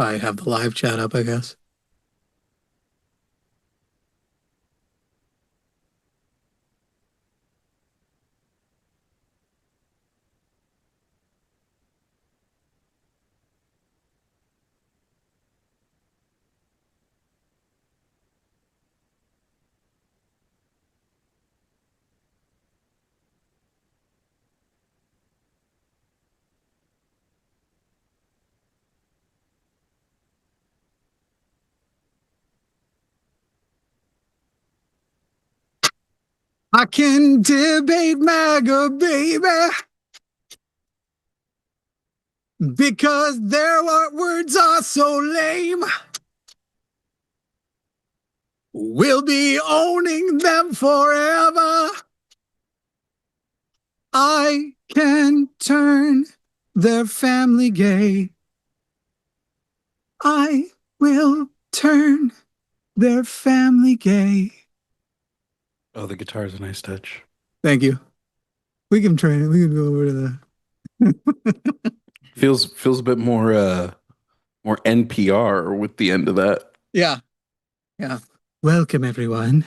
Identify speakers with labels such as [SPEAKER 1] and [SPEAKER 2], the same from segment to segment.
[SPEAKER 1] Probably have the live chat up, I guess. I can debate MAGA, baby, because their words are so lame. We'll be owning them forever. I can turn their family gay. I will turn their family gay.
[SPEAKER 2] Oh, the guitar is a nice touch.
[SPEAKER 1] Thank you. We can train it. We can go over to the.
[SPEAKER 2] Feels a bit more NPR with the end of that.
[SPEAKER 1] Yeah. Welcome, everyone.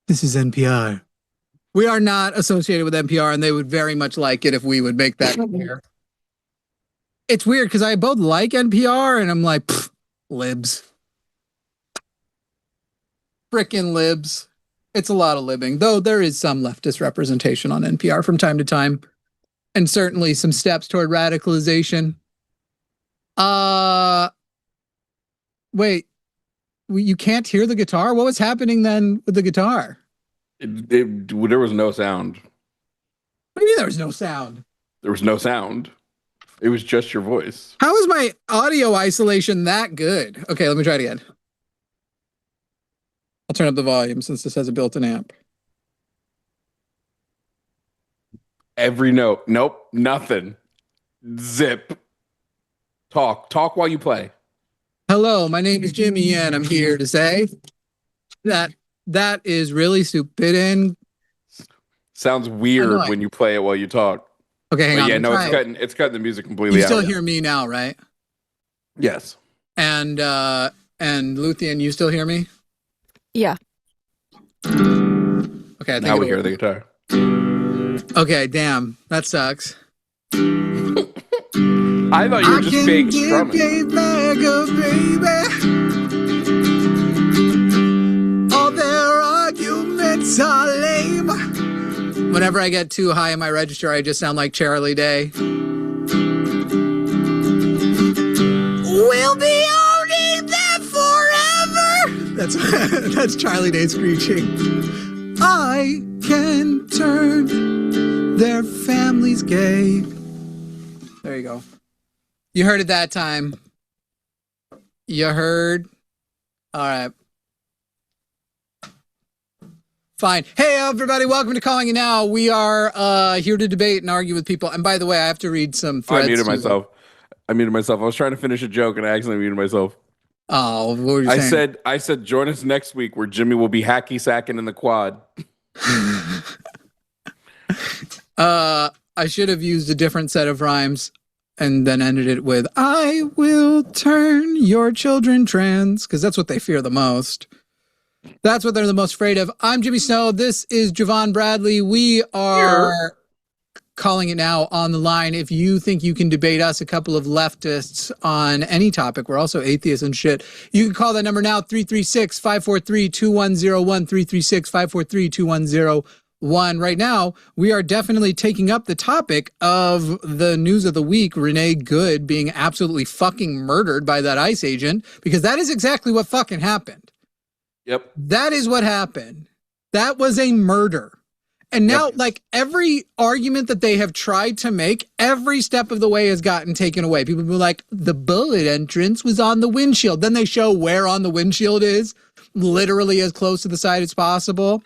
[SPEAKER 1] This is NPR. We are not associated with NPR, and they would very much like it if we would make that clear. It's weird because I both like NPR, and I'm like, libs. Frickin' libs. It's a lot of libbing, though there is some leftist representation on NPR from time to time, and certainly some steps toward radicalization. Wait, you can't hear the guitar? What was happening then with the guitar?
[SPEAKER 2] There was no sound.
[SPEAKER 1] What do you mean there was no sound?
[SPEAKER 2] There was no sound. It was just your voice.
[SPEAKER 1] How is my audio isolation that good? Okay, let me try it again. I'll turn up the volume since this has a built-in amp.
[SPEAKER 2] Every note. Nope. Nothing. Zip. Talk while you play.
[SPEAKER 1] Hello, my name is Jimmy, and I'm here to say that is really stupid and
[SPEAKER 2] sounds weird when you play it while you talk.
[SPEAKER 1] Okay, hang on.
[SPEAKER 2] Yeah, no, it's cutting the music completely out.
[SPEAKER 1] You still hear me now, right?
[SPEAKER 2] Yes.
[SPEAKER 1] And Luthien, you still hear me?
[SPEAKER 3] Yeah.
[SPEAKER 1] Okay, I think
[SPEAKER 2] now we hear the guitar.
[SPEAKER 1] Okay, damn, that sucks.
[SPEAKER 2] I thought you were just fake strumming.
[SPEAKER 1] All their arguments are lame. Whenever I get too high in my register, I just sound like Charlie Day. We'll be owning them forever. That's Charlie Day screeching. I can turn their families gay. There you go. You heard it that time. You heard? All right. Fine. Hey, everybody. Welcome to Calling It Now. We are here to debate and argue with people. And by the way, I have to read some threads.
[SPEAKER 2] I muted myself. I was trying to finish a joke and I accidentally muted myself.
[SPEAKER 1] Oh, what were you saying?
[SPEAKER 2] I said, join us next week where Jimmy will be hacky sacking in the quad.
[SPEAKER 1] I should have used a different set of rhymes and then ended it with, I will turn your children trans, because that's what they fear the most. That's what they're the most afraid of. I'm Jimmy Snow. This is Jovan Bradley. We are calling it now on the line. If you think you can debate us, a couple of leftists, on any topic, we're also atheists and shit, you can call that number now, 336-543-2101, 336-543-2101. Right now, we are definitely taking up the topic of the news of the week, Renee Good being absolutely fucking murdered by that ICE agent, because that is exactly what fucking happened.
[SPEAKER 2] Yep.
[SPEAKER 1] That is what happened. That was a murder. And now, like, every argument that they have tried to make, every step of the way has gotten taken away. People be like, the bullet entrance was on the windshield. Then they show where on the windshield is, literally as close to the side as possible.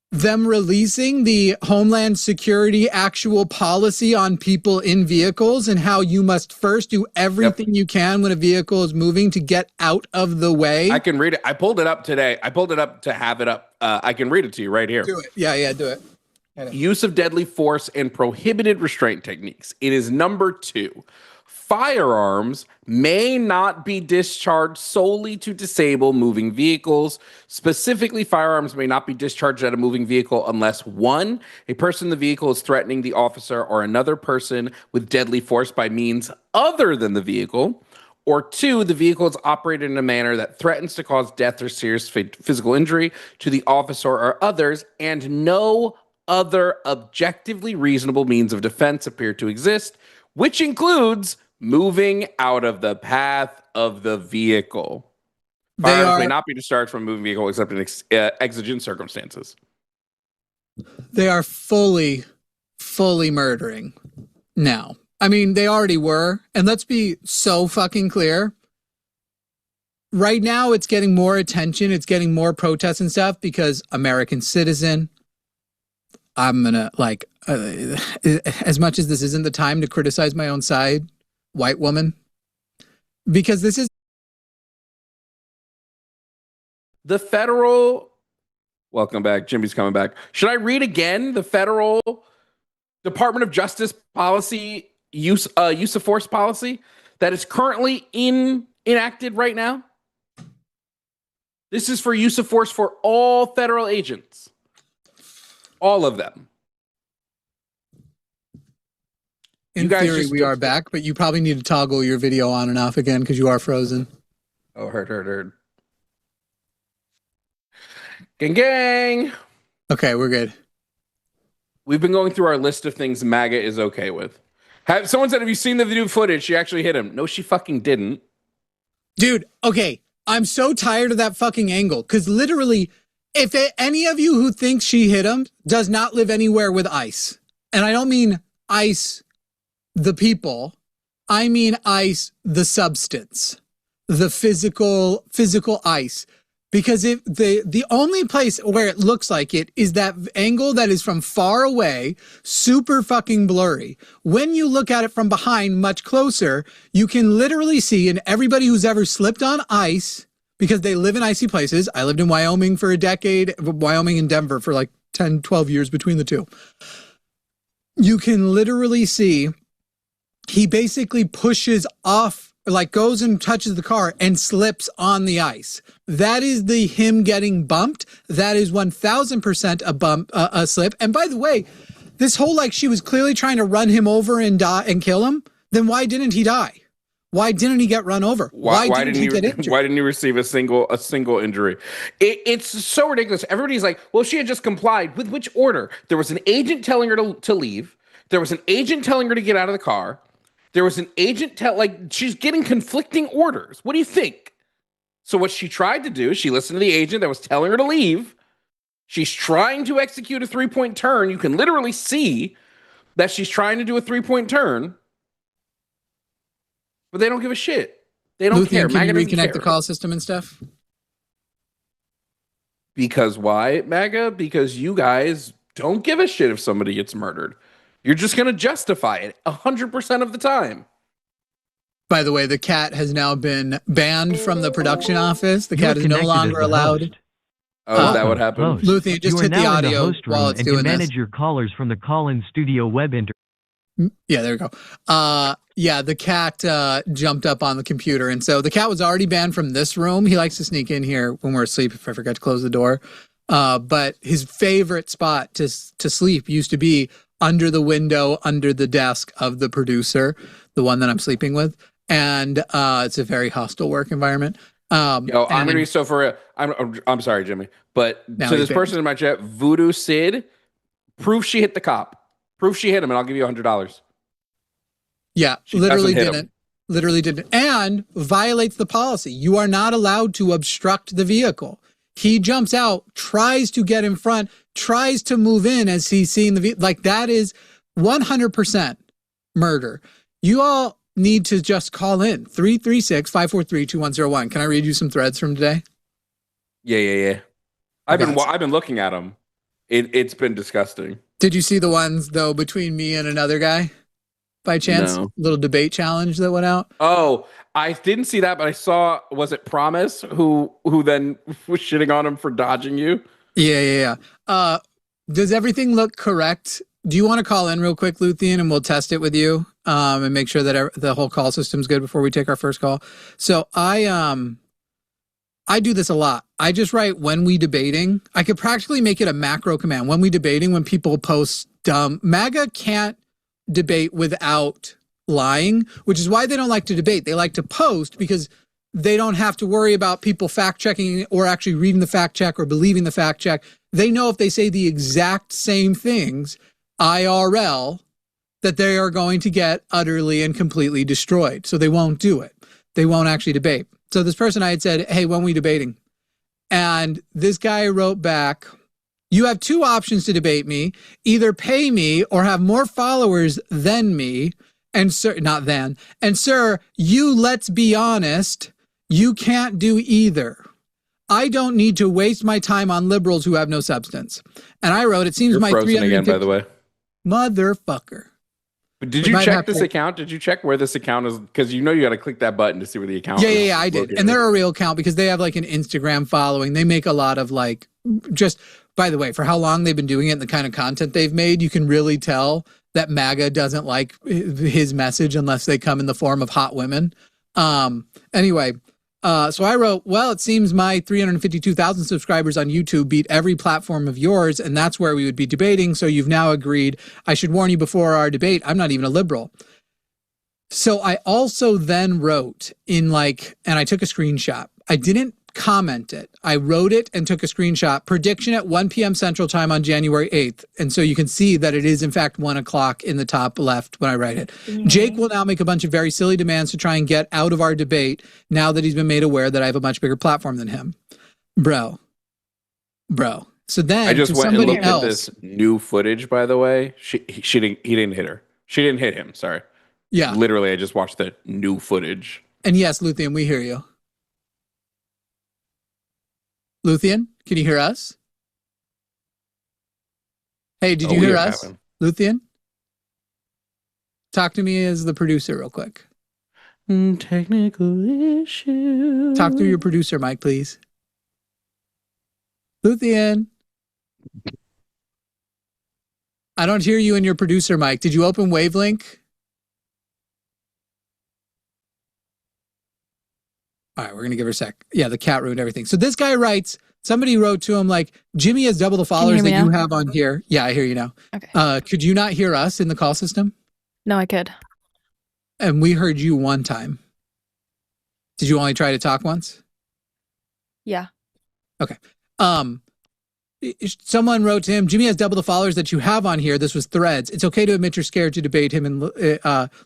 [SPEAKER 1] Them releasing the Homeland Security actual policy on people in vehicles and how you must first do everything you can when a vehicle is moving to get out of the way.
[SPEAKER 2] I can read it. I pulled it up today. I pulled it up to have it up. I can read it to you right here.
[SPEAKER 1] Do it. Yeah, do it.
[SPEAKER 2] Use of deadly force and prohibited restraint techniques. It is number 2. firearms may not be discharged solely to disable moving vehicles. Specifically, firearms may not be discharged at a moving vehicle unless 1, a person in the vehicle is threatening the officer or another person with deadly force by means other than the vehicle, or 2, the vehicle is operated in a manner that threatens to cause death or serious physical injury to the officer or others, and no other objectively reasonable means of defense appear to exist, which includes moving out of the path of the vehicle. Firearms may not be discharged from a moving vehicle except in exigent circumstances.
[SPEAKER 1] They are fully murdering now. I mean, they already were. And let's be so fucking clear. Right now, it's getting more attention. It's getting more protests and stuff because American citizen. I'm going to, as much as this isn't the time to criticize my own side, white woman, because this is.
[SPEAKER 2] The federal. Welcome back. Jimmy's coming back. Should I read again the federal Department of Justice policy, use of force policy that is currently enacted right now? This is for use of force for all federal agents. All of them.
[SPEAKER 1] In theory, we are back, but you probably need to toggle your video on and off again because you are frozen.
[SPEAKER 2] Oh, heard. Gang.
[SPEAKER 1] Okay, we're good.
[SPEAKER 2] We've been going through our list of things MAGA is okay with. Someone said, have you seen the video footage? She actually hit him. No, she fucking didn't.
[SPEAKER 1] Dude, okay. I'm so tired of that fucking angle because literally, if any of you who thinks she hit him does not live anywhere with ICE, and I don't mean ICE, the people, I mean ICE, the substance, the physical ICE. Because if the only place where it looks like it is that angle that is from far away, super fucking blurry. When you look at it from behind much closer, you can literally see, and everybody who's ever slipped on ice, because they live in icy places. I lived in Wyoming for a decade, Wyoming and Denver for like 10, 12 years between the two. You can literally see he basically pushes off, like goes and touches the car and slips on the ice. That is him getting bumped. That is 1000% a slip. And by the way, this whole, like, she was clearly trying to run him over and die and kill him. Then why didn't he die? Why didn't he get run over? Why didn't he get injured?
[SPEAKER 2] Why didn't he receive a single injury? It's so ridiculous. Everybody's like, well, she had just complied. With which order? There was an agent telling her to leave. There was an agent telling her to get out of the car. There was an agent she's getting conflicting orders. What do you think? So what she tried to do, she listened to the agent that was telling her to leave. She's trying to execute a 3-point turn. You can literally see that she's trying to do a 3-point turn. But they don't give a shit. They don't care.
[SPEAKER 1] Can you reconnect the call system and stuff?
[SPEAKER 2] Because why, MAGA? Because you guys don't give a shit if somebody gets murdered. You're just going to justify it 100% of the time.
[SPEAKER 1] By the way, the cat has now been banned from the production office. The cat is no longer allowed.
[SPEAKER 2] Oh, is that what happened?
[SPEAKER 1] Luthi, just hit the audio while it's doing this.
[SPEAKER 3] Manage your callers from the call-in studio web interface.
[SPEAKER 1] Yeah, there we go. Yeah, the cat jumped up on the computer. And so the cat was already banned from this room. He likes to sneak in here when we're asleep if I forget to close the door. But his favorite spot to sleep used to be under the window, under the desk of the producer, the one that I'm sleeping with. And it's a very hostile work environment.
[SPEAKER 2] I'm going to be so for it. I'm sorry, Jimmy. But to this person in my chat, Voodoo Sid, proof she hit the cop. Proof she hit him, and I'll give you $100.
[SPEAKER 1] Yeah, literally didn't. And violates the policy. You are not allowed to obstruct the vehicle. He jumps out, tries to get in front, tries to move in as he's seeing the vehicle. Like, that is 100% murder. You all need to just call in 336-543-2101. Can I read you some threads from today?
[SPEAKER 2] Yeah. I've been looking at them. It's been disgusting.
[SPEAKER 1] Did you see the ones though between me and another guy? By chance,
[SPEAKER 2] no.
[SPEAKER 1] Little debate challenge that went out.
[SPEAKER 2] Oh, I didn't see that, but I saw. Was it Promise who then was shitting on him for dodging you?
[SPEAKER 1] Yeah. Does everything look correct Do you want to call in real quick, Luthien, and we'll test it with you and make sure that the whole call system's good before we take our first call? So I do this a lot. I just write when we debating. I could practically make it a macro command. When we debating, when people post dumb. MAGA can't debate without lying, which is why they don't like to debate. They like to post because they don't have to worry about people fact checking or actually reading the fact check or believing the fact check. They know if they say the exact same things IRL that they are going to get utterly and completely destroyed. So they won't do it. They won't actually debate. So this person, I had said, hey, when we debating? And this guy wrote back, you have two options to debate me, either pay me or have more followers than me. And sir, not then. And sir, let's be honest, you can't do either. I don't need to waste my time on liberals who have no substance. And I wrote, it seems
[SPEAKER 2] You're
[SPEAKER 1] my
[SPEAKER 2] frozen again, by the way.
[SPEAKER 1] Motherfucker.
[SPEAKER 2] But did you check this account? Did you check where this account is? Because you got to click that button to see where the account is.
[SPEAKER 1] Yeah, I did. And they're a real account because they have like an Instagram following. They make a lot of like, just, by the way, for how long they've been doing it and the kind of content they've made, you can really tell that MAGA doesn't like his message unless they come in the form of hot women. Anyway, so I wrote, well, it seems my 352,000 subscribers on YouTube beat every platform of yours, and that's where we would be debating. So you've now agreed. I should warn you before our debate, I'm not even a liberal. So I also then wrote and I took a screenshot. I didn't comment it. I wrote it and took a screenshot. Prediction at 1 p.m. Central Time on January 8th. And so you can see that it is in fact 1 o'clock in the top left when I write it. Mm-hmm. Jake will now make a bunch of very silly demands to try and get out of our debate now that he's been made aware that I have a much bigger platform than him. Bro. So then
[SPEAKER 2] I just went and looked at this new footage, by the way. He didn't hit her. She didn't hit him. Sorry.
[SPEAKER 1] Yeah.
[SPEAKER 2] Literally, I just watched the new footage.
[SPEAKER 1] And yes, Luthien, we hear you. Luthien, can you hear us? Hey, did you hear us? Luthien? Talk to me as the producer real quick.
[SPEAKER 2] Technical issue.
[SPEAKER 1] Talk through your producer mic, please. Luthien. I don't hear you in your producer mic. Did you open Wavelink? All right, we're going to give her a sec. Yeah, the cat ruined everything. So this guy writes, somebody wrote to him like, Jimmy has double the followers that you have on here. Yeah, I hear you now.
[SPEAKER 4] Okay.
[SPEAKER 1] Could you not hear us in the call system?
[SPEAKER 4] No, I could.
[SPEAKER 1] And we heard you one time. Did you only try to talk once?
[SPEAKER 4] Yeah.
[SPEAKER 1] Okay. Someone wrote to him, Jimmy has double the followers that you have on here. This was Threads. It's okay to admit you're scared to debate him and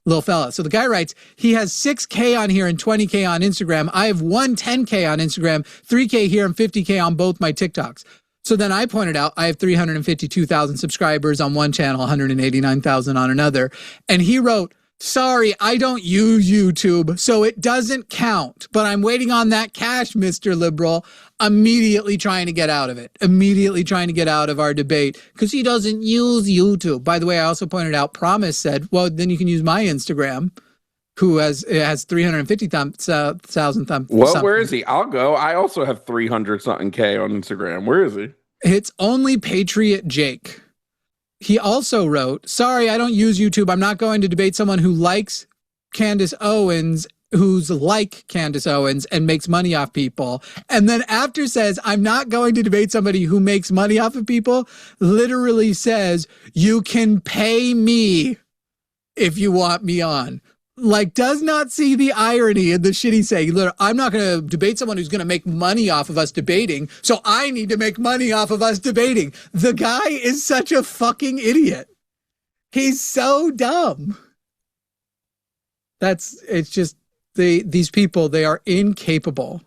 [SPEAKER 1] Lil Fella. So the guy writes, he has 6K on here and 20K on Instagram. I have 10K on Instagram, 3K here and 50K on both my TikToks. So then I pointed out I have 352,000 subscribers on one channel, 189,000 on another. And he wrote, sorry, I don't use YouTube, so it doesn't count. But I'm waiting on that cash, Mr. Liberal. Immediately trying to get out of it. Immediately trying to get out of our debate because he doesn't use YouTube. By the way, I also pointed out, Promise said, well, then you can use my Instagram, who has 350,000 thumbs.
[SPEAKER 2] Well, where is he? I'll go. I also have 300-something K on Instagram. Where is he?
[SPEAKER 1] It's only Patriot Jake. He also wrote, sorry, I don't use YouTube. I'm not going to debate someone who likes Candace Owens, who's like Candace Owens and makes money off people. And then after says, I'm not going to debate somebody who makes money off of people, literally says, you can pay me if you want me on. Like, does not see the irony in the shit he's saying. I'm not going to debate someone who's going to make money off of us debating, so I need to make money off of us debating. The guy is such a fucking idiot. He's so dumb. It's just, these people, they are incapable.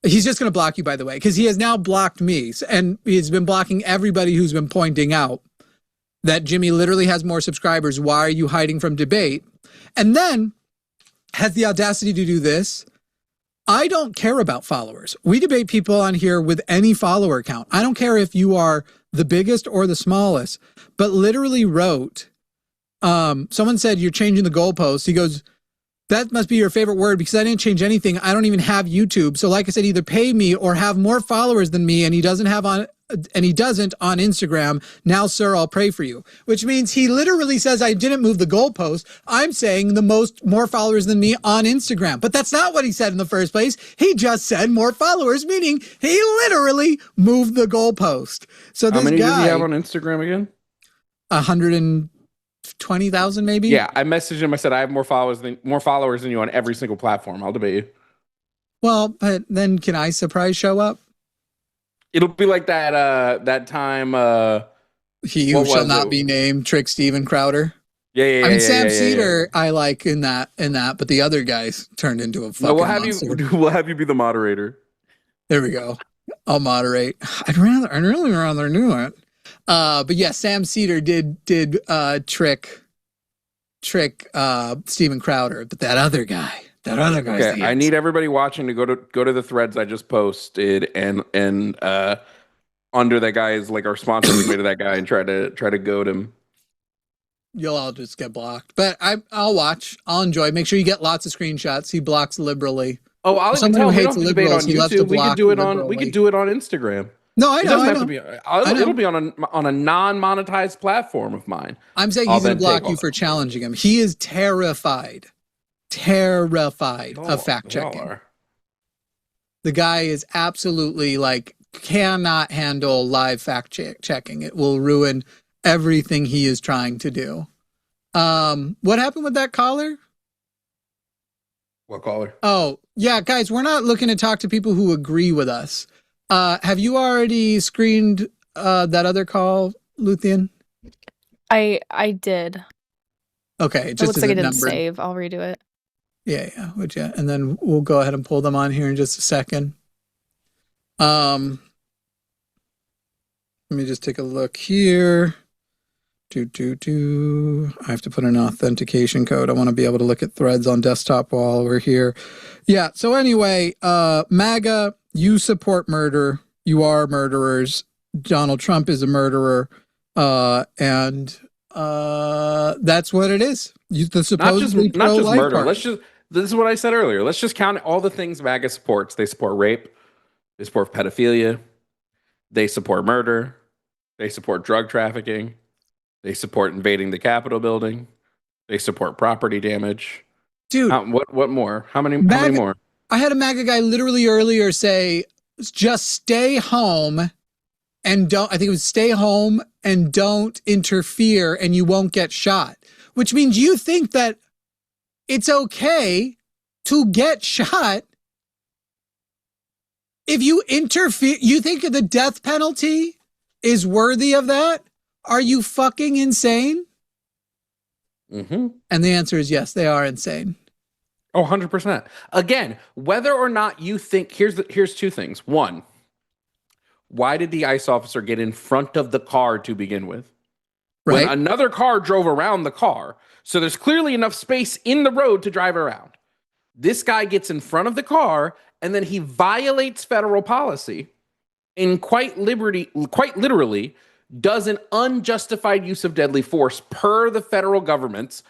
[SPEAKER 1] He's just going to block you, by the way, because he has now blocked me, and he's been blocking everybody who's been pointing out that Jimmy literally has more subscribers. Why are you hiding from debate? And then has the audacity to do this. I don't care about followers. We debate people on here with any follower count. I don't care if you are the biggest or the smallest, but literally wrote, someone said, you're changing the goalposts. He goes, that must be your favorite word because I didn't change anything. I don't even have YouTube. So like I said, either pay me or have more followers than me. And he doesn't have and he doesn't on Instagram. Now, sir, I'll pray for you, which means he literally says, I didn't move the goalpost. I'm saying more followers than me on Instagram. But that's not what he said in the first place. He just said more followers, meaning he literally moved the goalpost. So this
[SPEAKER 2] How many
[SPEAKER 1] guy,
[SPEAKER 2] does he have on Instagram again?
[SPEAKER 1] 120,000 maybe.
[SPEAKER 2] Yeah, I messaged him. I said I have more followers than you on every single platform. I'll debate you.
[SPEAKER 1] Well, but then can I surprise show up?
[SPEAKER 2] It'll be like that time.
[SPEAKER 1] He who shall not be named, Trick Steven Crowder.
[SPEAKER 2] Yeah.
[SPEAKER 1] I mean, Sam Cedar, I like in that, but the other guys turned into a fucking monster.
[SPEAKER 2] We'll have you be the moderator.
[SPEAKER 1] There we go. I'll moderate. I'd really rather do it. But yeah, Sam Cedar did trick Steven Crowder, but that other guy.
[SPEAKER 2] Okay, I need everybody watching to go to the threads I just posted and under that guy is like our sponsor to that guy and try to goad him.
[SPEAKER 1] You'll all just get blocked, but I'll watch. I'll enjoy. Make sure you get lots of screenshots. He blocks liberally.
[SPEAKER 2] Oh, I'll even tell him we don't have to debate on YouTube. We could do it on Instagram.
[SPEAKER 1] No, I know.
[SPEAKER 2] It'll be on a non-monetized platform of mine.
[SPEAKER 1] I'm saying he's going to block you for challenging him. He is terrified of fact checking. The guy is absolutely cannot handle live fact checking. It will ruin everything he is trying to do. What happened with that caller?
[SPEAKER 2] What caller?
[SPEAKER 1] Oh, yeah, guys, we're not looking to talk to people who agree with us. Have you already screened that other call, Luthien?
[SPEAKER 4] I did.
[SPEAKER 1] Okay,
[SPEAKER 4] it looks like it didn't save. I'll redo it.
[SPEAKER 1] Yeah, would you? And then we'll go ahead and pull them on here in just a second. Let me just take a look here. I have to put an authentication code. I want to be able to look at threads on desktop while we're here. Yeah, so anyway, MAGA, you support murder. You are murderers. Donald Trump is a murderer. And that's what it is. Not just
[SPEAKER 2] murder. This is what I said earlier. Let's just count all the things MAGA supports. They support rape. They support pedophilia. They support murder. They support drug trafficking. They support invading the Capitol building. They support property damage.
[SPEAKER 1] Dude.
[SPEAKER 2] What more? How many more?
[SPEAKER 1] I had a MAGA guy literally earlier say, just stay home and stay home and don't interfere and you won't get shot. Which means you think that it's okay to get shot if you interfere. You think the death penalty is worthy of that? Are you fucking insane?
[SPEAKER 2] Mm-hmm.
[SPEAKER 1] And the answer is yes, they are insane.
[SPEAKER 2] Oh, 100%. Again, whether or not you think, here's two things. One, why did the ICE officer get in front of the car to begin with?
[SPEAKER 1] Right.
[SPEAKER 2] When another car drove around the car. So there's clearly enough space in the road to drive around. This guy gets in front of the car and then he violates federal policy and quite literally does an unjustified use of deadly force per the federal government's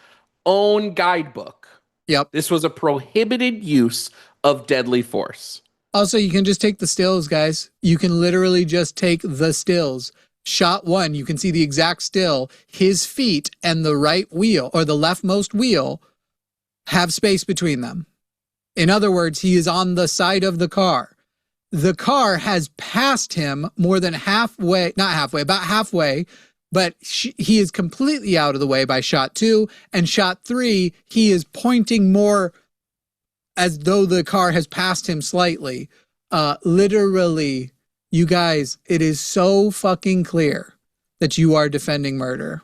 [SPEAKER 2] own guidebook.
[SPEAKER 1] Yep.
[SPEAKER 2] This was a prohibited use of deadly force.
[SPEAKER 1] Also, you can just take the stills, guys. You can literally just take the stills. Shot one, you can see the exact still. His feet and the right wheel or the leftmost wheel have space between them. In other words, he is on the side of the car. The car has passed him more than halfway, not halfway, about halfway, but he is completely out of the way by shot two. And shot three, he is pointing more as though the car has passed him slightly. Literally, you guys, it is so fucking clear that you are defending murder,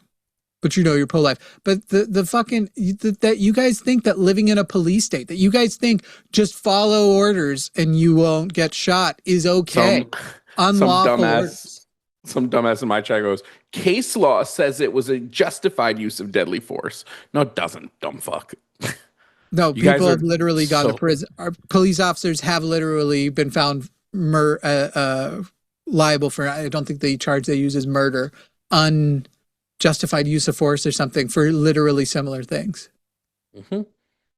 [SPEAKER 1] but you're pro-life. But the fucking, that you guys think that living in a police state, that you guys think just follow orders and you won't get shot is okay. Unlawful orders.
[SPEAKER 2] Some dumbass in my chat goes, case law says it was a justified use of deadly force. No, it doesn't, dumb fuck.
[SPEAKER 1] No, people have literally gone to prison. Our police officers have literally been found liable for, I don't think the charge they use is murder, unjustified use of force or something for literally similar things.
[SPEAKER 2] Mm-hmm.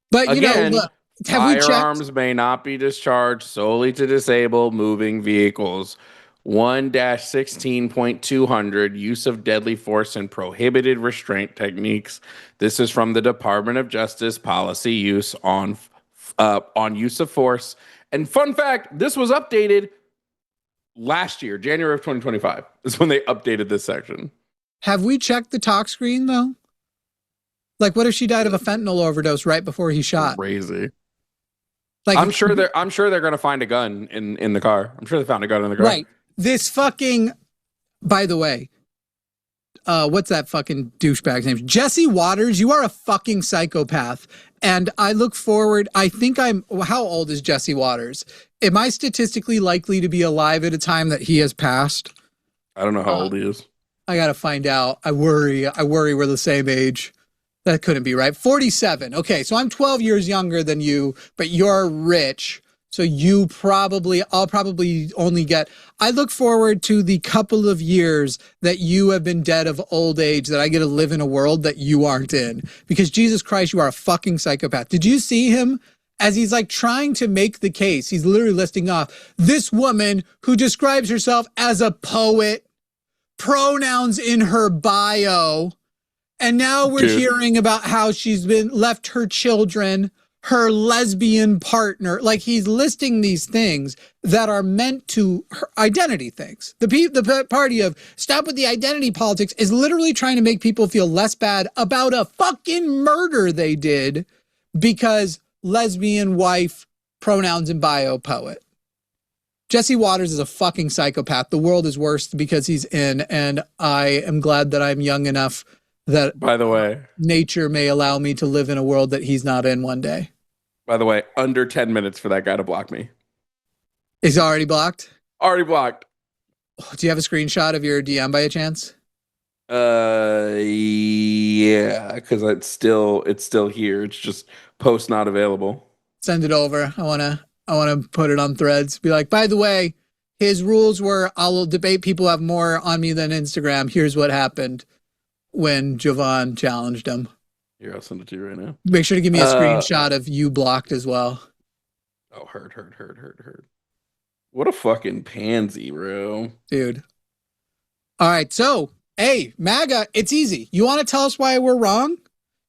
[SPEAKER 1] But
[SPEAKER 2] again,
[SPEAKER 1] look,
[SPEAKER 2] firearms may not be discharged solely to disable moving vehicles. 1-16.200 use of deadly force and prohibited restraint techniques. This is from the Department of Justice policy use on use of force. And fun fact, this was updated last year, January of 2025 is when they updated this section.
[SPEAKER 1] Have we checked the talk screen though? Like, what if she died of a fentanyl overdose right before he shot?
[SPEAKER 2] Crazy.
[SPEAKER 1] Like,
[SPEAKER 2] I'm sure they're gonna find a gun in the car. I'm sure they found a gun in the car.
[SPEAKER 1] Right. This fucking, by the way, what's that fucking douchebag's name? Jesse Waters, you are a fucking psychopath. And I look forward, how old is Jesse Waters? Am I statistically likely to be alive at a time that he has passed?
[SPEAKER 2] I don't know how old he is.
[SPEAKER 1] I gotta find out. I worry we're the same age. That couldn't be right. 47. Okay, so I'm 12 years younger than you, but you're rich. So I'll probably only get, I look forward to the couple of years that you have been dead of old age, that I get to live in a world that you aren't in. Because Jesus Christ, you are a fucking psychopath. Did you see him as he's like trying to make the case? He's literally listing off this woman who describes herself as a poet, pronouns in her bio. And now we're hearing about how she's been left her children, her lesbian partner. Like, he's listing these things that are meant to her identity things. The party of stop with the identity politics is literally trying to make people feel less bad about a fucking murder they did because lesbian wife, pronouns in bio, poet. Jesse Waters is a fucking psychopath. The world is worse because he's in, and I am glad that I'm young enough that,
[SPEAKER 2] by the way,
[SPEAKER 1] nature may allow me to live in a world that he's not in one day.
[SPEAKER 2] By the way, under 10 minutes for that guy to block me.
[SPEAKER 1] Is he already blocked?
[SPEAKER 2] Already blocked.
[SPEAKER 1] Do you have a screenshot of your DM by a chance?
[SPEAKER 2] Yeah, because it's still here. It's just post not available.
[SPEAKER 1] Send it over. I wanna put it on Threads. Be like, by the way, his rules were I'll debate people who have more on me than Instagram. Here's what happened when Jovan challenged him.
[SPEAKER 2] Here, I'll send it to you right now.
[SPEAKER 1] Make sure to give me a screenshot of you blocked as well.
[SPEAKER 2] Oh, heard. What a fucking pansy, bro.
[SPEAKER 1] Dude. All right, so, hey, MAGA, it's easy. You want to tell us why we're wrong?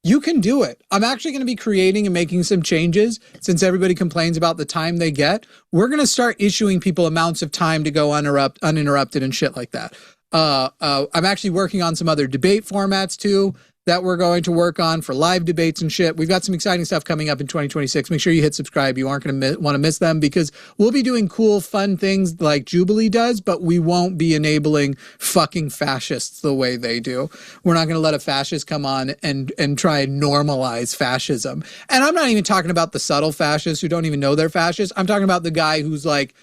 [SPEAKER 1] You can do it. I'm actually going to be creating and making some changes since everybody complains about the time they get. We're going to start issuing people amounts of time to go uninterrupted and shit like that. I'm actually working on some other debate formats too that we're going to work on for live debates and shit. We've got some exciting stuff coming up in 2026. Make sure you hit subscribe. You aren't going to want to miss them because we'll be doing cool, fun things like Jubilee does, but we won't be enabling fucking fascists the way they do. We're not going to let a fascist come on and try and normalize fascism. And I'm not even talking about the subtle fascists who don't even know they're fascists. I'm talking about the guy who's like,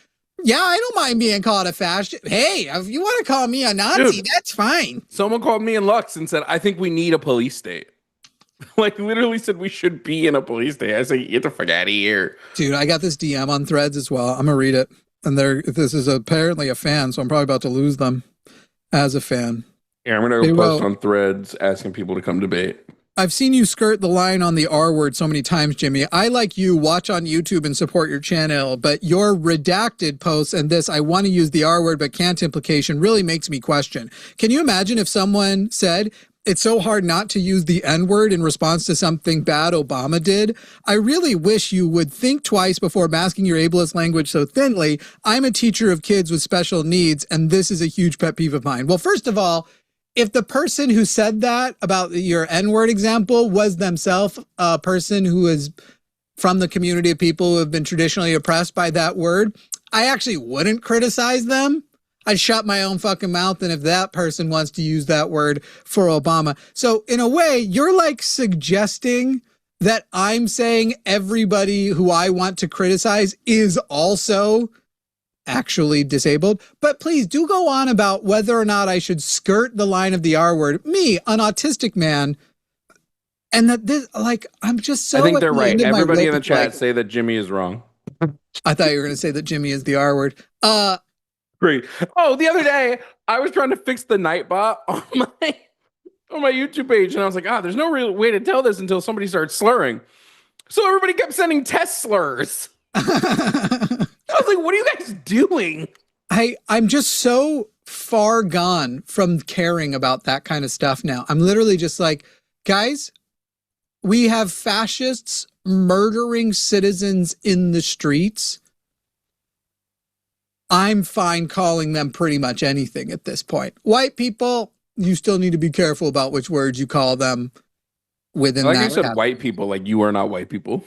[SPEAKER 1] yeah, I don't mind being called a fascist. Hey, if you want to call me a Nazi, that's fine.
[SPEAKER 2] Someone called me in Lux and said, I think we need a police state. Like, literally said we should be in a police state. I say, get the fuck out of here.
[SPEAKER 1] Dude, I got this DM on Threads as well. I'm going to read it. And this is apparently a fan, so I'm probably about to lose them as a fan.
[SPEAKER 2] Yeah, I'm going to post on Threads asking people to come debate.
[SPEAKER 1] I've seen you skirt the line on the R word so many times, Jimmy. I, like you, watch on YouTube and support your channel, but your redacted posts and this, I want to use the R word but can't implication really makes me question. Can you imagine if someone said, it's so hard not to use the N word in response to something bad Obama did? I really wish you would think twice before masking your ableist language so thinly. I'm a teacher of kids with special needs, and this is a huge pet peeve of mine. Well, first of all, if the person who said that about your N-word example was themselves a person who is from the community of people who have been traditionally oppressed by that word, I actually wouldn't criticize them. I'd shut my own fucking mouth. And if that person wants to use that word for Obama. So in a way, you're like suggesting that I'm saying everybody who I want to criticize is also actually disabled. But please do go on about whether or not I should skirt the line of the R word. Me, an autistic man. And that this, like, I'm just so.
[SPEAKER 2] I think they're right. Everybody in the chat say that Jimmy is wrong.
[SPEAKER 1] I thought you were going to say that Jimmy is the R word.
[SPEAKER 2] Great. Oh, the other day I was trying to fix the Nightbot on my YouTube page, and I was like, there's no real way to tell this until somebody starts slurring. So everybody kept sending test slurs. I was like, what are you guys doing?
[SPEAKER 1] I'm just so far gone from caring about that kind of stuff now. I'm literally just like, guys, we have fascists murdering citizens in the streets. I'm fine calling them pretty much anything at this point. White people, you still need to be careful about which words you call them within
[SPEAKER 2] Like
[SPEAKER 1] that.
[SPEAKER 2] you said, white people, like you are not white people.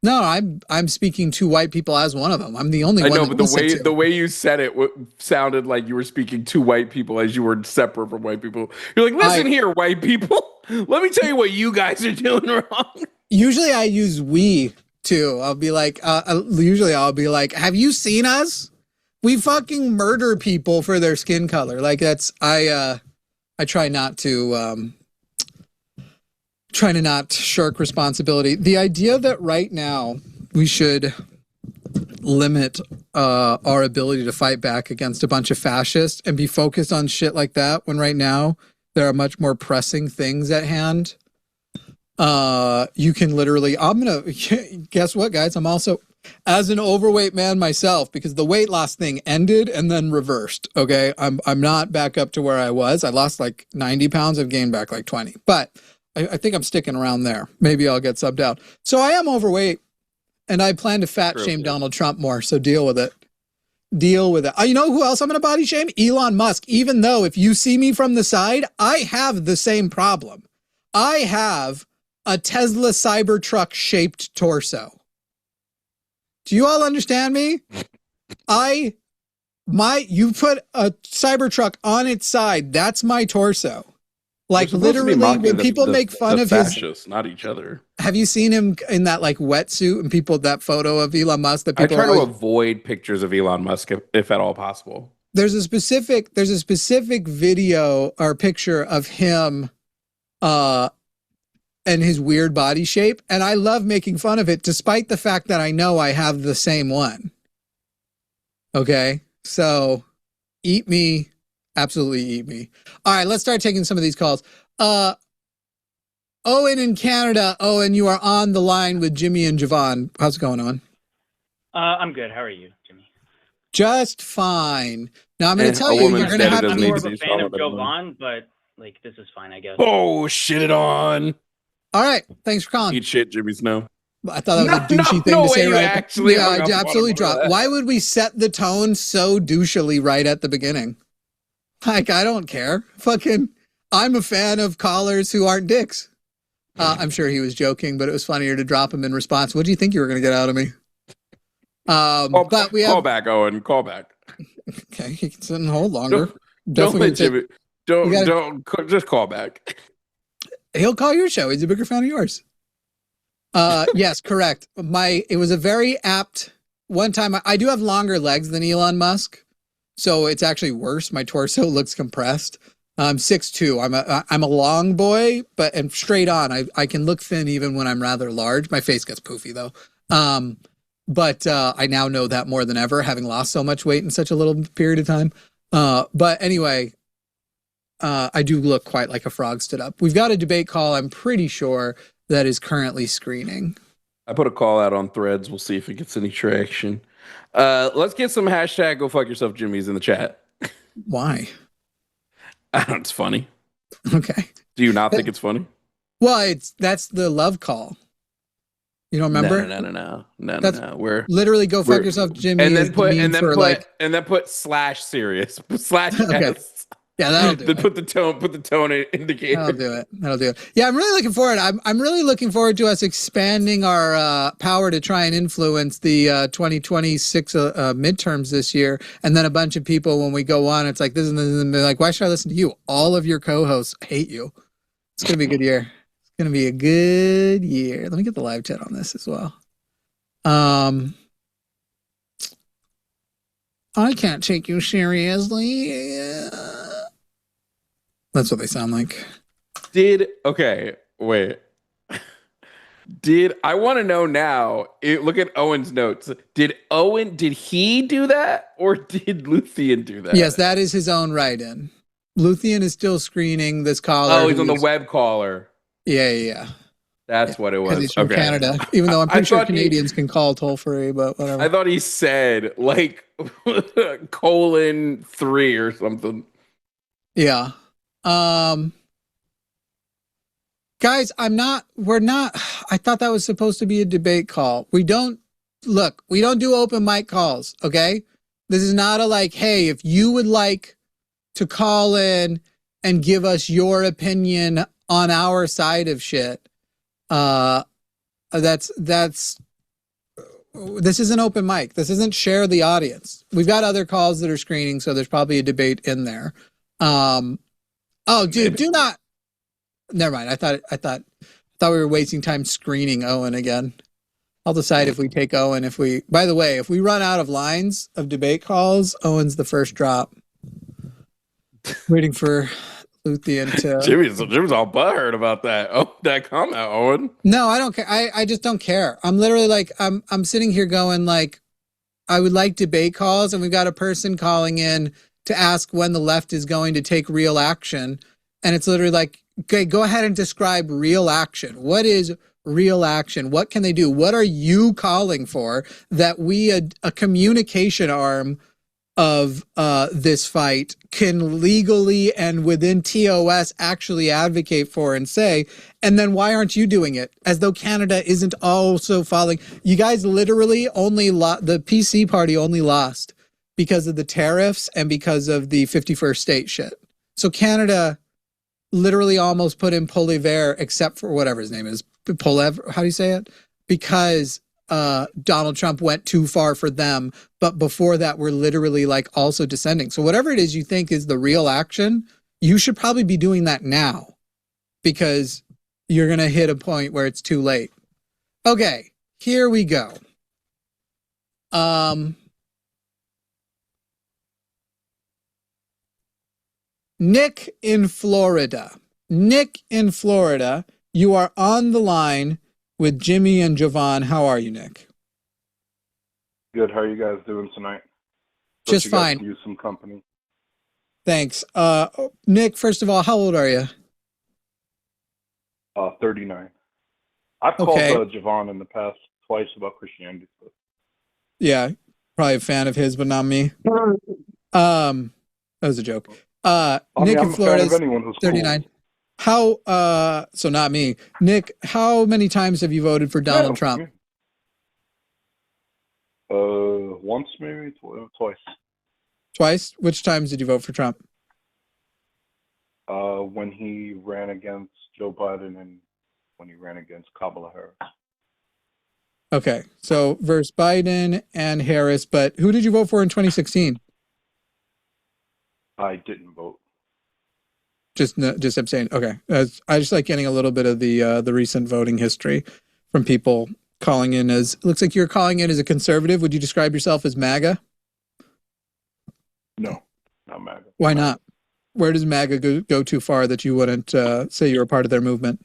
[SPEAKER 1] No, I'm speaking to white people as one of them. I'm the only one.
[SPEAKER 2] I know, but the way you said it sounded like you were speaking to white people as you were separate from white people. You're like, listen here, white people. Let me tell you what you guys are doing wrong.
[SPEAKER 1] Usually, I use we too. I'll be like, have you seen us? We fucking murder people for their skin color. Like that's I try not to not shirk responsibility. The idea that right now we should limit our ability to fight back against a bunch of fascists and be focused on shit like that when right now there are much more pressing things at hand. You can literally, guess what, guys? I'm also, as an overweight man myself, because the weight loss thing ended and then reversed. Okay. I'm not back up to where I was. I lost like 90 pounds. I've gained back like 20, but I think I'm sticking around there. Maybe I'll get subbed out. So I am overweight and I plan to fat shame Donald Trump more. So deal with it. Deal with it. You know who else I'm going to body shame? Elon Musk. Even though if you see me from the side, I have the same problem. I have a Tesla Cybertruck shaped torso. Do you all understand me? You put a Cybertruck on its side. That's my torso. Like literally when people make fun of
[SPEAKER 2] fascists, not each other.
[SPEAKER 1] Have you seen him in that like wetsuit and people, that photo of Elon Musk that people
[SPEAKER 2] I try to avoid pictures of Elon Musk if at all possible.
[SPEAKER 1] There's a specific video or picture of him and his weird body shape. And I love making fun of it, despite the fact that I know I have the same one. Okay. So eat me. Absolutely eat me. All right, let's start taking some of these calls. Owen in Canada. Owen, you are on the line with Jimmy and Jovan. How's it going, Owen?
[SPEAKER 5] I'm good. How are you, Jimmy?
[SPEAKER 1] Just fine. Now I'm going to tell you, you're going to have to
[SPEAKER 5] I'm more of a fan of Jovan, but like this is fine, I guess.
[SPEAKER 2] Oh, shit it on.
[SPEAKER 1] All right, thanks for calling.
[SPEAKER 2] Eat shit, Jimmy Snow.
[SPEAKER 1] I thought that was a douchey thing to say, right?
[SPEAKER 2] Actually,
[SPEAKER 1] yeah, I absolutely dropped. Why would we set the tone so douchily right at the beginning? Like, I don't care. Fucking, I'm a fan of callers who aren't dicks. I'm sure he was joking, but it was funnier to drop him in response. What do you think you were going to get out of me? But we have...
[SPEAKER 2] Call back, Owen. Call back.
[SPEAKER 1] Okay, he can sit and hold longer.
[SPEAKER 2] Don't let Jimmy. Don't just call back.
[SPEAKER 1] He'll call your show. He's a bigger fan of yours. Yes, correct. It was a very apt one time. I do have longer legs than Elon Musk. So it's actually worse. My torso looks compressed. I'm 6'2". I'm a long boy, and straight on. I can look thin even when I'm rather large. My face gets poofy though. But I now know that more than ever, having lost so much weight in such a little period of time. But anyway, I do look quite like a frog stood up. We've got a debate call, I'm pretty sure, that is currently screening.
[SPEAKER 2] I put a call out on Threads. We'll see if it gets any traction. Let's get some hashtag go fuck yourself Jimmy's in the chat.
[SPEAKER 1] Why?
[SPEAKER 2] It's funny.
[SPEAKER 1] Okay.
[SPEAKER 2] Do you not think it's funny?
[SPEAKER 1] Well, that's the love call. You don't remember?
[SPEAKER 2] No. We're
[SPEAKER 1] literally go fuck yourself, Jimmy.
[SPEAKER 2] And then put slash serious slash
[SPEAKER 1] okay.
[SPEAKER 2] yes.
[SPEAKER 1] Yeah, that'll do it.
[SPEAKER 2] Put the tone indicator.
[SPEAKER 1] That'll do it. Yeah, I'm really looking forward. I'm really looking forward to us expanding our power to try and influence the 2026 midterms this year. And then a bunch of people, when we go on, it's like this and they're like, why should I listen to you? All of your co-hosts hate you. It's gonna be a good year. It's gonna be a good year. Let me get the live chat on this as well. I can't take you seriously. That's what they sound like.
[SPEAKER 2] Wait. I want to know now, look at Owen's notes. Did he do that or did Luthien do that?
[SPEAKER 1] Yes, that is his own write-in. Luthien is still screening this caller.
[SPEAKER 2] Oh, he's on the web caller.
[SPEAKER 1] Yeah.
[SPEAKER 2] That's what it
[SPEAKER 1] Because
[SPEAKER 2] was.
[SPEAKER 1] he's from
[SPEAKER 2] Okay.
[SPEAKER 1] Canada, even though I'm
[SPEAKER 2] I
[SPEAKER 1] pretty sure
[SPEAKER 2] thought he-
[SPEAKER 1] Canadians can call toll free, but whatever.
[SPEAKER 2] I thought he said like :3 or something.
[SPEAKER 1] Yeah. Guys, we're not, I thought that was supposed to be a debate call. We don't do open mic calls, okay? This is not a like, hey, if you would like to call in and give us your opinion on our side of shit, this isn't open mic. This isn't share the audience. We've got other calls that are screening, so there's probably a debate in there. Oh, dude, do not. Never mind. I thought we were wasting time screening Owen again. I'll decide if we take Owen. By the way, if we run out of lines of debate calls, Owen's the first drop. Waiting for Luthien to.
[SPEAKER 2] Jimmy's all butthurt about that. Oh, that comment, Owen.
[SPEAKER 1] No, I don't care. I just don't care. I'm literally like, I'm sitting here going like, I would like debate calls, and we've got a person calling in to ask when the left is going to take real action. And it's literally like, okay, go ahead and describe real action. What is real action? What can they do? What are you calling for that we, a communication arm of this fight, can legally and within TOS actually advocate for and say? And then why aren't you doing it? As though Canada isn't also following. You guys literally only the PC party only lost because of the tariffs and because of the 51st state shit. So Canada literally almost put in Poliver, except for whatever his name is, Polev. How do you say it? Because Donald Trump went too far for them. But before that, we're literally like also descending. So whatever it is you think is the real action, you should probably be doing that now, because you're going to hit a point where it's too late. Okay, here we go. Nick in Florida. Nick in Florida, you are on the line with Jimmy and Jovan. How are you, Nick?
[SPEAKER 6] Good. How are you guys doing tonight?
[SPEAKER 1] Just fine.
[SPEAKER 6] Use some company.
[SPEAKER 1] Thanks. Nick, first of all, how old are you?
[SPEAKER 6] 39. I've called Jovan in the past twice about Christianity.
[SPEAKER 1] Yeah, probably a fan of his, but not me. That was a joke. Nick in Florida is 39.
[SPEAKER 6] Cool.
[SPEAKER 1] How, so not me. Nick, how many times have you voted for Donald Trump?
[SPEAKER 6] Once, maybe twice.
[SPEAKER 1] Twice? Which times did you vote for Trump?
[SPEAKER 6] When he ran against Joe Biden and when he ran against Kamala Harris.
[SPEAKER 1] Okay, so versus Biden and Harris, but who did you vote for in 2016?
[SPEAKER 6] I didn't vote.
[SPEAKER 1] Just abstain. Okay, I just like getting a little bit of the recent voting history from people calling in as. It looks like you're calling in as a conservative. Would you describe yourself as MAGA?
[SPEAKER 6] No, not MAGA.
[SPEAKER 1] Why not? Where does MAGA go too far that you wouldn't say you're a part of their movement?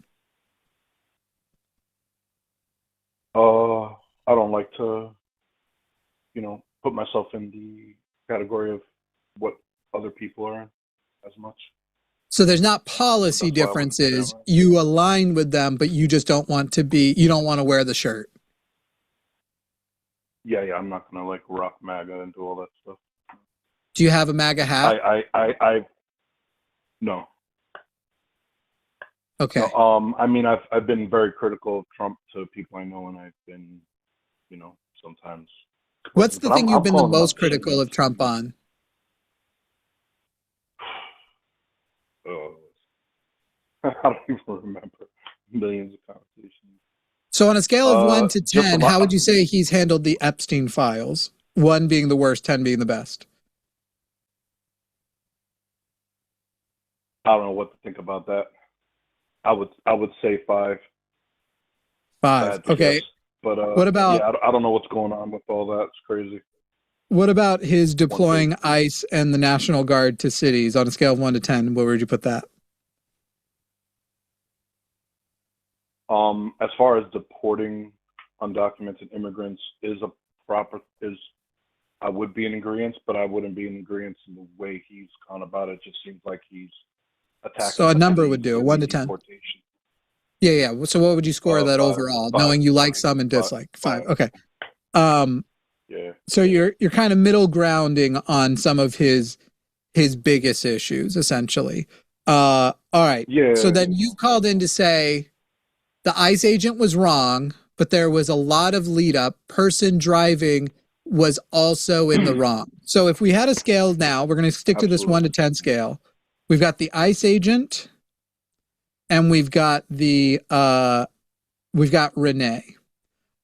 [SPEAKER 6] I don't like to, put myself in the category of what other people are in as much.
[SPEAKER 1] So there's not policy differences. You align with them, but you just don't want to be. You don't want to wear the shirt.
[SPEAKER 6] Yeah. I'm not gonna like rock MAGA and do all that stuff.
[SPEAKER 1] Do you have a MAGA hat?
[SPEAKER 6] No.
[SPEAKER 1] Okay.
[SPEAKER 6] I mean, I've been very critical of Trump to people I know, and I've been, sometimes.
[SPEAKER 1] What's the thing you've been the most critical of Trump on?
[SPEAKER 6] I don't even remember. Millions of conversations.
[SPEAKER 1] So on a scale of 1 to 10, how would you say he's handled the Epstein files? 1 being the worst, 10 being the best.
[SPEAKER 6] I don't know what to think about that. I would say 5.
[SPEAKER 1] 5. Okay.
[SPEAKER 6] Guess. But
[SPEAKER 1] what about?
[SPEAKER 6] Yeah, I don't know what's going on with all that. It's crazy.
[SPEAKER 1] What about his deploying ICE and the National Guard to cities? On a scale of 1 to 10, where would you put that?
[SPEAKER 6] As far as deporting undocumented immigrants I would be in agreement, but I wouldn't be in agreement in the way he's gone about it. It just seems like he's attacking.
[SPEAKER 1] So a number would do, 1 to 10. Yeah. So what would you score that
[SPEAKER 6] 5,
[SPEAKER 1] overall,
[SPEAKER 6] 5,
[SPEAKER 1] knowing you like some and
[SPEAKER 6] 5,
[SPEAKER 1] dislike? 5.
[SPEAKER 6] 5.
[SPEAKER 1] Okay.
[SPEAKER 6] Yeah.
[SPEAKER 1] So you're kind of middle grounding on some of his biggest issues, essentially. All right.
[SPEAKER 6] Yeah.
[SPEAKER 1] So then you called in to say the ICE agent was wrong, but there was a lot of lead up. Person driving was also in the wrong. So if we had a scale now, we're going to stick to this
[SPEAKER 6] Absolutely.
[SPEAKER 1] 1 to 10 scale. We've got the ICE agent, and we've got Renee.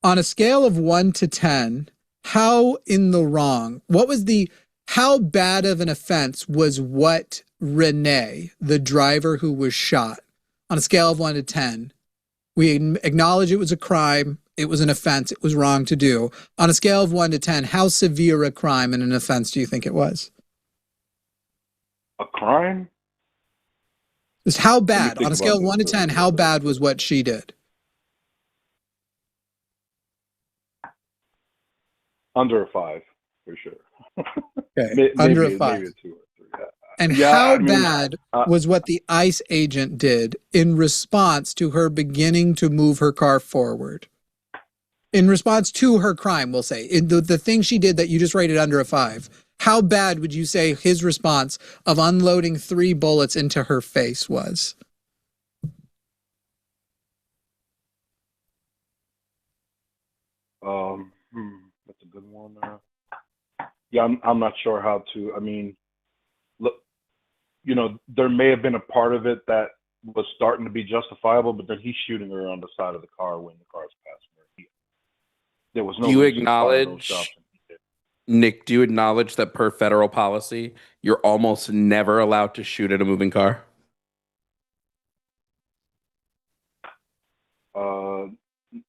[SPEAKER 1] On a scale of 1 to 10, how in the wrong? How bad of an offense was what Renee, the driver who was shot, on a scale of 1 to 10? We acknowledge it was a crime. It was an offense. It was wrong to do. On a scale of 1 to 10, how severe a crime and an offense do you think it was?
[SPEAKER 6] A crime?
[SPEAKER 1] Just how bad?
[SPEAKER 6] think
[SPEAKER 1] On a scale of
[SPEAKER 6] about
[SPEAKER 1] 1 to
[SPEAKER 6] this.
[SPEAKER 1] 10, how bad was what she did?
[SPEAKER 6] Under a 5, for sure.
[SPEAKER 1] Okay, under a 5.
[SPEAKER 6] Maybe a 2 or 3. Yeah.
[SPEAKER 1] And
[SPEAKER 6] Yeah,
[SPEAKER 1] how
[SPEAKER 6] I mean,
[SPEAKER 1] bad was what the ICE agent did in response to her beginning to move her car forward? In response to her crime, we'll say. The thing she did that you just rated under a 5, how bad would you say his response of unloading 3 bullets into her face was?
[SPEAKER 6] That's a good one. Yeah, I'm not sure how to. I mean, look, there may have been a part of it that was starting to be justifiable, but then he's shooting her on the side of the car when the car's passing her. There was no.
[SPEAKER 2] Do you
[SPEAKER 6] reason to fire those
[SPEAKER 2] acknowledge,
[SPEAKER 6] shots.
[SPEAKER 2] Nick, do you acknowledge that per federal policy, you're almost never allowed to shoot at a moving car?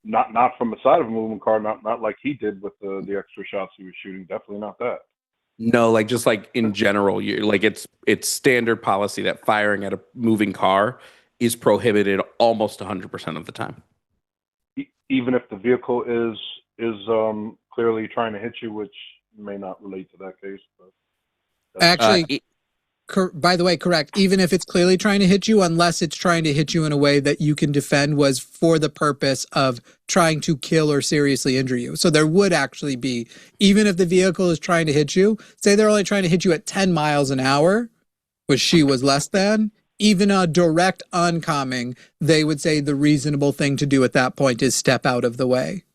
[SPEAKER 6] Not from the side of a moving car, not like he did with the extra shots he was shooting. Definitely not that.
[SPEAKER 2] No, like just like in general, you like it's standard policy that firing at a moving car is prohibited almost 100% of the time.
[SPEAKER 6] Even if the vehicle is clearly trying to hit you, which may not relate to that case. But
[SPEAKER 1] Actually, by the way, correct. Even if it's clearly trying to hit you, unless it's trying to hit you in a way that you can defend was for the purpose of trying to kill or seriously injure you. So there would actually be, even if the vehicle is trying to hit you, say they're only trying to hit you at 10 miles an hour, which she was less than, even a direct oncoming, they would say the reasonable thing to do at that point is step out of the way.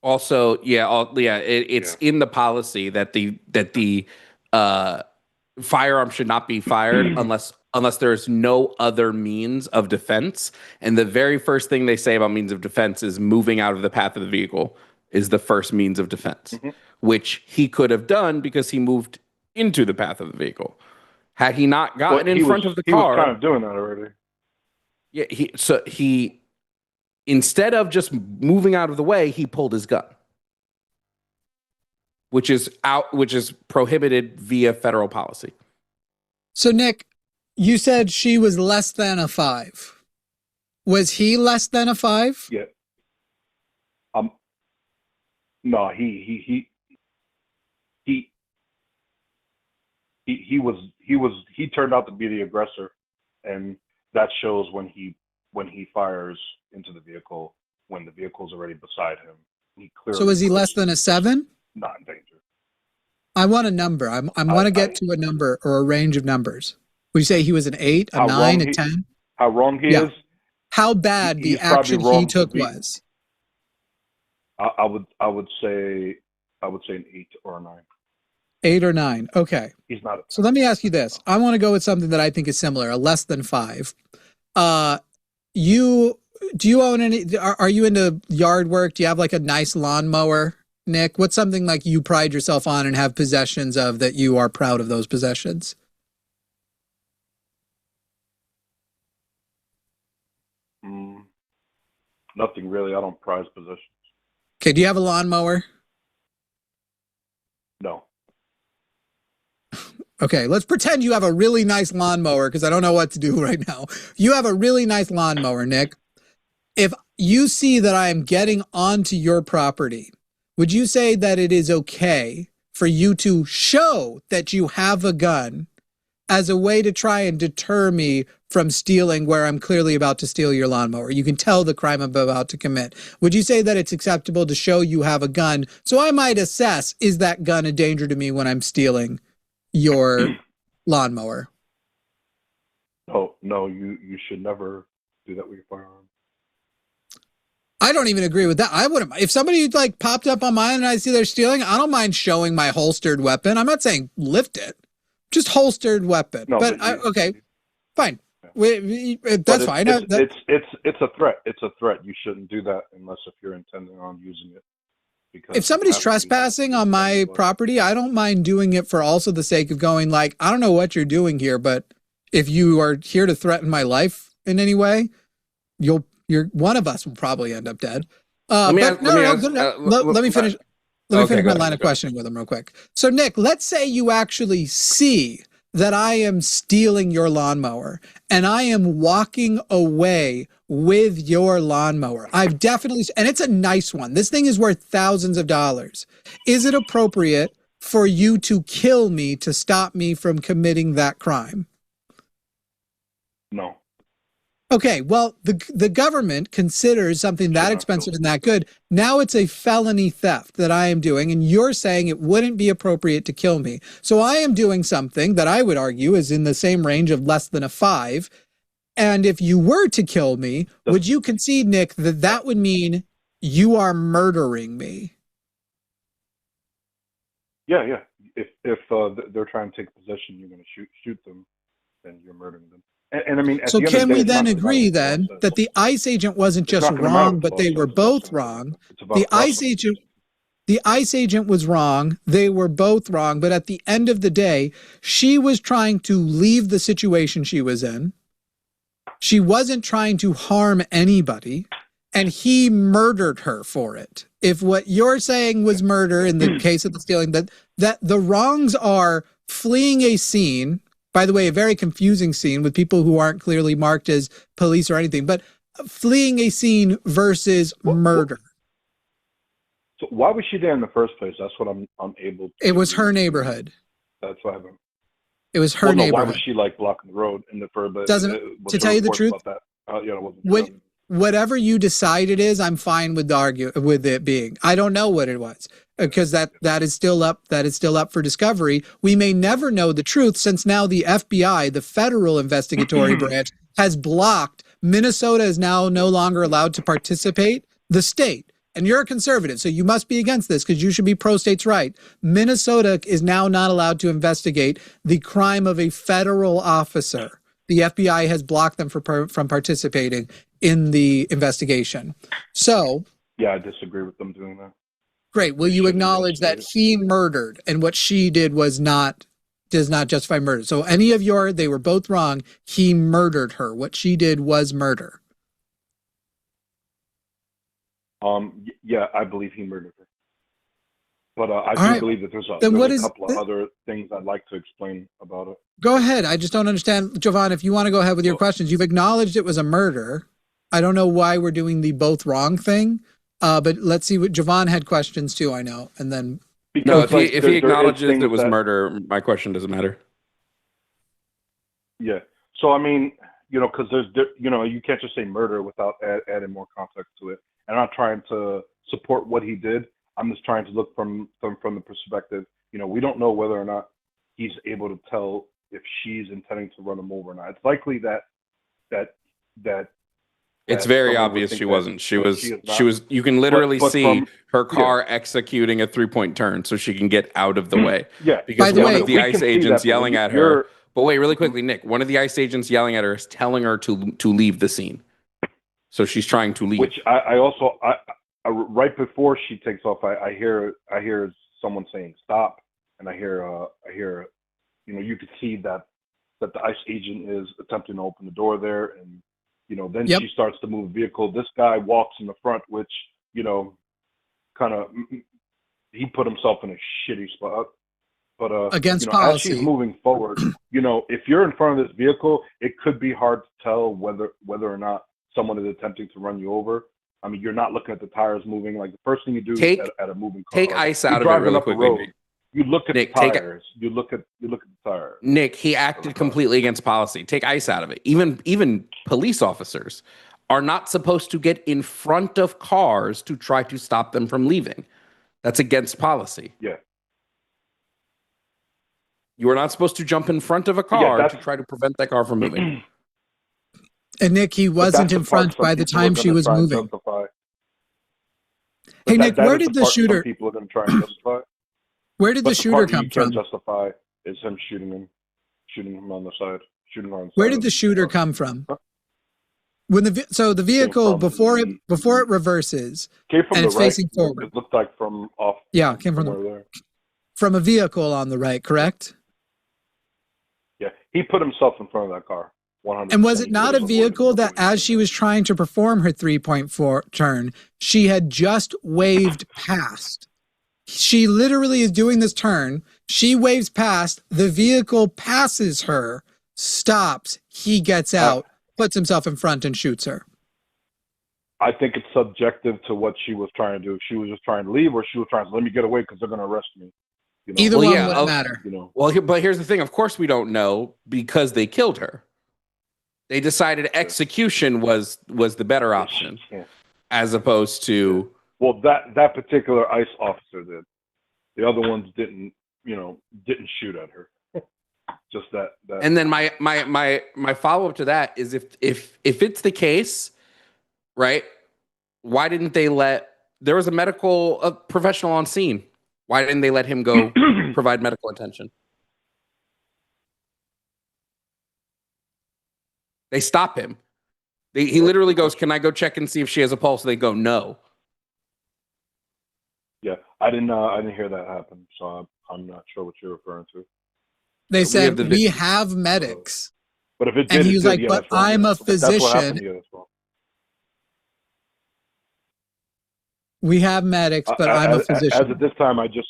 [SPEAKER 2] Also, it's in the policy that the firearm should not be fired unless there is no other means of defense. And the very first thing they say about means of defense is moving out of the path of the vehicle is the first means of defense, which he could have done because he moved into the path of the vehicle. Had he not gotten in front of the car,
[SPEAKER 6] he was kind of doing that already.
[SPEAKER 2] Yeah, he instead of just moving out of the way, he pulled his gun, which is prohibited via federal policy.
[SPEAKER 1] So Nick, you said she was less than a 5. Was he less than a 5?
[SPEAKER 6] Yeah. No, he turned out to be the aggressor, and that shows when he fires into the vehicle when the vehicle's already beside him.
[SPEAKER 1] So is he less than a 7?
[SPEAKER 6] Not in danger.
[SPEAKER 1] I want a number. I want to get to a number or a range of numbers. Would you say he was an 8, a 9, a 10?
[SPEAKER 6] How wrong he is?
[SPEAKER 1] How bad the action he took was?
[SPEAKER 6] I would say an 8 or a 9.
[SPEAKER 1] 8 or 9. Okay.
[SPEAKER 6] He's not.
[SPEAKER 1] So let me ask you this. I want to go with something that I think is similar, a less than 5. Do you own any? Are you into yard work? Do you have like a nice lawnmower, Nick? What's something like you pride yourself on and have possessions of that you are proud of those possessions?
[SPEAKER 6] Nothing really. I don't prize possessions.
[SPEAKER 1] Okay. Do you have a lawnmower?
[SPEAKER 6] No.
[SPEAKER 1] Okay, let's pretend you have a really nice lawnmower because I don't know what to do right now. You have a really nice lawnmower, Nick. If you see that I am getting onto your property, would you say that it is okay for you to show that you have a gun as a way to try and deter me from stealing where I'm clearly about to steal your lawnmower. You can tell the crime I'm about to commit. Would you say that it's acceptable to show you have a gun so I might assess, is that gun a danger to me when I'm stealing your lawnmower?
[SPEAKER 6] No, you should never do that with your firearm.
[SPEAKER 1] I don't even agree with that. I wouldn't. If somebody like popped up on mine and I see they're stealing, I don't mind showing my holstered weapon. I'm not saying lift it, just holstered weapon.
[SPEAKER 6] No,
[SPEAKER 1] okay, fine.
[SPEAKER 6] Yeah.
[SPEAKER 1] That's fine.
[SPEAKER 6] It's a threat. It's a threat. You shouldn't do that unless if you're intending on using it. Because
[SPEAKER 1] if somebody's trespassing on my property, I don't mind doing it for also the sake of going like, I don't know what you're doing here, but if you are here to threaten my life in any way, you're one of us will probably end up dead. Let me finish. Let me finish my line of questioning with him real quick. So Nick, let's say you actually see that I am stealing your lawnmower and I am walking away with your lawnmower. I've definitely, and it's a nice one. This thing is worth thousands of dollars. Is it appropriate for you to kill me to stop me from committing that crime?
[SPEAKER 6] No.
[SPEAKER 1] Okay, well, the government considers something that expensive and that good. Now it's a felony theft that I am doing, and you're saying it wouldn't be appropriate to kill me. So I am doing something that I would argue is in the same range of less than a 5. And if you were to kill me, would you concede, Nick, that that would mean you are murdering me?
[SPEAKER 6] Yeah. If they're trying to take possession, you're going to shoot them, then you're murdering them. And I mean,
[SPEAKER 1] so can we then agree then that the ICE agent wasn't just wrong, but they were both wrong? The ICE agent was wrong. They were both wrong. But at the end of the day, she was trying to leave the situation she was in. She wasn't trying to harm anybody, and he murdered her for it. If what you're saying was murder in the case of the stealing, that the wrongs are fleeing a scene. By the way, a very confusing scene with people who aren't clearly marked as police or anything, but fleeing a scene versus murder.
[SPEAKER 6] So why was she there in the first place? That's what I'm able to.
[SPEAKER 1] It was her neighborhood.
[SPEAKER 6] That's what happened.
[SPEAKER 1] It was her neighborhood.
[SPEAKER 6] Why was she like blocking the road in the further?
[SPEAKER 1] To tell you the truth, whatever you decide it is, I'm fine with with it being. I don't know what it was, because that is still up for discovery. We may never know the truth, since now the FBI, the federal investigatory branch, has blocked. Minnesota is now no longer allowed to participate. The state. And you're a conservative, so you must be against this because you should be pro-states' right. Minnesota is now not allowed to investigate the crime of a federal officer. The FBI has blocked them from participating in the investigation. So,
[SPEAKER 6] yeah, I disagree with them doing that.
[SPEAKER 1] Great. Will you acknowledge that he murdered and what she did does not justify murder? So they were both wrong. He murdered her. What she did was murder.
[SPEAKER 6] Yeah, I believe he murdered her. But I do believe that there's a couple of other things I'd like to explain about it.
[SPEAKER 1] Go ahead. I just don't understand. Jovan, if you want to go ahead with your questions, you've acknowledged it was a murder. I don't know why we're doing the both wrong thing, but let's see what Jovan had questions too, I know. And then.
[SPEAKER 2] No, if he acknowledges it was murder, my question doesn't matter.
[SPEAKER 6] Yeah. So, I mean, because you can't just say murder without adding more context to it. And I'm not trying to support what he did. I'm just trying to look from the perspective, we don't know whether or not he's able to tell if she's intending to run him over or not. It's likely that
[SPEAKER 2] it's very obvious she wasn't. She was. You can literally see her car executing a 3-point turn so she can get out of the way.
[SPEAKER 6] Yeah.
[SPEAKER 2] Because one of the ICE agents yelling at her. But wait, really quickly, Nick. One of the ICE agents yelling at her is telling her to leave the scene. So she's trying to leave.
[SPEAKER 6] Which I also right before she takes off, I hear someone saying stop, and I hear you could see that the ICE agent is attempting to open the door there, and then she starts to move the vehicle. This guy walks in the front, which kind of he put himself in a shitty spot. But
[SPEAKER 1] against policy,
[SPEAKER 6] as she's moving forward, if you're in front of this vehicle, it could be hard to tell whether or not someone is attempting to run you over. I mean, you're not looking at the tires moving. Like the first thing you do at a moving car.
[SPEAKER 2] Take ICE out of it really quickly.
[SPEAKER 6] You look at
[SPEAKER 2] Nick,
[SPEAKER 6] the tires. You look at the tires.
[SPEAKER 2] Nick, he acted completely against policy. Take ICE out of it. Even police officers are not supposed to get in front of cars to try to stop them from leaving. That's against policy.
[SPEAKER 6] Yeah.
[SPEAKER 2] You are not supposed to jump in front of a car to try to prevent that car from moving.
[SPEAKER 1] And Nick, he wasn't in front by the time she was moving. Hey, Nick, where did the shooter?
[SPEAKER 6] People are going to try and justify.
[SPEAKER 1] Where did the shooter come from?
[SPEAKER 6] Justify is him shooting him on the side, shooting on.
[SPEAKER 1] Where did the shooter come from? When the vehicle before it reverses
[SPEAKER 6] came from
[SPEAKER 1] and
[SPEAKER 6] the
[SPEAKER 1] it's
[SPEAKER 6] right.
[SPEAKER 1] facing forward.
[SPEAKER 6] It looked like from off.
[SPEAKER 1] Yeah, it came from a vehicle on the right, correct?
[SPEAKER 6] Yeah, he put himself in front of that car. 100%.
[SPEAKER 1] And was it not a vehicle that, as she was trying to perform her 3.4 turn, she had just waved past? She literally is doing this turn. She waves past. The vehicle passes her, stops. He gets out, puts himself in front, and shoots her.
[SPEAKER 6] I think it's subjective to what she was trying to do. If she was just trying to leave, or she was trying to let me get away because they're going to arrest me. You know?
[SPEAKER 1] Either one wouldn't matter.
[SPEAKER 6] You know.
[SPEAKER 2] Well, but here's the thing. Of course, we don't know because they killed her. They decided execution was the better option, as opposed to.
[SPEAKER 6] Well, that particular ICE officer did. The other ones didn't shoot at her. Just that.
[SPEAKER 2] And then my follow up to that is if it's the case, right? Why didn't they there was a medical professional on scene? Why didn't they let him go provide medical attention? They stop him. He literally goes, "Can I go check and see if she has a pulse?" And they go, "No."
[SPEAKER 6] Yeah, I didn't hear that happen, so I'm not sure what you're referring to.
[SPEAKER 1] They said we have medics,
[SPEAKER 6] but if it did,
[SPEAKER 1] and he was like, "But I'm a physician." We have medics, but I'm a physician.
[SPEAKER 6] As at this time, I just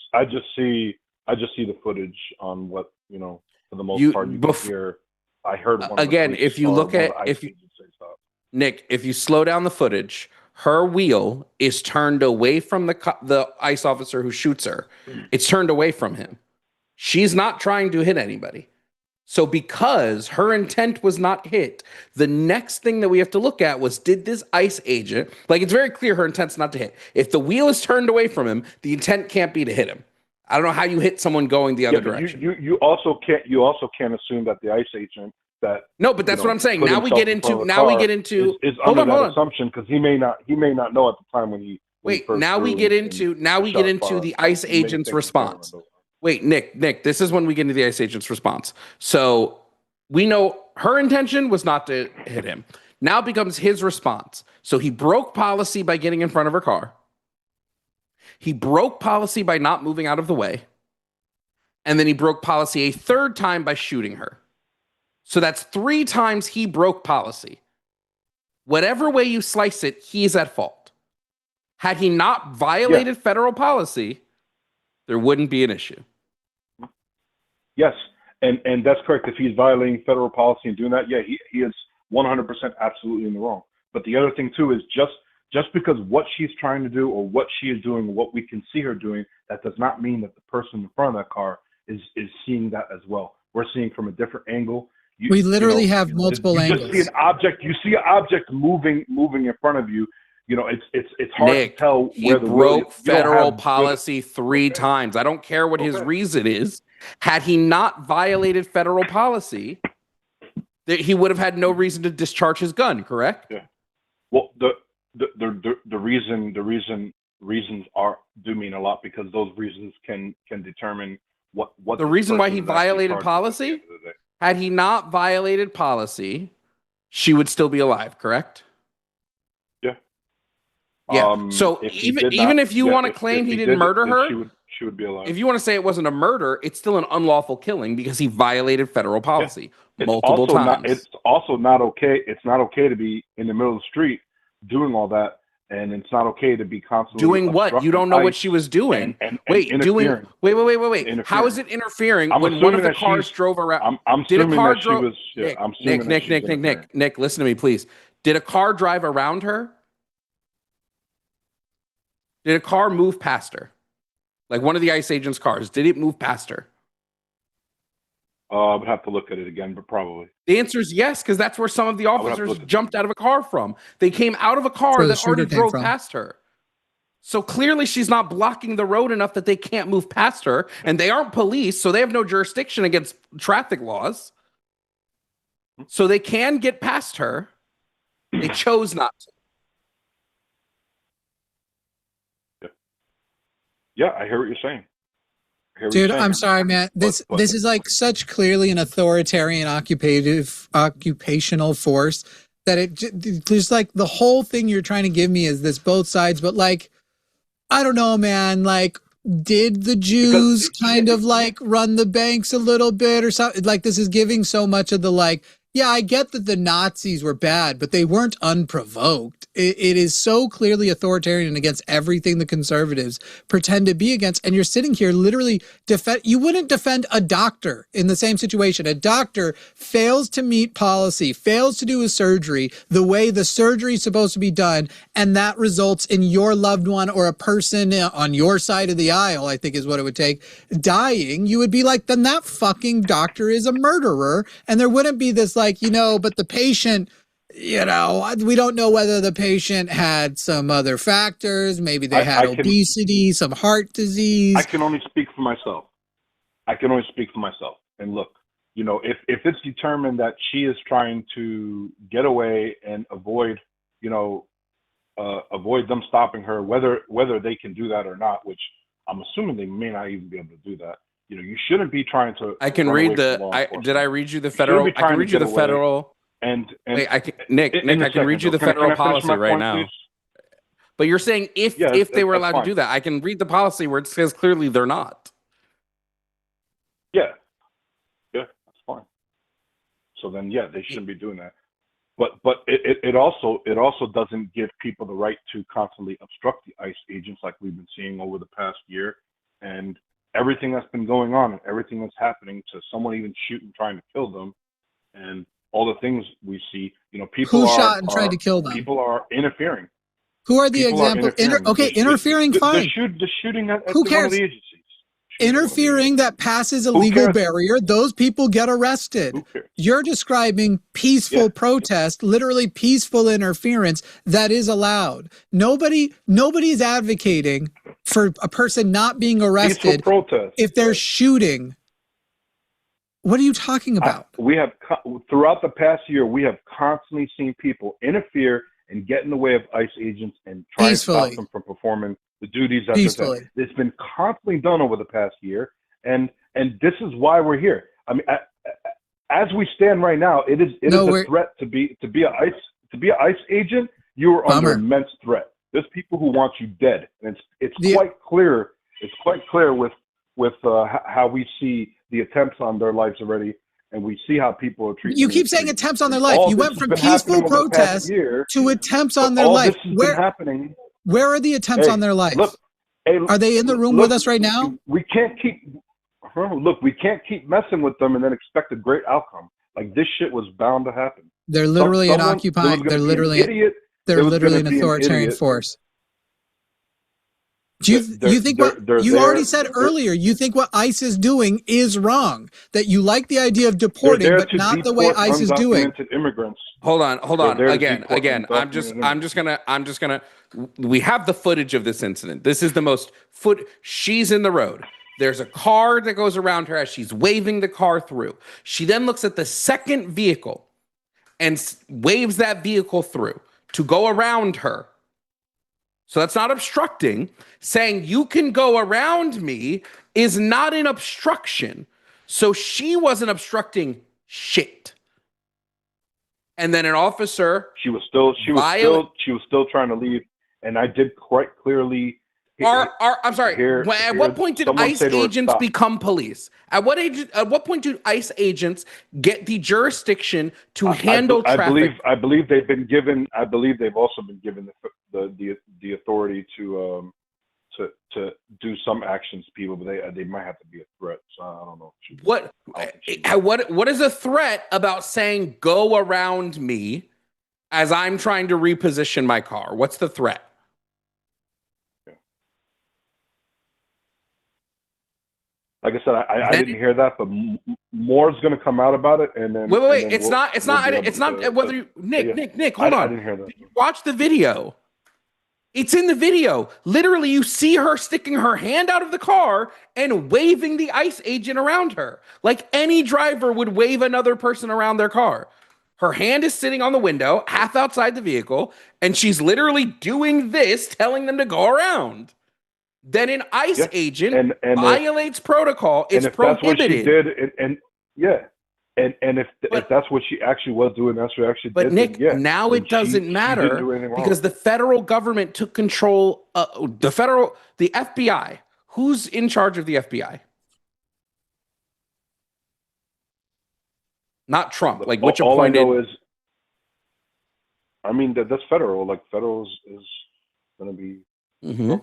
[SPEAKER 6] see the footage on what for the most part you can hear. I heard one
[SPEAKER 2] again. If you look at Nick, if you slow down the footage, her wheel is turned away from the ICE officer who shoots her. It's turned away from him. She's not trying to hit anybody. So because her intent was not hit, the next thing that we have to look at was, did this ICE agent, it's very clear her intent's not to hit. If the wheel is turned away from him, the intent can't be to hit him. I don't know how you hit someone going the other direction.
[SPEAKER 6] You also can't assume that the ICE agent
[SPEAKER 2] No, but that's what I'm saying. Now we get into
[SPEAKER 6] is under that assumption, because he may not know at the time when he
[SPEAKER 2] now we get into the ICE agent's response. Wait, Nick, this is when we get into the ICE agent's response. So we know her intention was not to hit him. Now it becomes his response. So he broke policy by getting in front of her car. He broke policy by not moving out of the way. And then he broke policy a third time by shooting her. So that's 3 times he broke policy. Whatever way you slice it, he's at fault. Had he not violated federal policy, there wouldn't be an issue.
[SPEAKER 6] Yes, and that's correct. If he's violating federal policy and doing that, he is 100% absolutely in the wrong. But the other thing too is just because what she's trying to do or what she is doing, what we can see her doing, that does not mean that the person in front of that car is seeing that as well. We're seeing from a different angle.
[SPEAKER 1] We literally have multiple angles.
[SPEAKER 6] You see an object moving in front of you. It's hard to tell where the
[SPEAKER 2] broke federal policy 3 times. I don't care what his reason is. Had he not violated federal policy, he would have had no reason to discharge his gun. Correct?
[SPEAKER 6] Yeah. Well, the reasons do mean a lot, because those reasons can determine what
[SPEAKER 2] the reason why he violated policy. Had he not violated policy, she would still be alive. Correct? Yeah. So even if you want to claim he didn't murder her,
[SPEAKER 6] she would be alive.
[SPEAKER 2] If you want to say it wasn't a murder, it's still an unlawful killing because he violated federal policy multiple times.
[SPEAKER 6] It's also not okay. It's not okay to be in the middle of the street doing all that, and it's not okay to be constantly
[SPEAKER 2] doing what? You don't know what she was doing. Wait. How is it interfering when one of the cars drove around? Nick, listen to me, please. Did a car drive around her? Did a car move past her? Like one of the ICE agents' cars. Did it move past her?
[SPEAKER 6] I would have to look at it again, but probably.
[SPEAKER 2] The answer is yes, because that's where some of the officers jumped out of a car from. They came out of a car that already drove past her. So clearly she's not blocking the road enough that they can't move past her. And they aren't police, so they have no jurisdiction against traffic laws. So they can get past her. They chose not to.
[SPEAKER 6] Yeah, I hear what you're saying.
[SPEAKER 1] Dude, I'm sorry, man. This is like such clearly an authoritarian occupational force that there's like the whole thing you're trying to give me is this both sides, but like, I don't know, man. Like, did the Jews kind of like run the banks a little bit or something? Like, this is giving so much of the like, yeah, I get that the Nazis were bad, but they weren't unprovoked. It is so clearly authoritarian and against everything the conservatives pretend to be against. And you're sitting here literally you wouldn't defend a doctor in the same situation. A doctor fails to meet policy, fails to do a surgery the way the surgery is supposed to be done. And that results in your loved one or a person on your side of the aisle, I think is what it would take, dying. You would be like, then that fucking doctor is a murderer. And there wouldn't be this like, but the patient, we don't know whether the patient had some other factors. Maybe they had obesity, some heart disease.
[SPEAKER 6] I can only speak for myself. And look, if it's determined that she is trying to get away and avoid them stopping her, whether they can do that or not, which I'm assuming they may not even be able to do that. You shouldn't be trying to.
[SPEAKER 2] I can read did I read you the federal? I can read you the federal. Wait, Nick, I can read you the federal policy right now. Please? But you're saying if they were allowed to do that, I can read the policy where it says clearly they're not.
[SPEAKER 6] Yeah, that's fine. So then, they shouldn't be doing that. But it also doesn't give people the right to constantly obstruct the ICE agents like we've been seeing over the past year, and everything that's been going on and everything that's happening to someone even shooting, trying to kill them, and all the things we see, people
[SPEAKER 1] who shot and tried to kill them.
[SPEAKER 6] People are interfering.
[SPEAKER 1] Who are the examples? Interfering, fine.
[SPEAKER 6] The shooting at
[SPEAKER 1] who cares?
[SPEAKER 6] One of the agencies.
[SPEAKER 1] Interfering that passes a legal barrier, those people get arrested. You're describing peaceful protest, literally peaceful interference that is allowed. Nobody's advocating for a person not being arrested if they're shooting. What are you talking about?
[SPEAKER 6] We have throughout the past year, we have constantly seen people interfere and get in the way of ICE agents and try to stop them from performing the duties that they're doing. It's been constantly done over the past year, and this is why we're here. I mean, as we stand right now, it is a threat to be an ICE agent. You are under immense threat. There's people who want you dead, and it's quite clear. It's quite clear with how we see the attempts on their lives already, and we see how people are treated.
[SPEAKER 1] You keep saying attempts on their life. You went from peaceful protest to attempts on their life. Where are the attempts on their life?
[SPEAKER 6] Look,
[SPEAKER 1] are they in the room with us right now?
[SPEAKER 6] We can't keep messing with them and then expect a great outcome. Like, this shit was bound to happen.
[SPEAKER 1] They're literally an occupying. They're literally an authoritarian force. You think you already said earlier, you think what ICE is doing is wrong, that you like the idea of deporting, but not the way ICE is doing.
[SPEAKER 6] Immigrants.
[SPEAKER 2] Hold on. Again, I'm just gonna, we have the footage of this incident. This is the most she's in the road. There's a car that goes around her as she's waving the car through. She then looks at the second vehicle and waves that vehicle through to go around her. So that's not obstructing. Saying you can go around me is not an obstruction. So she wasn't obstructing shit. And then an officer.
[SPEAKER 6] She was still trying to leave. And I did quite clearly.
[SPEAKER 2] I'm sorry. At what point did ICE agents become police? At what point do ICE agents get the jurisdiction to handle traffic?
[SPEAKER 6] I believe they've been given. I believe they've also been given the authority to do some actions to people, but they might have to be a threat. So I don't know.
[SPEAKER 2] What is a threat about saying go around me as I'm trying to reposition my car? What's the threat?
[SPEAKER 6] like I said, I didn't hear that, but more is going to come out about it, and then
[SPEAKER 2] wait.
[SPEAKER 6] and then
[SPEAKER 2] It's not whether you Nick. Hold on.
[SPEAKER 6] I didn't hear that.
[SPEAKER 2] Watch the video. It's in the video. Literally, you see her sticking her hand out of the car and waving the ICE agent around her, like any driver would wave another person around their car. Her hand is sitting on the window, half outside the vehicle, and she's literally doing this, telling them to go around. Then an ICE agent violates protocol. It's prohibited.
[SPEAKER 6] That's what she did, and if that's what she actually was doing, that's what she actually did.
[SPEAKER 2] But Nick, now it doesn't matter because the federal government took control. The FBI. Who's in charge of the FBI? Not Trump. Like which appointed?
[SPEAKER 6] All I know is, I mean that's federal. Like federal is going to be.
[SPEAKER 2] Mm-hmm.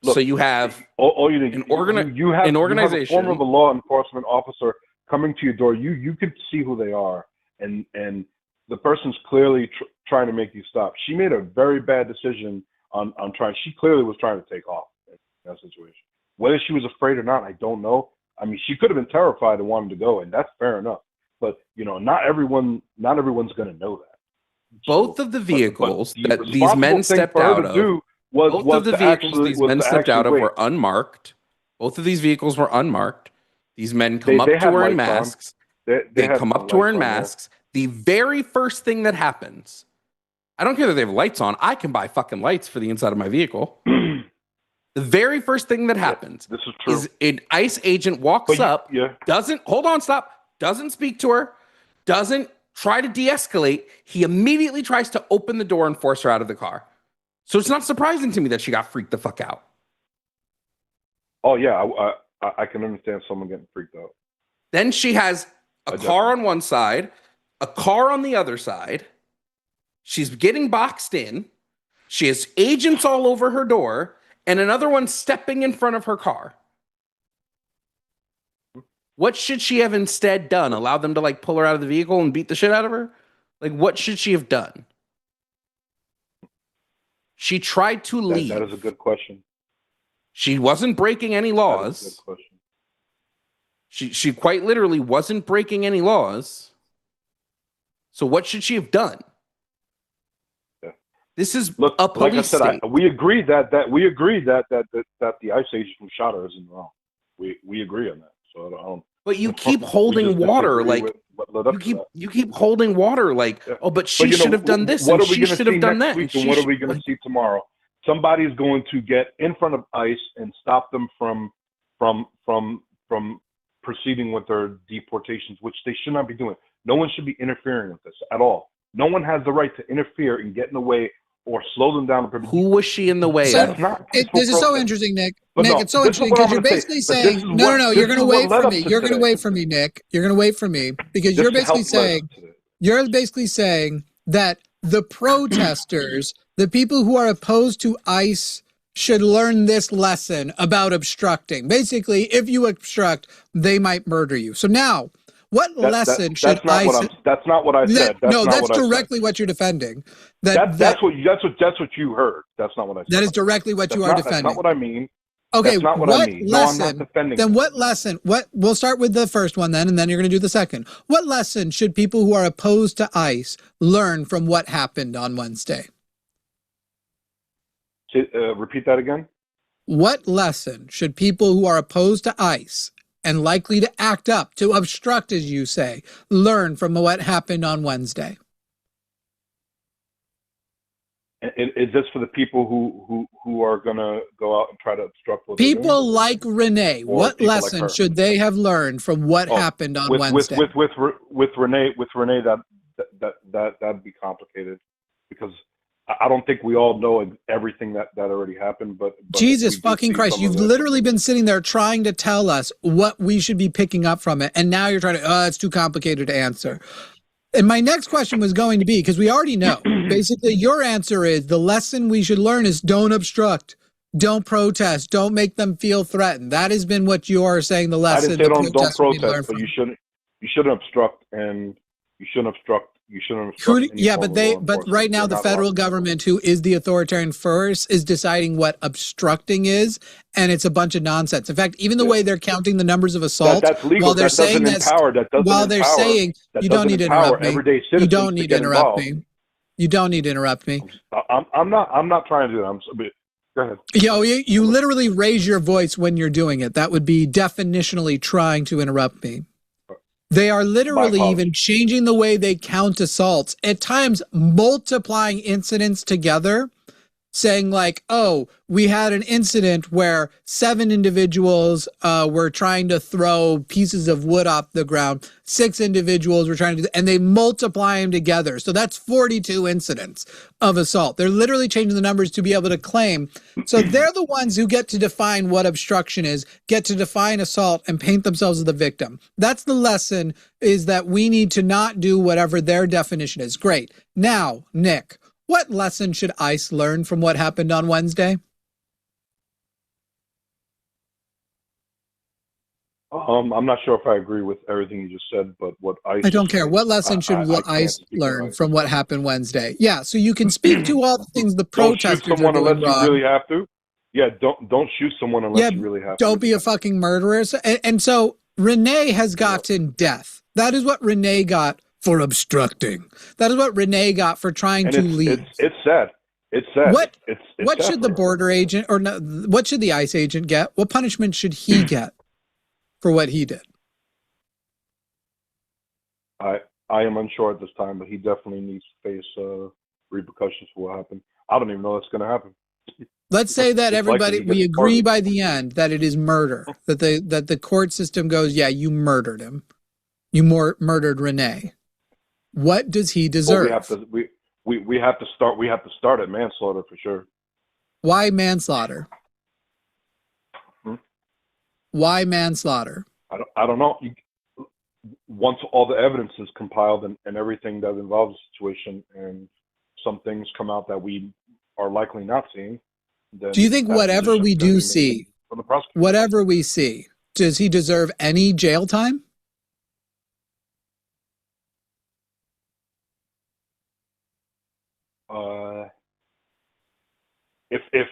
[SPEAKER 2] Look, so you have
[SPEAKER 6] an organization, you have a form of a law enforcement officer coming to your door. You can see who they are, and the person's clearly trying to make you stop. She made a very bad decision on trying. She clearly was trying to take off in that situation. Whether she was afraid or not, I don't know. I mean, she could have been terrified and wanted to go, and that's fair enough. But not everyone's going to know that.
[SPEAKER 2] Both of the vehicles that these men stepped out of. Both of the vehicles these men stepped out of were unmarked. Both of these vehicles were unmarked. These men come up to her in masks. They come up to her in masks. The very first thing that happens, I don't care that they have lights on. I can buy fucking lights for the inside of my vehicle. The very first thing that happens is an ICE agent walks up, doesn't speak to her, doesn't try to de-escalate. He immediately tries to open the door and force her out of the car. So it's not surprising to me that she got freaked the fuck out.
[SPEAKER 6] Oh yeah, I can understand someone getting freaked out.
[SPEAKER 2] Then she has a car on one side, a car on the other side. She's getting boxed in. She has agents all over her door, and another one stepping in front of her car. What should she have instead done? Allow them to like pull her out of the vehicle and beat the shit out of her? Like, what should she have done? She tried to leave.
[SPEAKER 6] That is a good question.
[SPEAKER 2] She wasn't breaking any laws.
[SPEAKER 6] That is a good question.
[SPEAKER 2] She quite literally wasn't breaking any laws. So what should she have done?
[SPEAKER 6] Yeah.
[SPEAKER 2] This is a police
[SPEAKER 6] like I said,
[SPEAKER 2] state.
[SPEAKER 6] we agreed that the ICE agent who shot her isn't wrong. We agree on that. So I don't.
[SPEAKER 2] But you keep holding water like you keep holding water like but she should have done this and she should have done that.
[SPEAKER 6] And what are we going to see tomorrow? Somebody's going to get in front of ICE and stop them from proceeding with their deportations, which they should not be doing. No one should be interfering with this at all. No one has the right to interfere and get in the way or slow them down.
[SPEAKER 2] Who was she in the way of?
[SPEAKER 1] This is so interesting, Nick. Nick, it's so interesting because you're basically saying, no, you're going to wait for me. You're going to wait for me, Nick. You're going to wait for me because you're basically saying that the protesters, the people who are opposed to ICE, should learn this lesson about obstructing. Basically, if you obstruct, they might murder you. So now, what lesson should ICE?
[SPEAKER 6] That's not what I said.
[SPEAKER 1] That's directly what you're defending.
[SPEAKER 6] That's what you heard. That's not what I said.
[SPEAKER 1] That is directly what you are defending.
[SPEAKER 6] That's not what I mean.
[SPEAKER 1] Okay,
[SPEAKER 6] that's not what I mean.
[SPEAKER 1] Lesson,
[SPEAKER 6] no, I'm not defending.
[SPEAKER 1] Then what lesson? We'll start with the first one then, and then you're going to do the second. What lesson should people who are opposed to ICE learn from what happened on Wednesday?
[SPEAKER 6] Repeat that again.
[SPEAKER 1] What lesson should people who are opposed to ICE and likely to act up, to obstruct, as you say, learn from what happened on Wednesday?
[SPEAKER 6] Is this for the people who are going to go out and try to obstruct?
[SPEAKER 1] People like Renee. What lesson like should they have learned from what happened on Wednesday?
[SPEAKER 6] With Renee, that'd be complicated because I don't think we all know everything that already happened. But
[SPEAKER 1] Jesus fucking Christ, you've literally been sitting there trying to tell us what we should be picking up from it, and now you're trying to. It's too complicated to answer. And my next question was going to be, because we already know, basically your answer is the lesson we should learn is don't obstruct, don't protest, don't make them feel threatened. That has been what you are saying the lesson.
[SPEAKER 6] I didn't say don't protest, but you shouldn't obstruct, and you shouldn't obstruct You shouldn't obstruct any
[SPEAKER 1] Yeah,
[SPEAKER 6] form
[SPEAKER 1] but
[SPEAKER 6] of law
[SPEAKER 1] but
[SPEAKER 6] enforcement.
[SPEAKER 1] right now
[SPEAKER 6] They're
[SPEAKER 1] the
[SPEAKER 6] not allowed
[SPEAKER 1] federal
[SPEAKER 6] to do that.
[SPEAKER 1] government, who is the authoritarian force, is deciding what obstructing is, and it's a bunch of nonsense. In fact, even the
[SPEAKER 6] Yeah.
[SPEAKER 1] way they're counting the numbers of assaults,
[SPEAKER 6] That's legal.
[SPEAKER 1] while they're
[SPEAKER 6] That doesn't
[SPEAKER 1] saying that's
[SPEAKER 6] empower. That doesn't
[SPEAKER 1] while they're
[SPEAKER 6] empower.
[SPEAKER 1] saying
[SPEAKER 6] That
[SPEAKER 1] you don't
[SPEAKER 6] doesn't
[SPEAKER 1] need to
[SPEAKER 6] empower
[SPEAKER 1] interrupt me.
[SPEAKER 6] everyday
[SPEAKER 1] You
[SPEAKER 6] citizens
[SPEAKER 1] don't
[SPEAKER 6] to
[SPEAKER 1] need to
[SPEAKER 6] get
[SPEAKER 1] interrupt
[SPEAKER 6] involved.
[SPEAKER 1] me. You don't need to interrupt me.
[SPEAKER 6] I'm not trying to do that. Go ahead.
[SPEAKER 1] You literally raise your voice when you're doing it. That would be definitionally trying to interrupt me. They are literally even changing the way they count assaults, at times multiplying incidents together, saying like, oh, we had an incident where 7 individuals were trying to throw pieces of wood off the ground. 6 individuals were trying to, and they multiply them together. So that's 42 incidents of assault. They're literally changing the numbers to be able to claim. So they're the ones who get to define what obstruction is, get to define assault, and paint themselves as the victim. That's the lesson, is that we need to not do whatever their definition is. Great. Now, Nick, what lesson should ICE learn from what happened on Wednesday?
[SPEAKER 6] I'm not sure if I agree with everything you just said, but what ICE...
[SPEAKER 1] I don't care. What lesson should ICE learn from what happened Wednesday? Yeah, so you can speak to all the things the protesters
[SPEAKER 6] don't shoot someone
[SPEAKER 1] are doing
[SPEAKER 6] unless
[SPEAKER 1] wrong.
[SPEAKER 6] you really have to. Yeah, don't shoot someone unless you really have to.
[SPEAKER 1] Don't be a fucking murderer. And so Renee has gotten death. That is what Renee got for obstructing. That is what Renee got for trying to leave.
[SPEAKER 6] It's sad. It's sad.
[SPEAKER 1] What should the border agent, or no, what should the ICE agent get? What punishment should he get for what he did?
[SPEAKER 6] I am unsure at this time, but he definitely needs to face repercussions for what happened. I don't even know what's going to happen.
[SPEAKER 1] Let's say that everybody, we agree by the end that it is murder, that the court system goes, yeah, you murdered him. You murdered Renee. What does he deserve?
[SPEAKER 6] Well, we have to start at manslaughter for sure.
[SPEAKER 1] Why manslaughter? Why manslaughter?
[SPEAKER 6] I don't know. Once all the evidence is compiled and everything that involves the situation, and some things come out that we are likely not seeing, then
[SPEAKER 1] do you think whatever we do see, whatever we see, does he deserve any jail time?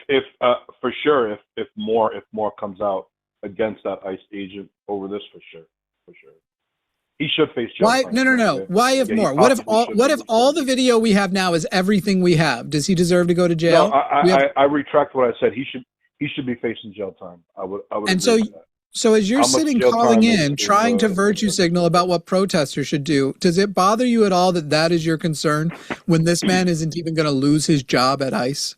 [SPEAKER 6] If for sure, if more comes out against that ICE agent over this, for sure, he should face jail.
[SPEAKER 1] Why? No. Why if more? What if all the video we have now is everything we have? Does he deserve to go to jail?
[SPEAKER 6] No, I retract what I said. He should be facing jail time. I would. And
[SPEAKER 1] so as you're sitting calling in, trying to virtue signal about what protesters should do, does it bother you at all that is your concern when this man isn't even going to lose his job at ICE?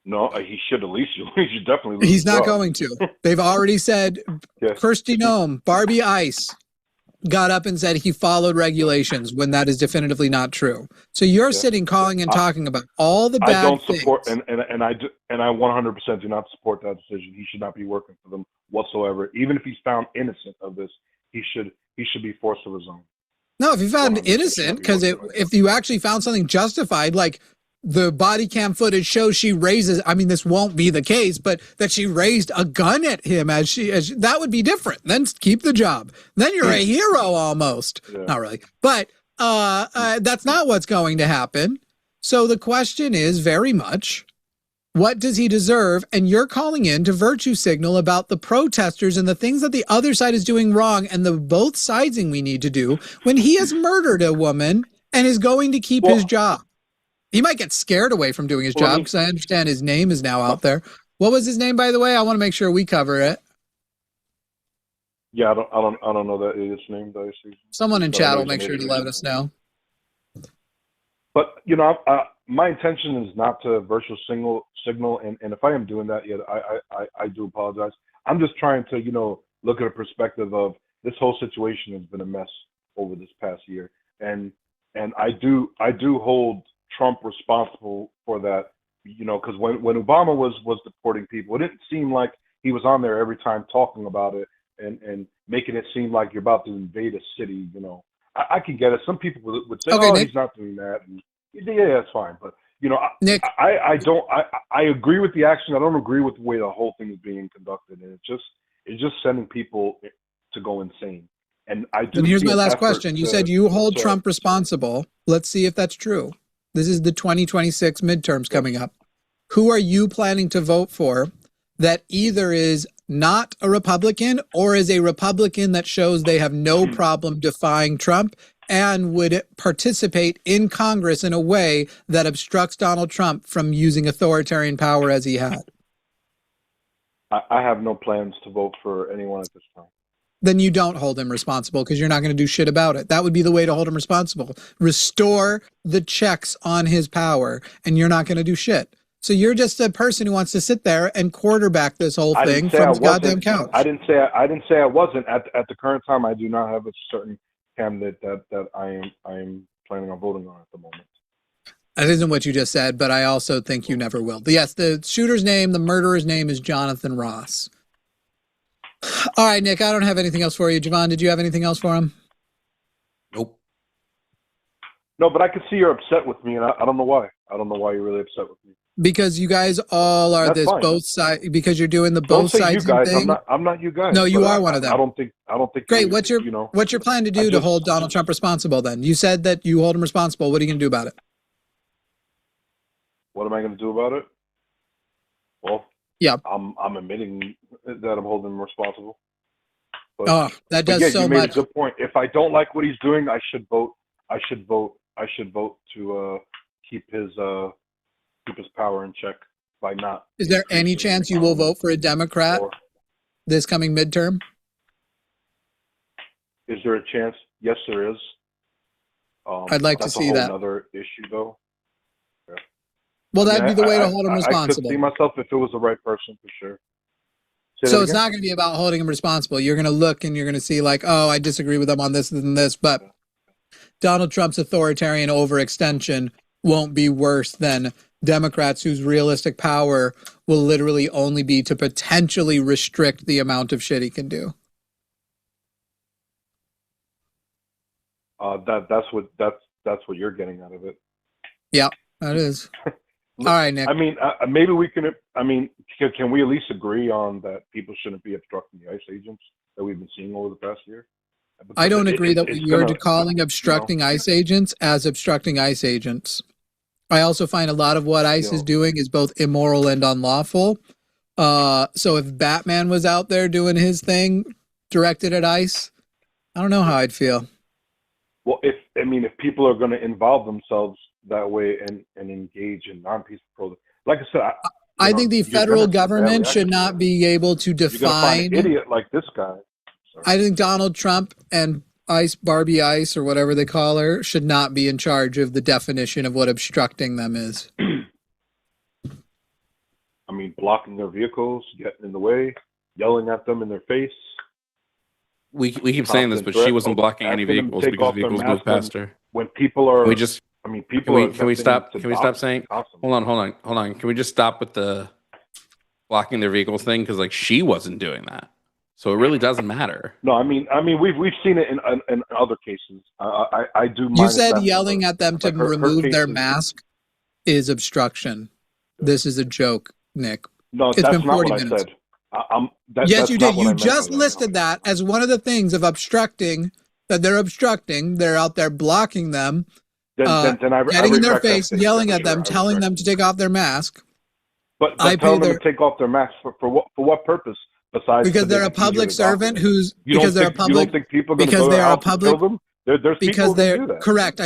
[SPEAKER 6] No, he should at least. He should definitely lose
[SPEAKER 1] He's not going to. They've already said,
[SPEAKER 6] yes.
[SPEAKER 1] Kirsty Nome, Barbie Ice got up and said he followed regulations when that is definitively not true. So you're sitting calling and talking about all the bad things. I don't support,
[SPEAKER 6] and I 100% do not support that decision. He should not be working for them whatsoever. Even if he's found innocent of this, he should be forced to resign.
[SPEAKER 1] No, if he found innocent, because if you actually found something justified, like the body cam footage shows she raises, I mean, this won't be the case, but that she raised a gun at him as that would be different. Then keep the job. Then you're a hero almost. Yeah. Not really. But that's not what's going to happen. So the question is very much, what does he deserve? And you're calling in to virtue signal about the protesters and the things that the other side is doing wrong and the both sidesing we need to do when he has murdered a woman and is going to keep his job. He might get scared away from doing his job because I understand his name is now out there. What was his name, by the way? I want to make sure we cover it.
[SPEAKER 6] Yeah, I don't know that idiot's name.
[SPEAKER 1] Someone in chat will make sure to let us know.
[SPEAKER 6] But my intention is not to virtual signal, and if I am doing that, I do apologize. I'm just trying to look at a perspective of this whole situation has been a mess over this past year, and I do hold Trump responsible for that, because when Obama was deporting people, it didn't seem like he was on there every time talking about it and making it seem like you're about to invade a city. I can get it. Some people would say, Nick, he's not doing that. And yeah, that's fine. But Nick, I don't. I agree with the action. I don't agree with the way the whole thing is being conducted, and it's just sending people to go insane. And I do.
[SPEAKER 1] And here's
[SPEAKER 6] see
[SPEAKER 1] my
[SPEAKER 6] an
[SPEAKER 1] last
[SPEAKER 6] effort
[SPEAKER 1] question. You
[SPEAKER 6] to-
[SPEAKER 1] said you hold
[SPEAKER 6] sorry.
[SPEAKER 1] Trump responsible. Let's see if that's true. This is the 2026 midterms coming up. Who are you planning to vote for that either is not a Republican or is a Republican that shows they have no problem defying Trump and would participate in Congress in a way that obstructs Donald Trump from using authoritarian power as he had?
[SPEAKER 6] I have no plans to vote for anyone at this time.
[SPEAKER 1] Then you don't hold him responsible because you're not going to do shit about it. That would be the way to hold him responsible. Restore the checks on his power, and you're not going to do shit. So you're just a person who wants to sit there and quarterback this whole
[SPEAKER 6] I
[SPEAKER 1] thing
[SPEAKER 6] didn't say
[SPEAKER 1] from
[SPEAKER 6] I
[SPEAKER 1] his goddamn
[SPEAKER 6] wasn't.
[SPEAKER 1] couch.
[SPEAKER 6] I didn't say I wasn't. At the current time, I do not have a certain candidate that I am planning on voting on at the moment.
[SPEAKER 1] That isn't what you just said, but I also think you never will. Yes, the shooter's name, the murderer's name is Jonathan Ross. All right, Nick, I don't have anything else for you. Jovan, did you have anything else for him?
[SPEAKER 2] Nope.
[SPEAKER 6] No, but I can see you're upset with me, and I don't know why. I don't know why you're really upset with me.
[SPEAKER 1] Because you guys all are
[SPEAKER 6] That's
[SPEAKER 1] this
[SPEAKER 6] fine.
[SPEAKER 1] both sides. Because you're doing the
[SPEAKER 6] Don't
[SPEAKER 1] both
[SPEAKER 6] say
[SPEAKER 1] sides
[SPEAKER 6] you guys.
[SPEAKER 1] thing.
[SPEAKER 6] I'm not you guys.
[SPEAKER 1] No, you
[SPEAKER 6] but
[SPEAKER 1] are one of them.
[SPEAKER 6] I don't think.
[SPEAKER 1] Great.
[SPEAKER 6] you-
[SPEAKER 1] What's your
[SPEAKER 6] you know?
[SPEAKER 1] what's your plan to do to hold Donald Trump responsible? Then you said that you hold him responsible. What are you going to do about it?
[SPEAKER 6] What am I going to do about it? Well,
[SPEAKER 1] Yeah.
[SPEAKER 6] I'm admitting that I'm holding him responsible. But,
[SPEAKER 1] Oh, that
[SPEAKER 6] but
[SPEAKER 1] does
[SPEAKER 6] yeah,
[SPEAKER 1] so
[SPEAKER 6] you made
[SPEAKER 1] much.
[SPEAKER 6] a good point. If I don't like what he's doing, I should vote. I should vote to keep his power in check by not.
[SPEAKER 1] Is there any
[SPEAKER 6] increasing,
[SPEAKER 1] chance you will vote for a Democrat
[SPEAKER 6] or
[SPEAKER 1] this coming midterm?
[SPEAKER 6] is there a chance? Yes, there is.
[SPEAKER 1] I'd like to
[SPEAKER 6] that's
[SPEAKER 1] see
[SPEAKER 6] a whole
[SPEAKER 1] that.
[SPEAKER 6] Another issue, though.
[SPEAKER 1] Well,
[SPEAKER 6] I mean,
[SPEAKER 1] that'd be the way to hold him
[SPEAKER 6] I could
[SPEAKER 1] responsible.
[SPEAKER 6] see myself if it was the right person for sure. Say
[SPEAKER 1] So
[SPEAKER 6] that
[SPEAKER 1] it's
[SPEAKER 6] again?
[SPEAKER 1] not going to be about holding him responsible. You're going to look and you're going to see like, oh, I disagree with them on this and this, but Donald Trump's authoritarian overextension won't be worse than Democrats whose realistic power will literally only be to potentially restrict the amount of shit he can do.
[SPEAKER 6] That's what you're getting out of it.
[SPEAKER 1] Yeah, that is. All right, Nick.
[SPEAKER 6] I mean, maybe we can. I mean, can we at least agree on that people shouldn't be obstructing the ICE agents that we've been seeing over the past year?
[SPEAKER 1] I don't agree that you're
[SPEAKER 6] gonna,
[SPEAKER 1] calling obstructing ICE agents as obstructing ICE agents. I also find a lot of what ICE is doing is both immoral and unlawful. So if Batman was out there doing his thing directed at ICE, I don't know how I'd feel.
[SPEAKER 6] Well, if people are going to involve themselves that way and engage in non-peaceful protest, like I said,
[SPEAKER 1] I think the federal government should not be able to
[SPEAKER 6] You're gonna find
[SPEAKER 1] define.
[SPEAKER 6] an idiot like this guy. Sorry.
[SPEAKER 1] I think Donald Trump and Barbie Ice or whatever they call her should not be in charge of the definition of what obstructing them is.
[SPEAKER 6] I mean, blocking their vehicles, getting in the way, yelling at them in their face.
[SPEAKER 2] We keep saying this, but she wasn't blocking any vehicles because vehicles moved past her.
[SPEAKER 6] When people are,
[SPEAKER 2] Can we just?
[SPEAKER 6] I mean,
[SPEAKER 2] Can
[SPEAKER 6] people
[SPEAKER 2] we?
[SPEAKER 6] are.
[SPEAKER 2] Can we stop? Can we stop saying?
[SPEAKER 6] Constantly.
[SPEAKER 2] Hold on. Can we just stop with the blocking their vehicles thing? Because like she wasn't doing that, so it really doesn't matter.
[SPEAKER 6] No, I mean, we've seen it in other cases. I do.
[SPEAKER 1] You said yelling at them to
[SPEAKER 6] like her
[SPEAKER 1] remove their
[SPEAKER 6] cases.
[SPEAKER 1] mask is obstruction. This is a joke, Nick.
[SPEAKER 6] No,
[SPEAKER 1] It's
[SPEAKER 6] that's
[SPEAKER 1] been
[SPEAKER 6] not
[SPEAKER 1] 40
[SPEAKER 6] what
[SPEAKER 1] minutes.
[SPEAKER 6] I said. Yes,
[SPEAKER 1] Yes, you did. You just listed that as one of the things of obstructing, that they're obstructing. They're out there blocking them,
[SPEAKER 6] Then I
[SPEAKER 1] getting in their
[SPEAKER 6] retract that
[SPEAKER 1] face,
[SPEAKER 6] statement.
[SPEAKER 1] yelling at
[SPEAKER 6] Sure,
[SPEAKER 1] them,
[SPEAKER 6] I
[SPEAKER 1] telling
[SPEAKER 6] retract
[SPEAKER 1] them to take off their mask.
[SPEAKER 6] But
[SPEAKER 1] I
[SPEAKER 6] tell
[SPEAKER 1] pay
[SPEAKER 6] them
[SPEAKER 1] their-
[SPEAKER 6] to take off their masks for what purpose? Besides
[SPEAKER 1] Because
[SPEAKER 6] to
[SPEAKER 1] they're
[SPEAKER 6] make
[SPEAKER 1] a
[SPEAKER 6] it easier
[SPEAKER 1] public
[SPEAKER 6] to
[SPEAKER 1] servant
[SPEAKER 6] document.
[SPEAKER 1] who's
[SPEAKER 6] You don't
[SPEAKER 1] because they're a
[SPEAKER 6] think- You
[SPEAKER 1] public
[SPEAKER 6] don't think people are going to
[SPEAKER 1] because
[SPEAKER 6] go to
[SPEAKER 1] they
[SPEAKER 6] their
[SPEAKER 1] are a
[SPEAKER 6] house and
[SPEAKER 1] public
[SPEAKER 6] kill them? There's
[SPEAKER 1] because
[SPEAKER 6] people who
[SPEAKER 1] they're
[SPEAKER 6] do that.
[SPEAKER 1] correct.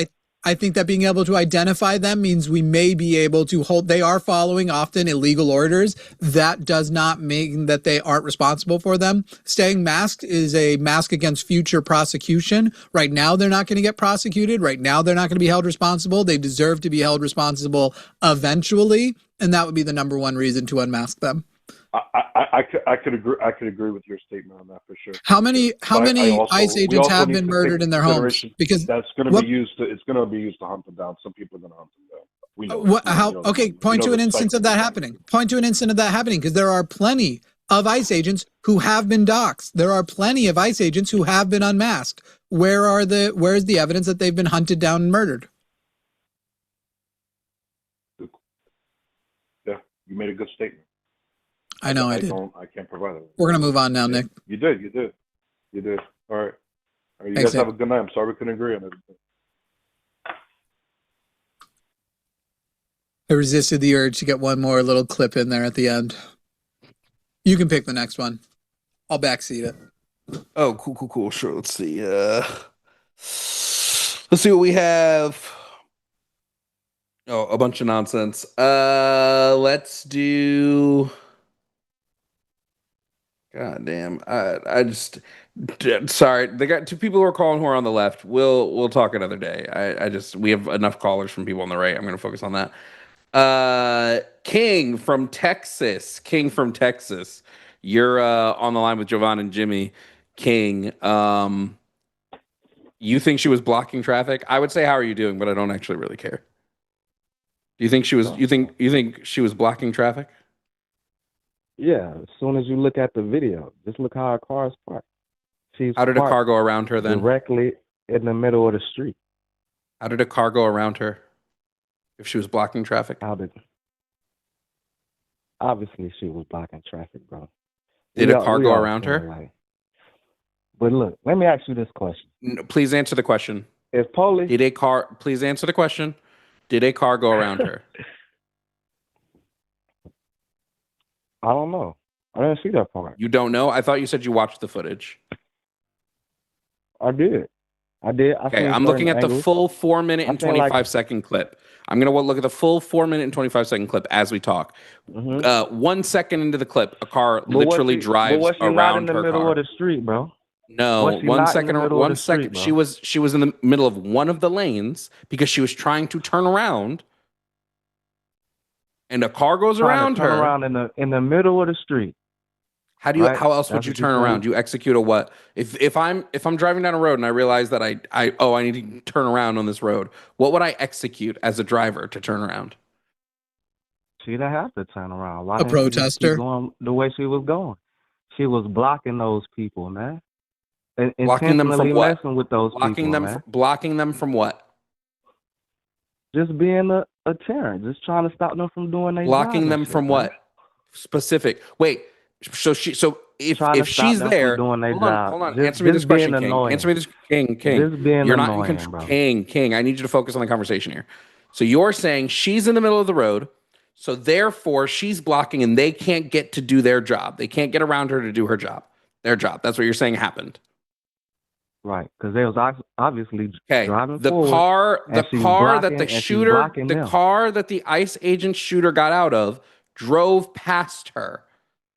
[SPEAKER 1] I think that being able to identify them means we may be able to hold. They are following often illegal orders. That does not mean that they aren't responsible for them. Staying masked is a mask against future prosecution. Right now, they're not going to get prosecuted. Right now, they're not going to be held responsible. They deserve to be held responsible eventually, and that would be the number one reason to unmask them.
[SPEAKER 6] I could agree with your statement on that for sure.
[SPEAKER 1] How many ICE
[SPEAKER 6] we
[SPEAKER 1] agents
[SPEAKER 6] also
[SPEAKER 1] have
[SPEAKER 6] need
[SPEAKER 1] been
[SPEAKER 6] to
[SPEAKER 1] murdered
[SPEAKER 6] take
[SPEAKER 1] in their homes?
[SPEAKER 6] consideration
[SPEAKER 1] Because
[SPEAKER 6] that's going to be used. It's going to be used to hunt them down. Some people are going to hunt them down. We know.
[SPEAKER 1] What?
[SPEAKER 6] We
[SPEAKER 1] How?
[SPEAKER 6] know
[SPEAKER 1] Okay,
[SPEAKER 6] that.
[SPEAKER 1] point
[SPEAKER 6] We
[SPEAKER 1] to
[SPEAKER 6] know
[SPEAKER 1] an
[SPEAKER 6] the
[SPEAKER 1] instance of that
[SPEAKER 6] cycle.
[SPEAKER 1] happening. Point to an instance of that happening, because there are plenty of ICE agents who have been doxxed. There are plenty of ICE agents who have been unmasked. Where's the evidence that they've been hunted down and murdered?
[SPEAKER 6] Yeah, you made a good statement.
[SPEAKER 1] I know I did.
[SPEAKER 6] I can't provide it.
[SPEAKER 1] We're gonna move on now, Nick.
[SPEAKER 6] You did. All right. All right, you
[SPEAKER 1] Thanks,
[SPEAKER 6] guys have a good night. I'm sorry we couldn't agree on everything.
[SPEAKER 1] I resisted the urge to get one more little clip in there at the end. You can pick the next one. I'll backseat it.
[SPEAKER 2] Oh, cool. Sure. Let's see. Let's see what we have. Oh, a bunch of nonsense. Let's do. God damn. I just. Sorry, they got two people who are calling who are on the left. We'll talk another day. We have enough callers from people on the right. I'm going to focus on that. King from Texas. You're on the line with Jovan and Jimmy. King, you think she was blocking traffic? I would say, how are you doing? But I don't actually really care. Do you think she was? You think she was blocking traffic?
[SPEAKER 7] Yeah. As soon as you look at the video, just look how her car is parked.
[SPEAKER 2] How did a car go around her then?
[SPEAKER 7] Directly in the middle of the street.
[SPEAKER 2] How did a car go around her if she was blocking traffic?
[SPEAKER 7] Obviously, she was blocking traffic, bro.
[SPEAKER 2] Did a car go around her?
[SPEAKER 7] Like, but look, let me ask you this question.
[SPEAKER 2] No, please answer the question.
[SPEAKER 7] If police...
[SPEAKER 2] Please answer the question. Did a car go around her?
[SPEAKER 7] I don't know. I didn't see that part.
[SPEAKER 2] You don't know? I thought you said you watched the footage.
[SPEAKER 7] I did.
[SPEAKER 2] Okay, I'm looking at the full 4-minute and 25-second clip. I'm going to look at the full 4-minute and 25-second clip as we talk. 1 second into the clip, a car literally drives around her car.
[SPEAKER 7] Not in the middle of the street, bro.
[SPEAKER 2] No, 1 second. 1 second. She was in the middle of one of the lanes because she was trying to turn around, and a car goes around her.
[SPEAKER 7] Around in the middle of the street.
[SPEAKER 2] How do you? Right? How else would you turn around? Do you execute a what? If I'm driving down a road and I realize that I need to turn around on this road, what would I execute as a driver to turn around?
[SPEAKER 7] She didn't have to turn around.
[SPEAKER 1] A protester.
[SPEAKER 7] Going the way she was going. She was blocking those people, man.
[SPEAKER 2] Blocking them from what?
[SPEAKER 7] Messing with those
[SPEAKER 2] blocking
[SPEAKER 7] people,
[SPEAKER 2] them.
[SPEAKER 7] Man.
[SPEAKER 2] Blocking them from what?
[SPEAKER 7] Just being a terror. Just trying to stop them from doing their
[SPEAKER 2] blocking them from what? Specific. Wif she's there, hold on. Answer me this question, King. Answer me this, King. You're not in control, King. I need you to focus on the conversation here. So you're saying she's in the middle of the road, so therefore she's blocking, and they can't get to do their job. They can't get around her to do her job. Their job. That's what you're saying happened.
[SPEAKER 7] Right, because they was obviously driving
[SPEAKER 2] the car that the ICE agent shooter got out of drove past her.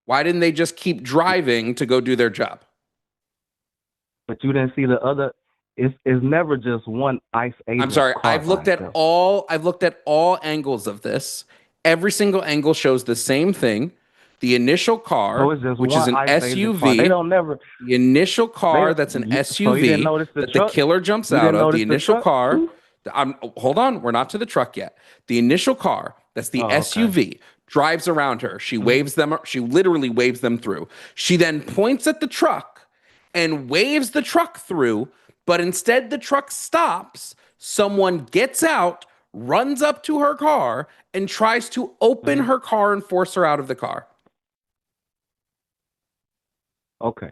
[SPEAKER 2] Why didn't they just keep driving to go do their job?
[SPEAKER 7] But you didn't see the other. It's never just one ICE agent.
[SPEAKER 2] I'm sorry. I've looked at all angles of this. Every single angle shows the same thing. The initial car, which is an SUV, the initial car that's an SUV that the killer jumps out of, the initial car, hold on, we're not to the truck yet. The initial car, that's the SUV, drives around her. She waves them, she literally waves them through. She then points at the truck and waves the truck through, but instead the truck stops. Someone gets out, runs up to her car, and tries to open her car and force her out of the car.
[SPEAKER 7] Okay.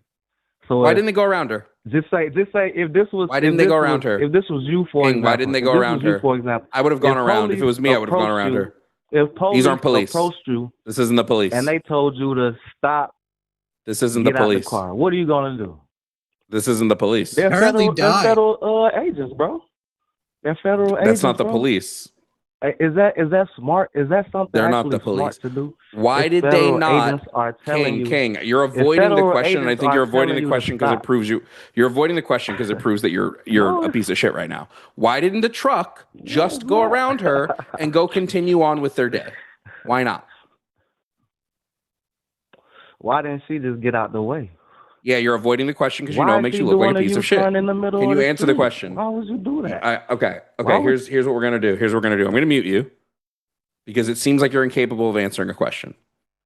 [SPEAKER 7] So
[SPEAKER 2] why didn't they go around her?
[SPEAKER 7] Just say if this was
[SPEAKER 2] why didn't they go around her?
[SPEAKER 7] If this was you, for example,
[SPEAKER 2] why didn't they go around her?
[SPEAKER 7] For example,
[SPEAKER 2] I would have gone around. If it was me, I would have gone around her.
[SPEAKER 7] If police
[SPEAKER 2] These aren't police.
[SPEAKER 7] Approached you,
[SPEAKER 2] this isn't the police.
[SPEAKER 7] And they told you to stop.
[SPEAKER 2] This isn't the police.
[SPEAKER 7] Out the car. What are you gonna do?
[SPEAKER 2] This isn't the police.
[SPEAKER 7] They're federal agents, bro. They're federal agents.
[SPEAKER 2] That's not the police.
[SPEAKER 7] Is that smart? Is that something
[SPEAKER 2] they're not the police
[SPEAKER 7] to do?
[SPEAKER 2] Why did they not? King, you're avoiding the question, and I think you're avoiding the question because it proves you're avoiding the question because it proves that you're a piece of shit right now. Why didn't the truck just go around her and go continue on with their day? Why not?
[SPEAKER 7] Why didn't she just get out the way?
[SPEAKER 2] Yeah, you're avoiding the question because it makes you look like a piece of shit. Can you answer the question?
[SPEAKER 7] Why would you do that?
[SPEAKER 2] Okay. Here's what we're gonna do. I'm gonna mute you because it seems like you're incapable of answering a question.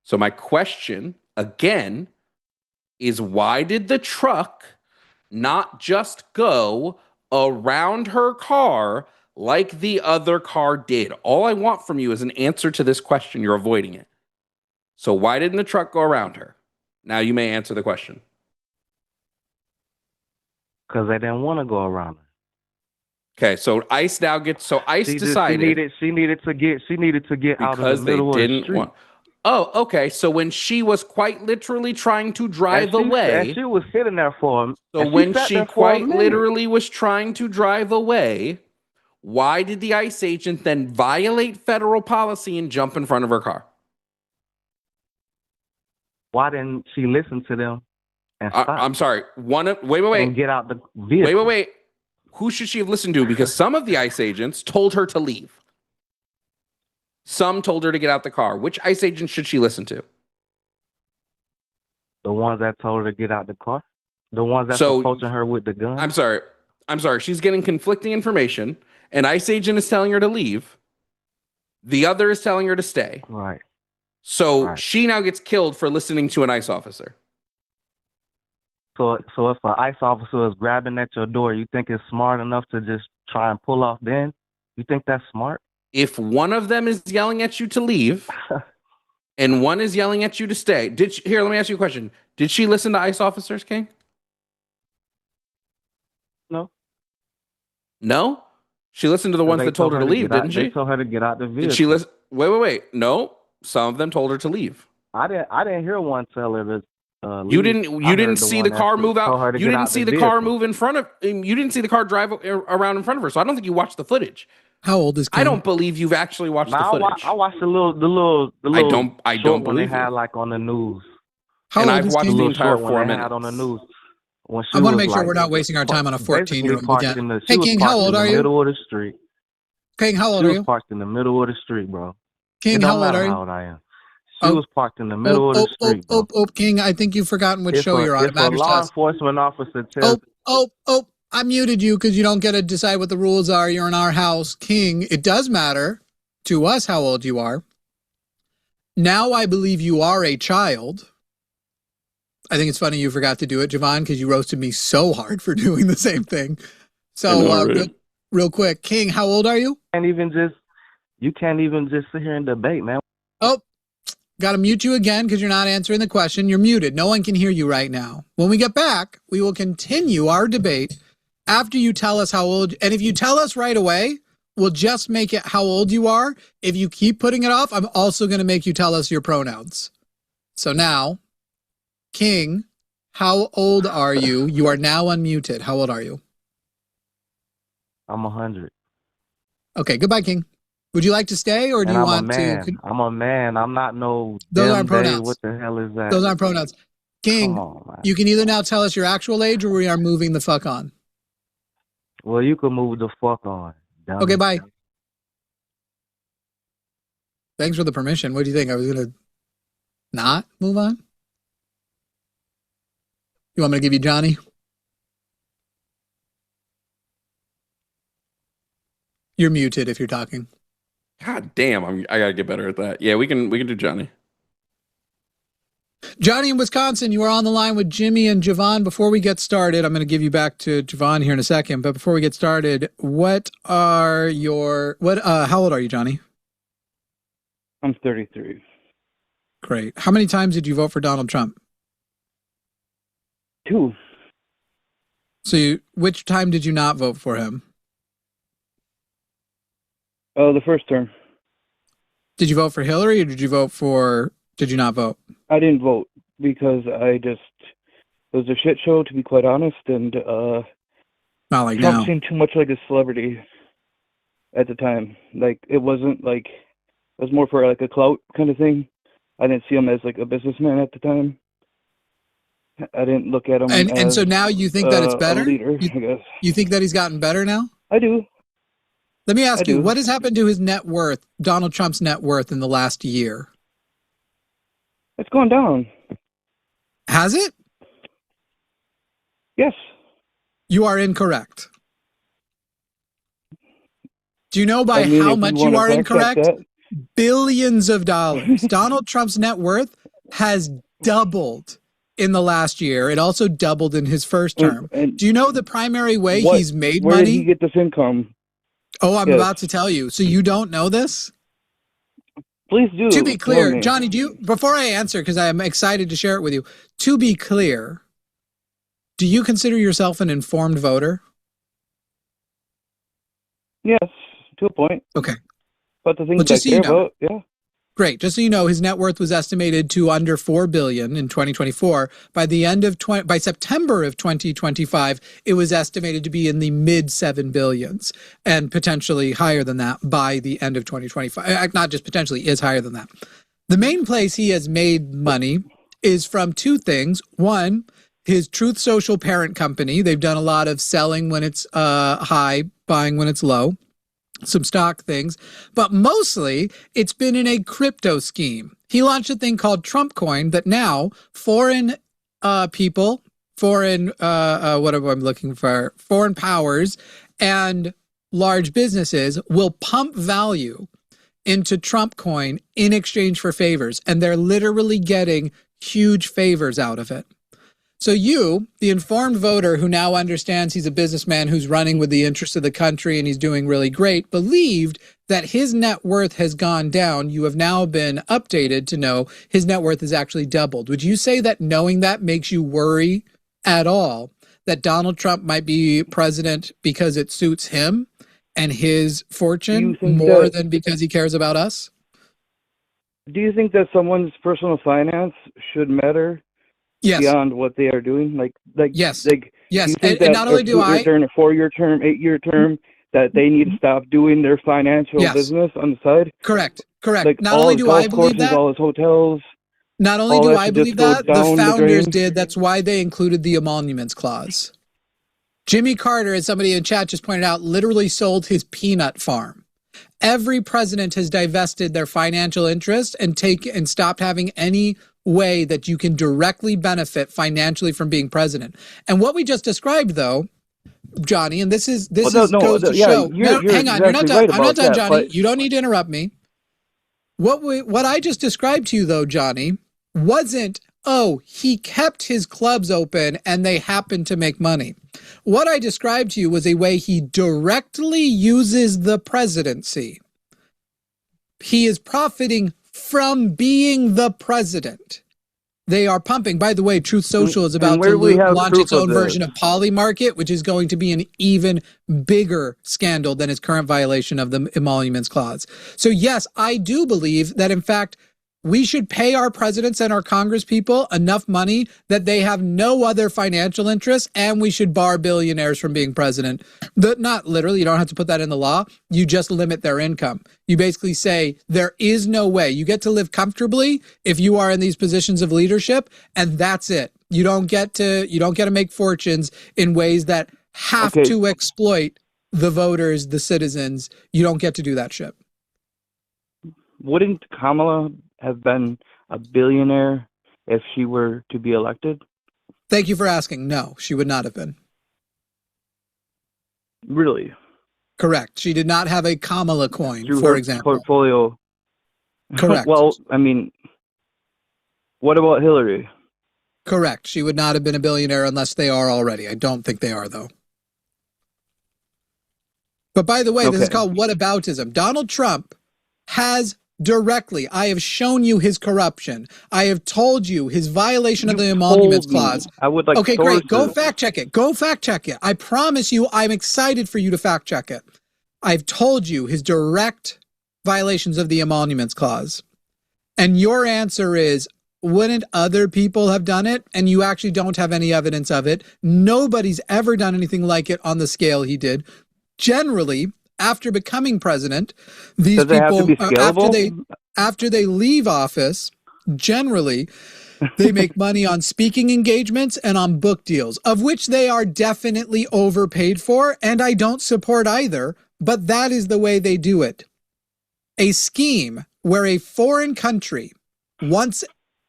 [SPEAKER 2] So my question again is, why did the truck not just go around her car like the other car did? All I want from you is an answer to this question. You're avoiding it. So why didn't the truck go around her? Now you may answer the question.
[SPEAKER 7] because they didn't want to go around her.
[SPEAKER 2] Okay, so ICE now gets ICE decided
[SPEAKER 7] she needed to get out of
[SPEAKER 2] because
[SPEAKER 7] the
[SPEAKER 2] they
[SPEAKER 7] middle of the
[SPEAKER 2] didn't
[SPEAKER 7] street.
[SPEAKER 2] want. Oh, okay. So when she was quite literally trying to drive away,
[SPEAKER 7] she was sitting there for him.
[SPEAKER 2] so when she quite literally was trying to drive away, why did the ICE agent then violate federal policy and jump in front of her car?
[SPEAKER 7] Why didn't she listen to them and stop?
[SPEAKER 2] I'm sorry. Wait.
[SPEAKER 7] And get out the vehicle.
[SPEAKER 2] Wait. Who should she have listened to? Because some of the ICE agents told her to leave. Some told her to get out the car. Which ICE agent should she listen to?
[SPEAKER 7] The ones that told her to get out the car? The ones that's approaching her with the gun?
[SPEAKER 2] I'm sorry. She's getting conflicting information. An ICE agent is telling her to leave. The other is telling her to stay.
[SPEAKER 7] Right.
[SPEAKER 2] So she now gets killed for listening to an ICE officer.
[SPEAKER 7] So if an ICE officer is grabbing at your door, you think it's smart enough to just try and pull off then? You think that's smart?
[SPEAKER 2] If one of them is yelling at you to leave and one is yelling at you to stay, here, let me ask you a question. Did she listen to ICE officers, King?
[SPEAKER 7] No.
[SPEAKER 2] No? She listened to the ones that told her to leave, didn't she?
[SPEAKER 7] They told her to get out the vehicle.
[SPEAKER 2] Did she listen? Wait. No. Some of them told her to leave.
[SPEAKER 7] I didn't hear one tell her to leave.
[SPEAKER 2] You didn't see the car move out. You didn't see the car move in front of. You didn't see the car drive around in front of her. So I don't think you watched the footage.
[SPEAKER 1] How old is King?
[SPEAKER 2] I don't believe you've actually watched the footage.
[SPEAKER 7] I watched the little.
[SPEAKER 2] I don't believe
[SPEAKER 7] they had like on the news.
[SPEAKER 1] How
[SPEAKER 2] and
[SPEAKER 1] old
[SPEAKER 2] I've
[SPEAKER 1] is
[SPEAKER 2] watched
[SPEAKER 1] King?
[SPEAKER 2] the entire 4 minutes.
[SPEAKER 7] Had on the news.
[SPEAKER 1] I want to make sure we're not wasting our time on a 14-year-old. Hey, King, how old are you?
[SPEAKER 7] Middle of the street.
[SPEAKER 1] King, how old are you?
[SPEAKER 7] She was parked in the middle of the street, bro.
[SPEAKER 1] King, how old are you?
[SPEAKER 7] How old I am. She was parked in the middle of the street.
[SPEAKER 1] King, I think you've forgotten which show you're on.
[SPEAKER 7] If a law enforcement officer tells...
[SPEAKER 1] I muted you because you don't get to decide what the rules are. You're in our house. King, it does matter to us how old you are. Now I believe you are a child. I think it's funny you forgot to do it, Jovan, because you roasted me so hard for doing the same thing. So, real quick, King, how old are you?
[SPEAKER 7] You can't even just sit here and debate, man.
[SPEAKER 1] Oh, got to mute you again because you're not answering the question. You're muted. No one can hear you right now. When we get back, we will continue our debate after you tell us how old. And if you tell us right away, we'll just make it how old you are. If you keep putting it off, I'm also going to make you tell us your pronouns. So now, King, how old are you? You are now unmuted. How old are you?
[SPEAKER 7] I'm 100.
[SPEAKER 1] Okay, goodbye, King. Would you like to stay, or do you want to?
[SPEAKER 7] I'm a man. I'm not no.
[SPEAKER 1] Those aren't pronouns.
[SPEAKER 7] What the hell is that?
[SPEAKER 1] Those aren't pronouns. King, you can either now tell us your actual age, or we are moving the fuck on.
[SPEAKER 7] Well, you can move the fuck on. Dummy.
[SPEAKER 1] Okay, bye. Thanks for the permission. What do you think? I was gonna not move on. You want me to give you Johnny? You're muted if you're talking.
[SPEAKER 2] God damn, I gotta get better at that. Yeah, we can do Johnny.
[SPEAKER 1] Johnny in Wisconsin, you are on the line with Jimmy and Jovan. Before we get started, I'm going to give you back to Jovan here in a second. But before we get started, how old are you, Johnny?
[SPEAKER 8] I'm 33.
[SPEAKER 1] Great. How many times did you vote for Donald Trump?
[SPEAKER 8] 2.
[SPEAKER 1] So which time did you not vote for him?
[SPEAKER 8] The first term.
[SPEAKER 1] Did you vote for Hillary, or did you not vote?
[SPEAKER 8] I didn't vote because it was a shit show, to be quite honest, and
[SPEAKER 1] not like
[SPEAKER 8] Trump
[SPEAKER 1] now.
[SPEAKER 8] seemed too much like a celebrity at the time. Like, it wasn't like, it was more for like a clout kind of thing. I didn't see him as like a businessman at the time. I didn't look at him
[SPEAKER 1] and so now you think that it's better?
[SPEAKER 8] A leader, I guess.
[SPEAKER 1] You think that he's gotten better now?
[SPEAKER 8] I do.
[SPEAKER 1] Let me ask you, what has happened to his net worth, Donald Trump's net worth, in the last year?
[SPEAKER 8] It's gone down.
[SPEAKER 1] Has it?
[SPEAKER 8] Yes.
[SPEAKER 1] You are incorrect. Do you know by how much you are incorrect? Billions of dollars. Donald Trump's net worth has doubled in the last year. It also doubled in his first term. And do you know the primary way he's made money?
[SPEAKER 8] Where did he get this income?
[SPEAKER 1] Oh, I'm about to tell you. So you don't know this?
[SPEAKER 8] Please do.
[SPEAKER 1] To be clear, Johnny, before I answer, because I am excited to share it with you, to be clear, do you consider yourself an informed voter?
[SPEAKER 8] Yes, to a point.
[SPEAKER 1] Okay.
[SPEAKER 8] But the things
[SPEAKER 1] Well, just
[SPEAKER 8] I
[SPEAKER 1] so you
[SPEAKER 8] care
[SPEAKER 1] know.
[SPEAKER 8] about, yeah.
[SPEAKER 1] Great. Just so you know, his net worth was estimated to under $4 billion in 2024. By September of 2025, it was estimated to be in the mid $7 billions and potentially higher than that by the end of 2025. Not just potentially, is higher than that. The main place he has made money is from two things. One, his Truth Social parent company. They've done a lot of selling when it's high, buying when it's low. Some stock things, but mostly it's been in a crypto scheme. He launched a thing called Trump Coin that now foreign people, foreign foreign powers and large businesses will pump value into Trump Coin in exchange for favors, and they're literally getting huge favors out of it. So you, the informed voter who now understands he's a businessman who's running with the interests of the country and he's doing really great, believed that his net worth has gone down. You have now been updated to know his net worth has actually doubled. Would you say that knowing that makes you worry at all that Donald Trump might be president because it suits him and his fortune more than because he cares about us?
[SPEAKER 8] Do you think that someone's personal finance should matter?
[SPEAKER 1] Yes.
[SPEAKER 8] Beyond what they are doing,
[SPEAKER 1] yes.
[SPEAKER 8] And not only do I, during a 4-year term, 8-year term, that they need to stop doing their financial business on the side.
[SPEAKER 1] Correct.
[SPEAKER 8] Like
[SPEAKER 1] not only do I believe that,
[SPEAKER 8] all his hotels.
[SPEAKER 1] Not only do I believe that, the founders did. That's why they included the emoluments clause. Jimmy Carter, as somebody in chat just pointed out, literally sold his peanut farm. Every president has divested their financial interest and stopped having any way that you can directly benefit financially from being president. And what we just described, though, Johnny, and this goes to show. Hang on, you're not done. I'm not done, Johnny. You don't need to interrupt me. What I just described to you, though, Johnny, wasn't, he kept his clubs open and they happened to make money. What I described to you was a way he directly uses the presidency. He is profiting from being the president. They are pumping. By the way, Truth Social is about to launch its own version of Poly Market, which is going to be an even bigger scandal than its current violation of the emoluments clause. So yes, I do believe that, in fact, we should pay our presidents and our Congress people enough money that they have no other financial interests, and we should bar billionaires from being president. Not literally, you don't have to put that in the law. You just limit their income. You basically say there is no way. You get to live comfortably if you are in these positions of leadership, and that's it. You don't get to make fortunes in ways that have to exploit the voters, the citizens. You don't get to do that shit.
[SPEAKER 8] Wouldn't Kamala have been a billionaire if she were to be elected?
[SPEAKER 1] Thank you for asking. No, she would not have been.
[SPEAKER 8] Really?
[SPEAKER 1] Correct. She did not have a Kamala coin, for example.
[SPEAKER 8] Portfolio.
[SPEAKER 1] Correct.
[SPEAKER 8] Well, I mean, what about Hillary?
[SPEAKER 1] Correct. She would not have been a billionaire unless they are already. I don't think they are, though. But by the way, this is called whataboutism. Donald Trump has directly, I have shown you his corruption. I have told you his violation of the emoluments clause.
[SPEAKER 8] I would like
[SPEAKER 1] Okay, great. Go fact check it. Go fact check it. I promise you, I'm excited for you to fact check it. I've told you his direct violations of the emoluments clause. And your answer is, wouldn't other people have done it? And you actually don't have any evidence of it. Nobody's ever done anything like it on the scale he did. Generally, after becoming president, these people, after they leave office, generally, they make money on speaking engagements and on book deals, of which they are definitely overpaid for, and I don't support either, but that is the way they do it. A scheme where a foreign country wants,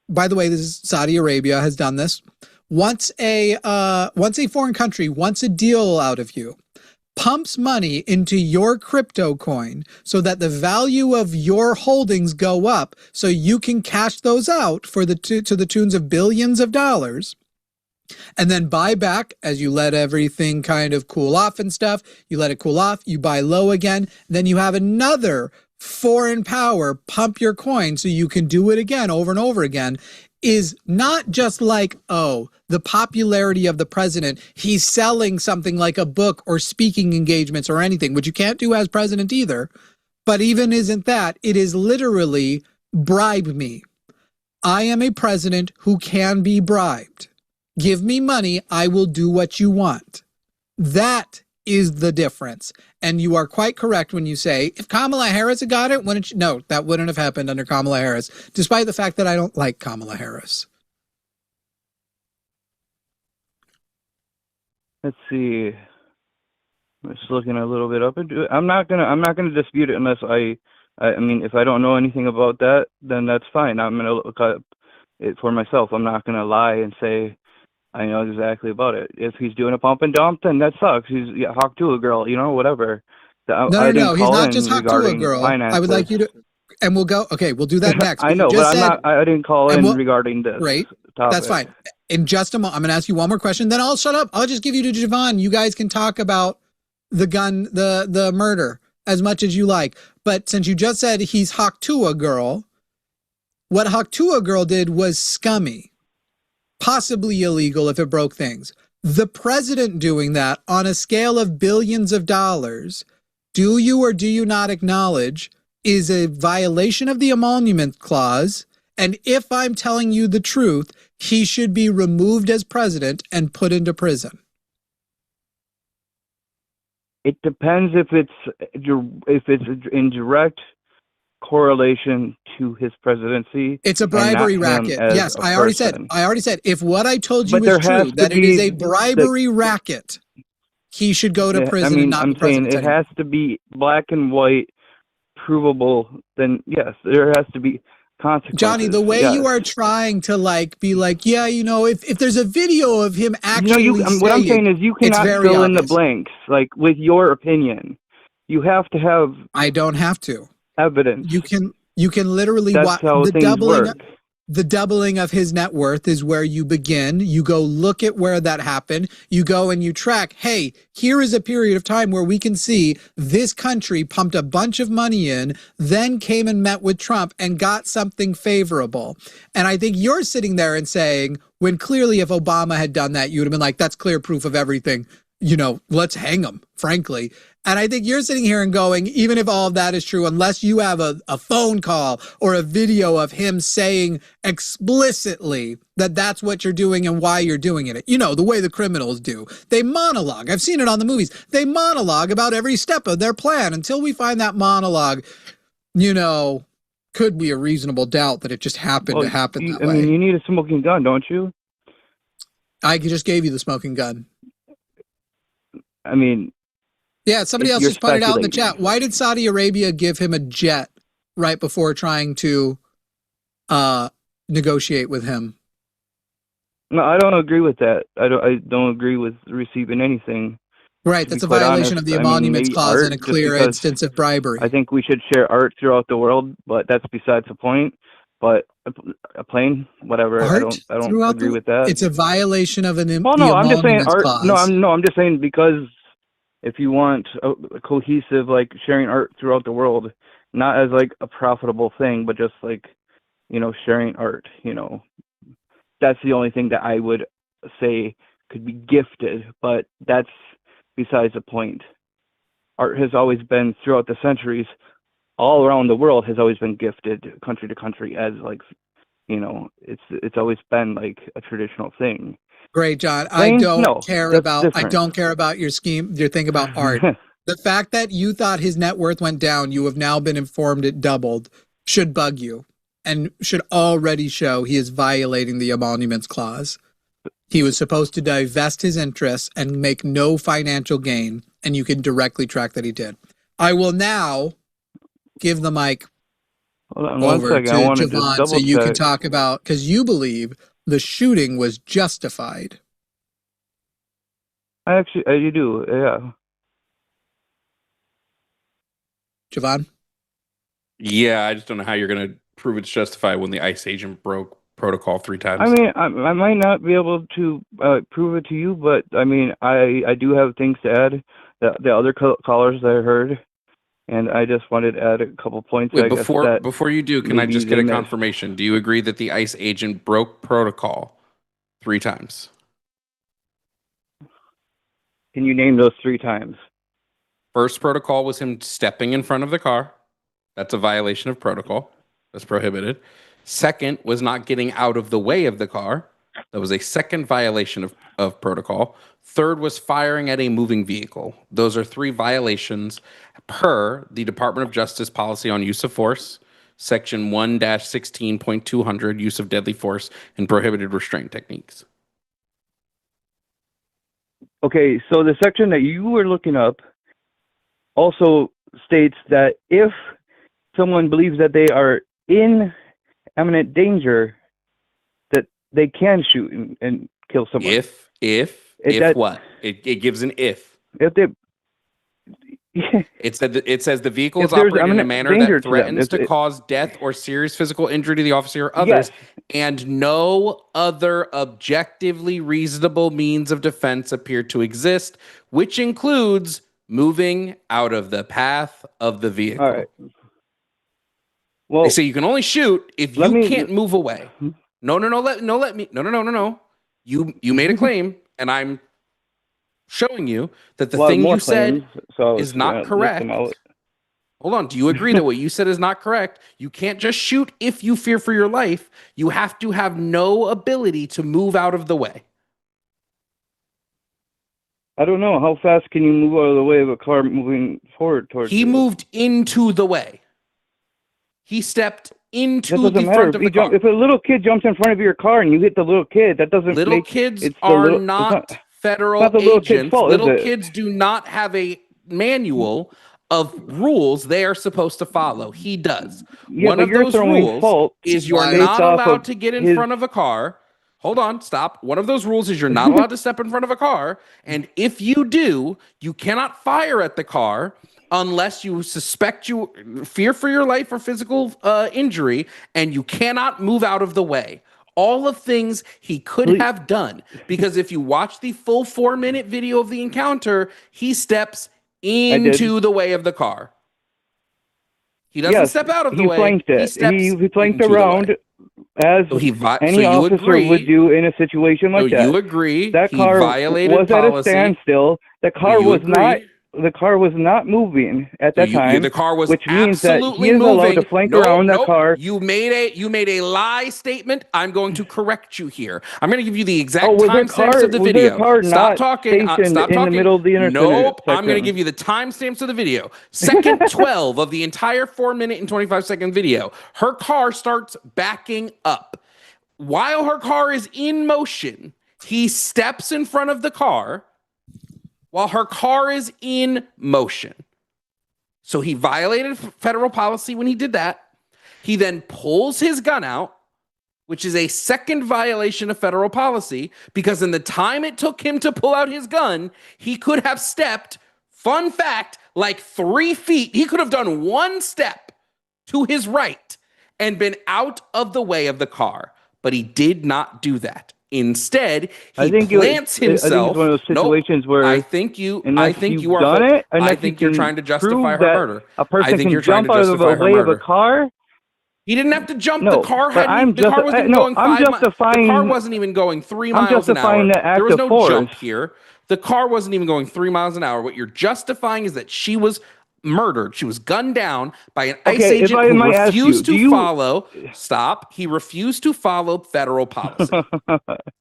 [SPEAKER 1] by the way, this is Saudi Arabia has done this, once a foreign country wants a deal out of you, pumps money into your crypto coin so that the value of your holdings go up so you can cash those out for to the tunes of billions of dollars, and then buy back as you let everything kind of cool off and stuff. You let it cool off, you buy low again, then you have another foreign power pump your coin so you can do it again over and over again is not just like, oh, the popularity of the president, he's selling something like a book or speaking engagements or anything, which you can't do as president either. But even isn't that, it is literally bribe me. I am a president who can be bribed. Give me money, I will do what you want. That is the difference. And you are quite correct when you say, if Kamala Harris had got it, wouldn't she? No, that wouldn't have happened under Kamala Harris, despite the fact that I don't like Kamala Harris.
[SPEAKER 8] Let's see. I'm just looking a little bit up into it. I'm not gonna dispute it unless I mean, if I don't know anything about that, then that's fine. I'm gonna look up it for myself. I'm not gonna lie and say I know exactly about it. If he's doing a pump and dump, then that sucks. He's hawk to a girl, whatever.
[SPEAKER 1] No. He's not just hawk to a girl. Finances. I would like you to, and we'll go. Okay, we'll do that next.
[SPEAKER 8] I know, but I didn't call in regarding this.
[SPEAKER 1] Great,
[SPEAKER 8] topic.
[SPEAKER 1] That's fine. In just a moment, I'm going to ask you one more question. Then I'll shut up. I'll just give you to Jovan. You guys can talk about the gun, the murder as much as you like. But since you just said he's hawk to a girl, what hawk to a girl did was scummy, possibly illegal if it broke things. The president doing that on a scale of billions of dollars, do you or do you not acknowledge is a violation of the emolument clause? And if I'm telling you the truth, he should be removed as president and put into prison.
[SPEAKER 8] It depends if it's in direct correlation to his presidency.
[SPEAKER 1] It's a bribery racket. Yes, I already said if what I told you is true, that it is a bribery racket, he should go to prison.
[SPEAKER 8] I mean, I'm saying it has to be black and white, provable. Then yes, there has to be consequences.
[SPEAKER 1] Johnny, the way you are trying to be like, yeah, if there's a video of him actually
[SPEAKER 8] what I'm saying is you cannot fill in the blanks, like with your opinion. You have to have.
[SPEAKER 1] I don't have to.
[SPEAKER 8] Evidence.
[SPEAKER 1] You can literally watch the doubling of his net worth is where you begin. You go look at where that happened. You go and you track, hey, here is a period of time where we can see this country pumped a bunch of money in, then came and met with Trump and got something favorable. And I think you're sitting there and saying, when clearly if Obama had done that, you would have been like, that's clear proof of everything. Let's hang him, frankly. And I think you're sitting here and going, even if all of that is true, unless you have a phone call or a video of him saying explicitly that that's what you're doing and why you're doing it. The way the criminals do. They monologue. I've seen it on the movies. They monologue about every step of their plan until we find that monologue, could be a reasonable doubt that it just happened to happen that way.
[SPEAKER 8] I mean, you need a smoking gun, don't you?
[SPEAKER 1] I just gave you the smoking gun.
[SPEAKER 8] I mean,
[SPEAKER 1] yeah, somebody else just pointed out in the chat. Why did Saudi Arabia give him a jet right before trying to negotiate with him?
[SPEAKER 8] No, I don't agree with that. I don't agree with receiving anything.
[SPEAKER 1] Right, that's a violation of the emoluments clause and a clear instance of bribery.
[SPEAKER 8] I think we should share art throughout the world, but that's besides the point. But a plane, whatever.
[SPEAKER 1] Art
[SPEAKER 8] I don't agree with that.
[SPEAKER 1] It's a violation of an
[SPEAKER 8] I'm just saying art.
[SPEAKER 1] Clause.
[SPEAKER 8] I'm just saying because if you want a cohesive, like sharing art throughout the world, not as like a profitable thing, but just like, sharing art, that's the only thing that I would say could be gifted, but that's besides the point. Art has always been throughout the centuries, all around the world has always been gifted country to country as like, it's always been like a traditional thing.
[SPEAKER 1] Great, John. I don't care about your scheme, your thing about art. The fact that you thought his net worth went down, you have now been informed it doubled, should bug you and should already show he is violating the emoluments clause. He was supposed to divest his interests and make no financial gain, and you can directly track that he did. I will now give the mic over to Jovan so you can talk about, because you believe the shooting was justified.
[SPEAKER 8] You do, yeah.
[SPEAKER 1] Jovan?
[SPEAKER 2] Yeah, I just don't know how you're going to prove it's justified when the ICE agent broke protocol 3 times.
[SPEAKER 8] I mean, I might not be able to prove it to you, but I mean, I do have things to add. The other callers that I heard, And I just wanted to add a couple points.
[SPEAKER 2] Wait,
[SPEAKER 8] I guess that
[SPEAKER 2] before you do, can I
[SPEAKER 8] maybe
[SPEAKER 2] just get
[SPEAKER 8] they
[SPEAKER 2] a
[SPEAKER 8] missed.
[SPEAKER 2] confirmation? Do you agree that the ICE agent broke protocol 3 times?
[SPEAKER 8] Can you name those 3 times?
[SPEAKER 2] First protocol was him stepping in front of the car. That's a violation of protocol. That's prohibited. Second was not getting out of the way of the car. That was a second violation of protocol. Third was firing at a moving vehicle. Those are 3 violations per the Department of Justice policy on use of force, section 1-16.200, use of deadly force and prohibited restraint techniques.
[SPEAKER 8] Okay, so the section that you were looking up also states that if someone believes that they are in imminent danger, that they can shoot and kill someone.
[SPEAKER 2] If what? It gives an if.
[SPEAKER 8] If they,
[SPEAKER 2] it says the vehicle is operating in a manner that threatens to cause death or serious physical injury to the officer or others, and no other objectively reasonable means of defense appear to exist, which includes moving out of the path of the vehicle.
[SPEAKER 8] All right. Well,
[SPEAKER 2] they say you can only shoot if you can't move away. No. You made a claim, and I'm showing you that the thing you said is not correct. Hold on. Do you agree that what you said is not correct? You can't just shoot if you fear for your life. You have to have no ability to move out of the way.
[SPEAKER 8] I don't know. How fast can you move out of the way of a car moving forward towards you?
[SPEAKER 2] He moved into the way. He stepped into the front of the car.
[SPEAKER 8] If a little kid jumps in front of your car and you hit the little kid, that doesn't
[SPEAKER 2] Little kids are not federal agents. Little kids do not have a manual of rules they are supposed to follow. He does. One of those rules is you are not allowed to get in front of a car. Hold on, stop. One of those rules is you're not allowed to step in front of a car. And if you do, you cannot fire at the car unless you suspect you fear for your life or physical injury, and you cannot move out of the way. All of things he could have done, because if you watch the full 4-minute video of the encounter, he steps into the way of the car. He doesn't step out of the way.
[SPEAKER 8] Flanked it. He flanked around as any officer would do in a situation like that.
[SPEAKER 2] You agree
[SPEAKER 8] that car was at a standstill. The car was not. The car was not moving at that time.
[SPEAKER 2] The car was
[SPEAKER 8] which means that
[SPEAKER 2] absolutely
[SPEAKER 8] he is
[SPEAKER 2] moving.
[SPEAKER 8] allowed to flank around that car.
[SPEAKER 2] You made a lie statement. I'm going to correct you here. I'm going to give you the exact timestamps of the video.
[SPEAKER 8] Stop talking.
[SPEAKER 2] Stop talking.
[SPEAKER 8] In the middle of the internet.
[SPEAKER 2] Nope. I'm going to give you the timestamps of the video. Second 12 of the entire 4-minute and 25-second video. Her car starts backing up. While her car is in motion, he steps in front of the car while her car is in motion. So he violated federal policy when he did that. He then pulls his gun out, which is a second violation of federal policy, because in the time it took him to pull out his gun, he could have stepped, fun fact, like 3 feet. He could have done 1 step to his right and been out of the way of the car, but he did not do that. Instead, he plants himself.
[SPEAKER 8] I think it's one of those situations where
[SPEAKER 2] I think you are
[SPEAKER 8] done it.
[SPEAKER 2] I think you're trying to justify her murder.
[SPEAKER 8] A person can jump out of the way of a car.
[SPEAKER 2] He didn't have to jump. The car wasn't even going 3 miles an hour. There was no jump here. The car wasn't even going 3 miles an hour. What you're justifying is that she was murdered. She was gunned down by an ICE agent who refused to follow. Stop. He refused to follow federal policy.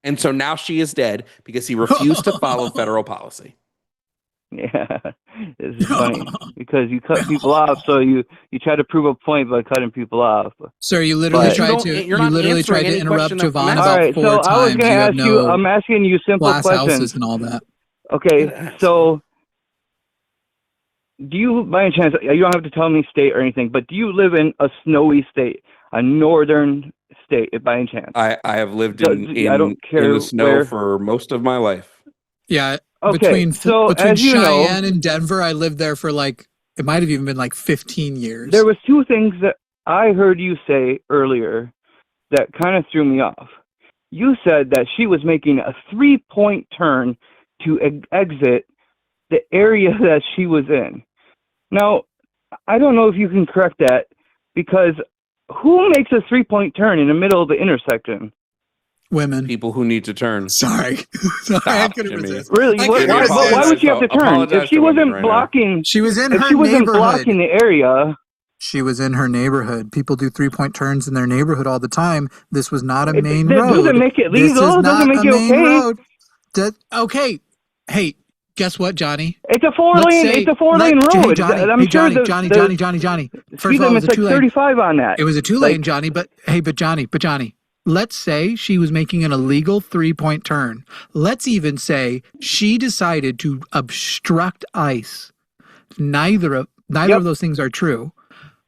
[SPEAKER 2] And so now she is dead because he refused to follow federal policy.
[SPEAKER 8] Yeah, this is funny because you cut people off, so you try to prove a point by cutting people off.
[SPEAKER 1] Sir, you literally tried to interrupt Jovan about 4 times.
[SPEAKER 8] I was going to ask you. I'm asking you simple questions
[SPEAKER 1] and all that.
[SPEAKER 8] Okay, so do you, by any chance, you don't have to tell me state or anything, but do you live in a snowy state, a northern state, by any chance?
[SPEAKER 2] I have lived in the snow for most of my life.
[SPEAKER 1] Yeah.
[SPEAKER 8] Okay,
[SPEAKER 1] between Cheyenne and Denver, I lived there for it might have even been 15 years.
[SPEAKER 8] There was 2 things that I heard you say earlier that kind of threw me off. You said that she was making a 3-point turn to exit the area that she was in. Now, I don't know if you can correct that, because who makes a 3-point turn in the middle of the intersection?
[SPEAKER 1] Women.
[SPEAKER 2] People who need to turn.
[SPEAKER 1] Sorry. Sorry, I
[SPEAKER 2] Stop,
[SPEAKER 1] couldn't
[SPEAKER 2] Jimmy.
[SPEAKER 1] resist.
[SPEAKER 8] Really?
[SPEAKER 1] I
[SPEAKER 8] Why,
[SPEAKER 1] couldn't
[SPEAKER 8] why,
[SPEAKER 1] resist.
[SPEAKER 8] why would she have to turn?
[SPEAKER 2] Apologize
[SPEAKER 8] If she
[SPEAKER 2] to women
[SPEAKER 8] wasn't
[SPEAKER 2] right now.
[SPEAKER 8] blocking,
[SPEAKER 1] She was in
[SPEAKER 8] if
[SPEAKER 1] her
[SPEAKER 8] she wasn't
[SPEAKER 1] neighborhood.
[SPEAKER 8] blocking the area,
[SPEAKER 1] She was in her neighborhood. People do 3-point turns in their neighborhood all the time. This was not a main
[SPEAKER 8] that
[SPEAKER 1] road.
[SPEAKER 8] doesn't make it
[SPEAKER 1] This is
[SPEAKER 8] legal. It doesn't
[SPEAKER 1] not
[SPEAKER 8] make
[SPEAKER 1] a
[SPEAKER 8] it
[SPEAKER 1] main
[SPEAKER 8] okay.
[SPEAKER 1] road. Okay. Hey, guess what, Johnny?
[SPEAKER 8] It's a 4-lane. It's a 4-lane road.
[SPEAKER 1] Hey,
[SPEAKER 8] I'm sure
[SPEAKER 1] Johnny,
[SPEAKER 8] the
[SPEAKER 1] Johnny. First
[SPEAKER 8] speed
[SPEAKER 1] of all, it was
[SPEAKER 8] limit's
[SPEAKER 1] a
[SPEAKER 8] like
[SPEAKER 1] 2-lane.
[SPEAKER 8] 35 on that.
[SPEAKER 1] It was a 2-lane, Johnny. But Johnny. Let's say she was making an illegal 3-point turn. Let's even say she decided to obstruct ICE. Neither of those things are true.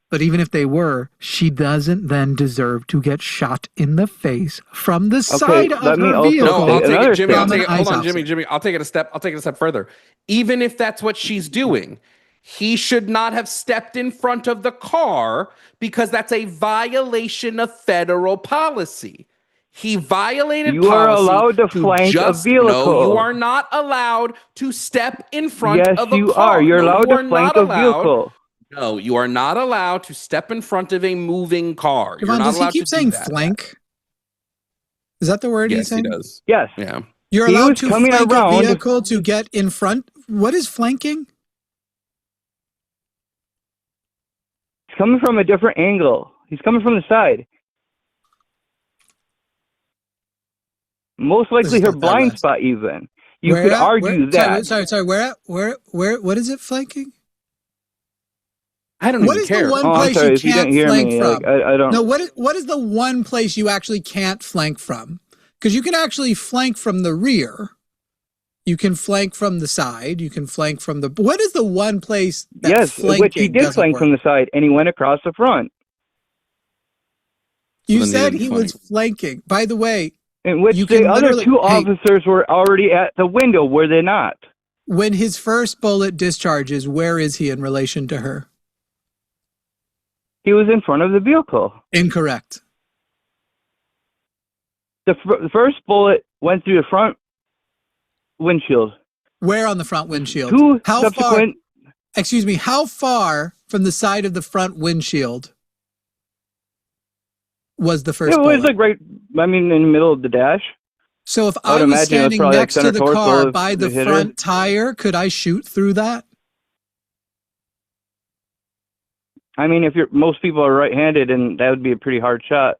[SPEAKER 1] But even if they were, she doesn't then deserve to get shot in the face from the side of her vehicle.
[SPEAKER 2] No, I'll take it, Jimmy. Hold on,
[SPEAKER 1] officer.
[SPEAKER 2] Jimmy. I'll take it a step further. Even if that's what she's doing, he should not have stepped in front of the car because that's a violation of federal policy. He violated
[SPEAKER 8] You are
[SPEAKER 2] policy.
[SPEAKER 8] allowed to flank a vehicle.
[SPEAKER 2] No, you are not allowed to step in front of a car.
[SPEAKER 8] Yes, you are. You're allowed to flank a vehicle.
[SPEAKER 2] No, you are not allowed to step in front of a moving car.
[SPEAKER 1] Jovan, does he keep saying flank? Is that the word he's saying?
[SPEAKER 2] Yes, he does.
[SPEAKER 8] Yes.
[SPEAKER 2] Yeah.
[SPEAKER 1] You're allowed to flank a vehicle to get in front. What is flanking?
[SPEAKER 8] He's coming from a different angle. He's coming from the side. Most likely her blind spot even. You could argue that.
[SPEAKER 1] Sorry. Where? What is it flanking?
[SPEAKER 2] I don't even care.
[SPEAKER 1] What is the one place you can't flank from?
[SPEAKER 8] Like, I don't.
[SPEAKER 1] No, what is the one place you actually can't flank from? Because you can actually flank from the rear. You can flank from the side. You can flank from the. What is the one place that flanking
[SPEAKER 8] which he did flank from the side, and he went across the front.
[SPEAKER 1] You said he was flanking. By the way,
[SPEAKER 8] in which the other two officers were already at the window, were they not?
[SPEAKER 1] When his first bullet discharges, where is he in relation to her?
[SPEAKER 8] He was in front of the vehicle.
[SPEAKER 1] Incorrect.
[SPEAKER 8] The first bullet went through the front windshield.
[SPEAKER 1] Where on the front windshield?
[SPEAKER 8] How far?
[SPEAKER 1] Excuse me. How far from the side of the front windshield was the first bullet?
[SPEAKER 8] It was like right, in the middle of the dash.
[SPEAKER 1] So if I was standing next to the car by the front tire, could I shoot through that?
[SPEAKER 8] If most people are right-handed, and that would be a pretty hard shot.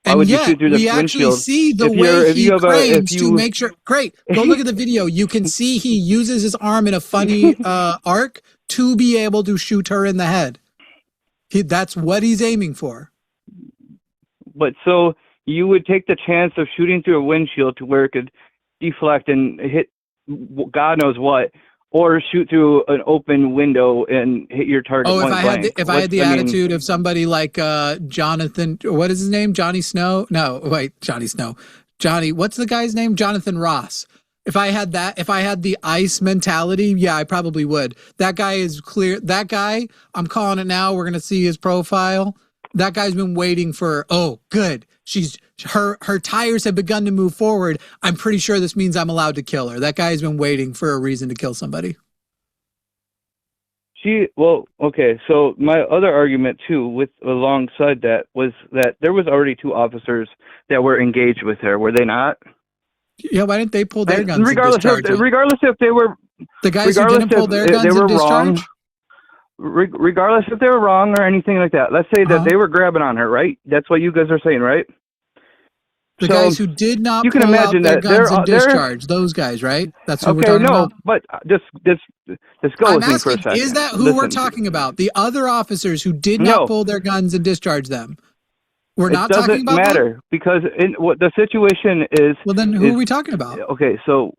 [SPEAKER 8] Why would you shoot through the windshield?
[SPEAKER 1] Actually see the way he cranes to make sure. Great, go look at the video. You can see he uses his arm in a funny arc to be able to shoot her in the head. That's what he's aiming for.
[SPEAKER 8] But so you would take the chance of shooting through a windshield to where it could deflect and hit God knows what, or shoot through an open window and hit your target.
[SPEAKER 1] Oh, if I had the attitude of somebody like Jonathan, what is his name? Johnny Snow? No, wait, Johnny Snow. Johnny, what's the guy's name? Jonathan Ross. If I had the ICE mentality, yeah, I probably would. That guy is clear. That guy, I'm calling it now. We're going to see his profile. That guy's been waiting for, good. Her tires have begun to move forward. I'm pretty sure this means I'm allowed to kill her. That guy's been waiting for a reason to kill somebody.
[SPEAKER 8] Okay. So my other argument too, alongside that, was that there was already two officers that were engaged with her. Were they not?
[SPEAKER 1] Yeah. Why didn't they pull their guns?
[SPEAKER 8] Regardless if they were
[SPEAKER 1] the guys who didn't pull their guns and discharge.
[SPEAKER 8] Regardless if they were wrong or anything like that. Let's say that they were grabbing on her, right? That's what you guys are saying, right?
[SPEAKER 1] The guys who did not pull out their guns and discharge, those guys, right? That's what we're talking about?
[SPEAKER 8] But just go with me for a second.
[SPEAKER 1] Is that who we're talking about? The other officers who did not pull their guns and discharge them? We're not talking about
[SPEAKER 8] that? It doesn't matter, because what the situation is...
[SPEAKER 1] Well, then who are we talking about?
[SPEAKER 8] Okay, so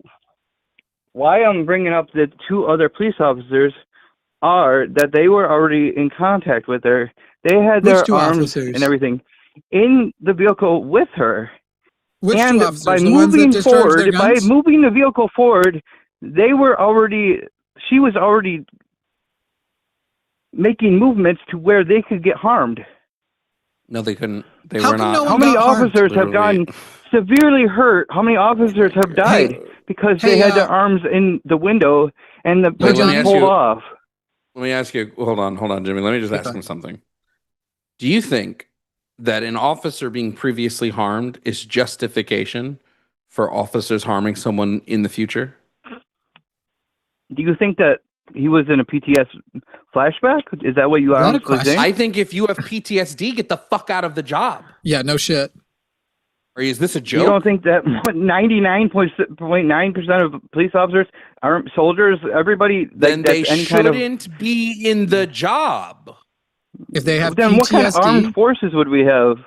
[SPEAKER 8] why I'm bringing up the two other police officers are that they were already in contact with her. They had their arms and everything in the vehicle with her.
[SPEAKER 1] Which
[SPEAKER 8] and
[SPEAKER 1] two officers?
[SPEAKER 8] By moving the vehicle forward, she was already making movements to where they could get harmed.
[SPEAKER 2] No, they couldn't. They were not.
[SPEAKER 8] How many officers have gotten severely hurt? How many officers have died because they had their arms in the window and the person pulled off?
[SPEAKER 2] Let me ask you. Hold on, Jimmy. Let me just ask him something. Do you think that an officer being previously harmed is justification for officers harming someone in the future?
[SPEAKER 8] Do you think that he was in a PTS flashback? Is that what you are saying?
[SPEAKER 2] I think if you have PTSD, get the fuck out of the job.
[SPEAKER 1] Yeah, no shit.
[SPEAKER 2] Or is this a joke?
[SPEAKER 8] You don't think that 99.9% of police officers aren't soldiers? Everybody,
[SPEAKER 2] then they shouldn't be in the job.
[SPEAKER 1] If they have
[SPEAKER 8] then
[SPEAKER 1] PTSD,
[SPEAKER 8] what kind of armed forces would we have?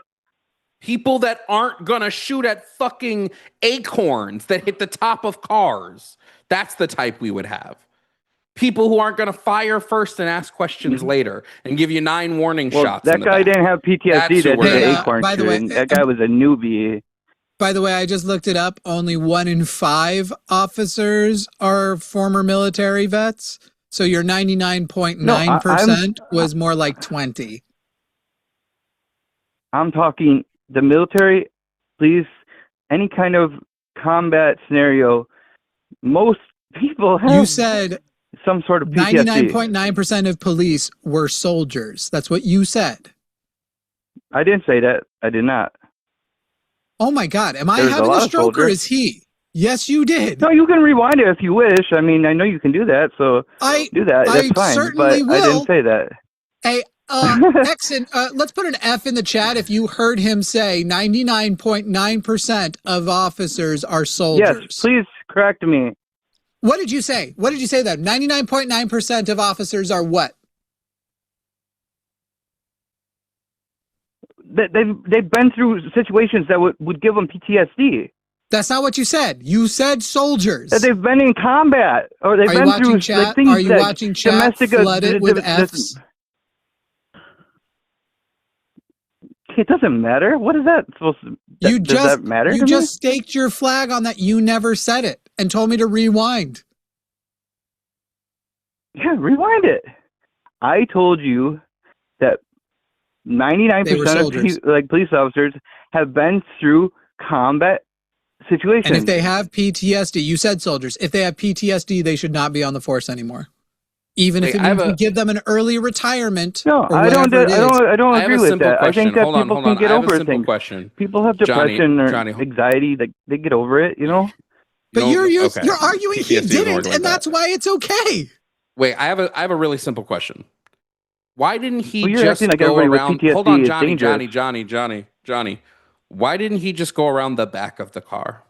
[SPEAKER 2] People that aren't gonna shoot at fucking acorns that hit the top of cars. That's the type we would have. People who aren't gonna fire first and ask questions later and give you 9 warning shots.
[SPEAKER 8] That guy didn't have PTSD. That did the acorn
[SPEAKER 1] by the way,
[SPEAKER 8] that guy was a newbie.
[SPEAKER 1] By the way, I just looked it up. Only 1 in 5 officers are former military vets. So your 99.9% was more like 20.
[SPEAKER 8] I'm talking the military, police, any kind of combat scenario. Most people have.
[SPEAKER 1] You said
[SPEAKER 8] some sort of PTSD.
[SPEAKER 1] 99.9% of police were soldiers. That's what you said.
[SPEAKER 8] I didn't say that. I did not.
[SPEAKER 1] Oh my God. Am I having a stroke or is he? Yes, you did.
[SPEAKER 8] No, you can rewind it if you wish. I mean, I know you can do that, so do that. That's fine.
[SPEAKER 1] Certainly
[SPEAKER 8] but
[SPEAKER 1] will.
[SPEAKER 8] I didn't say that.
[SPEAKER 1] Hey, Exon, let's put an F in the chat if you heard him say 99.9% of officers are soldiers.
[SPEAKER 8] Yes, please correct me.
[SPEAKER 1] What did you say? What did you say that 99.9% of officers are what?
[SPEAKER 8] They've been through situations that would give them PTSD.
[SPEAKER 1] That's not what you said. You said soldiers.
[SPEAKER 8] That they've been in combat or they've been through like, things.
[SPEAKER 1] Are you watching chat? Domestic flooded with Fs.
[SPEAKER 8] It doesn't matter. What is that supposed to? Does that matter?
[SPEAKER 1] You just staked your flag on that. You never said it and told me to rewind.
[SPEAKER 8] Yeah, rewind it. I told you that 99% of police officers have been through combat situations.
[SPEAKER 1] And if they have PTSD, you said soldiers. If they have PTSD, they should not be on the force anymore. Even if it means we give them an early retirement.
[SPEAKER 8] No, I don't agree with that. I think that people can get over things. People have depression or anxiety. They get over it, you know.
[SPEAKER 1] But you're arguing he didn't, and that's why it's okay.
[SPEAKER 2] Wait, I have a really simple question. Why didn't he just go around? Hold on, Johnny. Why didn't he just go around the back of the car?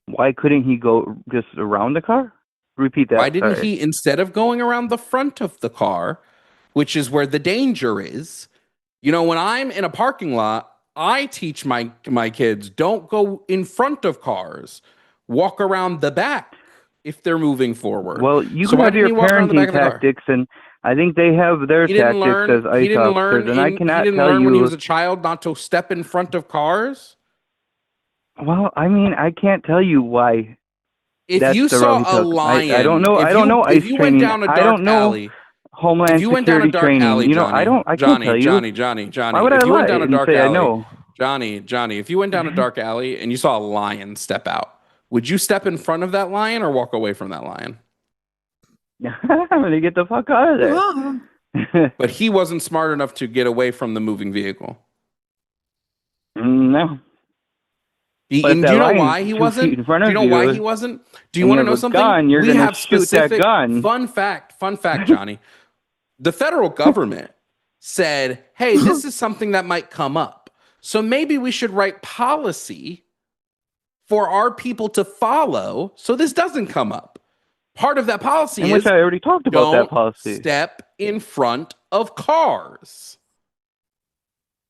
[SPEAKER 8] Why couldn't he go just around the car? Repeat that.
[SPEAKER 2] Why didn't he, instead of going around the front of the car, which is where the danger is? You know, when I'm in a parking lot, I teach my kids, don't go in front of cars. Walk around the back if they're moving forward.
[SPEAKER 8] Well, you can have your parenting tactics, and I think they have their tactics as ICE officers, and I cannot tell you. He didn't learn when he was a child not to step in front of cars? Well, I mean, I can't tell you why.
[SPEAKER 2] If you saw a lion,
[SPEAKER 8] I don't know. I don't know ICE training. I don't know Homeland Security training. You know, I can't tell you.
[SPEAKER 2] Johnny.
[SPEAKER 8] Why would I lie and say I know?
[SPEAKER 2] Johnny, if you went down a dark alley and you saw a lion step out, would you step in front of that lion or walk away from that lion?
[SPEAKER 8] I'm gonna get the fuck out of there.
[SPEAKER 2] But he wasn't smart enough to get away from the moving vehicle.
[SPEAKER 8] No.
[SPEAKER 2] Do you know why he wasn't? Do you know why he wasn't? Do you want to know something?
[SPEAKER 8] You're going to shoot that gun.
[SPEAKER 2] Fun fact, Johnny. The federal government said, hey, this is something that might come up. So maybe we should write policy for our people to follow so this doesn't come up. Part of that policy is,
[SPEAKER 8] which I already talked about that policy.
[SPEAKER 2] Step in front of cars.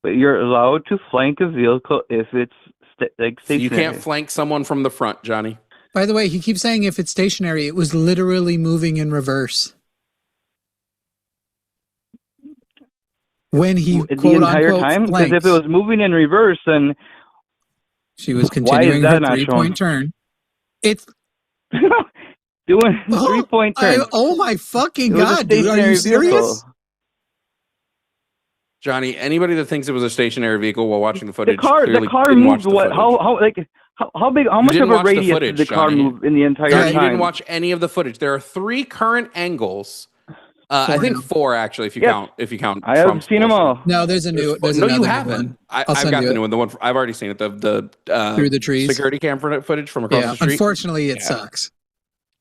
[SPEAKER 8] But you're allowed to flank a vehicle if it's like stationary.
[SPEAKER 2] You can't flank someone from the front, Johnny.
[SPEAKER 1] By the way, he keeps saying if it's stationary, it was literally moving in reverse. When he
[SPEAKER 8] the entire time, because if it was moving in reverse, then
[SPEAKER 1] she was continuing her 3-point turn. It's
[SPEAKER 8] doing 3-point turn.
[SPEAKER 1] Oh my fucking God, dude! Are you serious?
[SPEAKER 2] Johnny, anybody that thinks it was a stationary vehicle while watching the footage,
[SPEAKER 8] the car moved what? How like How big? How
[SPEAKER 2] You
[SPEAKER 8] much
[SPEAKER 2] didn't
[SPEAKER 8] of a
[SPEAKER 2] watch the
[SPEAKER 8] radius
[SPEAKER 2] footage,
[SPEAKER 8] did the car
[SPEAKER 2] Johnny.
[SPEAKER 8] move in the entire
[SPEAKER 2] You
[SPEAKER 8] time?
[SPEAKER 2] didn't watch any of the footage. There are 3 current angles. I think 4 actually, if you count. If you count,
[SPEAKER 8] I have
[SPEAKER 2] Trump's
[SPEAKER 8] seen them
[SPEAKER 2] bullshit.
[SPEAKER 8] all.
[SPEAKER 1] No, there's a new. There's
[SPEAKER 2] No, you
[SPEAKER 1] another new
[SPEAKER 2] haven't.
[SPEAKER 1] one.
[SPEAKER 2] I've
[SPEAKER 1] send
[SPEAKER 2] got
[SPEAKER 1] you
[SPEAKER 2] the
[SPEAKER 1] it.
[SPEAKER 2] new one. The one I've already seen it. The
[SPEAKER 1] Through the trees.
[SPEAKER 2] security cam footage from across the street.
[SPEAKER 1] Unfortunately, it sucks.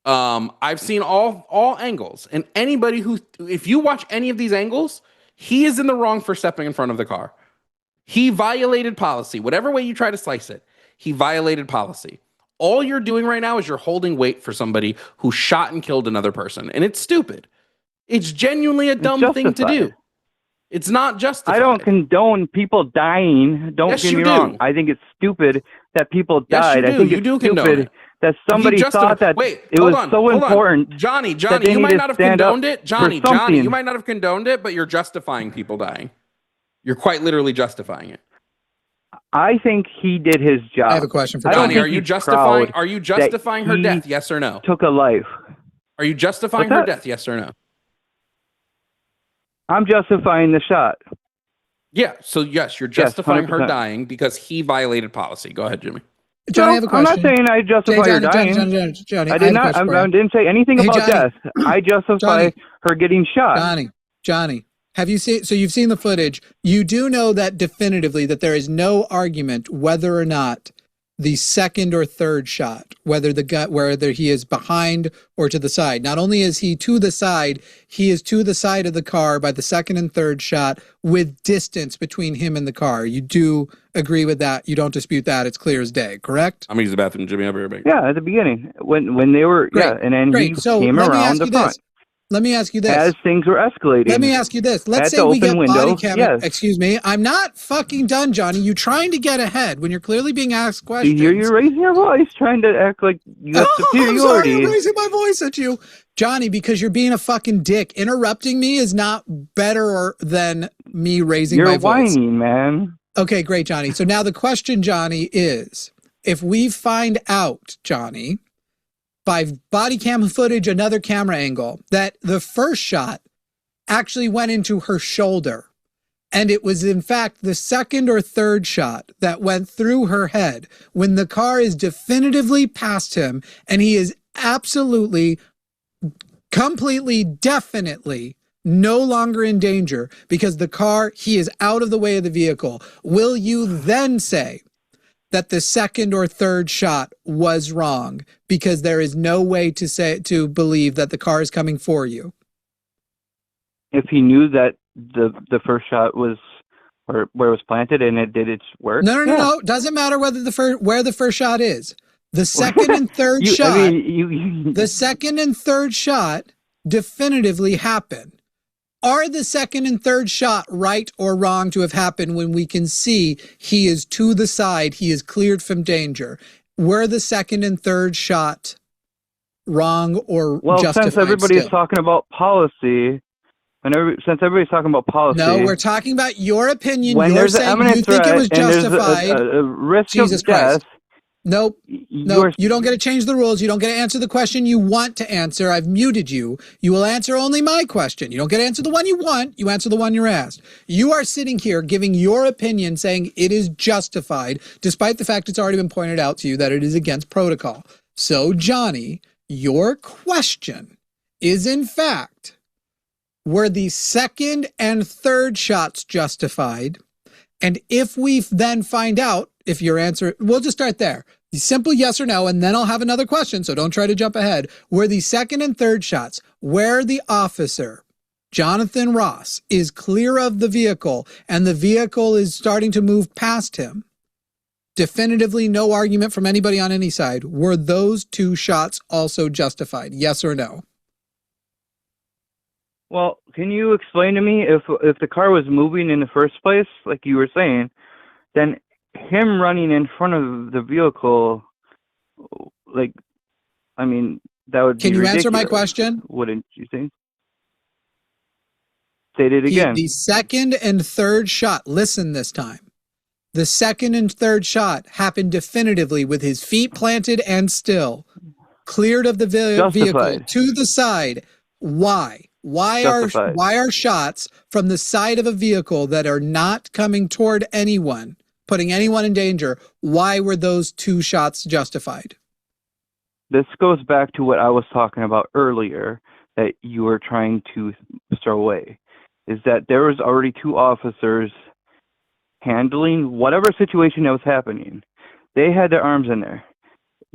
[SPEAKER 2] I've seen all angles, and anybody if you watch any of these angles, he is in the wrong for stepping in front of the car. He violated policy. Whatever way you try to slice it, he violated policy. All you're doing right now is you're holding weight for somebody who shot and killed another person, and it's stupid. It's genuinely a dumb thing to do. It's not justified.
[SPEAKER 8] I don't condone people dying. Don't
[SPEAKER 2] Yes,
[SPEAKER 8] get
[SPEAKER 2] you
[SPEAKER 8] me
[SPEAKER 2] do.
[SPEAKER 8] wrong. I think it's stupid that people
[SPEAKER 2] Yes,
[SPEAKER 8] died.
[SPEAKER 2] you do.
[SPEAKER 8] I think
[SPEAKER 2] You
[SPEAKER 8] it's
[SPEAKER 2] do condone
[SPEAKER 8] stupid
[SPEAKER 2] it.
[SPEAKER 8] that somebody thought that it was so important.
[SPEAKER 2] Johnny,
[SPEAKER 8] that they
[SPEAKER 2] you
[SPEAKER 8] need
[SPEAKER 2] might
[SPEAKER 8] to
[SPEAKER 2] not have
[SPEAKER 8] stand up
[SPEAKER 2] condoned it.
[SPEAKER 8] for
[SPEAKER 2] Johnny,
[SPEAKER 8] something.
[SPEAKER 2] you might not have condoned it, but you're justifying people dying. You're quite literally justifying it.
[SPEAKER 8] I think he did his job.
[SPEAKER 1] I have a question for
[SPEAKER 2] Johnny. Are you
[SPEAKER 8] he's
[SPEAKER 2] justifying?
[SPEAKER 8] proud
[SPEAKER 2] Are you justifying her
[SPEAKER 8] he
[SPEAKER 2] death? Yes or no?
[SPEAKER 8] Took a life.
[SPEAKER 2] Are you justifying
[SPEAKER 8] What's
[SPEAKER 2] her
[SPEAKER 8] that?
[SPEAKER 2] death? Yes or no?
[SPEAKER 8] I'm justifying the shot.
[SPEAKER 2] Yeah. So yes, you're justifying her
[SPEAKER 8] 100%.
[SPEAKER 2] dying because he violated policy. Go ahead, Jimmy.
[SPEAKER 1] Johnny, I have a question.
[SPEAKER 8] I'm not saying I justify her dying.
[SPEAKER 1] Johnny,
[SPEAKER 8] I did not. I didn't say anything
[SPEAKER 1] Hey,
[SPEAKER 8] about
[SPEAKER 1] Johnny.
[SPEAKER 8] death. I justify her getting shot.
[SPEAKER 1] Johnny, have you seen? So you've seen the footage. You do know that definitively that there is no argument whether or not the second or third shot, whether he is behind or to the side. Not only is he to the side, he is to the side of the car by the second and third shot with distance between him and the car. You do agree with that. You don't dispute that. It's clear as day, correct?
[SPEAKER 2] I'm gonna use the bathroom, Jimmy. I'll be right back.
[SPEAKER 8] Yeah, at the beginning when they were and then he came around the front.
[SPEAKER 1] Let me ask you this.
[SPEAKER 8] As things were escalating.
[SPEAKER 1] Let me ask you this. Let's say we get body camera. Excuse me. I'm not fucking done, Johnny. You're trying to get ahead when you're clearly being asked questions.
[SPEAKER 8] You're raising your voice, trying to act like you have superiority.
[SPEAKER 1] I'm sorry, I'm raising my voice at you. Johnny, because you're being a fucking dick. Interrupting me is not better than me raising my voice.
[SPEAKER 8] You're whining, man.
[SPEAKER 1] Okay, great, Johnny. So now the question, Johnny, is if we find out, Johnny, by body cam footage, another camera angle, that the first shot actually went into her shoulder. And it was, in fact, the second or third shot that went through her head when the car is definitively past him and he is absolutely, completely, definitely no longer in danger because he is out of the way of the vehicle. Will you then say that the second or third shot was wrong because there is no way to believe that the car is coming for you?
[SPEAKER 8] If he knew that the first shot was where it was planted and it did its work.
[SPEAKER 1] No. Doesn't matter where the first shot is. The second and third shot. The second and third shot definitively happened. Are the second and third shot right or wrong to have happened when we can see he is to the side, he is cleared from danger? Were the second and third shot wrong or justified?
[SPEAKER 8] Since everybody's talking about policy, since everybody's talking about policy.
[SPEAKER 1] No, we're talking about your opinion.
[SPEAKER 8] When
[SPEAKER 1] You're
[SPEAKER 8] there's an
[SPEAKER 1] saying
[SPEAKER 8] imminent
[SPEAKER 1] you think it was
[SPEAKER 8] threat and there's
[SPEAKER 1] justified.
[SPEAKER 8] a risk
[SPEAKER 1] Jesus
[SPEAKER 8] of death.
[SPEAKER 1] Christ. Nope. You don't get to change the rules. You don't get to answer the question you want to answer. I've muted you. You will answer only my question. You don't get to answer the one you want. You answer the one you're asked. You are sitting here giving your opinion saying it is justified, despite the fact it's already been pointed out to you that it is against protocol. So, Johnny, your question is, in fact, were the second and third shots justified? And if we then find out, if your answer, we'll just start there. Simple yes or no, and then I'll have another question, so don't try to jump ahead. Were the second and third shots, where the officer, Jonathan Ross, is clear of the vehicle and the vehicle is starting to move past him, definitively no argument from anybody on any side, were those two shots also justified? Yes or no?
[SPEAKER 8] Well, can you explain to me if the car was moving in the first place, like you were saying, then him running in front of the vehicle, that would be ridiculous.
[SPEAKER 1] Can you answer my question?
[SPEAKER 8] Wouldn't you think? Say it again.
[SPEAKER 1] The second and third shot, listen this time. The second and third shot happened definitively with his feet planted and still, cleared of the vehicle to the side. Why? Why are shots from the side of a vehicle that are not coming toward anyone putting anyone in danger, why were those 2 shots justified?
[SPEAKER 8] This goes back to what I was talking about earlier that you were trying to throw away, is that there was already 2 officers handling whatever situation that was happening. They had their arms in there.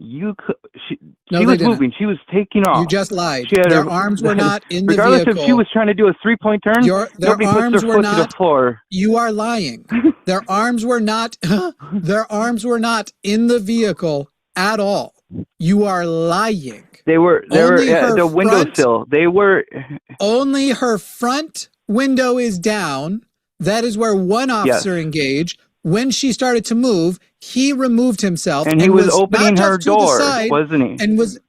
[SPEAKER 8] She was moving. She was taking off.
[SPEAKER 1] You just lied.
[SPEAKER 8] She had
[SPEAKER 1] Their arms were not in the vehicle.
[SPEAKER 8] Regardless if she was trying to do a 3-point turn, nobody puts their foot to the floor.
[SPEAKER 1] You are lying. Their arms were not. Their arms were not in the vehicle at all. You are lying.
[SPEAKER 8] They were at the windowsill. They were.
[SPEAKER 1] Only her front window is down. That is where one officer engaged. When she started to move, he removed himself
[SPEAKER 8] and he was opening her door, wasn't he?
[SPEAKER 1] And was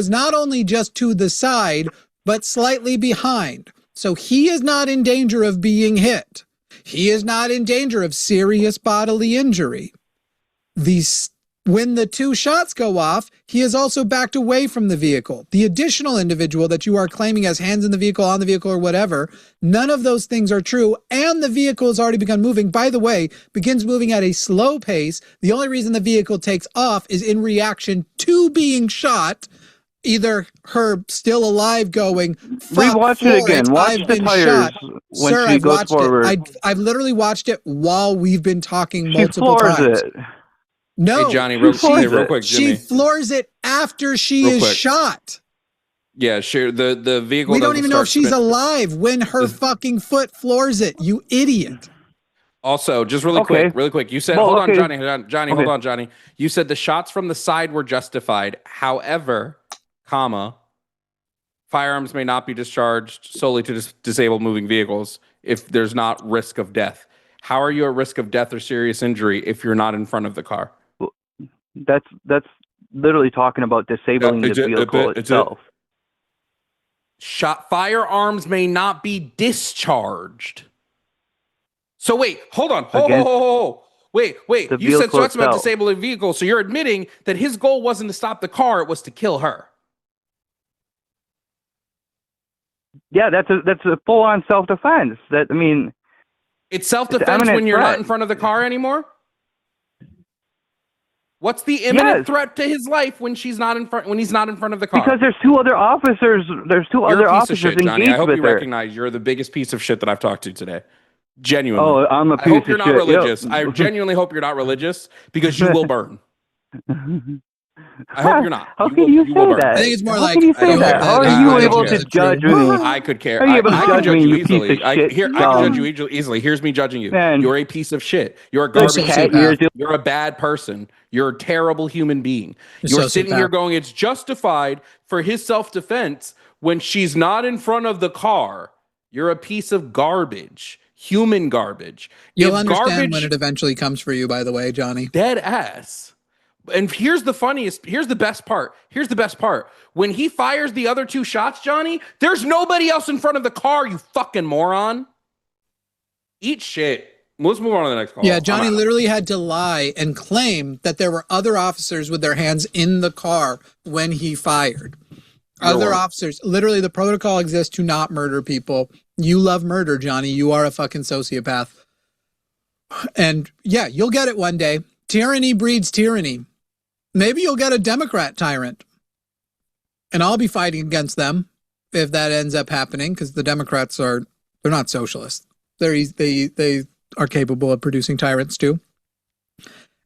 [SPEAKER 1] not only just to the side, but slightly behind. So he is not in danger of being hit. He is not in danger of serious bodily injury. When the 2 shots go off, he is also backed away from the vehicle. The additional individual that you are claiming has hands in the vehicle, on the vehicle, or whatever, none of those things are true, and the vehicle has already begun moving. By the way, begins moving at a slow pace. The only reason the vehicle takes off is in reaction to being shot, either her still alive going,
[SPEAKER 8] rewatch it again. Watch the tires when
[SPEAKER 1] Sir,
[SPEAKER 8] she
[SPEAKER 1] I've
[SPEAKER 8] goes
[SPEAKER 1] watched
[SPEAKER 8] forward.
[SPEAKER 1] I've literally watched it while we've been talking multiple times.
[SPEAKER 8] She floors it.
[SPEAKER 1] No,
[SPEAKER 2] hey Johnny, real quick, Jimmy.
[SPEAKER 1] She floors it after she is shot.
[SPEAKER 2] Yeah, sure. The vehicle.
[SPEAKER 1] We don't even know if she's alive when her fucking foot floors it. You idiot.
[SPEAKER 2] Also, just really quick. You said, hold on, Johnny. Hold on, Johnny. You said the shots from the side were justified. However, firearms may not be discharged solely to disable moving vehicles if there's not risk of death. How are you at risk of death or serious injury if you're not in front of the car?
[SPEAKER 8] That's literally talking about disabling the vehicle itself.
[SPEAKER 2] Firearms may not be discharged. So wait, hold on. Wait. You said shots about disabling vehicles, so you're admitting that his goal wasn't to stop the car, it was to kill her.
[SPEAKER 8] Yeah, that's a full-on self-defense.
[SPEAKER 2] It's self-defense when you're not in front of the car anymore? What's the imminent threat to his life when he's not in front of the car?
[SPEAKER 8] Because there's 2 other officers. There's 2 other officers
[SPEAKER 2] shit, Johnny.
[SPEAKER 8] engaged
[SPEAKER 2] I hope
[SPEAKER 8] with
[SPEAKER 2] you
[SPEAKER 8] her.
[SPEAKER 2] recognize you're the biggest piece of shit that I've talked to today. Genuinely.
[SPEAKER 8] Oh, I'm a piece of shit.
[SPEAKER 2] I hope you're not religious. Yep. I genuinely hope you're not religious because you will burn. I hope you're not.
[SPEAKER 8] How can you say that?
[SPEAKER 1] I think it's more
[SPEAKER 8] How can you say that? How are you able to judge me?
[SPEAKER 2] I could care.
[SPEAKER 8] How are you able to judge me, you piece of shit?
[SPEAKER 2] I can judge you easily. Here's me judging you.
[SPEAKER 8] Man.
[SPEAKER 2] You're a piece of shit. You're a garbage cat. You're a bad person. You're a terrible human being. You're sitting here going, it's justified for his self-defense when she's not in front of the car. You're a piece of garbage. Human garbage.
[SPEAKER 1] You'll understand when it eventually comes for you, by the way, Johnny.
[SPEAKER 2] Dead ass. And here's the best part. When he fires the other 2 shots, Johnny, there's nobody else in front of the car, you fucking moron. Eat shit. Let's move on to the next call.
[SPEAKER 1] Yeah, Johnny literally had to lie and claim that there were other officers with their hands in the car when he fired. Other officers. Literally, the protocol exists to not murder people. You love murder, Johnny. You are a fucking sociopath. And yeah, you'll get it one day. Tyranny breeds tyranny. Maybe you'll get a Democrat tyrant. And I'll be fighting against them if that ends up happening, because the Democrats they're not socialists. They are capable of producing tyrants too.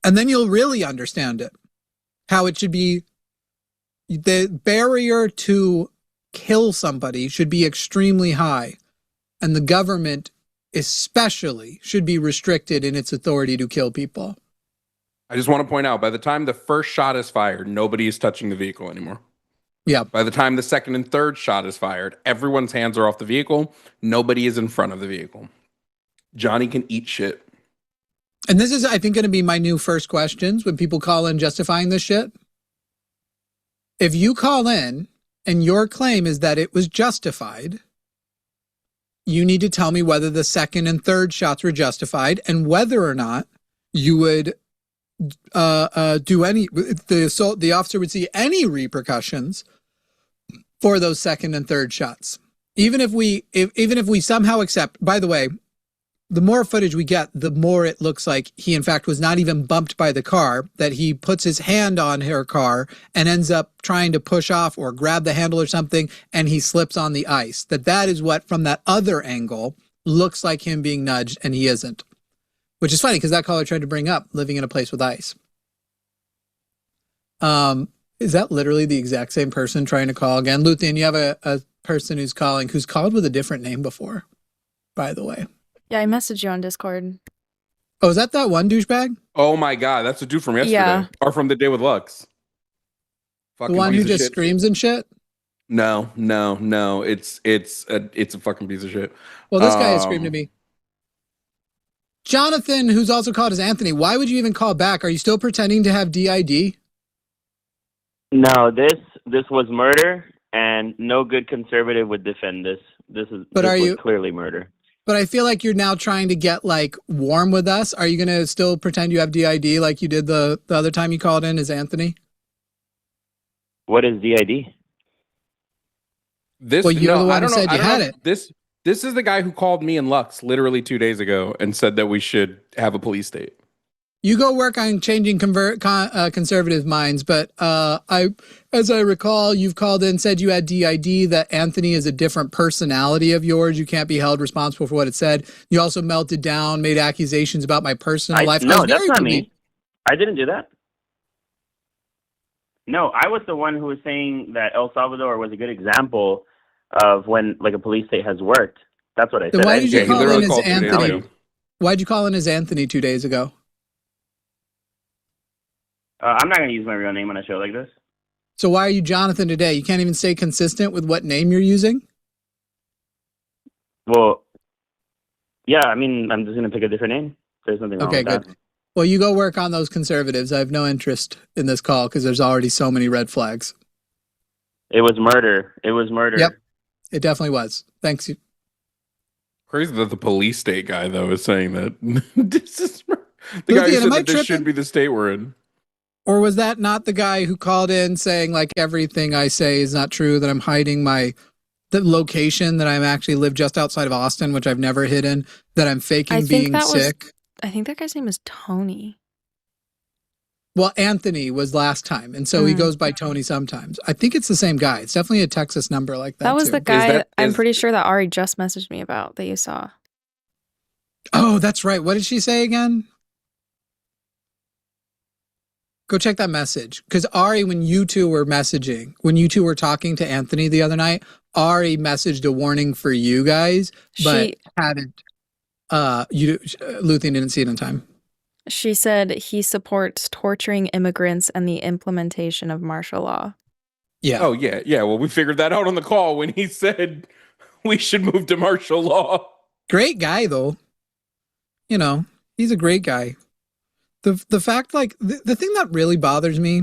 [SPEAKER 1] And then you'll really understand it. How it should be, the barrier to kill somebody should be extremely high. And the government especially should be restricted in its authority to kill people.
[SPEAKER 2] I just want to point out, by the time the first shot is fired, nobody is touching the vehicle anymore.
[SPEAKER 1] Yeah.
[SPEAKER 2] By the time the second and third shot is fired, everyone's hands are off the vehicle. Nobody is in front of the vehicle. Johnny can eat shit.
[SPEAKER 1] And this is, I think, going to be my new first questions when people call in justifying this shit. If you call in and your claim is that it was justified, you need to tell me whether the second and third shots were justified and whether or not you would do any, the officer would see any repercussions for those second and third shots. Even if we somehow accept, by the way, the more footage we get, the more it looks like he, in fact, was not even bumped by the car, that he puts his hand on her car and ends up trying to push off or grab the handle or something, and he slips on the ice. That is what, from that other angle, looks like him being nudged, and he isn't. Which is funny, because that caller tried to bring up living in a place with ice. Is that literally the exact same person trying to call again? Luthien, you have a person who's calling, who's called with a different name before, by the way.
[SPEAKER 4] Yeah, I messaged you on Discord.
[SPEAKER 1] Oh, is that one douchebag?
[SPEAKER 2] Oh my God, that's a dude from yesterday.
[SPEAKER 4] Yeah.
[SPEAKER 2] Or from the day with Lux.
[SPEAKER 1] The one who just screams and shit?
[SPEAKER 2] No. It's a fucking piece of shit.
[SPEAKER 1] Well, this guy has screamed at me. Jonathan, who's also called as Anthony, why would you even call back? Are you still pretending to have DID?
[SPEAKER 9] No, this was murder, and no good conservative would defend this. This was clearly murder.
[SPEAKER 1] But I feel like you're now trying to get like warm with us. Are you going to still pretend you have DID like you did the other time you called in as Anthony?
[SPEAKER 9] What is DID?
[SPEAKER 1] Well, you're the one who said you had it.
[SPEAKER 2] This is the guy who called me and Lux literally 2 days ago and said that we should have a police state.
[SPEAKER 1] You go work on changing conservative minds, but as I recall, you've called in, said you had DID, that Anthony is a different personality of yours. You can't be held responsible for what it said. You also melted down, made accusations about my personal life.
[SPEAKER 9] No, that's not me. I didn't do that. No, I was the one who was saying that El Salvador was a good example of when like a police state has worked. That's what I said.
[SPEAKER 1] Why did you call in as Anthony? Why'd you call in as Anthony 2 days ago?
[SPEAKER 9] I'm not going to use my real name on a show like this.
[SPEAKER 1] So why are you Jonathan today? You can't even stay consistent with what name you're using?
[SPEAKER 9] Well, yeah, I mean, I'm just going to pick a different name. There's nothing wrong with that. Okay, good.
[SPEAKER 1] Well, you go work on those conservatives. I have no interest in this call because there's already so many red flags.
[SPEAKER 9] It was murder. It was murder.
[SPEAKER 1] Yep, it definitely was. Thanks.
[SPEAKER 2] Crazy that the police state guy, though, is saying that this is the guy who said that this should be the state we're in.
[SPEAKER 1] Or was that not the guy who called in saying, like, everything I say is not true, that I'm hiding the location, that I'm actually live just outside of Austin, which I've never hidden, that I'm faking being sick?
[SPEAKER 4] I think that guy's name is Tony.
[SPEAKER 1] Well, Anthony was last time, and so he goes by Tony sometimes. I think it's the same guy. It's definitely a Texas number like that.
[SPEAKER 4] That was the guy I'm pretty sure that Ari just messaged me about that you saw.
[SPEAKER 1] Oh, that's right. What did she say again? Go check that message. Because Ari, when you two were talking to Anthony the other night, Ari messaged a warning for you guys, but hadn't. Luthien didn't see it in time.
[SPEAKER 4] She said he supports torturing immigrants and the implementation of martial law.
[SPEAKER 1] Yeah.
[SPEAKER 2] Oh, yeah. Yeah. Well, we figured that out on the call when he said we should move to martial law.
[SPEAKER 1] Great guy, though. You know, he's a great guy. The fact, like, the thing that really bothers me,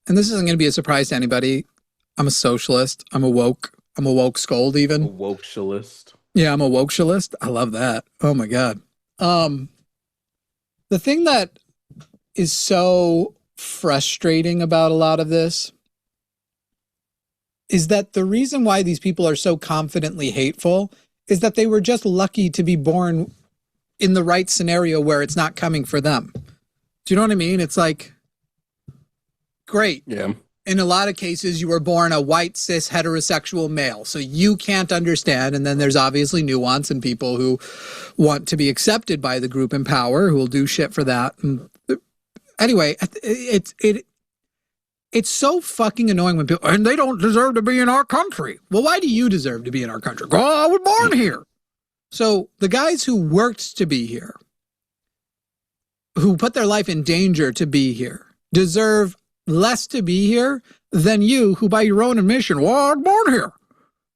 [SPEAKER 1] and this isn't going to be a surprise to anybody, I'm a socialist. I'm a woke scold even.
[SPEAKER 2] A woke-cialist.
[SPEAKER 1] Yeah, I'm a woke-cialist. I love that. Oh, my God. The thing that is so frustrating about a lot of this is that the reason why these people are so confidently hateful is that they were just lucky to be born in the right scenario where it's not coming for them. Do you know what I mean? It's like, great.
[SPEAKER 2] Yeah.
[SPEAKER 1] In a lot of cases, you were born a white, cis, heterosexual male, so you can't understand. And then there's obviously nuance and people who want to be accepted by the group in power who will do shit for that. And anyway, it's so fucking annoying when people, and they don't deserve to be in our country. Well, why do you deserve to be in our country? Oh, I was born here. So the guys who worked to be here, who put their life in danger to be here, deserve less to be here than you, who by your own admission, well, I was born here.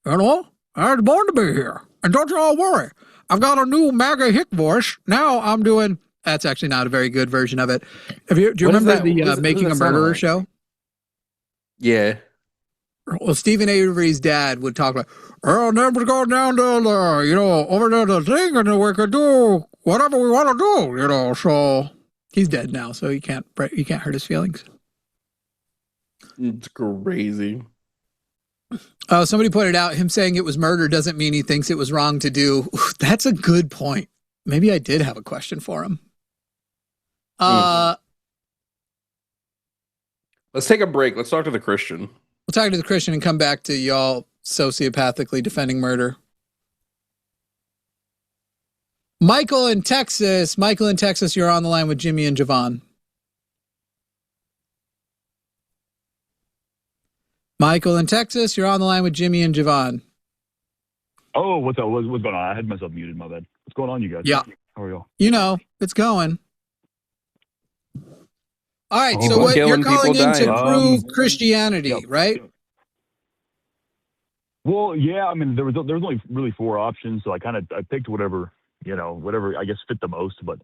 [SPEAKER 1] You know, I was born to be here. And don't you all worry. I've got a new MAGA hick voice. Now I'm doing, that's actually not a very good version of it. Do you remember the Making a Murderer show?
[SPEAKER 2] Yeah.
[SPEAKER 1] Well, Stephen Avery's dad would talk about, oh, never go down to the, you know, over to the thing and we could do whatever we want to do, you know. So he's dead now, so you can't hurt his feelings.
[SPEAKER 2] It's crazy.
[SPEAKER 1] Somebody pointed out him saying it was murder doesn't mean he thinks it was wrong to do. That's a good point. maybe I did have a question for him.
[SPEAKER 2] Let's take a break. Let's talk to the Christian.
[SPEAKER 1] We'll talk to the Christian and come back to y'all sociopathically defending murder. Michael in Texas, you're on the line with Jimmy and Jovan. Michael in Texas, you're on the line with Jimmy and Jovan.
[SPEAKER 10] Oh, what's up? What's going on? I had myself muted, my bad. What's going on, you guys?
[SPEAKER 1] Yeah.
[SPEAKER 10] How are y'all?
[SPEAKER 1] You know, it's going. All right, so what you're calling in to prove Christianity, right?
[SPEAKER 10] Well, yeah, I mean, there was only really 4 options, so I picked whatever I guess fit the most. But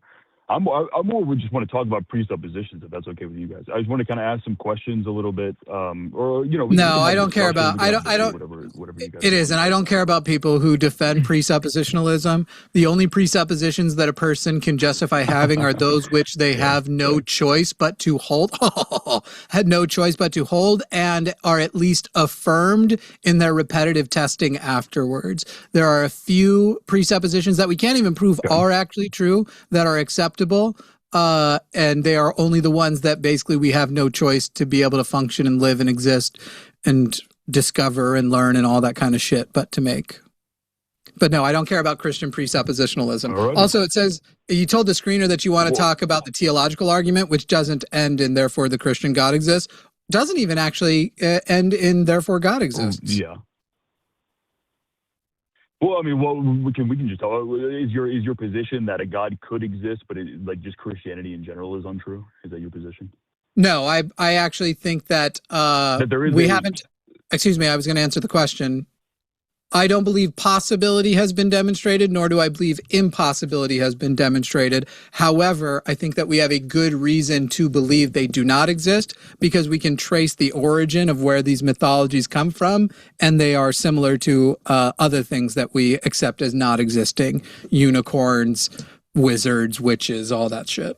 [SPEAKER 10] I more just want to talk about presuppositions, if that's okay with you guys. I just want to kind of ask some questions a little bit,
[SPEAKER 1] No, I don't care about. I don't.
[SPEAKER 10] Whatever you guys.
[SPEAKER 1] It is, and I don't care about people who defend presuppositionalism. The only presuppositions that a person can justify having are those which they have no choice but to hold. Had no choice but to hold, and are at least affirmed in their repetitive testing afterwards. There are a few presuppositions that we can't even prove are actually true that are acceptable. And they are only the ones that basically we have no choice to be able to function and live and exist and discover and learn and all that kind of shit but to make. But no, I don't care about Christian presuppositionalism. Right. Also, it says you told the screener that you want to talk about the theological argument, which doesn't end in therefore the Christian God exists. Doesn't even actually end in therefore God exists.
[SPEAKER 10] Yeah. Well, I mean, we can just talk. Is your position that a God could exist, but just Christianity in general is untrue? Is that your position?
[SPEAKER 1] No, I actually think that,
[SPEAKER 10] that there is
[SPEAKER 1] haven't. Excuse me, I was going to answer the question. I don't believe possibility has been demonstrated, nor do I believe impossibility has been demonstrated. However, I think that we have a good reason to believe they do not exist because we can trace the origin of where these mythologies come from, and they are similar to other things that we accept as not existing. Unicorns, wizards, witches, all that shit.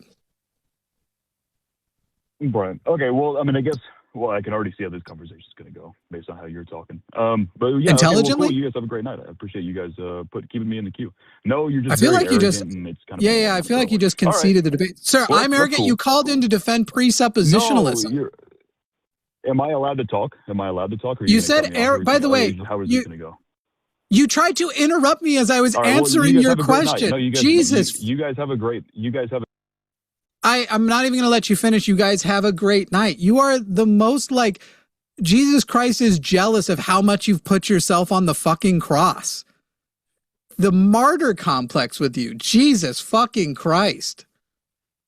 [SPEAKER 10] Right. Okay, well, I mean, I guess... Well, I can already see how this conversation is going to go based on how you're talking. But yeah,
[SPEAKER 1] intelligently,
[SPEAKER 10] cool. You guys have a great night. I appreciate you guys keeping me in the queue. No, you're just.
[SPEAKER 1] I feel like you just. Yeah. I feel like you just conceded the debate, sir. Well, I'm arrogant. Cool. You called in to defend presuppositionalism.
[SPEAKER 10] No, am I allowed to talk? Or
[SPEAKER 1] you said, by the way,
[SPEAKER 10] how is this going to go?
[SPEAKER 1] You tried to interrupt me as I was answering your question.
[SPEAKER 10] No,
[SPEAKER 1] Jesus,
[SPEAKER 10] you guys have a great.
[SPEAKER 1] I'm not even going to let you finish. You guys have a great night. You are the most Jesus Christ is jealous of how much you've put yourself on the fucking cross. The martyr complex with you. Jesus fucking Christ.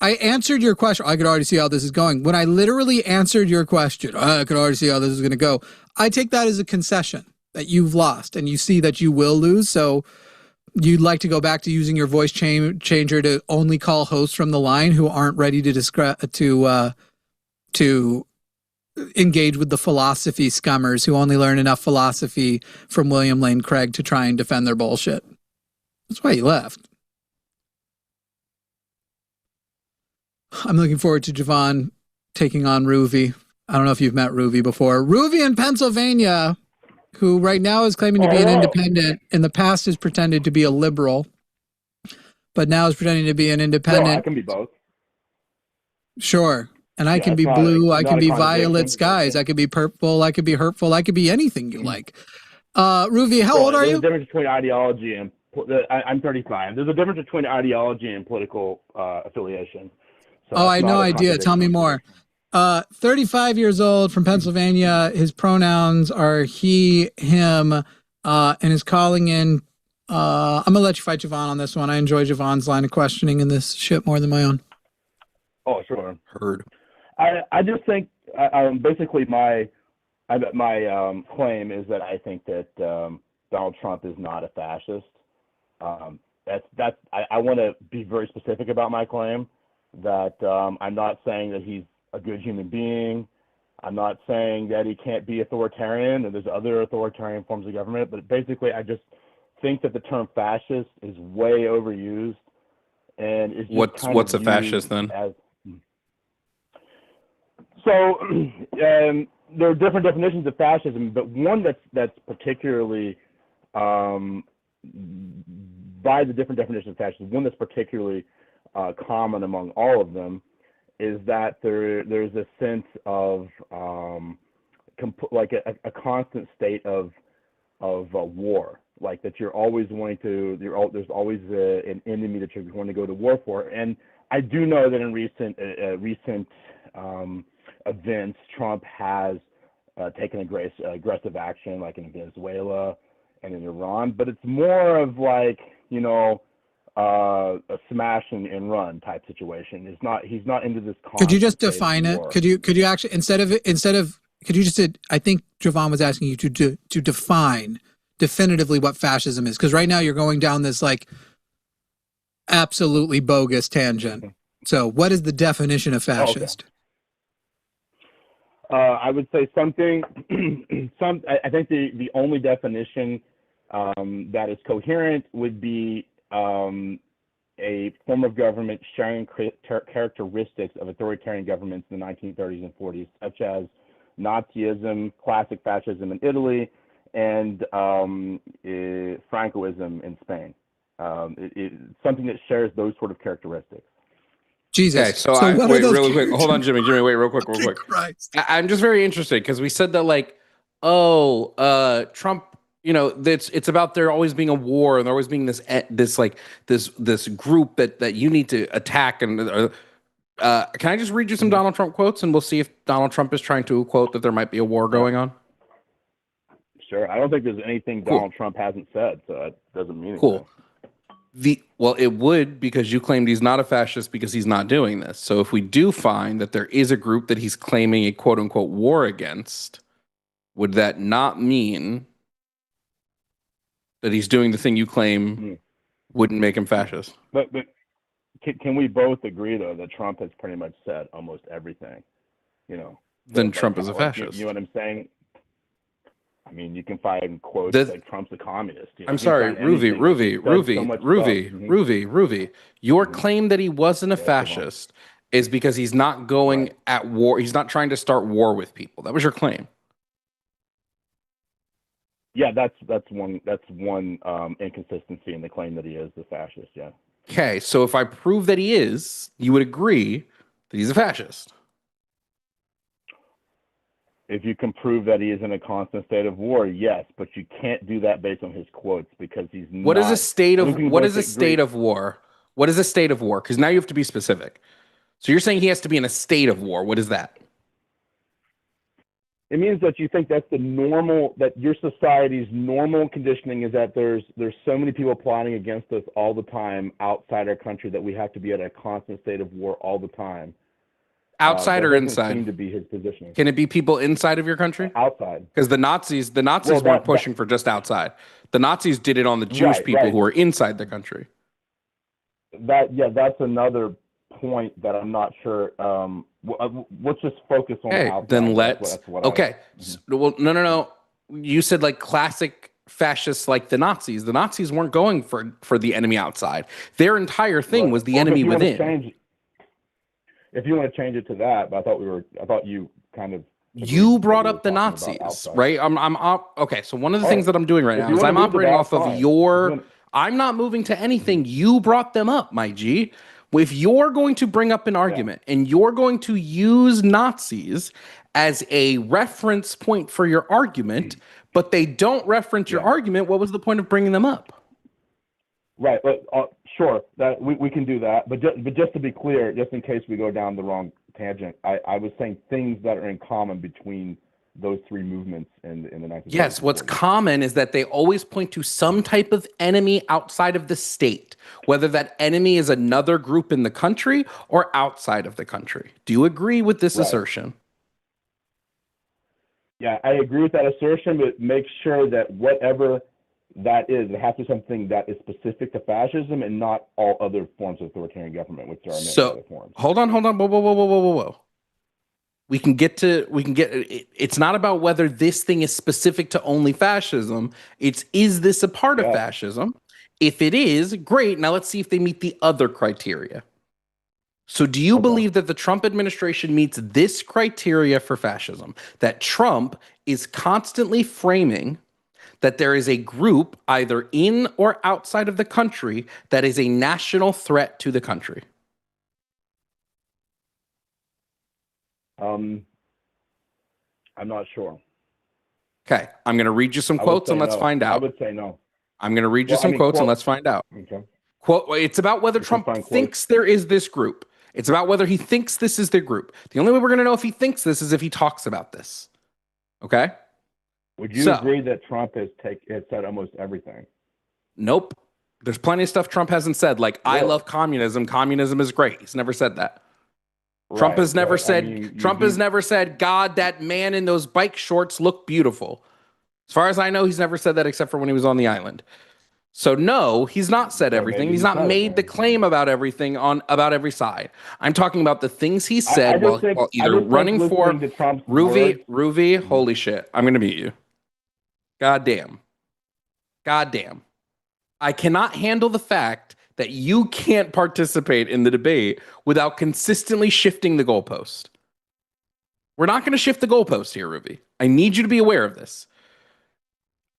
[SPEAKER 1] I answered your question. I could already see how this is going. When I literally answered your question, I could already see how this is going to go. I take that as a concession that you've lost and you see that you will lose. So you'd like to go back to using your voice changer to only call hosts from the line who aren't ready to engage with the philosophy scummers who only learn enough philosophy from William Lane Craig to try and defend their bullshit. That's why you left. I'm looking forward to Jovan taking on Ruvi. I don't know if you've met Ruvi before. Ruvi in Pennsylvania, who right now is claiming to be an independent, in the past has pretended to be a liberal, but now is pretending to be an independent.
[SPEAKER 6] No, I can be both.
[SPEAKER 1] Sure. And I can be blue, I can be violet skies, I could be purple, I could be hurtful, I could be anything you like. Ruvi, how old are you?
[SPEAKER 6] There's a difference between ideology and... I'm 35. There's a difference between ideology and political affiliation. So
[SPEAKER 1] I had no idea. Tell me more. 35 years old from Pennsylvania. His pronouns are he, him, and is calling in. I'm going to let you fight Jovan on this one. I enjoy Jovan's line of questioning in this shit more than my own.
[SPEAKER 6] Oh, sure.
[SPEAKER 2] Heard.
[SPEAKER 6] I just think, basically my claim is that I think that Donald Trump is not a fascist. I want to be very specific about my claim that I'm not saying that he's a good human being. I'm not saying that he can't be authoritarian, and there's other authoritarian forms of government, but basically I just think that the term fascist is way overused, and it's just
[SPEAKER 2] what's a fascist then?
[SPEAKER 6] So there are different definitions of fascism, but one that's particularly by the different definitions of fascism, one that's particularly common among all of them is that there's a sense of like a constant state of war, like that you're always wanting to, there's always an enemy that you're going to go to war for. And I do know that in recent events, Trump has taken aggressive action, like in Venezuela and in Iran, but it's more of like, a smash and run type situation. He's not into this.
[SPEAKER 1] Could you just define it? Could you actually, could you just, I think Jovan was asking you to define definitively what fascism is, because right now you're going down this like absolutely bogus tangent. So what is the definition of fascist?
[SPEAKER 6] I would say something, I think the only definition that is coherent would be a form of government sharing characteristics of authoritarian governments in the 1930s and 40s, such as Nazism, classic fascism in Italy, and Francoism in Spain. Something that shares those sort of characteristics.
[SPEAKER 1] Jesus.
[SPEAKER 2] Okay, so wait, really quick. Hold on, Jimmy, wait, real quick. I'm just very interested because we said that like, Trump, it's about there always being a war and there always being this group that you need to attack. And can I just read you some Donald Trump quotes and we'll see if Donald Trump is trying to quote that there might be a war going on?
[SPEAKER 6] Sure. I don't think there's anything Donald Trump hasn't said, so that doesn't mean anything.
[SPEAKER 2] Cool. Well, it would, because you claimed he's not a fascist because he's not doing this. So if we do find that there is a group that he's claiming a quote unquote war against, would that not mean that he's doing the thing you claim wouldn't make him fascist?
[SPEAKER 6] But can we both agree though that Trump has pretty much said almost everything?
[SPEAKER 2] Then Trump is a fascist.
[SPEAKER 6] You know what I'm saying? I mean, you can find quotes like Trump's a communist.
[SPEAKER 2] I'm sorry, Ruvi. Your claim that he wasn't a fascist is because he's not going at war. He's not trying to start war with people. That was your claim.
[SPEAKER 6] Yeah, that's one inconsistency in the claim that he is the fascist. Yeah.
[SPEAKER 2] Okay, so if I prove that he is, you would agree that he's a fascist.
[SPEAKER 6] If you can prove that he is in a constant state of war, yes, but you can't do that based on his quotes because he's not.
[SPEAKER 2] What is a state of war? What is a state of war? Because now you have to be specific. So you're saying he has to be in a state of war. What is that?
[SPEAKER 6] It means that you think that's that your society's normal conditioning is that there's so many people plotting against us all the time outside our country that we have to be at a constant state of war all the time.
[SPEAKER 2] Outside or inside?
[SPEAKER 6] Seem to be his position.
[SPEAKER 2] Can it be people inside of your country?
[SPEAKER 6] Outside.
[SPEAKER 2] Because the Nazis weren't pushing for just outside. The Nazis did it on the Jewish people who were inside the country.
[SPEAKER 6] That's another point that I'm not sure. Let's just focus on outside.
[SPEAKER 2] Then no. You said like classic fascists like the Nazis. The Nazis weren't going for the enemy outside. Their entire thing was the enemy within.
[SPEAKER 6] If you want to change it to that, but I thought you kind of.
[SPEAKER 2] You brought up the Nazis, right? Okay. So one of the things that I'm doing right now is I'm operating off of I'm not moving to anything. You brought them up, my G. If you're going to bring up an argument and you're going to use Nazis as a reference point for your argument, but they don't reference your argument, what was the point of bringing them up?
[SPEAKER 6] Right, but sure, that we can do that. But just to be clear, just in case we go down the wrong tangent, I was saying things that are in common between those three movements in the 1930s.
[SPEAKER 2] Yes, what's common is that they always point to some type of enemy outside of the state, whether that enemy is another group in the country or outside of the country. Do you agree with this assertion?
[SPEAKER 6] Yeah, I agree with that assertion, but make sure that whatever that is, it has to be something that is specific to fascism and not all other forms of authoritarian government, which there are many other forms.
[SPEAKER 2] Hold on. Whoa. It's not about whether this thing is specific to only fascism. Is this a part of fascism? If it is, great. Now let's see if they meet the other criteria. So do you believe that the Trump administration meets this criteria for fascism? That Trump is constantly framing that there is a group either in or outside of the country that is a national threat to the country?
[SPEAKER 6] I'm not sure.
[SPEAKER 2] Okay, I'm going to read you some quotes and let's find out.
[SPEAKER 6] I would say no.
[SPEAKER 2] I'm going to read you some quotes and let's find out.
[SPEAKER 6] Okay.
[SPEAKER 2] Quote, it's about whether Trump thinks there is this group. It's about whether he thinks this is the group. The only way we're going to know if he thinks this is if he talks about this. Okay?
[SPEAKER 6] Would you agree that Trump has said almost everything?
[SPEAKER 2] Nope. There's plenty of stuff Trump hasn't said, like, I love communism. Communism is great. He's never said that. Right, Trump has never said, has never said, God, that man in those bike shorts look beautiful. As far as I know, he's never said that except for when he was on the island. So no, he's not said everything. He's not made the claim about everything about every side. I'm talking about the things he said while either running for Ruvi, holy shit. I'm going to mute you. Goddamn. I cannot handle the fact that you can't participate in the debate without consistently shifting the goalpost. We're not going to shift the goalpost here, Ruvi. I need you to be aware of this.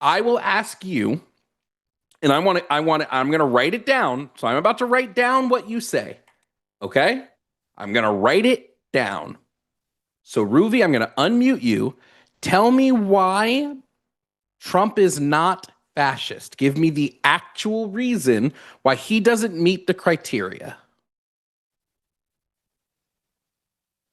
[SPEAKER 2] I will ask you, and I'm going to write it down. So I'm about to write down what you say. Okay? I'm going to write it down. So Ruvi, I'm going to unmute you. Tell me why Trump is not fascist. Give me the actual reason why he doesn't meet the criteria.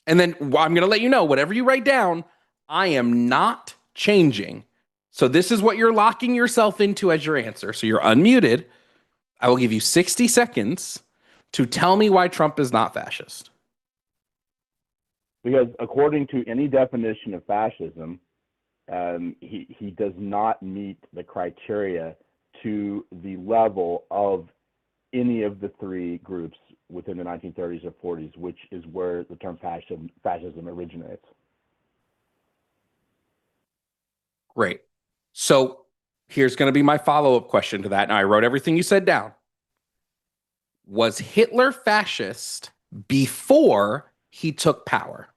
[SPEAKER 2] And then I'm going to let you know, whatever you write down, I am not changing. So this is what you're locking yourself into as your answer. So you're unmuted. I will give you 60 seconds to tell me why Trump is not fascist.
[SPEAKER 6] Because according to any definition of fascism, he does not meet the criteria to the level of any of the three groups within the 1930s or 40s, which is where the term fascism originates.
[SPEAKER 2] Great. So here's going to be my follow-up question to that. Now, I wrote everything you said down. Was Hitler fascist before he took power?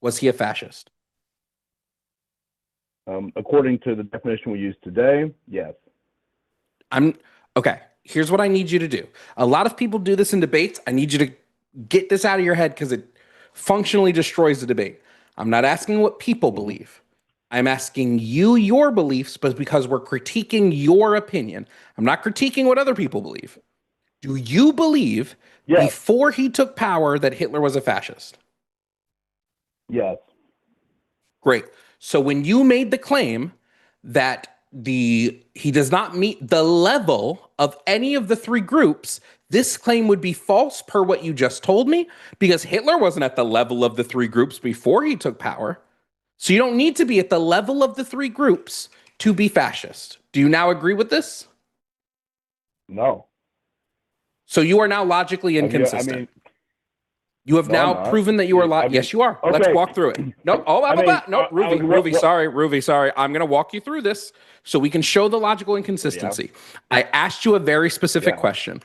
[SPEAKER 2] Was he a fascist?
[SPEAKER 6] According to the definition we use today, yes.
[SPEAKER 2] Okay. Here's what I need you to do. A lot of people do this in debates. I need you to get this out of your head because it functionally destroys the debate. I'm not asking what people believe. I'm asking you your beliefs, but because we're critiquing your opinion. I'm not critiquing what other people believe. Do you believe before he took power that Hitler was a fascist?
[SPEAKER 6] Yes.
[SPEAKER 2] Great. So when you made the claim that he does not meet the level of any of the three groups, this claim would be false per what you just told me, because Hitler wasn't at the level of the three groups before he took power. So you don't need to be at the level of the three groups to be fascist. Do you now agree with this?
[SPEAKER 6] No.
[SPEAKER 2] So you are now logically inconsistent. You have now proven that you are yes, you are. Okay. Let's walk through it. No, Ruvi, sorry. I'm going to walk you through this so we can show the logical inconsistency. Yeah. I asked you a very specific question.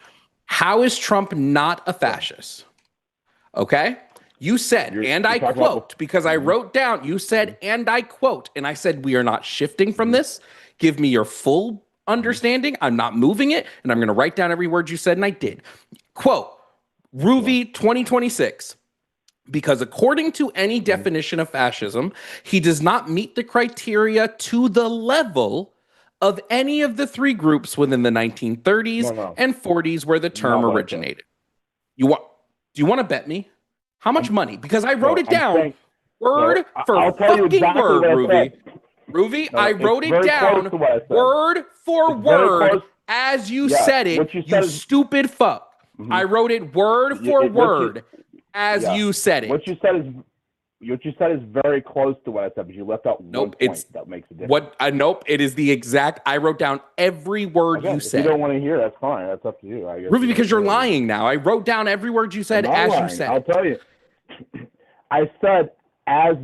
[SPEAKER 2] How is Trump not a fascist? Okay? You said, and I quote, because I wrote down, you said, and I quote, and I said, we are not shifting from this. Give me your full understanding. I'm not moving it, and I'm going to write down every word you said, and I did. Quote, Ruvi 2026, because according to any definition of fascism, he does not meet the criteria to the level of any of the three groups within the 1930s and 40s where the term originated. Do you want to bet me? How much money? Because I wrote it down word for fucking word, Ruvi. Ruvi, I wrote it down word for word as you said it, you stupid fuck. I wrote it word for word as you said it.
[SPEAKER 6] What you said is very close to what I said, but you left out one point that makes a difference.
[SPEAKER 2] Nope, it is the exact. I wrote down every word you said.
[SPEAKER 6] If you don't want to hear, that's fine. That's up to you. I guess
[SPEAKER 2] Ruvi, because you're lying now. I wrote down every word you said as you said.
[SPEAKER 6] I'll tell you. I said as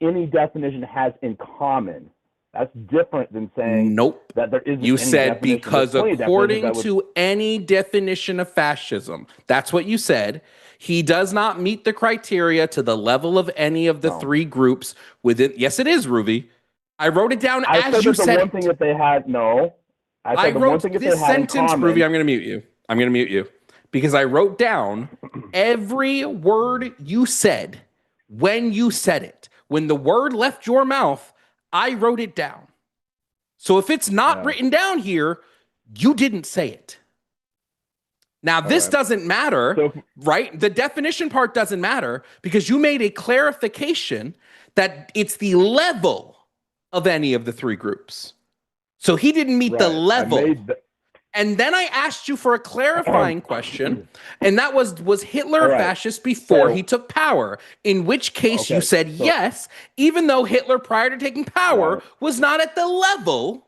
[SPEAKER 6] any definition has in common. That's different than saying that there isn't.
[SPEAKER 2] You said because according to any definition of fascism, that's what you said. He does not meet the criteria to the level of any of the three groups within. Yes, it is, Ruvi. I wrote it down
[SPEAKER 11] I
[SPEAKER 2] as
[SPEAKER 11] said
[SPEAKER 2] you
[SPEAKER 11] that the
[SPEAKER 2] said
[SPEAKER 11] one
[SPEAKER 2] it.
[SPEAKER 11] thing that they had, no. I said the one
[SPEAKER 2] wrote
[SPEAKER 11] thing that
[SPEAKER 2] this
[SPEAKER 11] they had in
[SPEAKER 2] sentence,
[SPEAKER 11] common.
[SPEAKER 2] Ruby, I'm going to mute you. I'm going to mute you. Because I wrote down every word you said when you said it. When the word left your mouth, I wrote it down. So if it's not written down here, you didn't say it. Now, this doesn't matter, right? The definition part doesn't matter because you made a clarification that it's the level of any of the three groups. So he didn't meet the level. And then I asked you for a clarifying question, and that was Hitler a fascist before he took power? In which case you said yes, even though Hitler prior to taking power was not at the level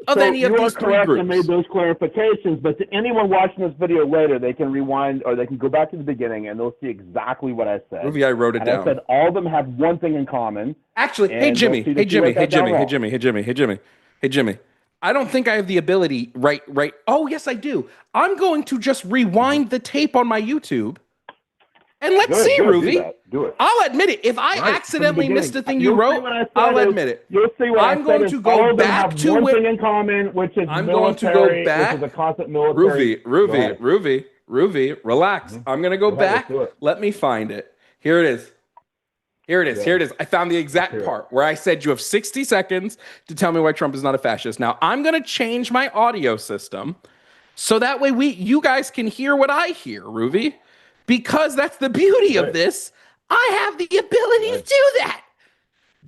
[SPEAKER 2] of any of these three groups.
[SPEAKER 11] You are correct and made those clarifications, but to anyone watching this video later, they can rewind or they can go back to the beginning and they'll see exactly what I said.
[SPEAKER 2] Ruby, I wrote it down.
[SPEAKER 11] I said all of them have one thing in common.
[SPEAKER 2] Actually, hey Jimmy. I don't think I have the ability, right. Oh, yes, I do. I'm going to just rewind the tape on my YouTube. And let's see, Ruby.
[SPEAKER 11] Do it.
[SPEAKER 2] I'll admit it. If I accidentally missed a thing you wrote, I'll admit it.
[SPEAKER 11] You'll see what
[SPEAKER 2] I'm going to go back to
[SPEAKER 11] one thing in common, which is
[SPEAKER 2] I'm
[SPEAKER 11] military,
[SPEAKER 2] going to go back.
[SPEAKER 11] which is a constant military.
[SPEAKER 2] Ruby, relax. I'm going to go back. Let me find it. Here it is. Here it is. I found the exact part where I said you have 60 seconds to tell me why Trump is not a fascist. Now, I'm going to change my audio system so that way you guys can hear what I hear, Ruby. Because that's the beauty of this. I have the ability to do that.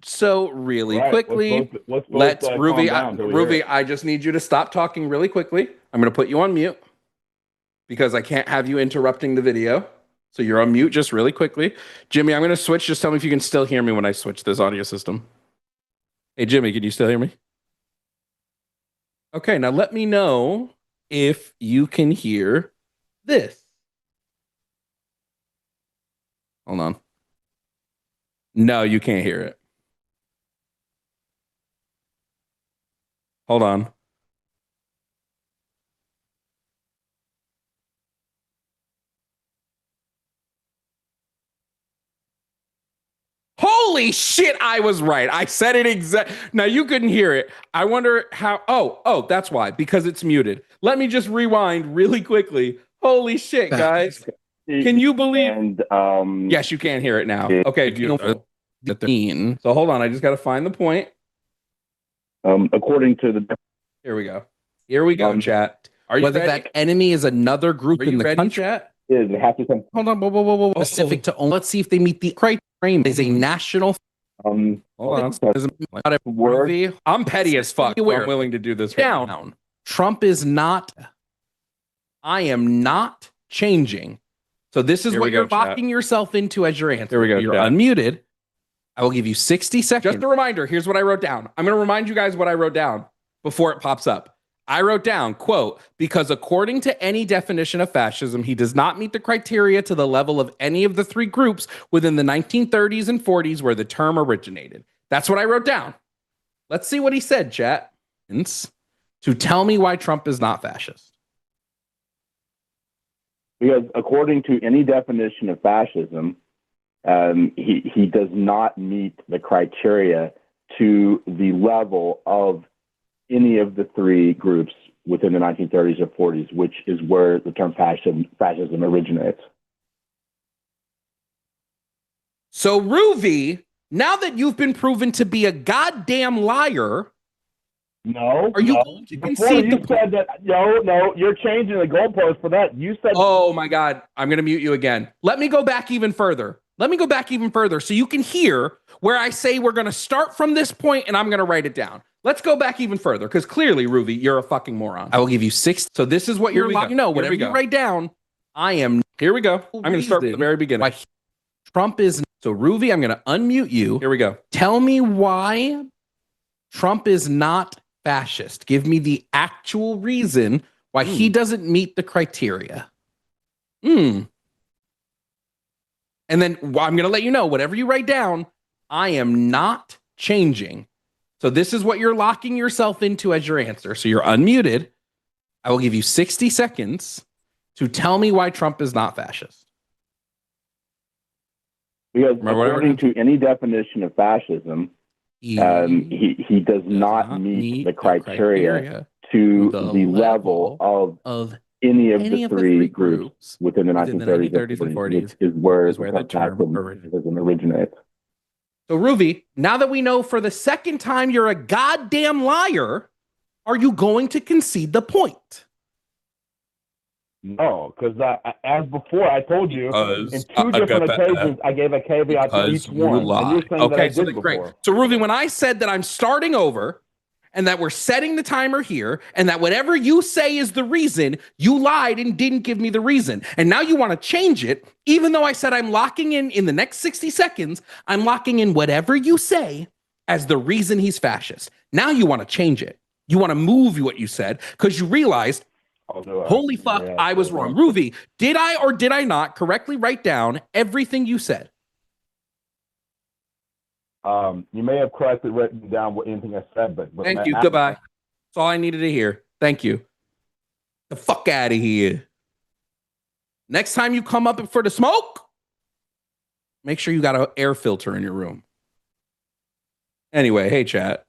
[SPEAKER 2] So really quickly, let's Ruby, I just need you to stop talking really quickly. I'm going to put you on mute because I can't have you interrupting the video. So you're on mute just really quickly. Jimmy, I'm going to switch. Just tell me if you can still hear me when I switch this audio system. Hey, Jimmy, can you still hear me? Okay, now let me know if you can hear this. Hold on. No, you can't hear it. Hold on. Holy shit, I was right. I said it exact. Now you couldn't hear it. I wonder how. Oh, that's why. Because it's muted. Let me just rewind really quickly. Holy shit, guys. Can you believe?
[SPEAKER 11] And
[SPEAKER 2] yes, you can hear it now. Okay, so hold on, I just got to find the point.
[SPEAKER 11] According to the
[SPEAKER 2] Here we go, chat. Are you whether ready? That enemy is another group in the country? Chat? Hold on, whoa. Specific to let's see if they meet the criteria. Is a national. Hold on. I'm petty as fuck. I'm willing to do this. Down. Trump is not. I am not changing. So this is what you're locking yourself into as your answer. Here we go. You're unmuted. I will give you 60 seconds. Just a reminder, here's what I wrote down. I'm going to remind you guys what I wrote down before it pops up. I wrote down, quote, because according to any definition of fascism, he does not meet the criteria to the level of any of the three groups within the 1930s and 40s where the term originated. That's what I wrote down. Let's see what he said, chat. To tell me why Trump is not fascist.
[SPEAKER 11] Because according to any definition of fascism, he does not meet the criteria to the level of any of the three groups within the 1930s or 40s, which is where the term fascism originates.
[SPEAKER 2] So, Ruby, now that you've been proven to be a goddamn liar, are you going to concede
[SPEAKER 11] you said that? No, you're changing the goalpost for that. You said.
[SPEAKER 2] Oh my God, I'm going to mute you again. Let me go back even further. So you can hear where I say we're going to start from this point and I'm going to write it down. Let's go back even further because clearly, Ruby, you're a fucking moron. I will give you 6. So this is what you're whatever you write down. I am. Here we go. I'm going to start from the very beginning. Why Trump is. So, Ruby, I'm going to unmute you. Here we go. Tell me why Trump is not fascist. Give me the actual reason why he doesn't meet the criteria. And then I'm going to let you know, whatever you write down, I am not changing. So this is what you're locking yourself into as your answer. So you're unmuted. I will give you 60 seconds to tell me why Trump is not fascist.
[SPEAKER 11] Because according to any definition of fascism, he does not meet the criteria to the level of any of the three groups within the 1930s and 40s, which is where the term originates.
[SPEAKER 2] So, Ruvi, now that we know for the second time you're a goddamn liar, are you going to concede the point?
[SPEAKER 6] No, because as before, I told you in two different occasions, I gave a caveat to each one. And you're saying that I did before.
[SPEAKER 2] Great. So, Ruvi, when I said that I'm starting over and that we're setting the timer here and that whatever you say is the reason, you lied and didn't give me the reason. And now you want to change it, even though I said I'm locking in the next 60 seconds, I'm locking in whatever you say as the reason he's fascist. Now you want to change it. You want to move what you said because you realized, holy fuck, I was wrong. Ruvi, did I or did I not correctly write down everything you said?
[SPEAKER 6] You may have correctly written down anything I said, but
[SPEAKER 2] thank you. Goodbye. That's all I needed to hear. Thank you. The fuck out of here. Next time you come up for the smoke, make sure you got an air filter in your room. Anyway, hey chat.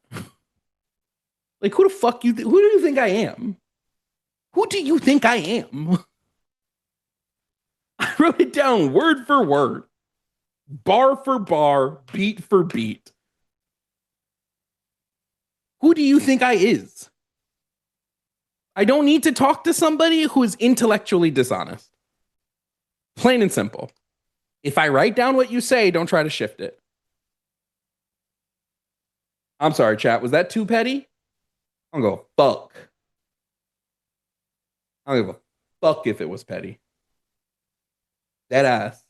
[SPEAKER 2] Like, who do you think I am? Who do you think I am? I wrote it down word for word. Bar for bar, beat for beat. Who do you think I is? I don't need to talk to somebody who is intellectually dishonest. Plain and simple. If I write down what you say, don't try to shift it. I'm sorry, chat. Was that too petty? I'm gonna go fuck. I don't give a fuck if it was petty. That ass.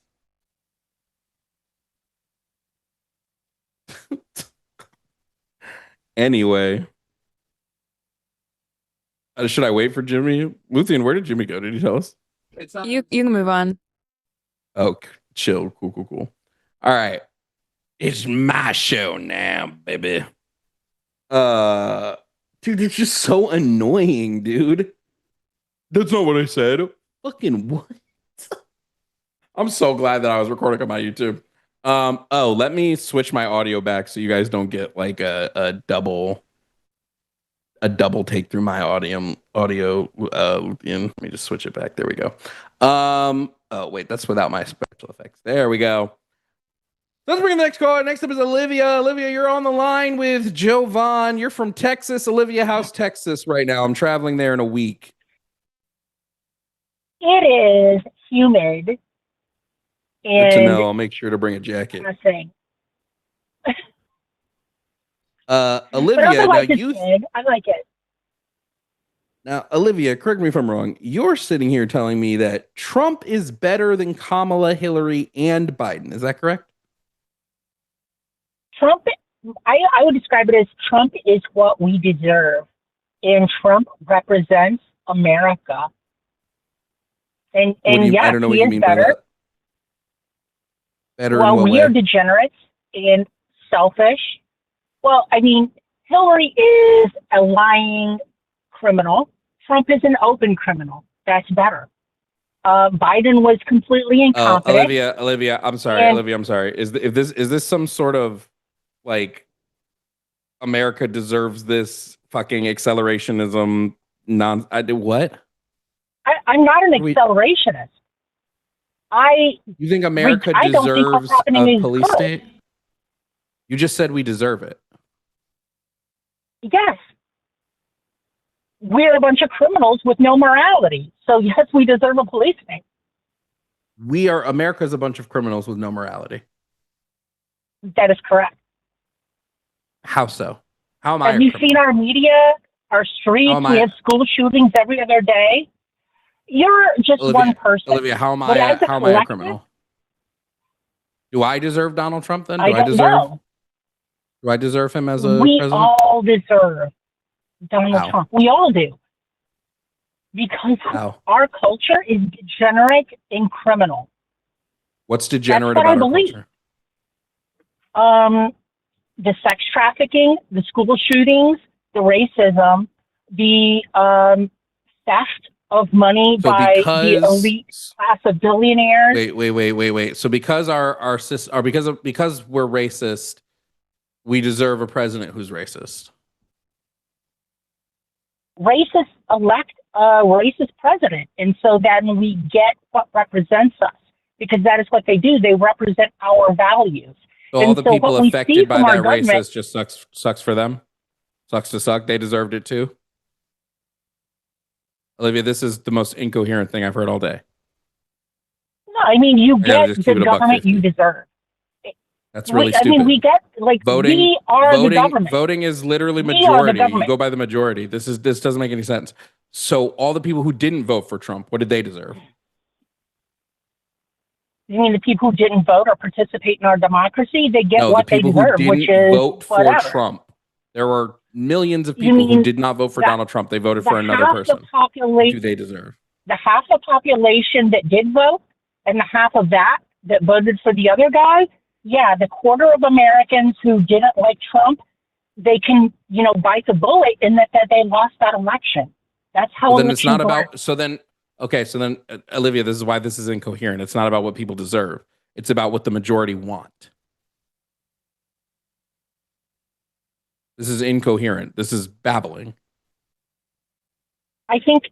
[SPEAKER 2] Anyway, should I wait for Jimmy? Luthien, where did Jimmy go? Did he tell us?
[SPEAKER 4] You can move on.
[SPEAKER 2] Oh, chill. Cool. All right. It's my show now, baby. Dude, it's just so annoying, dude. That's not what I said. Fucking what? I'm so glad that I was recording on my YouTube. Let me switch my audio back so you guys don't get like a double take through my audio. Let me just switch it back. There we go. Oh wait, that's without my special effects. There we go. Let's bring in the next caller. Next up is Olivia. Olivia, you're on the line with Jovan. You're from Texas. Olivia, how's Texas right now? I'm traveling there in a week.
[SPEAKER 12] It is humid.
[SPEAKER 2] Good to know. I'll make sure to bring a jacket. Olivia,
[SPEAKER 12] I like it.
[SPEAKER 2] Now, Olivia, correct me if I'm wrong. You're sitting here telling me that Trump is better than Kamala, Hillary, and Biden. Is that correct?
[SPEAKER 12] Trump, I would describe it as Trump is what we deserve. And Trump represents America. And yes,
[SPEAKER 2] I don't know what
[SPEAKER 12] he
[SPEAKER 2] you
[SPEAKER 12] is
[SPEAKER 2] mean
[SPEAKER 12] better.
[SPEAKER 2] by that. Better
[SPEAKER 12] well,
[SPEAKER 2] in what
[SPEAKER 12] we
[SPEAKER 2] way?
[SPEAKER 12] are degenerates and selfish. Well, I mean, Hillary is a lying criminal. Trump is an open criminal. That's better. Biden was completely incompetent.
[SPEAKER 2] Olivia, I'm sorry. Olivia, I'm sorry. Is this some sort of like America deserves this fucking accelerationism what?
[SPEAKER 12] I'm not an accelerationist.
[SPEAKER 2] You think America deserves a police state? You just said we deserve it.
[SPEAKER 12] Yes. We're a bunch of criminals with no morality. So yes, we deserve a police state.
[SPEAKER 2] America's a bunch of criminals with no morality.
[SPEAKER 12] That is correct.
[SPEAKER 2] How so? How am I?
[SPEAKER 12] Have you seen our media, our streets? We have school shootings every other day. You're just one person.
[SPEAKER 2] Olivia, how am I a criminal? Do I deserve Donald Trump then? Do I deserve him as a president?
[SPEAKER 12] We all deserve Donald Trump. We all do. Because our culture is degenerate and criminal.
[SPEAKER 2] What's degenerate about our culture?
[SPEAKER 12] The sex trafficking, the school shootings, the racism, the theft of money by the elite class of billionaires.
[SPEAKER 2] Wait. So because because we're racist, We deserve a president who's racist.
[SPEAKER 12] Racists elect a racist president, and so then we get what represents us, because that is what they do. They represent our values.
[SPEAKER 2] So all the people affected by that racist just sucks for them. Sucks to suck. They deserved it too. Olivia, this is the most incoherent thing I've heard all day.
[SPEAKER 12] No, I mean, you get the government you deserve.
[SPEAKER 2] That's really stupid.
[SPEAKER 12] I mean, we get, like,
[SPEAKER 2] voting,
[SPEAKER 12] we are the government.
[SPEAKER 2] Voting is literally majority. You go by the majority. This doesn't make any sense. So all the people who didn't vote for Trump, what did they deserve?
[SPEAKER 12] You mean the people who didn't vote or participate in our democracy? They get what they deserve, which is
[SPEAKER 2] vote for
[SPEAKER 12] whatever.
[SPEAKER 2] Trump. There were millions of people who did not vote for Donald Trump. They voted for another person. What do they deserve?
[SPEAKER 12] The half the population that did vote and the half of that voted for the other guy, yeah, the quarter of Americans who didn't like Trump, they can, bite the bullet in that they lost that election. That's how
[SPEAKER 2] then it's not
[SPEAKER 12] work.
[SPEAKER 2] about. So then, Olivia, this is why this is incoherent. It's not about what people deserve. It's about what the majority want. This is incoherent. This is babbling.
[SPEAKER 12] I think,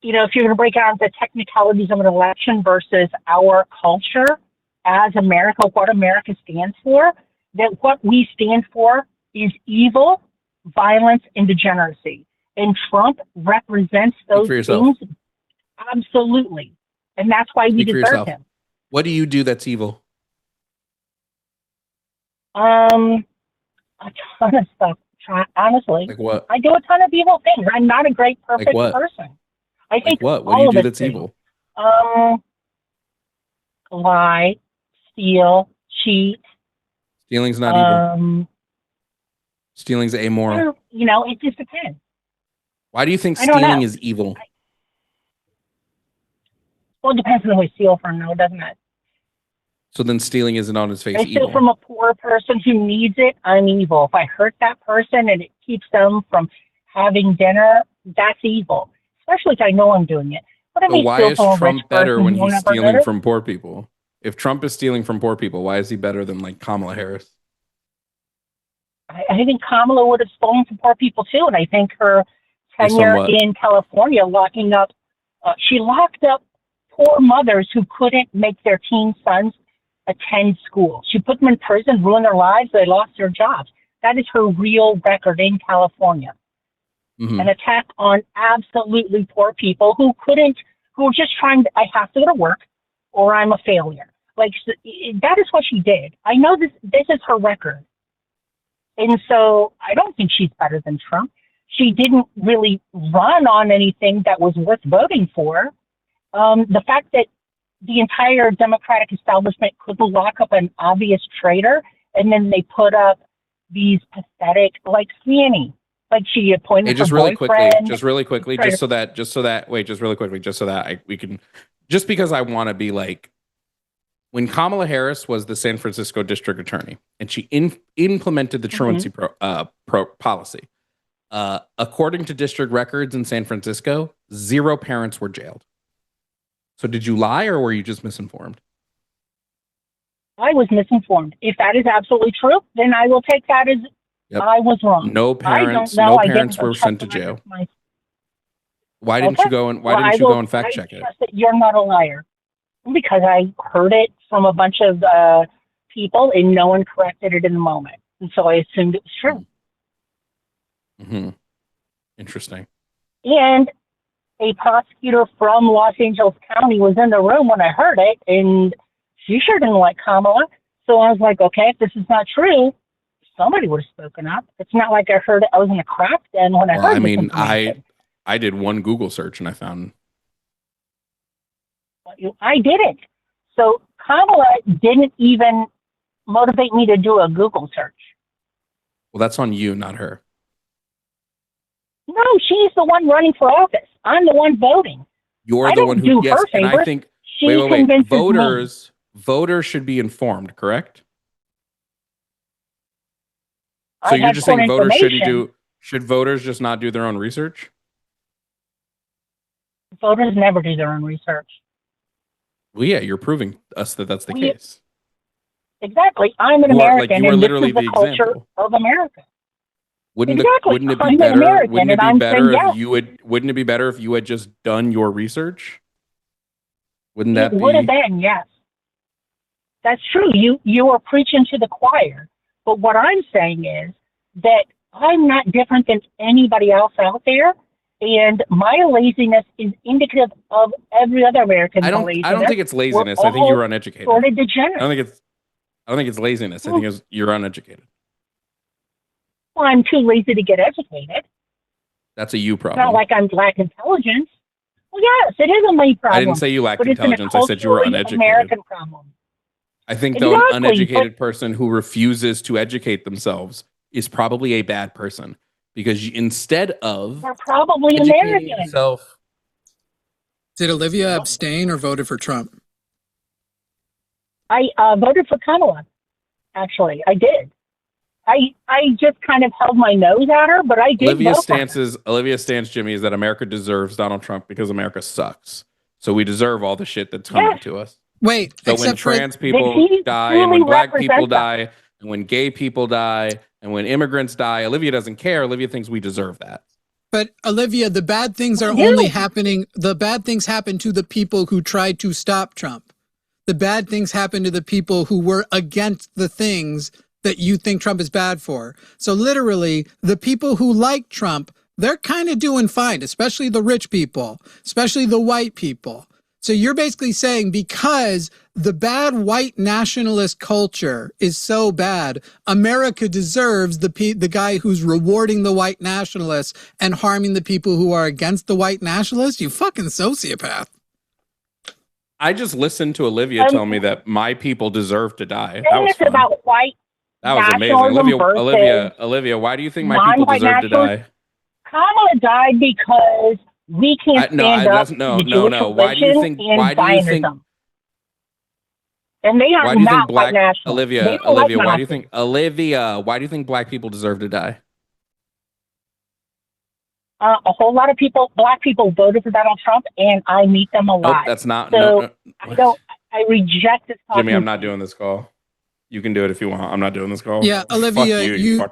[SPEAKER 12] if you're going to break out the technicalities of an election versus our culture as America, what America stands for, that what we stand for is evil, violence, and degeneracy. And Trump represents those things. Absolutely. And that's why we deserve him.
[SPEAKER 2] What do you do that's evil?
[SPEAKER 12] A ton of stuff, honestly.
[SPEAKER 2] Like what?
[SPEAKER 12] I do a ton of evil things. I'm not a great, perfect person. I think
[SPEAKER 2] what? What do you do that's evil?
[SPEAKER 12] Lie, steal, cheat.
[SPEAKER 2] Stealing's not evil. Stealing's amoral.
[SPEAKER 12] It just depends.
[SPEAKER 2] Why do you think stealing is evil?
[SPEAKER 12] Well, it depends on who we steal from, though, doesn't it?
[SPEAKER 2] So then stealing isn't on its face
[SPEAKER 12] I
[SPEAKER 2] evil.
[SPEAKER 12] steal from a poor person who needs it, I'm evil. If I hurt that person and it keeps them from having dinner, that's evil. Especially if I know I'm doing it.
[SPEAKER 2] So why is Trump better when he's stealing from poor people? If Trump is stealing from poor people, why is he better than like Kamala Harris?
[SPEAKER 12] I think Kamala would have stolen from poor people too, and I think her tenure in California locking up, she locked up poor mothers who couldn't make their teen sons attend school. She put them in prison, ruined their lives, they lost their jobs. That is her real record in California. An attack on absolutely poor people who were just trying to, I have to go to work or I'm a failure. Like, that is what she did. I know this is her record. And so I don't think she's better than Trump. She didn't really run on anything that was worth voting for. The fact that the entire Democratic establishment couldn't lock up an obvious traitor, and then they put up these pathetic, like Slaney, like she appointed her boyfriend.
[SPEAKER 2] Just really quickly, just so that we can, just because I want to be like, when Kamala Harris was the San Francisco district attorney and she implemented the truancy policy, according to district records in San Francisco, 0 parents were jailed. So did you lie or were you just misinformed?
[SPEAKER 12] I was misinformed. If that is absolutely true, then I will take that as I was wrong.
[SPEAKER 2] No parents were sent to jail. Why didn't you go and fact check it?
[SPEAKER 12] That you're not a liar. Because I heard it from a bunch of people and no one corrected it in the moment. And so I assumed it was true.
[SPEAKER 2] Interesting.
[SPEAKER 12] And a prosecutor from Los Angeles County was in the room when I heard it, and she sure didn't like Kamala. So I was like, okay, if this is not true, somebody would have spoken up. It's not like I heard it. I was in a crack den when I heard it.
[SPEAKER 2] I did one Google search and I found.
[SPEAKER 12] I didn't. So Kamala didn't even motivate me to do a Google search.
[SPEAKER 2] Well, that's on you, not her.
[SPEAKER 12] No, she's the one running for office. I'm the one voting.
[SPEAKER 2] You're the one who, yes, and I think, wait. Voters should be informed, correct? So you're just saying should voters just not do their own research?
[SPEAKER 12] Voters never do their own research.
[SPEAKER 2] Well, yeah, you're proving us that that's the case.
[SPEAKER 12] Exactly. I'm an
[SPEAKER 2] You are,
[SPEAKER 12] American,
[SPEAKER 2] you are
[SPEAKER 12] and this
[SPEAKER 2] literally
[SPEAKER 12] is the
[SPEAKER 2] the
[SPEAKER 12] culture
[SPEAKER 2] example.
[SPEAKER 12] of America.
[SPEAKER 2] Wouldn't
[SPEAKER 12] Exactly.
[SPEAKER 2] it be
[SPEAKER 12] I'm an
[SPEAKER 2] better?
[SPEAKER 12] American,
[SPEAKER 2] Wouldn't it
[SPEAKER 12] and
[SPEAKER 2] be
[SPEAKER 12] I'm
[SPEAKER 2] better
[SPEAKER 12] saying
[SPEAKER 2] if
[SPEAKER 12] yes.
[SPEAKER 2] you would? Wouldn't it be better if you had just done your research? Wouldn't
[SPEAKER 12] It
[SPEAKER 2] that
[SPEAKER 12] would have
[SPEAKER 2] be?
[SPEAKER 12] been, yes. That's true. You are preaching to the choir. But what I'm saying is that I'm not different than anybody else out there, and my laziness is indicative of every other American's
[SPEAKER 2] I
[SPEAKER 12] laziness.
[SPEAKER 2] don't think it's
[SPEAKER 12] We're
[SPEAKER 2] laziness. I think
[SPEAKER 12] all
[SPEAKER 2] you're uneducated.
[SPEAKER 12] sort of
[SPEAKER 2] I
[SPEAKER 12] degenerate.
[SPEAKER 2] don't think it's laziness. I think you're uneducated.
[SPEAKER 12] Well, I'm too lazy to get educated.
[SPEAKER 2] That's a you
[SPEAKER 12] It's not
[SPEAKER 2] problem.
[SPEAKER 12] like I'm lack intelligence. Well, yes, it is a me problem.
[SPEAKER 2] I didn't say you lacked
[SPEAKER 12] but it's a
[SPEAKER 2] intelligence. I said you were
[SPEAKER 12] culturally
[SPEAKER 2] uneducated.
[SPEAKER 12] American problem.
[SPEAKER 2] I think though an
[SPEAKER 12] Exactly,
[SPEAKER 2] uneducated person who refuses to educate themselves is probably a bad person because instead of
[SPEAKER 12] They're probably
[SPEAKER 2] educating
[SPEAKER 12] American.
[SPEAKER 2] yourself.
[SPEAKER 1] Did Olivia abstain or voted for Trump?
[SPEAKER 12] I voted for Kamala. Actually, I did. I just kind of held my nose at her, but I did vote for her.
[SPEAKER 2] Olivia's stance, Jimmy, is that America deserves Donald Trump because America sucks. So we deserve all the shit that's coming to us.
[SPEAKER 1] Wait,
[SPEAKER 2] so when trans people die and when black people die and when gay people die and when immigrants die, Olivia doesn't care. Olivia thinks we deserve that.
[SPEAKER 1] But Olivia, the bad things are only happening. The bad things happen to the people who tried to stop Trump. The bad things happen to the people who were against the things that you think Trump is bad for. So literally, the people who like Trump, they're kind of doing fine, especially the rich people, especially the white people. So you're basically saying because the bad white nationalist culture is so bad, America deserves the guy who's rewarding the white nationalists and harming the people who are against the white nationalists? You fucking sociopath.
[SPEAKER 2] I just listened to Olivia tell me that my people deserve to die. That was
[SPEAKER 12] It's
[SPEAKER 2] fun.
[SPEAKER 12] about white
[SPEAKER 2] That was amazing. Olivia, why do you think my people deserve to die?
[SPEAKER 12] Kamala died because we can't stand up to the Jewish religion
[SPEAKER 2] Why do you think?
[SPEAKER 12] Zionism. And they are not white nationalists.
[SPEAKER 2] Olivia, why do you think black people deserve to die?
[SPEAKER 12] A whole lot of people, black people, voted for Donald Trump, and I meet them a lot.
[SPEAKER 2] Nope, that's not.
[SPEAKER 12] So I reject this.
[SPEAKER 2] Jimmy, I'm not doing this call. You can do it if you want. I'm not doing this call.
[SPEAKER 1] Yeah, Olivia,
[SPEAKER 2] you're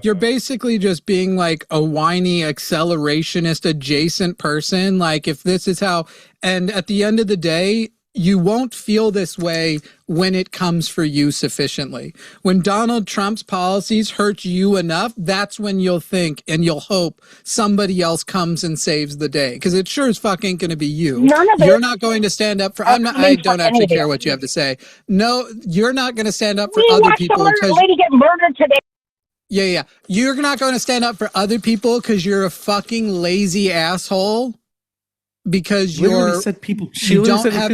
[SPEAKER 1] you're basically just being like a whiny accelerationist adjacent person. Like if this is how, and at the end of the day, you won't feel this way when it comes for you sufficiently. When Donald Trump's policies hurt you enough, that's when you'll think and you'll hope somebody else comes and saves the day. Because it sure as fuck ain't going to be you. You're not going to stand up for. I don't actually care what you have to say. No, you're not going to stand up for other people.
[SPEAKER 12] The lady get murdered today.
[SPEAKER 1] Yeah. You're not going to stand up for other people because you're a fucking lazy asshole. Because
[SPEAKER 2] she literally said people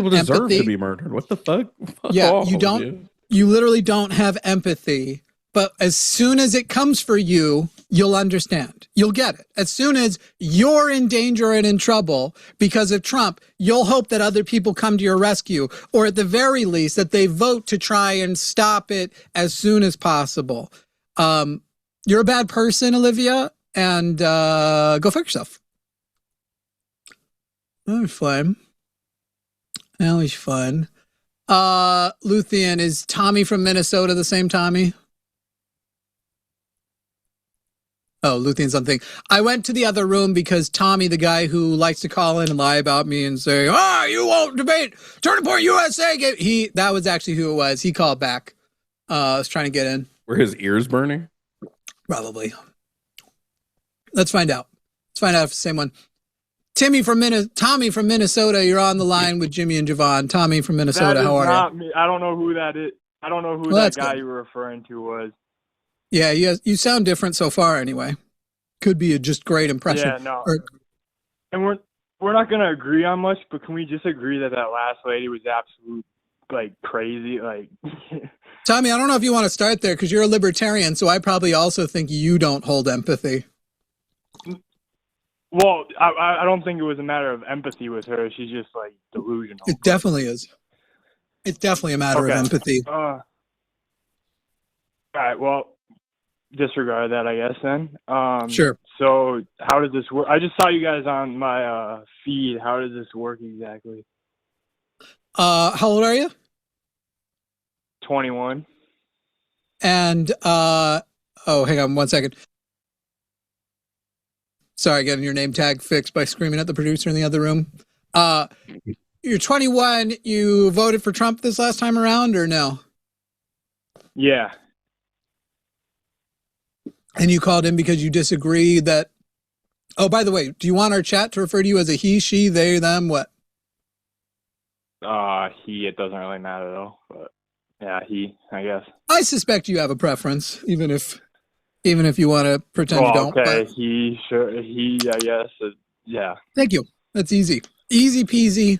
[SPEAKER 2] deserve to be murdered. What the fuck?
[SPEAKER 1] Yeah, you literally don't have empathy. But as soon as it comes for you, you'll understand. You'll get it. As soon as you're in danger and in trouble because of Trump, you'll hope that other people come to your rescue, or at the very least that they vote to try and stop it as soon as possible. You're a bad person, Olivia, and go fuck yourself. That was fun. Luthien, is Tommy from Minnesota the same Tommy? Oh, Luthien's something. I went to the other room because Tommy, the guy who likes to call in and lie about me and say, you won't debate Turning Point USA. That was actually who it was. He called back. I was trying to get in.
[SPEAKER 2] Were his ears burning?
[SPEAKER 1] Probably. Let's find out. If it's the same one. Tommy from Minnesota, you're on the line with Jimmy and Jovan. Tommy from Minnesota, how are you?
[SPEAKER 13] Me. I don't know who that is. I don't know who that guy you were referring to was.
[SPEAKER 1] Yeah, you sound different so far anyway. Could be a just great impression.
[SPEAKER 13] Yeah, no. And we're not going to agree on much, but can we just agree that last lady was absolute, crazy?
[SPEAKER 1] Tommy, I don't know if you want to start there because you're a libertarian, so I probably also think you don't hold empathy.
[SPEAKER 13] Well, I don't think it was a matter of empathy with her. She's just delusional.
[SPEAKER 1] It definitely is. It's definitely a matter of empathy.
[SPEAKER 13] All right. Well, disregard that, I guess. Then.
[SPEAKER 1] Sure.
[SPEAKER 13] So, how does this work? I just saw you guys on my feed. How does this work exactly?
[SPEAKER 1] How old are you?
[SPEAKER 13] 21.
[SPEAKER 1] And hang on 1 second. Sorry, getting your name tag fixed by screaming at the producer in the other room. You're 21. You voted for Trump this last time around, or no?
[SPEAKER 13] Yeah.
[SPEAKER 1] And you called in because you disagree that. Oh, by the way, do you want our chat to refer to you as a he, she, they, them, what?
[SPEAKER 13] He. It doesn't really matter though. But yeah, he. I guess.
[SPEAKER 1] I suspect you have a preference, even if you want to pretend you don't.
[SPEAKER 13] Okay,
[SPEAKER 1] But...
[SPEAKER 13] he. Sure. He. I guess. Yeah.
[SPEAKER 1] Thank you. That's easy. Easy peasy.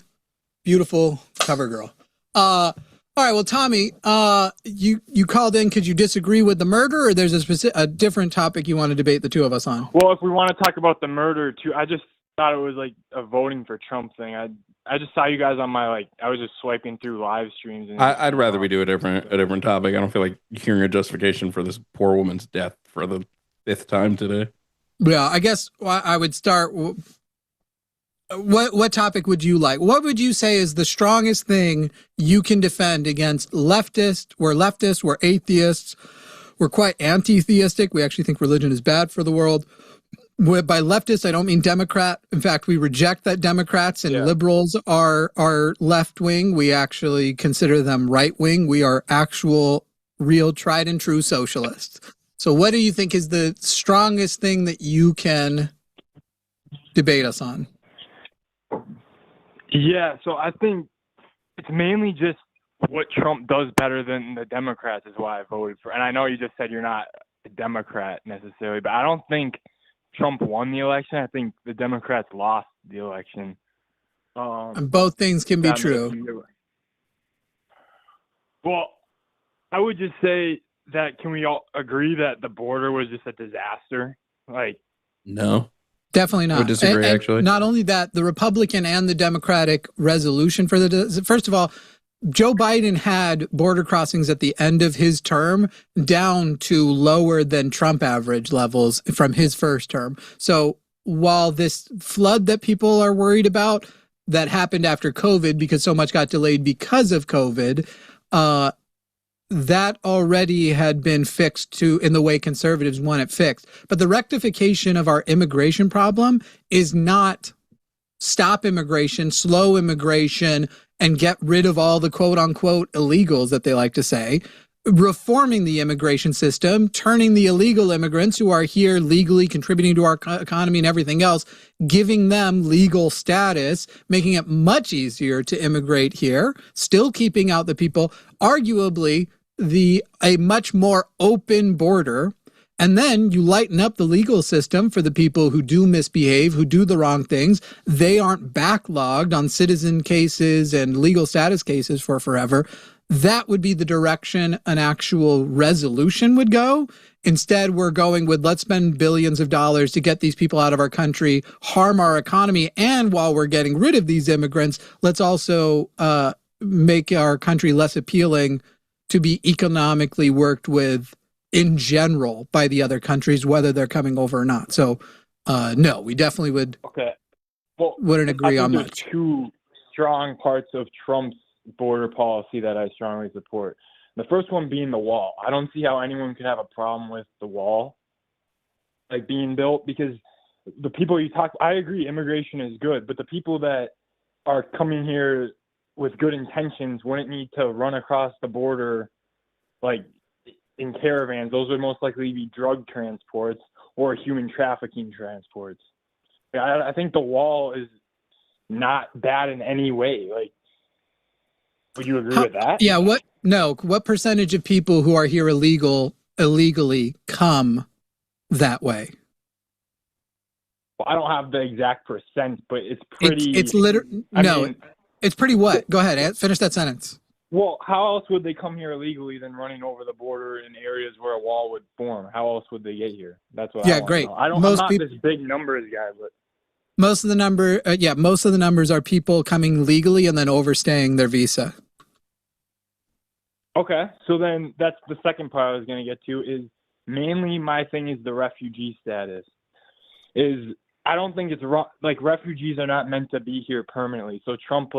[SPEAKER 1] Beautiful cover girl. All right. Well, Tommy, you called in because you disagree with the murder, or there's a different topic you want to debate the two of us on?
[SPEAKER 13] Well, if we want to talk about the murder too, I just thought it was like a voting for Trump thing. I just saw you guys on my I was just swiping through live streams. And
[SPEAKER 2] I'd rather we do a different topic. I don't feel like hearing a justification for this poor woman's death for the 5th time today.
[SPEAKER 1] Yeah, I guess I would start. What topic would you like? What would you say is the strongest thing you can defend against leftists? We're leftists, we're atheists, we're quite anti-theistic. We actually think religion is bad for the world. By leftists, I don't mean Democrat. In fact, we reject that Democrats and liberals are left-wing. We actually consider them right-wing. We are actual, real, tried and true socialists. So what do you think is the strongest thing that you can debate us on?
[SPEAKER 13] Yeah, so I think it's mainly just what Trump does better than the Democrats is why I voted for. And I know you just said you're not a Democrat necessarily, but I don't think Trump won the election. I think the Democrats lost the election.
[SPEAKER 1] And both things can be true.
[SPEAKER 13] Well, I would just say that can we all agree that the border was just a disaster?
[SPEAKER 2] No.
[SPEAKER 1] Definitely not.
[SPEAKER 2] I would disagree, actually.
[SPEAKER 1] Not only that, the Republican and the Democratic resolution for first of all, Joe Biden had border crossings at the end of his term down to lower than Trump average levels from his first term. So while this flood that people are worried about that happened after COVID because so much got delayed because of COVID, that already had been fixed in the way conservatives want it fixed. But the rectification of our immigration problem is not stop immigration, slow immigration, and get rid of all the quote unquote illegals that they like to say. Reforming the immigration system, turning the illegal immigrants who are here legally contributing to our economy and everything else, giving them legal status, making it much easier to immigrate here, still keeping out the people, arguably a much more open border. And then you lighten up the legal system for the people who do misbehave, who do the wrong things. They aren't backlogged on citizen cases and legal status cases for forever. That would be the direction an actual resolution would go. Instead, we're going with let's spend billions of dollars to get these people out of our country, harm our economy, and while we're getting rid of these immigrants, let's also make our country less appealing to be economically worked with in general by the other countries, whether they're coming over or not. So, no, we definitely wouldn't agree on much.
[SPEAKER 13] There's two strong parts of Trump's border policy that I strongly support. The first one being the wall. I don't see how anyone could have a problem with the wall being built, because the people you talk, I agree immigration is good, but the people that are coming here with good intentions wouldn't need to run across the border in caravans. Those would most likely be drug transports or human trafficking transports. I think the wall is not bad in any way. Would you agree with that?
[SPEAKER 1] Yeah. What percentage of people who are here illegally come that way?
[SPEAKER 13] Well, I don't have the exact percent, but it's pretty.
[SPEAKER 1] It's pretty what? Go ahead, finish that sentence.
[SPEAKER 13] Well, how else would they come here illegally than running over the border in areas where a wall would form? How else would they get here? That's what.
[SPEAKER 1] Yeah, great.
[SPEAKER 13] I'm not this big numbers guy, but
[SPEAKER 1] most of the numbers are people coming legally and then overstaying their visa.
[SPEAKER 13] Okay, so then that's the second part I was going to get to. Is mainly my thing is the refugee status. I don't think it's wrong. Refugees are not meant to be here permanently. So Trump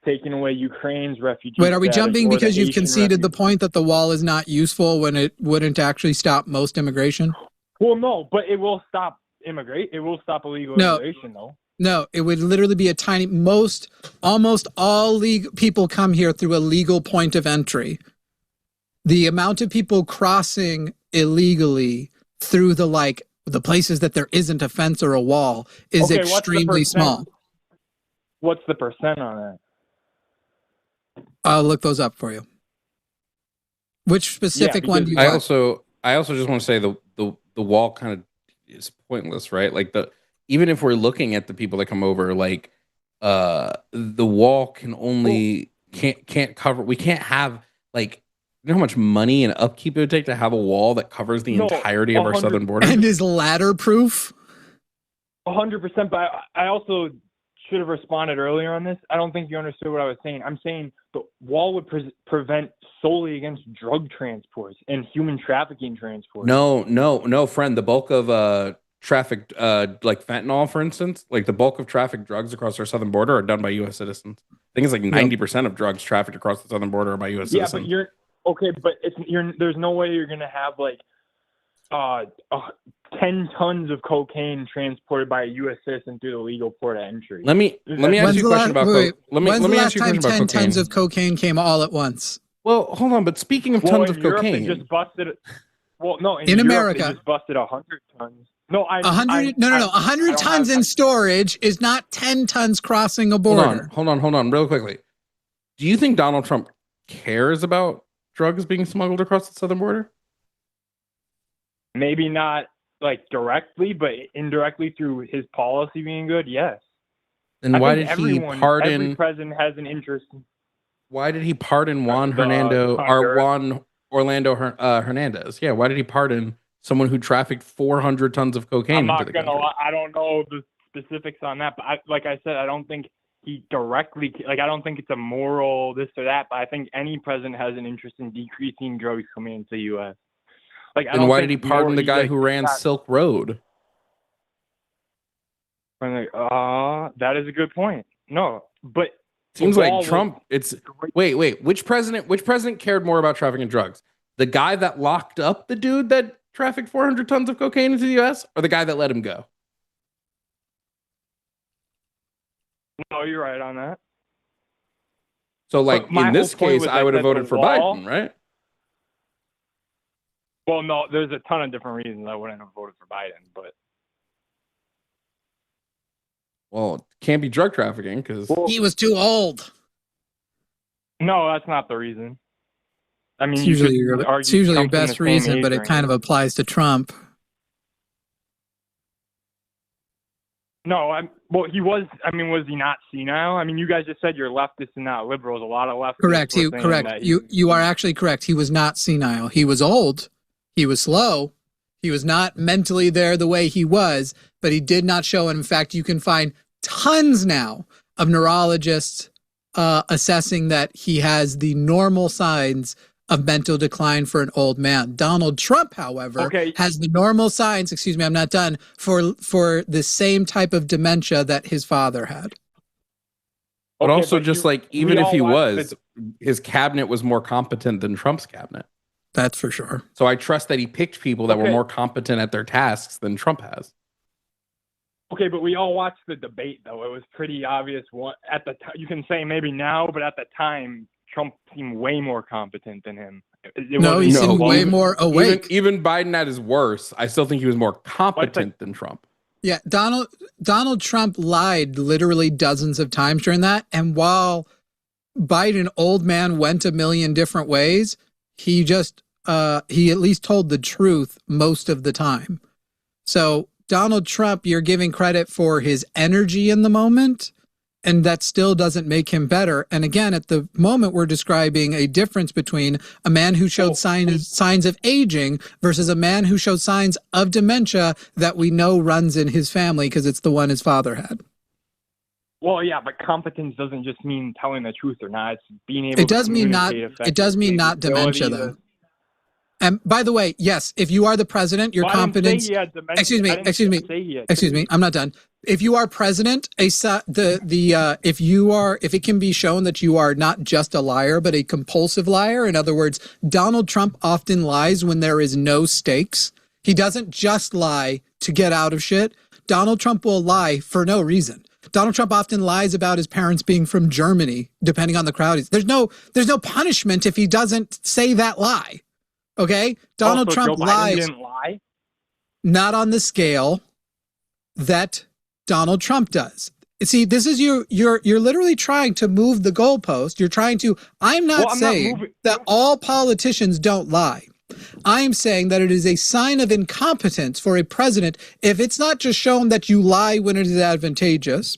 [SPEAKER 13] taking away Ukraine's refugee
[SPEAKER 1] Wait, are we
[SPEAKER 13] status
[SPEAKER 1] jumping
[SPEAKER 13] or the
[SPEAKER 1] because you've
[SPEAKER 13] Haitian
[SPEAKER 1] conceded the
[SPEAKER 13] refugee-
[SPEAKER 1] point that the wall is not useful when it wouldn't actually stop most immigration?
[SPEAKER 13] Well, no, but it will stop It will stop illegal
[SPEAKER 1] No.
[SPEAKER 13] immigration, though.
[SPEAKER 1] No, it would literally be a tiny, almost all people come here through a legal point of entry. The amount of people crossing illegally through the places that there isn't a fence or a wall is
[SPEAKER 13] Okay, what's the
[SPEAKER 1] extremely
[SPEAKER 13] percent?
[SPEAKER 1] small.
[SPEAKER 13] What's the percent on that?
[SPEAKER 1] I'll look those up for you. Which specific one do you
[SPEAKER 2] I
[SPEAKER 1] want?
[SPEAKER 2] also just want to say the wall kind of is pointless, right? Like even if we're looking at the people that come over, like the wall can only can't cover. We can't have like, you know how much money and upkeep it would take to have a wall that covers the entirety of our southern border
[SPEAKER 1] and is ladder proof.
[SPEAKER 13] 100%. But I also should have responded earlier on this. I don't think you understood what I was saying. I'm saying the wall would prevent solely against drug transports and human trafficking transports.
[SPEAKER 2] No, friend. The bulk of traffic, like fentanyl, for instance, like the bulk of traffic drugs across our southern border are done by U.S. citizens. I think it's like 90% of drugs trafficked across the southern border are by U.S. citizens.
[SPEAKER 13] But there's no way you're gonna have like 10 tons of cocaine transported by a U.S. citizen through the legal port of entry.
[SPEAKER 2] Let me ask you a question about cocaine.
[SPEAKER 1] When's the last time 10 tons of cocaine came all at once?
[SPEAKER 2] Well, hold on. But speaking of tons of
[SPEAKER 13] Europe,
[SPEAKER 2] cocaine,
[SPEAKER 13] they just busted. Well, no,
[SPEAKER 1] in
[SPEAKER 13] Europe,
[SPEAKER 1] America,
[SPEAKER 13] they just busted 100 tons. No,
[SPEAKER 1] 100 tons in storage is not 10 tons crossing a border.
[SPEAKER 2] Hold on, real quickly. Do you think Donald Trump cares about drugs being smuggled across the southern border?
[SPEAKER 13] Maybe not like directly, but indirectly through his policy being good. Yes.
[SPEAKER 2] Then why did he pardon?
[SPEAKER 13] Every president has an interest.
[SPEAKER 2] Why did he pardon Juan Orlando Hernandez? Yeah, why did he pardon someone who trafficked 400 tons of cocaine?
[SPEAKER 13] I'm not gonna lie, I don't know the specifics on that, but like I said, I don't think he directly, I don't think it's a moral this or that, but I think any president has an interest in decreasing drugs coming into the U.S.
[SPEAKER 2] And why did he pardon the guy who ran Silk Road?
[SPEAKER 13] That is a good point. No, but
[SPEAKER 2] seems like Trump. Wait. Which president cared more about trafficking drugs? The guy that locked up the dude that trafficked 400 tons of cocaine into the U.S., or the guy that let him go?
[SPEAKER 13] No, you're right on that.
[SPEAKER 2] So, like in this case, I would have voted for Biden, right?
[SPEAKER 13] Well, no, there's a ton of different reasons I wouldn't have voted for Biden, but
[SPEAKER 2] well, it can't be drug trafficking because
[SPEAKER 1] he was too old.
[SPEAKER 13] No, that's not the reason. I mean,
[SPEAKER 1] it's usually your best reason, but it kind of applies to Trump.
[SPEAKER 13] No, he was. I mean, was he not senile? I mean, you guys just said you're leftists and not liberals. A lot of leftists.
[SPEAKER 1] Correct. You are actually correct. He was not senile. He was old. He was slow. He was not mentally there the way he was, but he did not show. And in fact, you can find tons now of neurologists assessing that he has the normal signs of mental decline for an old man. Donald Trump, however, has the normal signs, excuse me, I'm not done, for the same type of dementia that his father had.
[SPEAKER 2] But also just like, even if he was, his cabinet was more competent than Trump's cabinet.
[SPEAKER 1] That's for sure.
[SPEAKER 2] So I trust that he picked people that were more competent at their tasks than Trump has.
[SPEAKER 13] Okay, but we all watched the debate, though. It was pretty obvious. At the time, you can say maybe now, but at the time, Trump seemed way more competent than him.
[SPEAKER 1] He seemed way more awake.
[SPEAKER 2] Even Biden at his worst, I still think he was more competent than Trump.
[SPEAKER 1] Yeah, Donald Trump lied literally dozens of times during that. And while Biden, old man, went a million different ways, he at least told the truth most of the time. So Donald Trump, you're giving credit for his energy in the moment, and that still doesn't make him better. And again, at the moment, we're describing a difference between a man who showed signs of aging versus a man who showed signs of dementia that we know runs in his family because it's the one his father had.
[SPEAKER 13] Well, yeah, but competence doesn't just mean telling the truth or not. It's being able.
[SPEAKER 1] It does mean not. It does mean not dementia, though. And by the way, yes, if you are the president, you're competent. Excuse me. I'm not done. if you are president, if it can be shown that you are not just a liar but a compulsive liar. In other words, Donald Trump often lies when there is no stakes. He doesn't just lie to get out of shit. Donald Trump will lie for no reason. Donald Trump often lies about his parents being from Germany, depending on the crowd. There's no punishment if he doesn't say that lie. Okay? Donald Trump lies.
[SPEAKER 13] Didn't lie?
[SPEAKER 1] Not on the scale that Donald Trump does. See, this is you're literally trying to move the goalpost. You're trying to, I'm not saying that all politicians don't lie. I'm saying that it is a sign of incompetence for a president if it's not just shown that you lie when it is advantageous.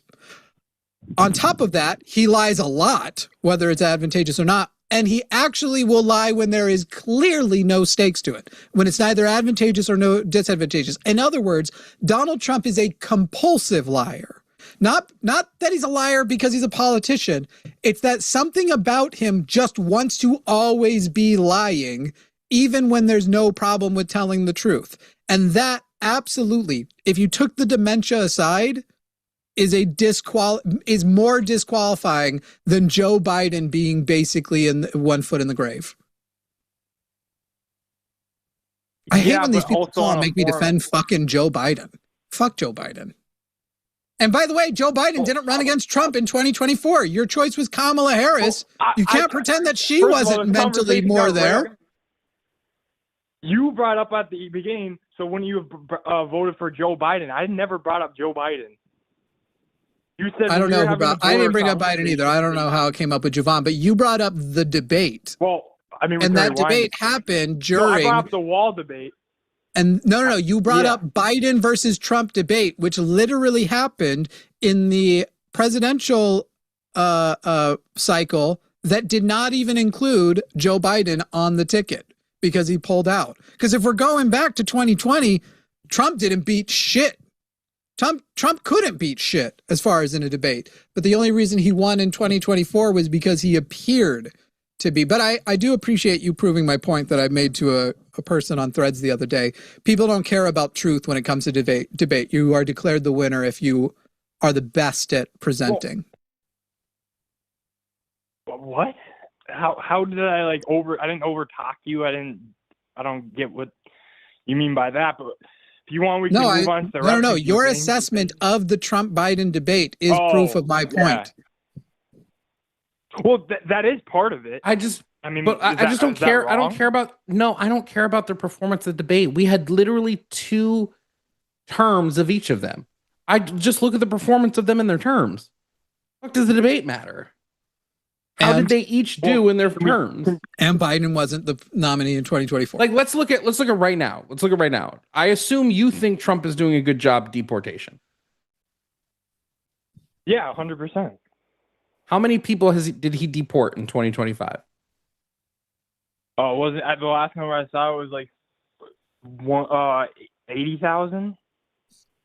[SPEAKER 1] On top of that, he lies a lot, whether it's advantageous or not. And he actually will lie when there is clearly no stakes to it, when it's neither advantageous or no disadvantageous. In other words, Donald Trump is a compulsive liar. Not that he's a liar because he's a politician. It's that something about him just wants to always be lying, even when there's no problem with telling the truth. And that absolutely, if you took the dementia aside, is more disqualifying than Joe Biden being basically in 1 foot in the grave. I hate when these people call and make me defend fucking Joe Biden. Fuck Joe Biden. And by the way, Joe Biden didn't run against Trump in 2024. Your choice was Kamala Harris. You can't pretend that she wasn't mentally more there.
[SPEAKER 13] You brought up at the beginning, so when you voted for Joe Biden, I never brought up Joe Biden. You said
[SPEAKER 1] I don't know about. I didn't bring up Biden either. I don't know how it came up with Jovan, but you brought up the debate.
[SPEAKER 13] Well, I mean,
[SPEAKER 1] and that debate happened during.
[SPEAKER 13] I brought up the wall debate.
[SPEAKER 1] And no. You brought up Biden versus Trump debate, which literally happened in the presidential cycle that did not even include Joe Biden on the ticket because he pulled out. Because if we're going back to 2020, Trump didn't beat shit. Trump couldn't beat shit as far as in a debate. But the only reason he won in 2024 was because he appeared to be. But I do appreciate you proving my point that I made to a person on Threads the other day. People don't care about truth when it comes to debate. You are declared the winner if you are the best at presenting.
[SPEAKER 13] What? How did I I didn't overtalk you. I don't get what you mean by that, but if you want, we can move on to the rest.
[SPEAKER 1] No. Your assessment of the Trump-Biden debate is proof of my point.
[SPEAKER 13] Well, that is part of it.
[SPEAKER 2] I just don't care. I don't care about their performance of the debate. We had literally 2 terms of each of them. I just look at the performance of them in their terms. What does the debate matter? How did they each do in their terms?
[SPEAKER 1] And Biden wasn't the nominee in 2024.
[SPEAKER 2] Let's look at right now. I assume you think Trump is doing a good job deportation.
[SPEAKER 13] Yeah, 100%.
[SPEAKER 2] How many people did he deport in 2025?
[SPEAKER 13] Oh, wasn't at the last number I saw it was 80,000?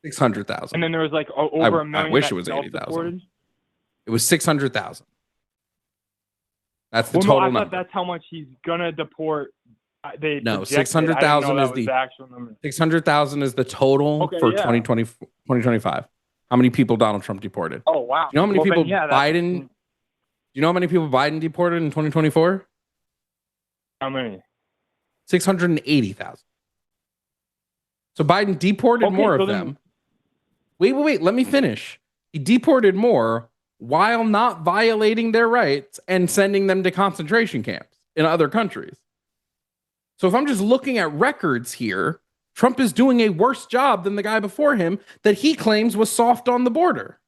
[SPEAKER 2] 600,000.
[SPEAKER 13] And then there was over a million.
[SPEAKER 2] I wish it was 80,000. It was 600,000. That's the total number.
[SPEAKER 13] I thought that's how much he's gonna deport.
[SPEAKER 2] 600,000 is the actual number. 600,000 is the total for 2025. How many people Donald Trump deported?
[SPEAKER 13] Oh wow!
[SPEAKER 2] You know how many people Biden? Do you know how many people Biden deported in 2024?
[SPEAKER 13] How many?
[SPEAKER 2] 680,000. So Biden deported more of them. Wait. Let me finish. He deported more while not violating their rights and sending them to concentration camps in other countries. So if I'm just looking at records here, Trump is doing a worse job than the guy before him that he claims was soft on the border.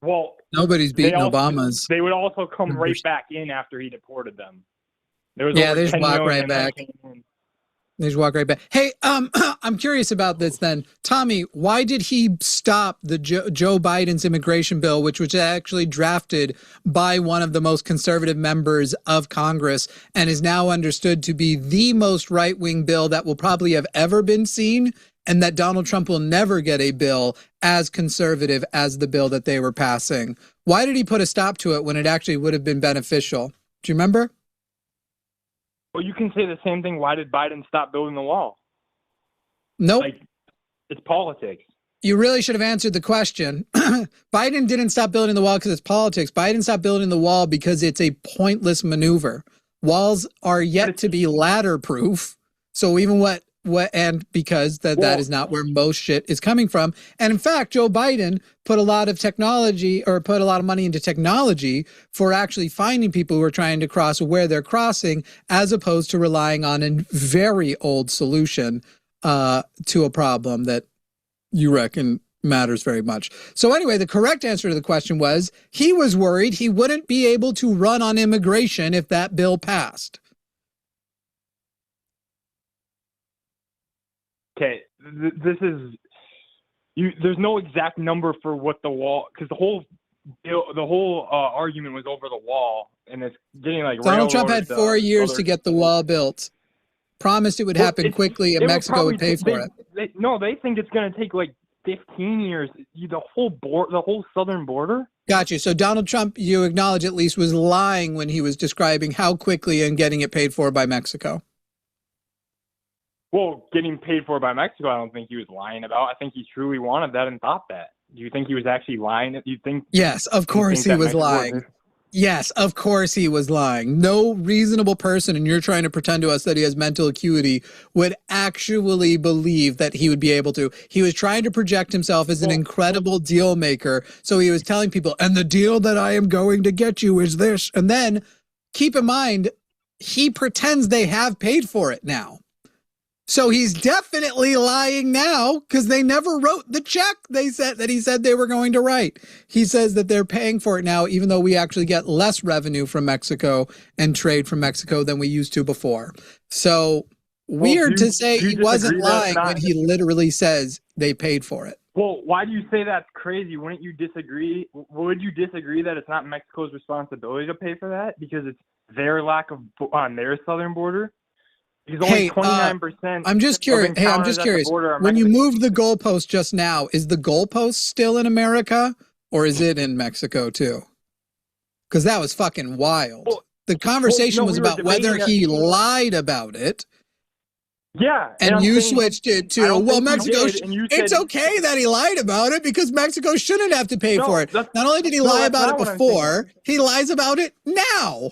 [SPEAKER 13] Well,
[SPEAKER 1] nobody's beating Obama's.
[SPEAKER 13] They would also come right back in after he deported them.
[SPEAKER 1] They just walk right back. They just walk right back. Hey, I'm curious about this then. Tommy, why did he stop the Joe Biden's immigration bill, which was actually drafted by one of the most conservative members of Congress and is now understood to be the most right-wing bill that will probably have ever been seen, and that Donald Trump will never get a bill as conservative as the bill that they were passing? Why did he put a stop to it when it actually would have been beneficial? Do you remember?
[SPEAKER 13] Well, you can say the same thing. Why did Biden stop building the wall?
[SPEAKER 1] Nope.
[SPEAKER 13] It's politics.
[SPEAKER 1] you really should have answered the question. Biden didn't stop building the wall because it's politics. Biden stopped building the wall because it's a pointless maneuver. Walls are yet to be ladder proof. So even and because that is not where most shit is coming from. And in fact, Joe Biden put a lot of money into technology for actually finding people who are trying to cross where they're crossing, as opposed to relying on a very old solution to a problem that you reckon matters very much. So anyway, the correct answer to the question was he was worried he wouldn't be able to run on immigration if that bill passed.
[SPEAKER 13] Okay, this is there's no exact number for what the wall, because the whole argument was over the wall, and it's getting like
[SPEAKER 1] Donald Trump had 4 years to get the wall built. Promised it would happen quickly, and Mexico would pay for it.
[SPEAKER 13] They think it's going to take like 15 years. The whole southern border.
[SPEAKER 1] Got you. So Donald Trump, you acknowledge at least, was lying when he was describing how quickly and getting it paid for by Mexico.
[SPEAKER 13] Well, getting paid for by Mexico, I don't think he was lying about. I think he truly wanted that and thought that. Do you think he was actually lying? Do you think?
[SPEAKER 1] Yes, of course he was lying. Yes, of course he was lying. No reasonable person, and you're trying to pretend to us that he has mental acuity, would actually believe that he would be able to. He was trying to project himself as an incredible deal maker. So he was telling people, and the deal that I am going to get you is this. And then keep in mind, he pretends they have paid for it now. So he's definitely lying now because they never wrote the check he said they were going to write. He says that they're paying for it now, even though we actually get less revenue from Mexico and trade from Mexico than we used to before. So weird to say he wasn't lying when he literally says they paid for it.
[SPEAKER 13] Well, why do you say that's crazy? Wouldn't you disagree? Would you disagree that it's not Mexico's responsibility to pay for that because it's their lack of on their southern border? Because only 29%.
[SPEAKER 1] I'm just curious. Hey, I'm just curious. When you moved the goalpost just now, is the goalpost still in America or is it in Mexico too? Because that was fucking wild. The conversation was about whether he lied about it.
[SPEAKER 13] Yeah.
[SPEAKER 1] And you switched it to, well, Mexico, it's okay that he lied about it because Mexico shouldn't have to pay for it. Not only did he lie about it before, he lies about it now.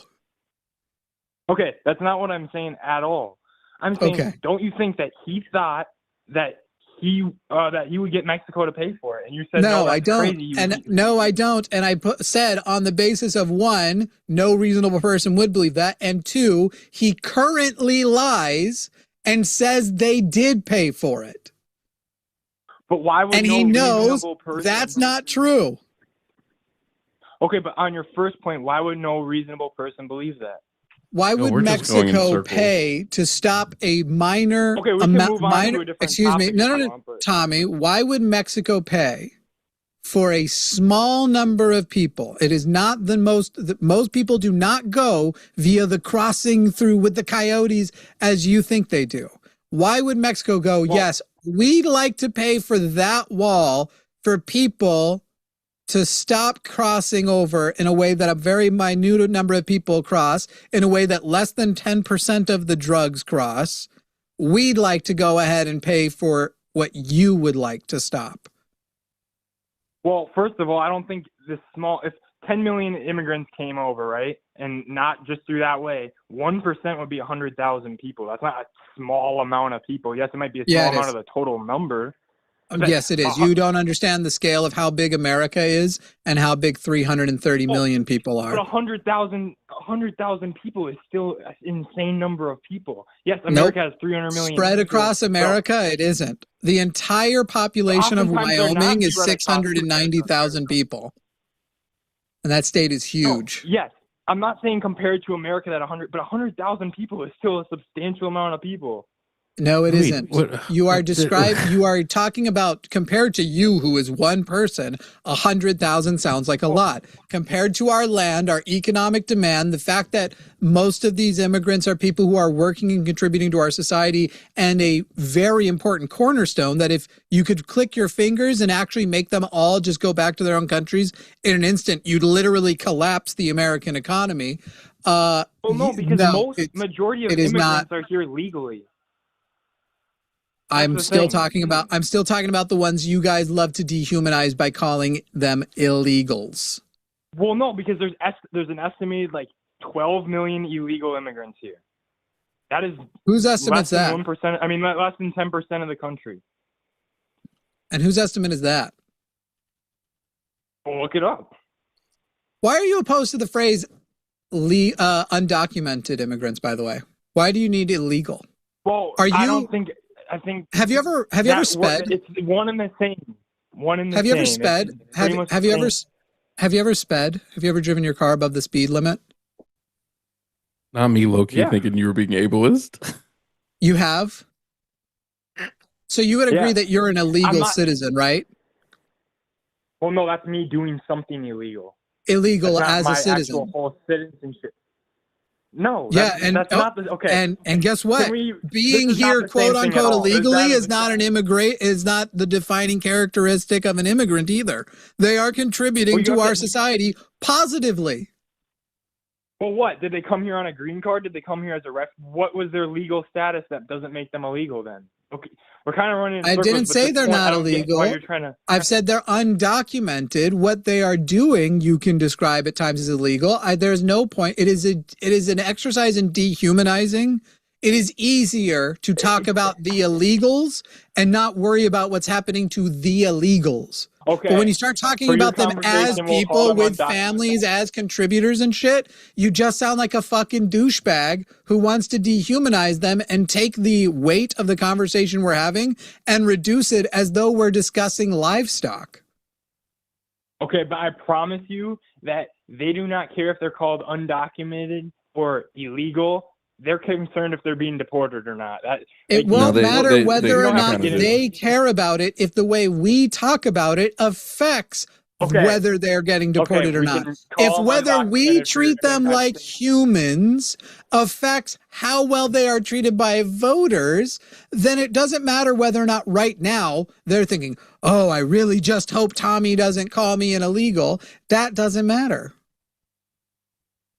[SPEAKER 13] Okay, that's not what I'm saying at all. I'm saying, don't you think that he thought that he would get Mexico to pay for it? And you said, no,
[SPEAKER 1] I don't.
[SPEAKER 13] Crazy.
[SPEAKER 1] No, I don't. And I said on the basis of one, no reasonable person would believe that. And two, he currently lies and says they did pay for it.
[SPEAKER 13] But why would
[SPEAKER 1] he knows that's not true.
[SPEAKER 13] Okay, but on your first point, why would no reasonable person believe that?
[SPEAKER 1] Why would Mexico pay to stop a minor?
[SPEAKER 13] Okay, we can move on to a different
[SPEAKER 1] excuse me. No. Tommy, why would Mexico pay for a small number of people? It is not most people do not go via the crossing through with the coyotes as you think they do. Why would Mexico go, yes, we'd like to pay for that wall for people to stop crossing over in a way that a very minute number of people cross, in a way that less than 10% of the drugs cross? We'd like to go ahead and pay for what you would like to stop.
[SPEAKER 13] Well, first of all, I don't think if 10 million immigrants came over, right, and not just through that way, 1% would be 100,000 people. That's not a small amount of people. Yes, it might be a small amount of the total number.
[SPEAKER 1] Yes, it is. You don't understand the scale of how big America is and how big 330 million people are.
[SPEAKER 13] But 100,000 people is still an insane number of people. Yes, America has 300 million.
[SPEAKER 1] Spread across America, it isn't. The entire population of Wyoming is 690,000 people. And that state is huge.
[SPEAKER 13] Yes. I'm not saying compared to America that 100,000 people is still a substantial amount of people.
[SPEAKER 1] No, it isn't. You are talking about, compared to you, who is one person, 100,000 sounds like a lot. Compared to our land, our economic demand, the fact that most of these immigrants are people who are working and contributing to our society, and a very important cornerstone that if you could click your fingers and actually make them all just go back to their own countries in an instant, you'd literally collapse the American economy.
[SPEAKER 13] Well, no, because majority of immigrants are here legally.
[SPEAKER 1] I'm still talking about the ones you guys love to dehumanize by calling them illegals.
[SPEAKER 13] Well, no, because there's an estimated like 12 million illegal immigrants here. That is
[SPEAKER 1] whose estimate's that?
[SPEAKER 13] 1%. I mean, less than 10% of the country.
[SPEAKER 1] And whose estimate is that?
[SPEAKER 13] Well, look it up.
[SPEAKER 1] Why are you opposed to the phrase undocumented immigrants? By the way, why do you need illegal?
[SPEAKER 13] Well,
[SPEAKER 1] I
[SPEAKER 13] think.
[SPEAKER 1] Have you ever sped?
[SPEAKER 13] It's one and the same.
[SPEAKER 1] Have you ever sped? Have you ever sped? Have you ever driven your car above the speed limit?
[SPEAKER 2] Not me, Loki, thinking you were being ableist.
[SPEAKER 1] You have? So you would agree that you're an illegal citizen, right?
[SPEAKER 13] Well, no, that's me doing something illegal.
[SPEAKER 1] Illegal as a citizen.
[SPEAKER 13] Actual whole citizenship. No.
[SPEAKER 1] Yeah,
[SPEAKER 13] that's not the, okay.
[SPEAKER 1] And guess what? Being here, quote unquote, illegally is not the defining characteristic of an immigrant either. They are contributing to our society positively.
[SPEAKER 13] Well, what? Did they come here on a green card? Did they come here as a ref? What was their legal status that doesn't make them illegal then? Okay, we're kind of running in circles.
[SPEAKER 1] I didn't say they're not illegal. I've said they're undocumented. What they are doing, you can describe at times as illegal. There's no point. It is an exercise in dehumanizing. It is easier to talk about the illegals and not worry about what's happening to the illegals.
[SPEAKER 13] Okay.
[SPEAKER 1] But when you start talking about them as people with families, as contributors and shit, you just sound like a fucking douchebag who wants to dehumanize them and take the weight of the conversation we're having and reduce it as though we're discussing livestock.
[SPEAKER 13] Okay, but I promise you that they do not care if they're called undocumented or illegal. They're concerned if they're being deported or not.
[SPEAKER 1] It won't matter whether or not they care about it if the way we talk about it affects whether they're getting deported or not. If whether we treat them like humans affects how well they are treated by voters, then it doesn't matter whether or not right now they're thinking, oh, I really just hope Tommy doesn't call me an illegal. That doesn't matter.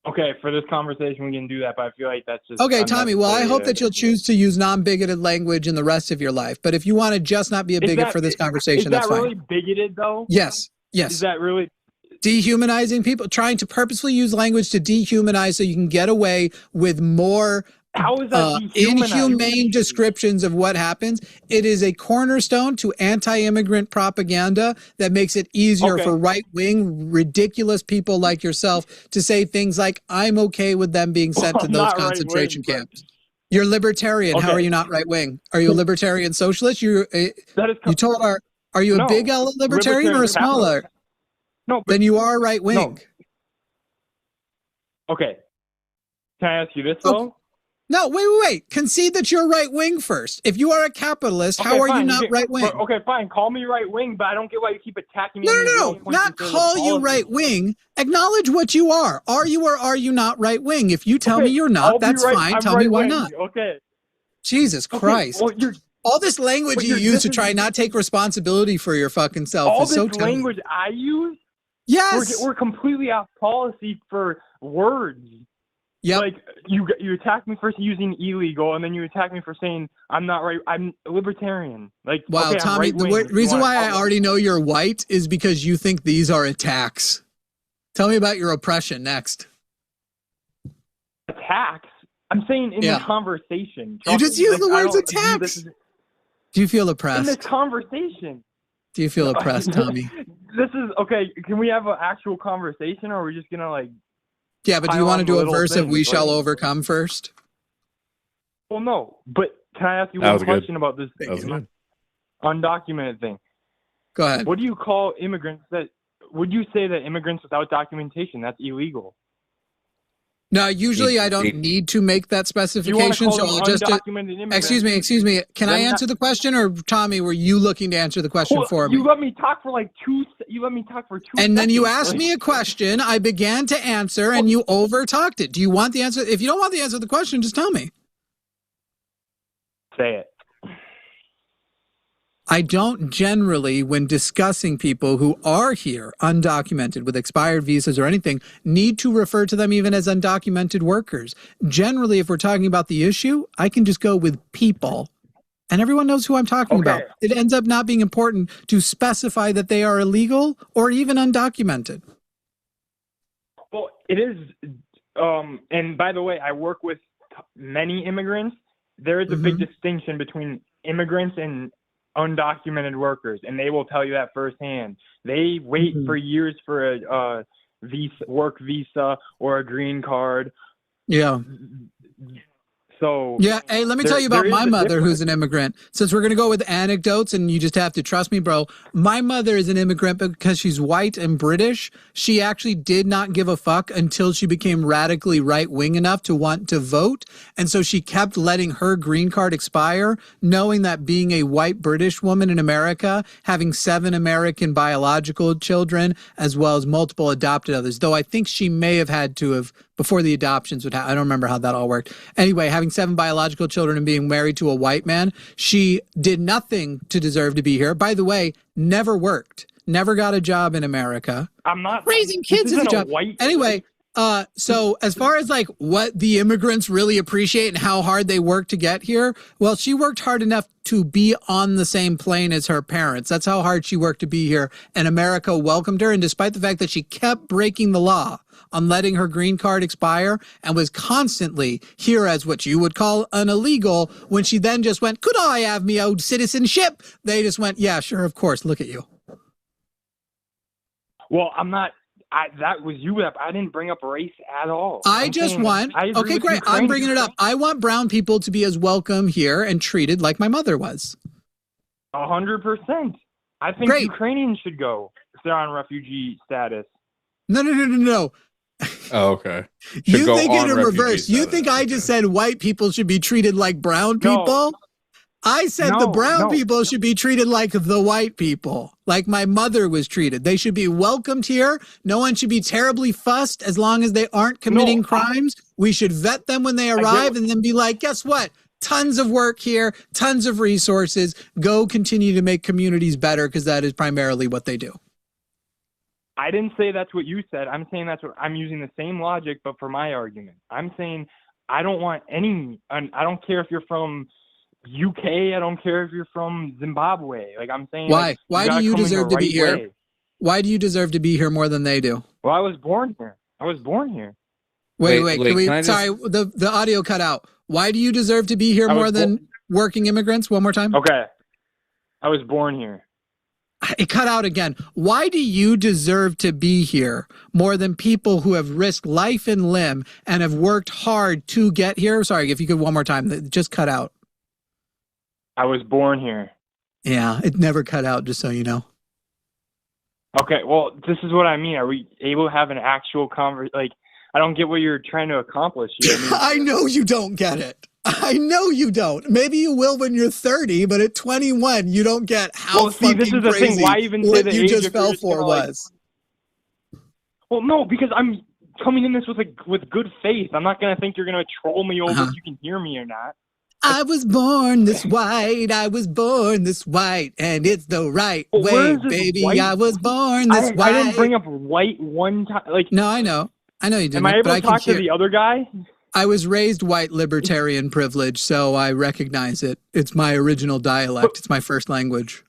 [SPEAKER 13] Okay, for this conversation, we can do that, but I feel like that's just...
[SPEAKER 1] Okay, Tommy, well, I hope that you'll choose to use non-bigoted language in the rest of your life. But if you want to just not be a bigot for this conversation, that's fine.
[SPEAKER 13] Is that really bigoted, though?
[SPEAKER 1] Yes.
[SPEAKER 13] Is that really...
[SPEAKER 1] Dehumanizing people, trying to purposefully use language to dehumanize so you can get away with more...
[SPEAKER 13] How is that
[SPEAKER 1] inhumane descriptions of what happens. It is a cornerstone to anti-immigrant propaganda that makes it easier for right-wing, ridiculous people like yourself to say things like, I'm okay with them being sent to those concentration camps. You're libertarian. How are you not right-wing? Are you a libertarian socialist? Are you a big L libertarian or a smaller?
[SPEAKER 13] No.
[SPEAKER 1] Then you are right-wing.
[SPEAKER 13] No. Okay. Can I ask you this, though?
[SPEAKER 1] No, wait. Concede that you're right-wing first. If you are a capitalist, how are you not right-wing?
[SPEAKER 13] Okay, fine. Call me right-wing, but I don't get why you keep attacking me.
[SPEAKER 1] No. Not call you right-wing. Acknowledge what you are. Are you or are you not right-wing? If you tell me you're not, that's fine. Tell me why not.
[SPEAKER 13] Okay.
[SPEAKER 1] Jesus Christ.
[SPEAKER 13] Well,
[SPEAKER 1] all this language you use to try not take responsibility for your fucking self is so
[SPEAKER 13] terrible. All this language I use?
[SPEAKER 1] Yes.
[SPEAKER 13] We're completely off policy for words.
[SPEAKER 1] Yep.
[SPEAKER 13] Like you attack me for using illegal, and then you attack me for saying I'm not right. I'm libertarian. Like,
[SPEAKER 1] wow,
[SPEAKER 13] okay,
[SPEAKER 1] Tommy. The reason why I already know you're white is because you think these are attacks. Tell me about your oppression next.
[SPEAKER 13] Attacks? I'm saying in the conversation.
[SPEAKER 1] You just use the words attacks. Do you feel oppressed?
[SPEAKER 13] In this conversation.
[SPEAKER 1] Do you feel oppressed, Tommy?
[SPEAKER 13] This is okay. Can we have an actual conversation, or are we just gonna like?
[SPEAKER 1] Yeah, but do you want to do a verse of "We Shall Overcome" first?
[SPEAKER 13] Well, no. But can I ask you one question about this undocumented thing?
[SPEAKER 1] Go ahead.
[SPEAKER 13] What do you call immigrants that? Would you say that immigrants without documentation, that's illegal?
[SPEAKER 1] No, usually I don't need to make that specification, so I'll just... Excuse me. Can I answer the question, or Tommy, were you looking to answer the question for me?
[SPEAKER 13] You let me talk for like two
[SPEAKER 1] and then you asked me a question, I began to answer, and you over-talked it. Do you want the answer? If you don't want the answer to the question, just tell me.
[SPEAKER 13] Say it.
[SPEAKER 1] I don't generally, when discussing people who are here undocumented with expired visas or anything, need to refer to them even as undocumented workers. Generally, if we're talking about the issue, I can just go with people And everyone knows who I'm talking about. It ends up not being important to specify that they are illegal or even undocumented.
[SPEAKER 13] Well, it is. And by the way, I work with many immigrants. There is a big distinction between immigrants and undocumented workers, and they will tell you that firsthand. They wait for years for a work visa or a green card.
[SPEAKER 1] Yeah.
[SPEAKER 13] So
[SPEAKER 1] yeah, hey, let me tell you about my mother, who's an immigrant. Since we're going to go with anecdotes and you just have to trust me, bro. My mother is an immigrant because she's white and British. She actually did not give a fuck until she became radically right-wing enough to want to vote. And so she kept letting her green card expire, knowing that being a white British woman in America, having 7 American biological children, as well as multiple adopted others, though I think she may have had to have before the adoptions would happen. I don't remember how that all worked. Anyway, having 7 biological children and being married to a white man, she did nothing to deserve to be here. By the way, never worked, never got a job in America.
[SPEAKER 13] I'm not
[SPEAKER 1] raising kids is a job. Anyway, so as far as like what the immigrants really appreciate and how hard they work to get here, well, she worked hard enough to be on the same plane as her parents. That's how hard she worked to be here. And America welcomed her. And despite the fact that she kept breaking the law on letting her green card expire and was constantly here as what you would call an illegal, when she then just went, could I have me old citizenship? They just went, yeah, sure, of course, look at you.
[SPEAKER 13] Well, I'm not, that was you. I didn't bring up race at all.
[SPEAKER 1] I just want, okay, great, I'm bringing it up. I want brown people to be as welcome here and treated like my mother was.
[SPEAKER 13] 100%. I think Ukrainians should go if they're on refugee status.
[SPEAKER 1] No.
[SPEAKER 2] Oh, okay.
[SPEAKER 1] You think it in reverse. You think I just said white people should be treated like brown people? No. I said the brown people should be treated like the white people, like my mother was treated. They should be welcomed here. No one should be terribly fussed as long as they aren't committing crimes. We should vet them when they arrive and then be like, guess what? Tons of work here, tons of resources. Go continue to make communities better because that is primarily what they do.
[SPEAKER 13] I didn't say that's what you said. I'm saying that's what I'm using the same logic, but for my argument. I'm saying I don't want any, I don't care if you're from UK. I don't care if you're from Zimbabwe. Like I'm saying,
[SPEAKER 1] why? Why do you deserve to be here? Why do you deserve to be here more than they do?
[SPEAKER 13] Well, I was born here.
[SPEAKER 1] Wait. Sorry, the audio cut out. Why do you deserve to be here more than working immigrants? One more time.
[SPEAKER 13] Okay. I was born here.
[SPEAKER 1] It cut out again. Why do you deserve to be here more than people who have risked life and limb and have worked hard to get here? Sorry, if you could one more time. It just cut out.
[SPEAKER 13] I was born here.
[SPEAKER 1] Yeah, it never cut out, just so you know.
[SPEAKER 13] Okay, well, this is what I mean. Are we able to have an actual conversation? Like, I don't get what you're trying to accomplish here.
[SPEAKER 1] I know you don't get it. I know you don't. Maybe you will when you're 30, but at 21, you don't get how fucking
[SPEAKER 13] this is the
[SPEAKER 1] crazy
[SPEAKER 13] thing. Why even say
[SPEAKER 1] what
[SPEAKER 13] the
[SPEAKER 1] you
[SPEAKER 13] age
[SPEAKER 1] just
[SPEAKER 13] if
[SPEAKER 1] fell
[SPEAKER 13] you're just
[SPEAKER 1] for
[SPEAKER 13] gonna,
[SPEAKER 1] was.
[SPEAKER 13] Well, no, because I'm coming in this with good faith. I'm not going to think you're going to troll me over if you can hear me or not.
[SPEAKER 1] I was born this white. I was born this white, and it's the right way, baby.
[SPEAKER 13] White?
[SPEAKER 1] I was born this white.
[SPEAKER 13] I didn't bring up white one time. Like,
[SPEAKER 1] no, I know you didn't.
[SPEAKER 13] Am I able to talk to the other guy?
[SPEAKER 1] I was raised white libertarian privilege, so I recognize it. It's my original dialect. It's my first language.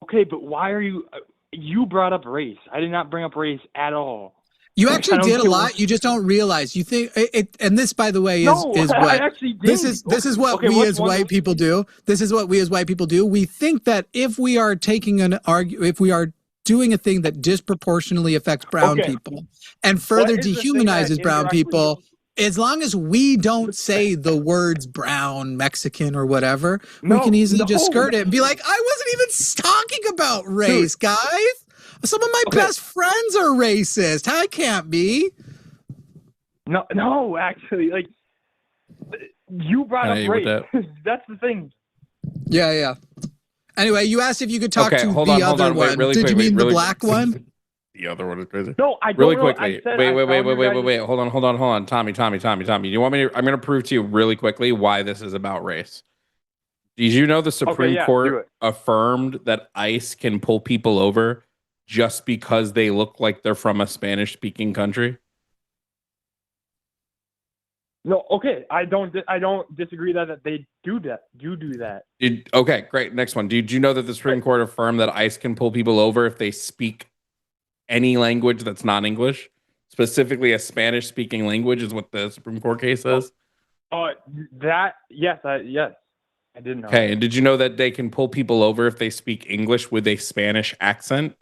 [SPEAKER 13] Okay, but why are you brought up race? I did not bring up race at all.
[SPEAKER 1] You actually did a lot. You just don't realize. You think it, and this, by the way, is what
[SPEAKER 13] I actually did.
[SPEAKER 1] This is what we as white people do. This is what we as white people do. We think that if we are if we are doing a thing that disproportionately affects brown people and further dehumanizes brown people, as long as we don't say the words brown, Mexican, or whatever, we can easily just skirt it and be like, I wasn't even talking about race, guys. Some of my best friends are racist. I can't be.
[SPEAKER 13] No, actually, like, you brought up race. That's the thing.
[SPEAKER 1] Yeah. Anyway, you asked if you could talk to the other one. Did you mean the black one?
[SPEAKER 2] The other one is crazy.
[SPEAKER 13] No, I don't
[SPEAKER 2] really
[SPEAKER 13] know.
[SPEAKER 2] Quickly. Wait. Hold on. Tommy. You want me to? I'm going to prove to you really quickly why this is about race. Did you know the Supreme Court affirmed that ICE can pull people over just because they look like they're from a Spanish-speaking country?
[SPEAKER 13] No, okay. I don't disagree that they do that. Do that.
[SPEAKER 2] Okay, great. Next one. Did you know that the Supreme Court affirmed that ICE can pull people over if they speak any language that's not English? Specifically, a Spanish-speaking language is what the Supreme Court case says.
[SPEAKER 13] Yes, I didn't know.
[SPEAKER 2] Okay, and did you know that they can pull people over if they speak English with a Spanish accent?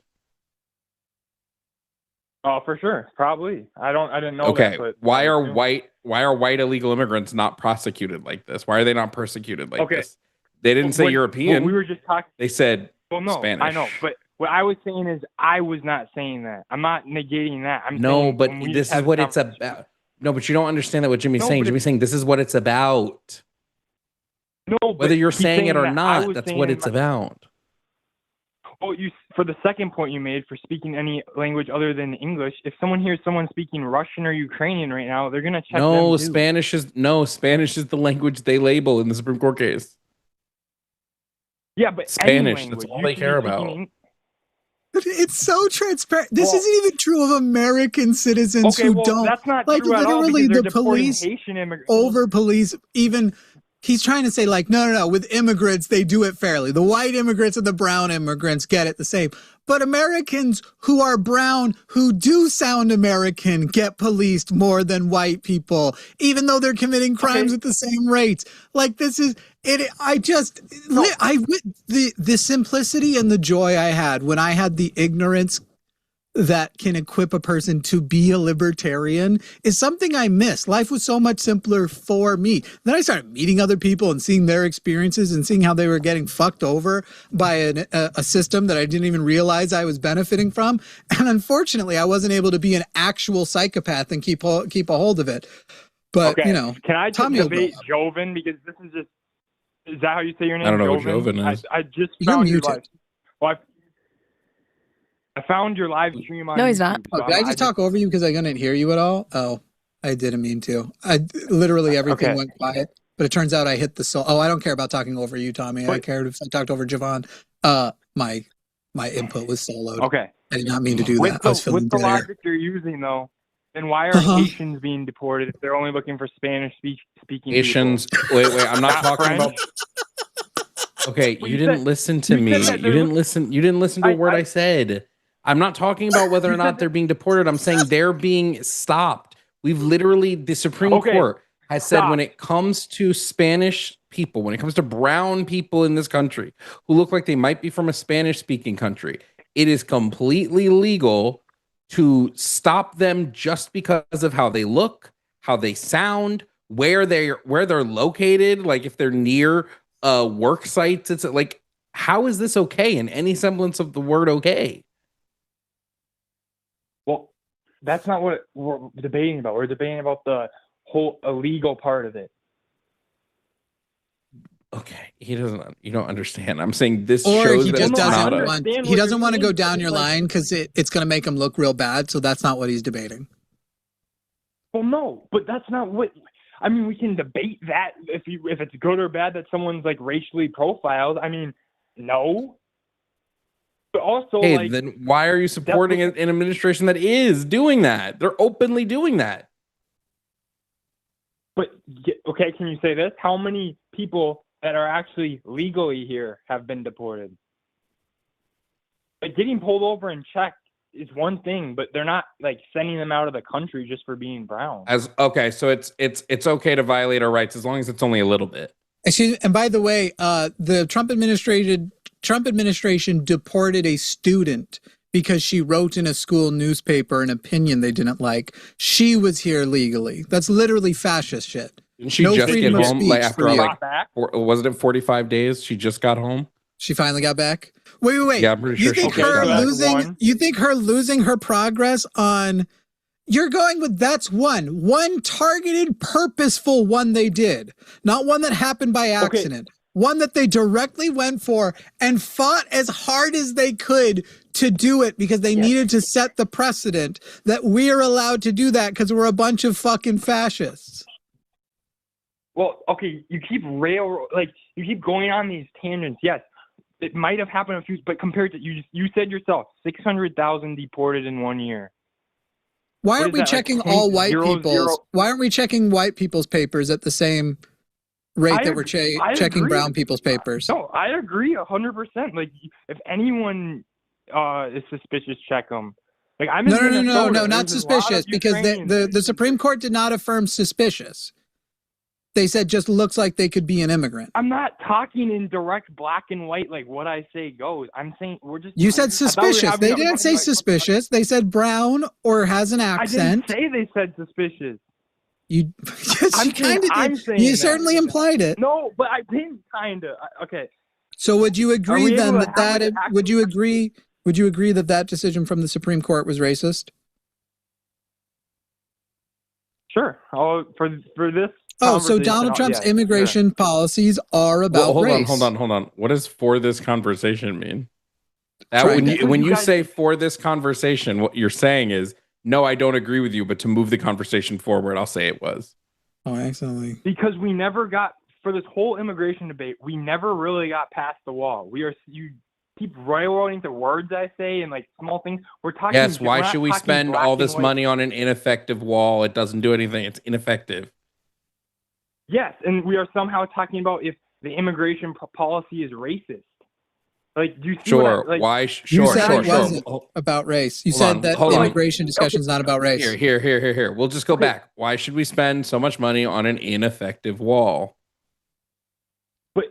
[SPEAKER 13] Oh, for sure, probably. I didn't know.
[SPEAKER 2] Okay,
[SPEAKER 13] that, but
[SPEAKER 2] why are white illegal immigrants not prosecuted like this? Why are they not persecuted like this? They didn't say European.
[SPEAKER 13] We were just talking.
[SPEAKER 2] They said
[SPEAKER 13] Spanish. I know, but what I was saying is I was not saying that. I'm not negating that.
[SPEAKER 2] But this is what it's about. No, but you don't understand that what Jimmy's saying. Jimmy's saying this is what it's about.
[SPEAKER 13] No,
[SPEAKER 2] whether you're saying it or not, that's what it's about.
[SPEAKER 13] Well, for the second point you made for speaking any language other than English, if someone hears someone speaking Russian or Ukrainian right now, they're gonna check.
[SPEAKER 2] No,
[SPEAKER 13] them too.
[SPEAKER 2] Spanish is the language they label in the Supreme Court case.
[SPEAKER 13] Yeah, but
[SPEAKER 2] Spanish. That's all they care about.
[SPEAKER 1] It's so transparent. This isn't even true of American citizens who don't.
[SPEAKER 13] That's not
[SPEAKER 1] like
[SPEAKER 13] true
[SPEAKER 1] literally
[SPEAKER 13] at all
[SPEAKER 1] the police over police even. He's trying to say like, no. With immigrants, they do it fairly. The white immigrants and the brown immigrants get it the same. But Americans who are brown, who do sound American, get policed more than white people, even though they're committing crimes at the same rates. Like this is it. The simplicity and the joy I had when I had the ignorance that can equip a person to be a libertarian is something I miss. Life was so much simpler for me. Then I started meeting other people and seeing their experiences and seeing how they were getting fucked over by a system that I didn't even realize I was benefiting from. And unfortunately, I wasn't able to be an actual psychopath and keep a hold of it. But,
[SPEAKER 13] can I just debate Jovan? Because this is just, is that how you say your name?
[SPEAKER 2] I don't know what Jovan is.
[SPEAKER 13] I just found your live. Well, I found your live stream on
[SPEAKER 4] he's
[SPEAKER 13] YouTube,
[SPEAKER 4] not.
[SPEAKER 1] So did I just talk over you because I couldn't hear you at all? Oh, I didn't mean to. Literally everything went quiet, but it turns out I hit the soul. Oh, I don't care about talking over you, Tommy. I cared if I talked over Jovan. My input was soloed.
[SPEAKER 13] Okay.
[SPEAKER 1] I did not mean to do that. I was feeling
[SPEAKER 13] with the
[SPEAKER 1] bitter.
[SPEAKER 13] logic you're using, though, then why are Haitians being deported if they're only looking for Spanish-speaking
[SPEAKER 2] Haitians.
[SPEAKER 13] people?
[SPEAKER 2] Wait. I'm not talking about. Okay, you didn't listen to me. You didn't listen. You didn't listen to a word I said. I'm not talking about whether or not they're being deported. I'm saying they're being stopped. We've literally, the Supreme Court has said when it comes to Spanish people, when it comes to brown people in this country who look like they might be from a Spanish-speaking country, it is completely legal to stop them just because of how they look, how they sound, where they're located, like if they're near work sites. It's like, how is this okay in any semblance of the word okay?
[SPEAKER 13] Well, that's not what we're debating about. We're debating about the whole illegal part of it.
[SPEAKER 2] Okay, you don't understand. I'm saying this
[SPEAKER 1] or
[SPEAKER 2] shows
[SPEAKER 1] he
[SPEAKER 2] that
[SPEAKER 1] just
[SPEAKER 2] it's not
[SPEAKER 1] doesn't want to go down your line because it's going to make him look real bad. So that's not what he's debating.
[SPEAKER 13] Well, no, but that's not what. I mean, we can debate that if it's good or bad that someone's like racially profiled. I mean, no. But also,
[SPEAKER 2] then why are you supporting an administration that is doing that? They're openly doing that.
[SPEAKER 13] But okay, can you say this? How many people that are actually legally here have been deported? Like getting pulled over and checked is one thing, but they're not like sending them out of the country just for being brown.
[SPEAKER 2] So it's okay to violate our rights as long as it's only a little bit.
[SPEAKER 1] Excuse me, and by the way, the Trump administration deported a student because she wrote in a school newspaper an opinion they didn't like. She was here legally. That's literally fascist shit.
[SPEAKER 2] Didn't she just get home after wasn't it 45 days? She just got home.
[SPEAKER 1] She finally got back. Wait.
[SPEAKER 2] Yeah, I'm pretty sure.
[SPEAKER 1] You think her losing her progress on? You're going with that's one targeted, purposeful one they did, not one that happened by accident. Okay. One that they directly went for and fought as hard as they could to do it because they needed to set the precedent that we are allowed to do that because we're a bunch of fucking fascists.
[SPEAKER 13] Well, okay, you keep going on these tangents. Yes, it might have happened a few, but compared to you said yourself, 600,000 deported in 1 year.
[SPEAKER 1] Why aren't we checking all white people's? Why aren't we checking white people's papers at the same rate that we're checking brown people's papers?
[SPEAKER 13] No, I agree 100%. Like, if anyone is suspicious, check them. Like, I'm in
[SPEAKER 1] No, not suspicious, because the Supreme Court did not affirm suspicious. They said just looks like they could be an immigrant.
[SPEAKER 13] I'm not talking in direct black and white like what I say goes. I'm saying we're just.
[SPEAKER 1] You said suspicious. They didn't say suspicious. They said brown or has an accent.
[SPEAKER 13] I didn't say they said suspicious.
[SPEAKER 1] You, yes, you kind of did. You certainly implied it.
[SPEAKER 13] No, but I didn't kind of. Okay.
[SPEAKER 1] So would you agree then that would you agree that that decision from the Supreme Court was racist?
[SPEAKER 13] Sure. Oh, for this.
[SPEAKER 1] Oh, so Donald Trump's immigration policies are about race.
[SPEAKER 2] Hold on. What does "for this conversation" mean? That when you say "for this conversation," what you're saying is, no, I don't agree with you, but to move the conversation forward, I'll say it was.
[SPEAKER 1] Oh, excellent.
[SPEAKER 13] Because we never got, for this whole immigration debate, we never really got past the wall. You keep railroading the words I say and like small things. We're talking.
[SPEAKER 2] Yes. Why should we spend all this money on an ineffective wall? It doesn't do anything. It's ineffective.
[SPEAKER 13] Yes, and we are somehow talking about if the immigration policy is racist. Like, do you see
[SPEAKER 2] why?
[SPEAKER 1] You said it wasn't about race. You said that the immigration discussion is not about race.
[SPEAKER 2] Here. We'll just go back. Why should we spend so much money on an ineffective wall?
[SPEAKER 13] But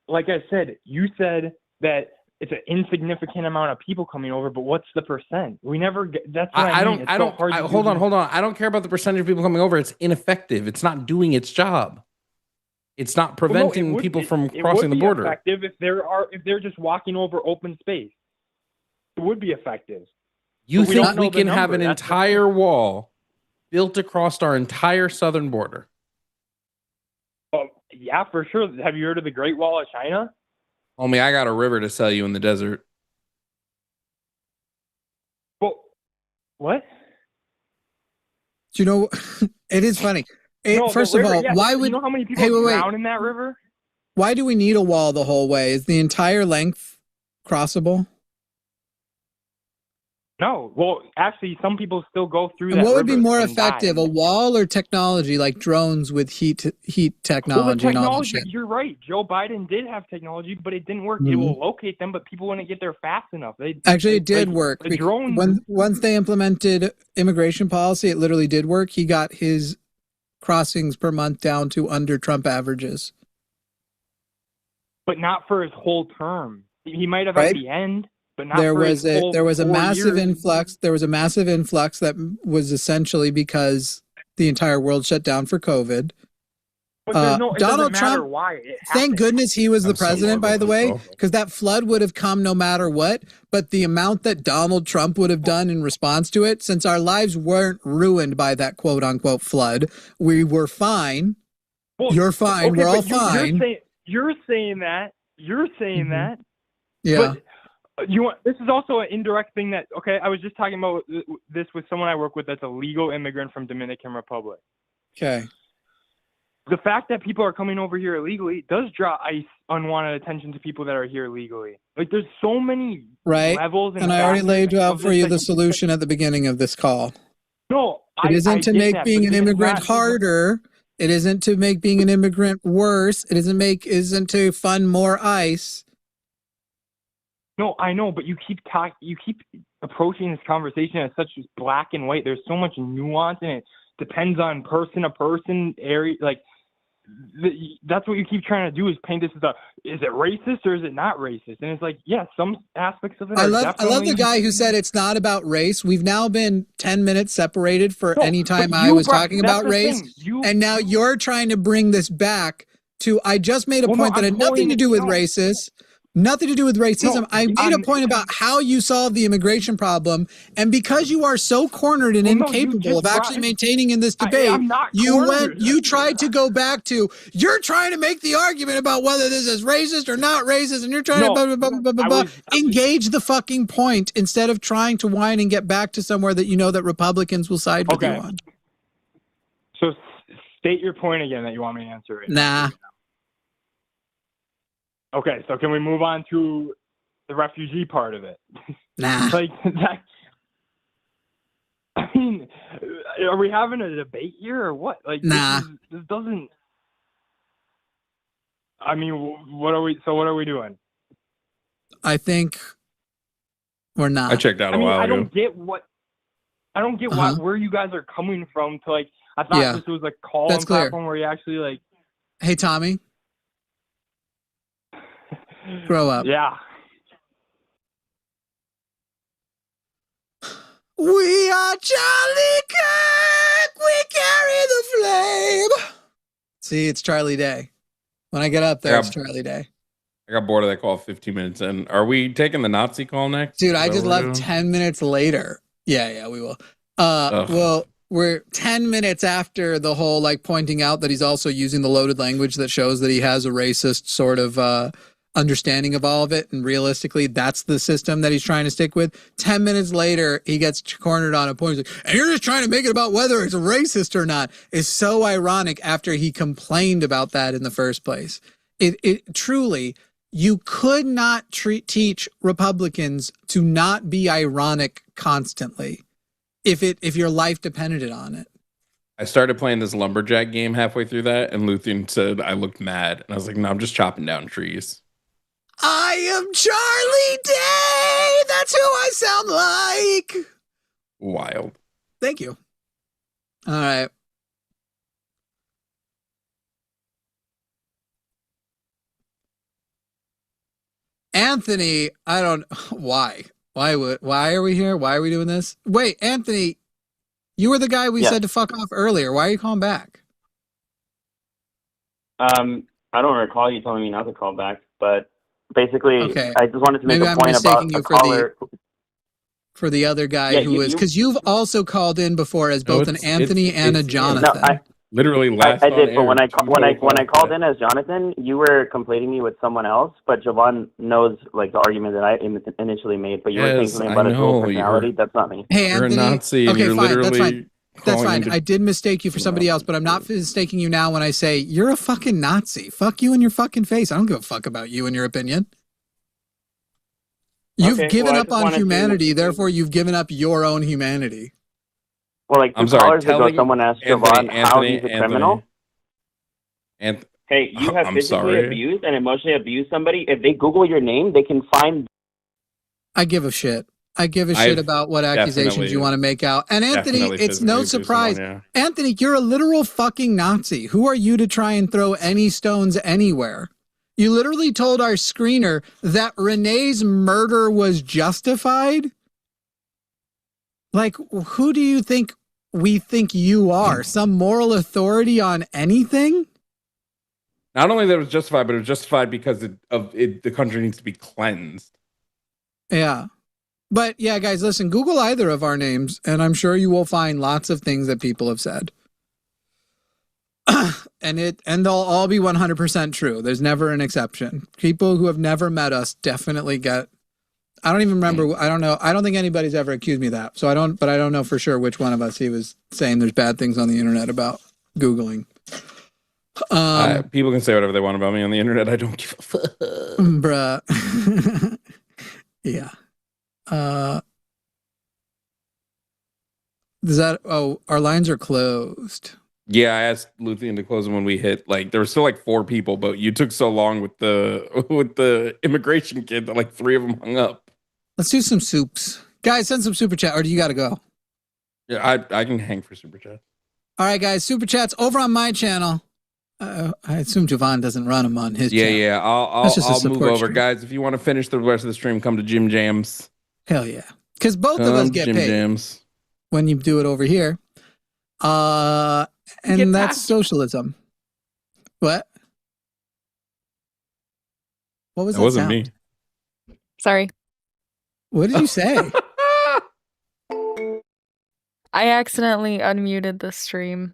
[SPEAKER 13] like I said, you said that it's an insignificant amount of people coming over, but what's the percent? We never get. That's what I mean.
[SPEAKER 2] Hold on. I don't care about the percentage of people coming over. It's ineffective. It's not doing its job. It's not preventing people from crossing the border.
[SPEAKER 13] It would be effective if they're just walking over open space. It would be effective.
[SPEAKER 2] You think we can have an entire wall built across our entire southern border?
[SPEAKER 13] Oh, yeah, for sure. Have you heard of the Great Wall of China?
[SPEAKER 2] Homie, I got a river to sell you in the desert.
[SPEAKER 13] Well, what?
[SPEAKER 1] You know, it is funny. First of all, why would
[SPEAKER 13] you know how many people drown in that river?
[SPEAKER 1] Why do we need a wall the whole way? Is the entire length crossable?
[SPEAKER 13] No. Well, actually, some people still go through that.
[SPEAKER 1] And what would be more effective, a wall or technology like drones with heat technology and all that shit?
[SPEAKER 13] You're right. Joe Biden did have technology, but it didn't work. Mm-hmm. It will locate them, but people wouldn't get there fast enough.
[SPEAKER 1] It did work. Once they implemented immigration policy, it literally did work. He got his crossings per month down to under Trump averages.
[SPEAKER 13] But not for his whole term. He might have at the end. But not
[SPEAKER 1] there was a massive influx. There was a massive influx that was essentially because the entire world shut down for COVID. Donald Trump, thank goodness he was the president, by the way, because that flood would have come no matter what. But the amount that Donald Trump would have done in response to it, since our lives weren't ruined by that quote unquote flood, we were fine. Well, you're fine. Okay, we're all fine.
[SPEAKER 13] You're saying that.
[SPEAKER 1] Yeah.
[SPEAKER 13] But this is also an indirect thing that, I was just talking about this with someone I work with that's a legal immigrant from Dominican Republic.
[SPEAKER 1] Okay.
[SPEAKER 13] The fact that people are coming over here illegally does draw unwanted attention to people that are here legally. Like, there's so many levels.
[SPEAKER 1] And I already laid out for you the solution at the beginning of this call.
[SPEAKER 13] No,
[SPEAKER 1] it isn't to make being an immigrant harder. It isn't to make being an immigrant worse. It isn't to fund more ICE.
[SPEAKER 13] No, I know, but you keep approaching this conversation as such as black and white. There's so much nuance in it. Depends on person to person area. Like, that's what you keep trying to do, is paint this as is it racist or is it not racist? And it's like, yeah, some aspects of it. I
[SPEAKER 1] love the guy who said it's not about race. We've now been 10 minutes separated for any time I was talking about race, and now you're trying to bring this back to. I just made a point that had nothing to do with racist. Nothing to do with racism. No, I made a point about how you solve the immigration problem, and because you are so cornered and incapable of actually maintaining in this debate, you tried to go back to, you're trying to make the argument about whether this is racist or not racist, and you're trying to engage the fucking point instead of trying to whine and get back to somewhere that you know that Republicans will side with you on.
[SPEAKER 13] So state your point again that you want me to answer it.
[SPEAKER 1] Nah.
[SPEAKER 13] Okay, so can we move on to the refugee part of it?
[SPEAKER 1] Nah.
[SPEAKER 13] I mean, are we having a debate here or what? Like,
[SPEAKER 1] nah.
[SPEAKER 13] This doesn't. I mean, what are we? So what are we doing?
[SPEAKER 1] I think we're not.
[SPEAKER 2] I checked out a while
[SPEAKER 13] I
[SPEAKER 2] ago.
[SPEAKER 13] don't get where you guys are coming from to like. I thought this was a call-in platform where you actually like.
[SPEAKER 1] Hey, Tommy. Grow up.
[SPEAKER 13] Yeah.
[SPEAKER 1] We are Charlie Kirk. We carry the flame. See, it's Charlie Day. When I get up there, it's Charlie Day.
[SPEAKER 2] I got bored of that call 15 minutes in. Are we taking the Nazi call next?
[SPEAKER 1] Dude, I just left 10 minutes later. Yeah, we will. Well, we're 10 minutes after the whole like pointing out that he's also using the loaded language that shows that he has a racist sort of understanding of all of it. And realistically, that's the system that he's trying to stick with. 10 minutes later, he gets cornered on a point. He's like, and you're just trying to make it about whether it's racist or not. It's so ironic after he complained about that in the first place. It truly, you could not teach Republicans to not be ironic constantly if your life depended on it.
[SPEAKER 2] I started playing this lumberjack game halfway through that, and Luthien said I looked mad. And I was like, no, I'm just chopping down trees.
[SPEAKER 1] I am Charlie Day. That's who I sound like.
[SPEAKER 2] Wild.
[SPEAKER 1] Thank you. All right. Anthony, I don't why. Why are we here? Why are we doing this? Wait, Anthony, you were the guy we said to fuck off earlier. Why are you calling back?
[SPEAKER 9] I don't recall you telling me not to call back, but basically, I just wanted to make a point about a caller.
[SPEAKER 1] For the other guy who was, because you've also called in before as both an Anthony and a Jonathan.
[SPEAKER 9] No,
[SPEAKER 2] literally last
[SPEAKER 9] I did, but when I called in as Jonathan, you were completing me with someone else, but Jovan knows like the argument that I initially made, but you were saying something about his dual personality. That's not me.
[SPEAKER 1] Hey, Anthony.
[SPEAKER 2] You're a Nazi.
[SPEAKER 1] Okay, fine. That's fine. That's fine.
[SPEAKER 2] To...
[SPEAKER 1] I did mistake you for somebody else, but I'm not mistaking you now when I say you're a fucking Nazi. Fuck you in your fucking face. I don't give a fuck about you and your opinion. You've given up on humanity, therefore you've given up your own humanity.
[SPEAKER 9] Well, like 2 callers ago, someone asked Jovan how he's a criminal. Hey, you have physically abused and emotionally abused somebody. If they Google your name, they can find.
[SPEAKER 1] I give a shit. I give a shit about what accusations you want to make out. And Anthony, it's no surprise. Anthony, you're a literal fucking Nazi. Who are you to try and throw any stones anywhere? You literally told our screener that Renee's murder was justified. Like, who do you think we think you are? Some moral authority on anything?
[SPEAKER 2] Not only that it was justified, but it was justified because the country needs to be cleansed.
[SPEAKER 1] Yeah. But yeah, guys, listen, Google either of our names, and I'm sure you will find lots of things that people have said. And they'll all be 100% true. There's never an exception. People who have never met us definitely get. I don't even remember. I don't know. I don't think anybody's ever accused me of that. So I don't know for sure which one of us he was saying there's bad things on the internet about Googling.
[SPEAKER 2] People can say whatever they want about me on the internet. I don't give a fuck.
[SPEAKER 1] Bruh. Yeah. Our lines are closed.
[SPEAKER 2] Yeah, I asked Luthien to close them when we hit, like, there were still like 4 people, but you took so long with the immigration kid that like 3 of them hung up.
[SPEAKER 1] Let's do some soups. Guys, send some super chat, or do you got to go?
[SPEAKER 2] Yeah, I can hang for super chat.
[SPEAKER 1] All right, guys, super chats over on my channel. I assume Jovan doesn't run them on his channel.
[SPEAKER 2] Yeah, I'll move over. Stream. Guys, if you want to finish the rest of the stream, come to Jim Jams.
[SPEAKER 1] Hell yeah. Because both of us get paid
[SPEAKER 2] Jams.
[SPEAKER 1] when you do it over here. And that's socialism. What? What was that?
[SPEAKER 2] That wasn't
[SPEAKER 1] sound?
[SPEAKER 2] me.
[SPEAKER 4] Sorry.
[SPEAKER 1] What did you say?
[SPEAKER 4] I accidentally unmuted the stream.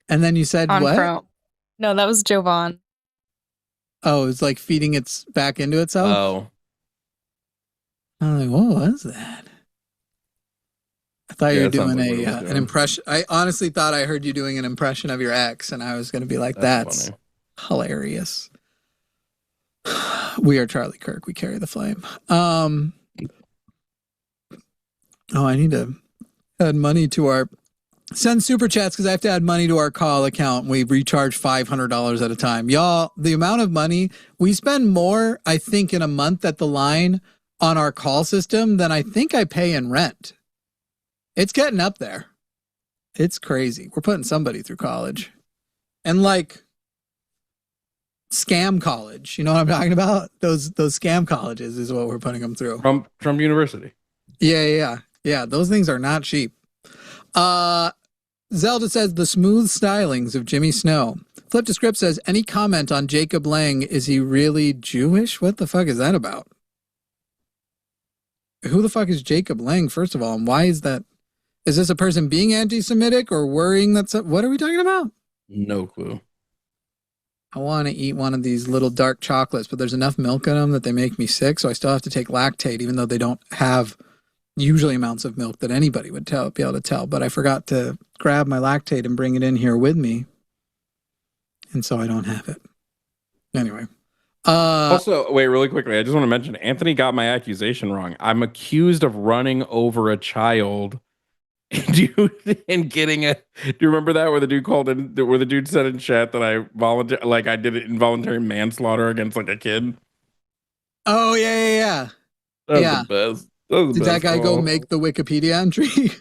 [SPEAKER 1] And then you said
[SPEAKER 4] on
[SPEAKER 1] what?
[SPEAKER 4] Chrome. No, that was Jovan.
[SPEAKER 1] Oh, it's like feeding its back into itself?
[SPEAKER 2] Oh.
[SPEAKER 1] I'm like, what was that? I thought you were doing an impression. I honestly thought I heard you doing an impression of your ex, and I was going to be like, that's hilarious. We are Charlie Kirk. We carry the flame. Oh, I need to add money to our send super chats because I have to add money to our call account. We recharge $500 at a time. Y'all, the amount of money we spend more, I think, in a month at the line on our call system than I think I pay in rent. It's getting up there. It's crazy. We're putting somebody through college. And like scam college. You know what I'm talking about? Those scam colleges is what we're putting them through.
[SPEAKER 2] Trump University.
[SPEAKER 1] Yeah. Those things are not cheap. Zelda says the smooth stylings of Jimmy Snow. Flip to Script says, any comment on Jacob Lang? Is he really Jewish? What the fuck is that about? Who the fuck is Jacob Lang, first of all? And why is that? Is this a person being anti-Semitic or worrying that's what are we talking about?
[SPEAKER 2] No clue.
[SPEAKER 1] I want to eat one of these little dark chocolates, but there's enough milk in them that they make me sick, so I still have to take lactate, even though they don't have usually amounts of milk that anybody would be able to tell. But I forgot to grab my lactate and bring it in here with me, and so I don't have it. Anyway.
[SPEAKER 2] Also, wait, really quickly, I just want to mention Anthony got my accusation wrong. I'm accused of running over a child and getting a. Do you remember that where the dude called in? Where the dude said in chat that I did it involuntary manslaughter against like a kid?
[SPEAKER 1] Oh yeah.
[SPEAKER 2] That was the best.
[SPEAKER 1] Did that guy go make the Wikipedia entry?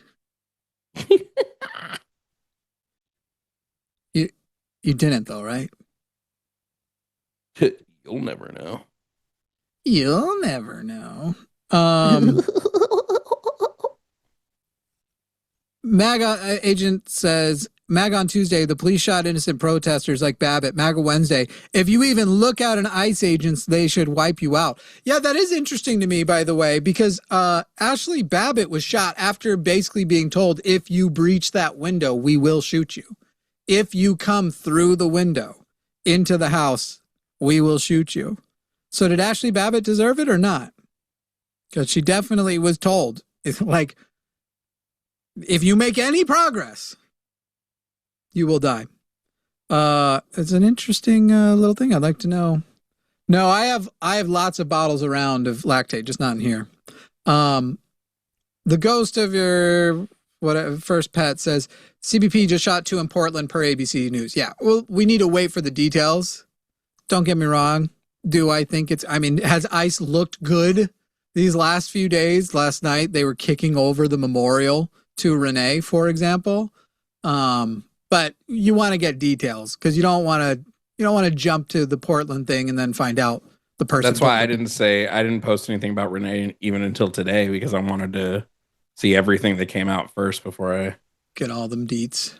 [SPEAKER 1] You didn't though, right?
[SPEAKER 2] You'll never know.
[SPEAKER 1] You'll never know. MAGA agent says, MAGA on Tuesday, the police shot innocent protesters like Babbitt. MAGA Wednesday, if you even look out an ICE agents, they should wipe you out. Yeah, that is interesting to me, by the way, because Ashley Babbitt was shot after basically being told, if you breach that window, we will shoot you. If you come through the window into the house, we will shoot you. So did Ashley Babbitt deserve it or not? Because she definitely was told, it's like, if you make any progress, you will die. It's an interesting little thing. I'd like to know. No, I have lots of bottles around of lactate, just not in here. The ghost of your first pet says CBP just shot 2 in Portland per ABC News. Yeah, well, we need to wait for the details. Don't get me wrong. Do I think has ICE looked good these last few days? Last night they were kicking over the memorial to Renee, for example. But you want to get details because you don't want to jump to the Portland thing and then find out the person.
[SPEAKER 2] That's why I didn't post anything about Renee even until today, because I wanted to see everything that came out first before I
[SPEAKER 1] get all them deets.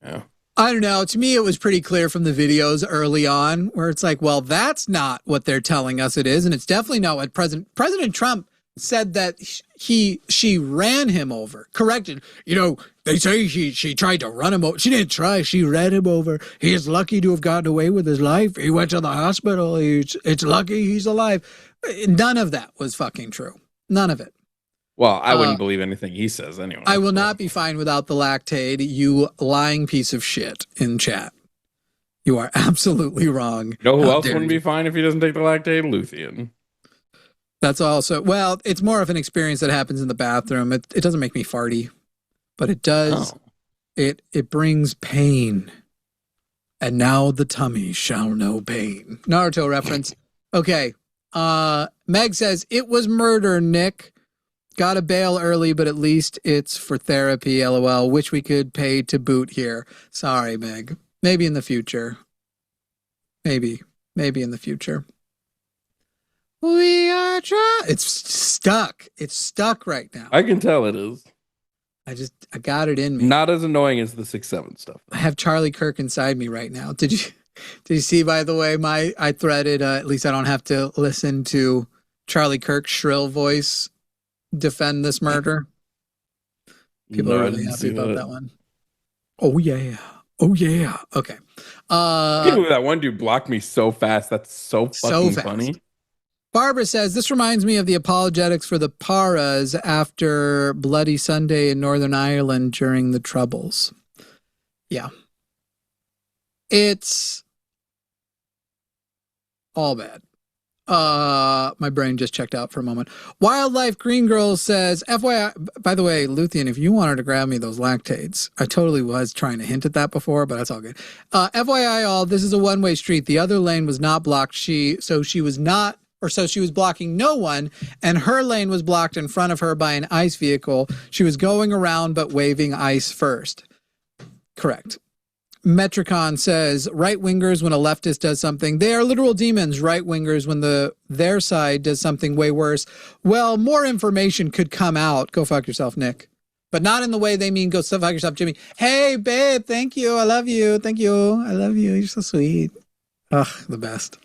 [SPEAKER 2] Yeah.
[SPEAKER 1] I don't know. To me, it was pretty clear from the videos early on where it's like, well, that's not what they're telling us it is. And it's definitely not what President Trump said that she ran him over. Corrected. They say she tried to run him over. She didn't try. She ran him over. He is lucky to have gotten away with his life. He went to the hospital. It's lucky he's alive. None of that was fucking true. None of it.
[SPEAKER 2] Well, I wouldn't believe anything he says anyway.
[SPEAKER 1] I will not be fine without the lactate, you lying piece of shit in chat. You are absolutely wrong.
[SPEAKER 2] You know who else wouldn't be fine if he doesn't take the lactate? Luthien.
[SPEAKER 1] That's also, well, it's more of an experience that happens in the bathroom. It doesn't make me farty, but it does. Oh. It brings pain. And now the tummy shall know pain. Naruto reference. Okay. Meg says, it was murder, Nick. Got a bail early, but at least it's for therapy, LOL, which we could pay to boot here. Sorry, Meg. Maybe in the future. Maybe in the future. We are trying. It's stuck. It's stuck right now.
[SPEAKER 2] I can tell it is.
[SPEAKER 1] I got it in me.
[SPEAKER 2] Not as annoying as the 6-7 stuff.
[SPEAKER 1] I have Charlie Kirk inside me right now. Did you see, by the way, I threaded, at least I don't have to listen to Charlie Kirk's shrill voice defend this murder. People are really happy about that one. Oh yeah. Okay.
[SPEAKER 2] I can't believe that one dude blocked me so fast. That's so fucking funny.
[SPEAKER 1] Barbara says, this reminds me of the apologetics for the Paras after Bloody Sunday in Northern Ireland during the Troubles. Yeah. It's all bad. My brain just checked out for a moment. Wildlife Green Girl says, FYI, by the way, Luthien, if you wanted to grab me those lactates, I totally was trying to hint at that before, but that's all good. FYI all, this is a one-way street. The other lane was not blocked. She was blocking no one, and her lane was blocked in front of her by an ICE vehicle. She was going around but waving ICE first. Correct. Metricon says, right-wingers, when a leftist does something, they are literal demons. Right-wingers, when their side does something way worse, well, more information could come out. Go fuck yourself, Nick. But not in the way they mean go fuck yourself, Jimmy. Hey, babe, thank you. I love you. Thank you. I love you. You're so sweet. Ugh, the best.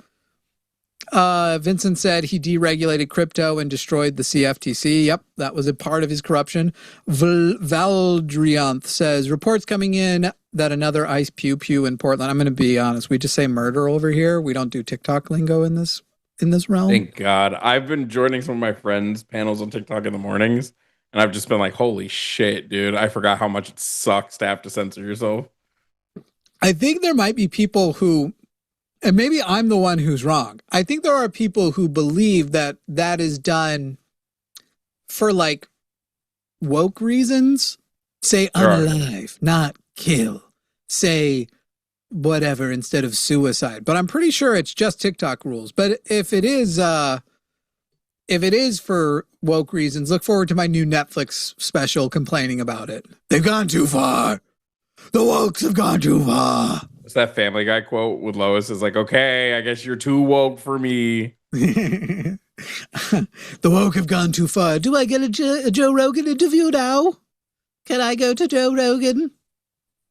[SPEAKER 1] Vincent said he deregulated crypto and destroyed the CFTC. Yep, that was a part of his corruption. Valdrianth says, reports coming in that another ICE pew in Portland. I'm going to be honest. We just say murder over here. We don't do TikTok lingo in this realm.
[SPEAKER 2] Thank God. I've been joining some of my friends' panels on TikTok in the mornings, and I've just been like, holy shit, dude. I forgot how much it sucks to have to censor yourself.
[SPEAKER 1] I think there might be people who, and maybe I'm the one who's wrong. I think there are people who believe that that is done for like woke reasons. Say unalive, not kill. Say whatever instead of suicide. But I'm pretty sure it's just TikTok rules. But if it is for woke reasons, look forward to my new Netflix special complaining about it. They've gone too far. The wokes have gone too far.
[SPEAKER 2] It's that Family Guy quote with Lois is like, okay, I guess you're too woke for me.
[SPEAKER 1] The woke have gone too far. Do I get a Joe Rogan interview now? Can I go to Joe Rogan?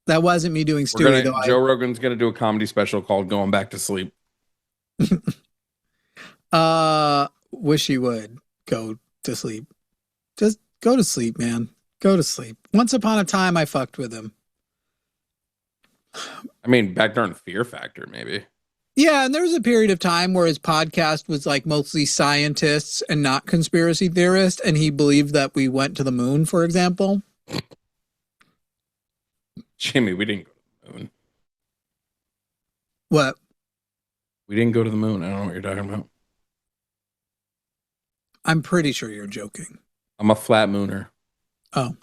[SPEAKER 1] That wasn't me doing Stewie, though.
[SPEAKER 2] Joe Rogan's going to do a comedy special called Going Back to Sleep.
[SPEAKER 1] Wish he would go to sleep. Just go to sleep, man. Go to sleep. Once upon a time, I fucked with him.
[SPEAKER 2] I mean, back during Fear Factor, maybe.
[SPEAKER 1] Yeah, and there was a period of time where his podcast was like mostly scientists and not conspiracy theorists, and he believed that we went to the moon, for example.
[SPEAKER 2] Jimmy, we didn't go to the moon.
[SPEAKER 1] What?
[SPEAKER 2] We didn't go to the moon. I don't know what you're talking about.
[SPEAKER 1] I'm pretty sure you're joking.
[SPEAKER 2] I'm a flat mooner.
[SPEAKER 1] Oh.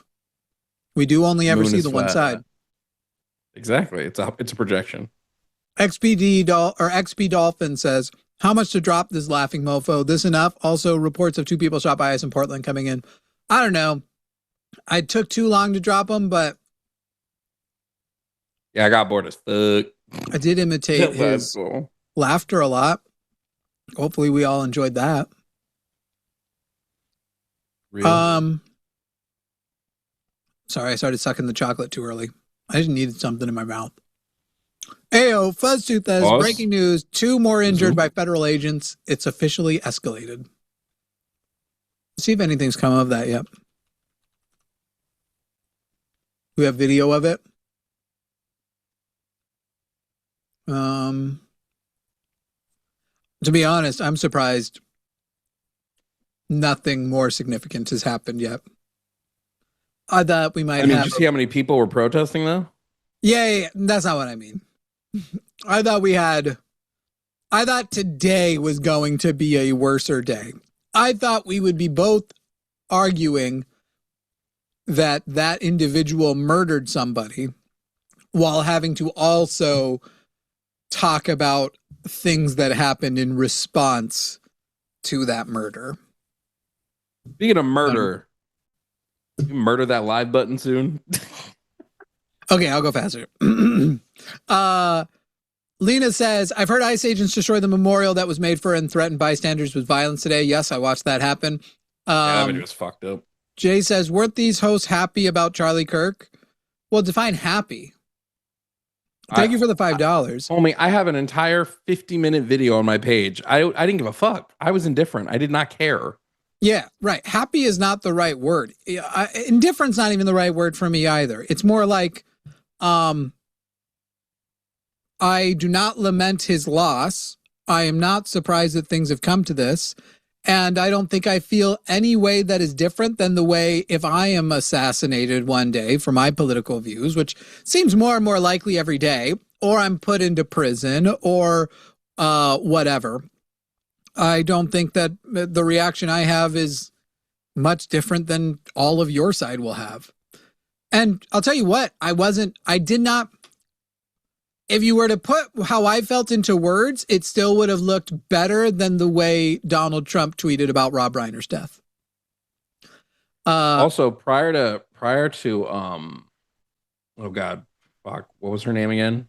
[SPEAKER 1] We do only ever see the one side.
[SPEAKER 2] Exactly. It's a projection.
[SPEAKER 1] XP Dolphin says, how much to drop this laughing mofo? This enough? Also, reports of 2 people shot by ICE in Portland coming in. I don't know. I took too long to drop them, but
[SPEAKER 2] yeah, I got bored as fuck.
[SPEAKER 1] I did imitate his laughter a lot. Hopefully we all enjoyed that.
[SPEAKER 2] Really?
[SPEAKER 1] Sorry, I started sucking the chocolate too early. I just needed something in my mouth. Ayo, Fuzztooth says, breaking news, 2 more injured by federal agents. It's officially escalated. Let's see if anything's come of that yet. We have video of it. To be honest, I'm surprised nothing more significant has happened yet. I thought we might have.
[SPEAKER 2] Did you see how many people were protesting though?
[SPEAKER 1] Yeah, that's not what I mean. I thought today was going to be a worser day. I thought we would be both arguing that that individual murdered somebody while having to also talk about things that happened in response to that murder.
[SPEAKER 2] Speaking of murder, you murder that live button soon.
[SPEAKER 1] Okay, I'll go faster. Lena says, I've heard ICE agents destroy the memorial that was made for and threatened bystanders with violence today. Yes, I watched that happen.
[SPEAKER 2] Yeah, but it was fucked up.
[SPEAKER 1] Jay says, weren't these hosts happy about Charlie Kirk? Well, define happy. Thank you for the $5.
[SPEAKER 2] Homie, I have an entire 50-minute video on my page. I didn't give a fuck. I was indifferent. I did not care.
[SPEAKER 1] Yeah, right. Happy is not the right word. Indifferent's not even the right word for me either. It's more like, I do not lament his loss. I am not surprised that things have come to this. And I don't think I feel any way that is different than the way if I am assassinated one day for my political views, which seems more and more likely every day, or I'm put into prison or whatever. I don't think that the reaction I have is much different than all of your side will have. And I'll tell you what, I did not, if you were to put how I felt into words, it still would have looked better than the way Donald Trump tweeted about Rob Reiner's death.
[SPEAKER 2] Also, prior to oh God, fuck, what was her name again?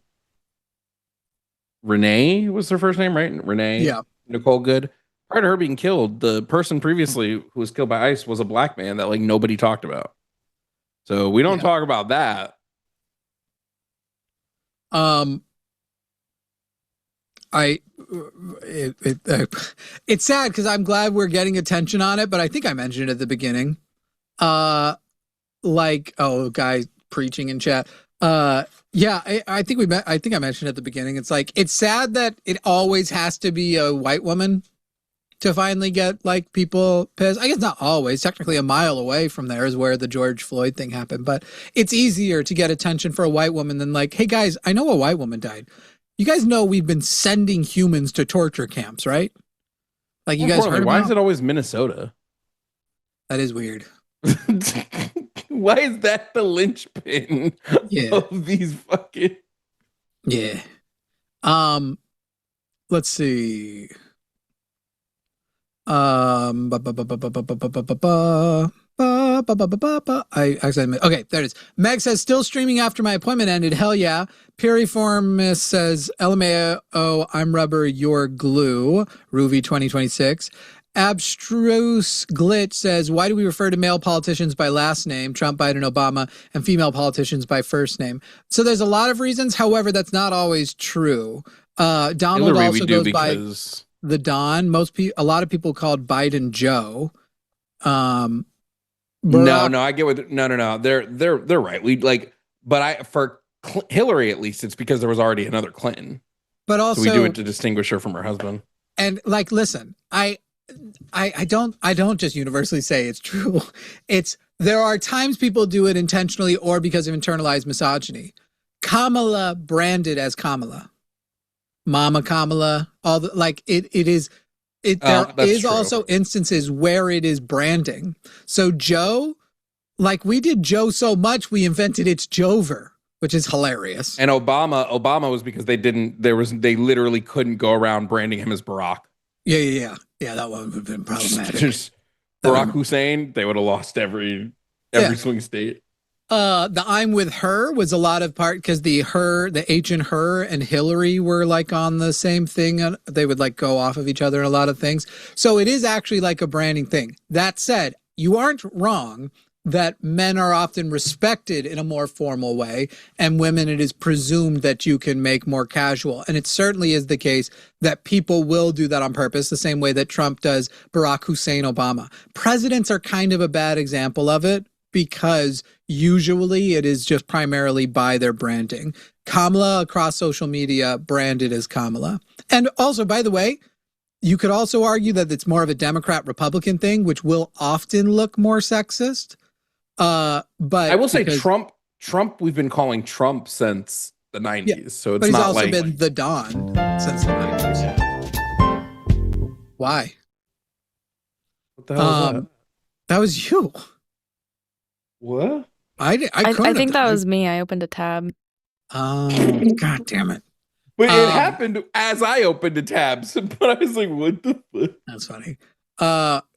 [SPEAKER 2] Renee was her first name, right? Renee.
[SPEAKER 1] Yeah.
[SPEAKER 2] Nicole Good. Prior to her being killed, the person previously who was killed by ICE was a black man that like nobody talked about. So we don't talk about that.
[SPEAKER 1] It's sad because I'm glad we're getting attention on it, but I think I mentioned it at the beginning. Like, oh, guy preaching in chat. Yeah, I think I think I mentioned at the beginning. It's like, it's sad that it always has to be a white woman to finally get like people pissed. I guess not always. Technically, a mile away from there is where the George Floyd thing happened. But it's easier to get attention for a white woman than like, hey guys, I know a white woman died. You guys know we've been sending humans to torture camps, right? Like, you guys heard
[SPEAKER 2] why
[SPEAKER 1] about?
[SPEAKER 2] is it always Minnesota?
[SPEAKER 1] That is weird.
[SPEAKER 2] Why is that the linchpin of these fucking?
[SPEAKER 1] Yeah. Let's see. I accidentally. Okay, there it is. Meg says, still streaming after my appointment ended. Hell yeah. Piriformis says, LMAO, I'm rubber, you're glue. Ruby 2026. Abstruse Glitch says, why do we refer to male politicians by last name, Trump, Biden, Obama, and female politicians by first name? So there's a lot of reasons. However, that's not always true. Donald
[SPEAKER 2] Hillary
[SPEAKER 1] also
[SPEAKER 2] we do
[SPEAKER 1] goes by
[SPEAKER 2] because
[SPEAKER 1] the Don. A lot of people called Biden Joe.
[SPEAKER 2] No, I get what. No. They're right. We like, but for Hillary at least, it's because there was already another Clinton.
[SPEAKER 1] But also,
[SPEAKER 2] so we do it to distinguish her from her husband.
[SPEAKER 1] And like, listen, I don't just universally say it's true. There are times people do it intentionally or because of internalized misogyny. Kamala branded as Kamala, Mama Kamala, all the like. There is also instances where it is branding. So Joe, like, we did Joe so much we invented it's Jover, which is hilarious.
[SPEAKER 2] And Obama was because they literally couldn't go around branding him as Barack.
[SPEAKER 1] Yeah. That one would have been problematic.
[SPEAKER 2] Just Barack Hussein, they would have lost every swing state.
[SPEAKER 1] The I'm with her was a lot of part because the H in her and Hillary were like on the same thing. And they would like go off of each other in a lot of things. So it is actually like a branding thing. That said, you aren't wrong that men are often respected in a more formal way, and women, it is presumed that you can make more casual. And it certainly is the case that people will do that on purpose, the same way that Trump does Barack Hussein Obama. Presidents are kind of a bad example of it because usually it is just primarily by their branding. Kamala across social media branded as Kamala. And also, by the way, you could also argue that it's more of a Democrat-Republican thing, which will often look more sexist. But
[SPEAKER 2] I will say Trump, we've been calling Trump since the 90s. Yeah, so it's
[SPEAKER 1] but he's
[SPEAKER 2] not
[SPEAKER 1] also
[SPEAKER 2] like
[SPEAKER 1] been the Don since the 90s. Why?
[SPEAKER 2] What the hell is that?
[SPEAKER 1] That was you.
[SPEAKER 2] What?
[SPEAKER 4] I think that was me. I opened a tab.
[SPEAKER 1] Oh, God damn it.
[SPEAKER 2] But it happened as I opened the tabs. But I was like, what the fuck?
[SPEAKER 1] That's funny.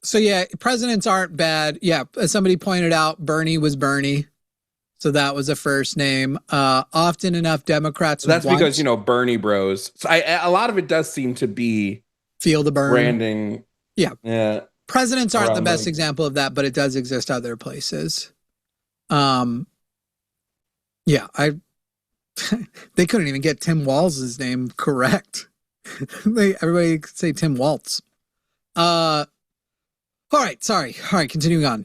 [SPEAKER 1] So yeah, presidents aren't bad. Yeah, as somebody pointed out, Bernie was Bernie. So that was a first name. Often enough Democrats.
[SPEAKER 2] That's because, Bernie bros. So a lot of it does seem to be
[SPEAKER 1] feel the burn.
[SPEAKER 2] Branding.
[SPEAKER 1] Yeah. Presidents aren't the best example of that, but it does exist other places. Yeah, they couldn't even get Tim Walz's name correct. Everybody could say Tim Waltz. All right, continuing on.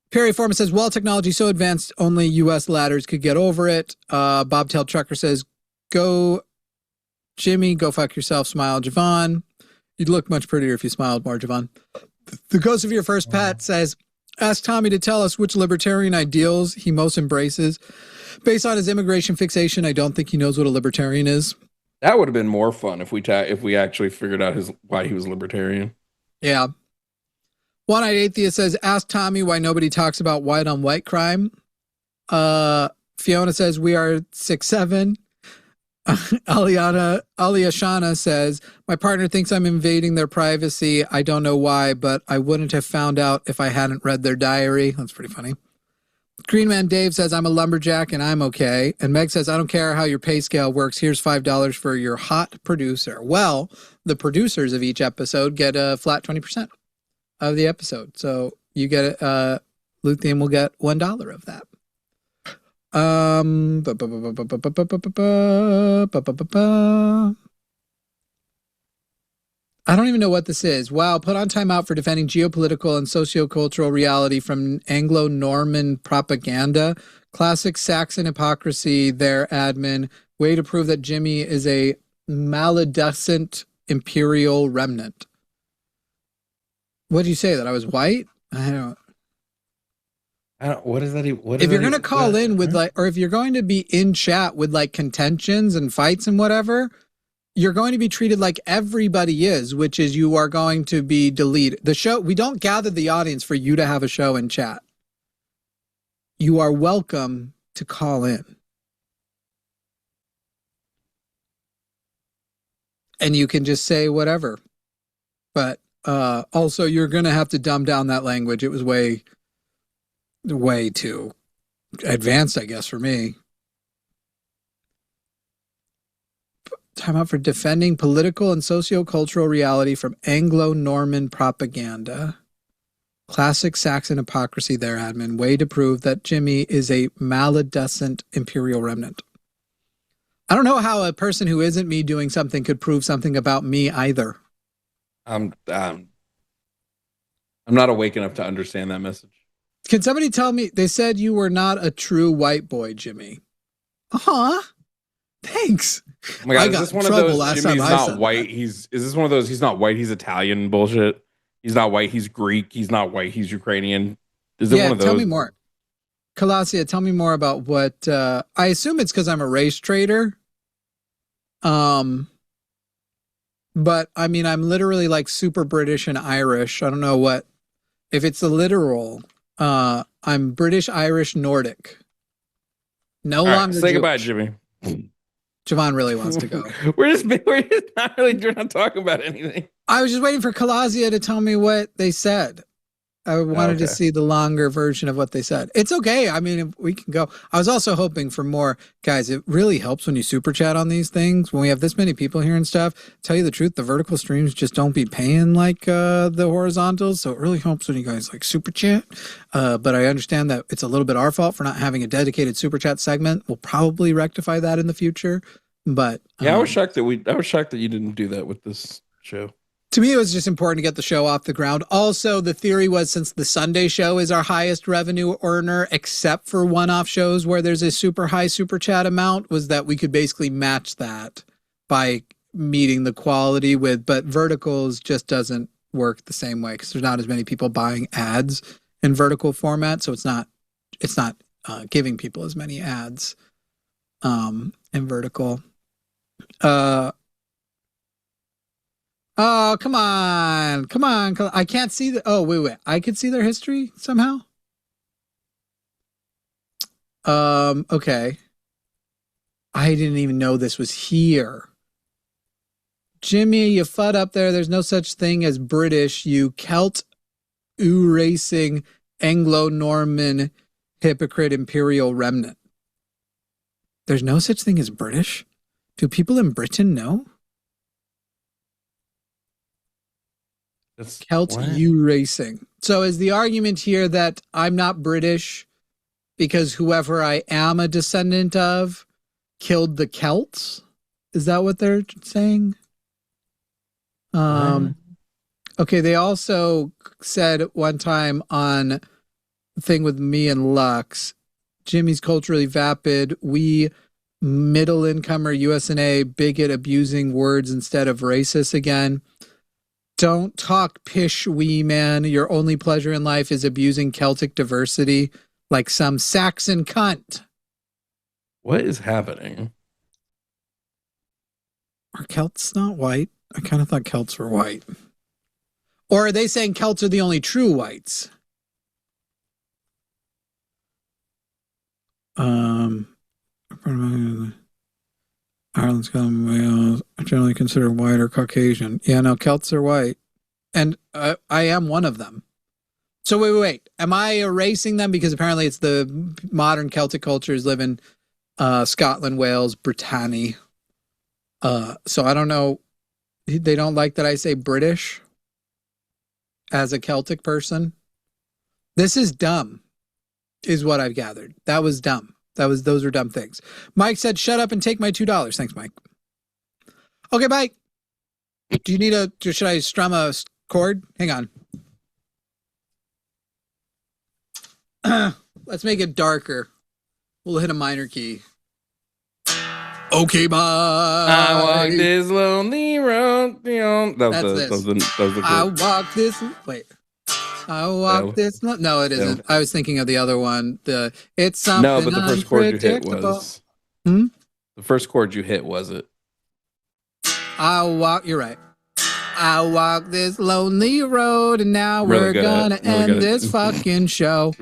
[SPEAKER 1] Perry Foreman says, well, technology so advanced, only U.S. ladders could get over it. Bobtail Trucker says, go, Jimmy, go fuck yourself, smile, Jovan. You'd look much prettier if you smiled more, Jovan. The Ghost of Your First Pet says, ask Tommy to tell us which libertarian ideals he most embraces. Based on his immigration fixation, I don't think he knows what a libertarian is.
[SPEAKER 2] That would have been more fun if we actually figured out why he was libertarian.
[SPEAKER 1] Yeah. One-Eyed Atheist says, ask Tommy why nobody talks about white on white crime. Fiona says, we are 6'7". Aliashana says, my partner thinks I'm invading their privacy. I don't know why, but I wouldn't have found out if I hadn't read their diary. That's pretty funny. Green Man Dave says, I'm a lumberjack and I'm okay. And Meg says, I don't care how your pay scale works. Here's $5 for your hot producer. Well, the producers of each episode get a flat 20% of the episode. So you get Luthien will get $1 of that. I don't even know what this is. Wow, put on timeout for defending geopolitical and sociocultural reality from Anglo-Norman propaganda. Classic Saxon hypocrisy there, admin. Way to prove that Jimmy is a maledicent imperial remnant. What did you say, that I was white? I don't.
[SPEAKER 2] What is that?
[SPEAKER 1] If you're going to call in with or if you're going to be in chat with contentions and fights and whatever, you're going to be treated like everybody is, which is you are going to be deleted. The show, we don't gather the audience for you to have a show and chat. You are welcome to call in. And you can just say whatever. But also, you're going to have to dumb down that language. It was way too advanced, I guess, for me. Time out for defending political and sociocultural reality from Anglo-Norman propaganda. Classic Saxon hypocrisy there, admin. Way to prove that Jimmy is a maledicent imperial remnant. I don't know how a person who isn't me doing something could prove something about me either.
[SPEAKER 2] I'm not awake enough to understand that message.
[SPEAKER 1] Can somebody tell me, they said you were not a true white boy, Jimmy. Thanks.
[SPEAKER 2] Oh my God, is this one of those Jimmy's not white? Is this one of those he's not white, he's Italian bullshit? He's not white, he's Greek. He's not white, he's Ukrainian. Is it one of those?
[SPEAKER 1] Tell me more. Kalasia, tell me more about what, I assume it's because I'm a race trader. But I mean, I'm literally super British and Irish. I don't know if it's the literal. I'm British, Irish, Nordic. No longer.
[SPEAKER 2] Say goodbye, Jimmy.
[SPEAKER 1] Jovan really wants to go.
[SPEAKER 2] we're not talking about anything.
[SPEAKER 1] I was just waiting for Kalasia to tell me what they said. I wanted to see the longer version of what they said. It's okay. I mean, we can go. I was also hoping for more. Guys, it really helps when you super chat on these things. When we have this many people here and stuff, tell you the truth, the vertical streams just don't be paying like the horizontals. So it really helps when you guys super chat. But I understand that it's a little bit our fault for not having a dedicated super chat segment. We'll probably rectify that in the future. But
[SPEAKER 2] yeah, I was shocked that you didn't do that with this show.
[SPEAKER 1] To me, it was just important to get the show off the ground. Also, the theory was, since the Sunday show is our highest revenue earner, except for one-off shows where there's a super high super chat amount, was that we could basically match that by meeting the quality with, but verticals just doesn't work the same way because there's not as many people buying ads in vertical format. So it's not giving people as many ads in vertical. Oh, come on. I can't see wait. I could see their history somehow. Okay. I didn't even know this was here. Jimmy, you fud up there. There's no such thing as British, you Celt, racing, Anglo-Norman, hypocrite, imperial remnant. There's no such thing as British? Do people in Britain know? Celt racing. So is the argument here that I'm not British because whoever I am a descendant of killed the Celts? Is that what they're saying? Okay, they also said one time on the thing with me and Lux, Jimmy's culturally vapid, we middle incomer USNA bigot abusing words instead of racist again. Don't talk pish, wee man. Your only pleasure in life is abusing Celtic diversity like some Saxon cunt.
[SPEAKER 2] What is happening?
[SPEAKER 1] Are Celts not white? I kind of thought Celts were white. Or are they saying Celts are the only true whites? Ireland's Wales are generally considered white or Caucasian. Yeah, no, Celts are white. And I am one of them. So wait. Am I erasing them? Because apparently it's the modern Celtic cultures live in Scotland, Wales, Brittany. So I don't know. They don't like that I say British as a Celtic person. This is dumb, is what I've gathered. That was dumb. Those were dumb things. Mike said, shut up and take my $2. Thanks, Mike. Okay, bye. Do you need should I strum a chord? Hang on. Let's make it darker. We'll hit a minor key. Okay, bye.
[SPEAKER 2] I walk this lonely road. That was the
[SPEAKER 1] I walk this. Wait. I walk this. No, it isn't. I was thinking of the other one. It's something.
[SPEAKER 2] No, but the first chord you hit was.
[SPEAKER 1] The
[SPEAKER 2] first chord you hit was it.
[SPEAKER 1] You're right. I walk this lonely road, and now we're gonna end this fucking show.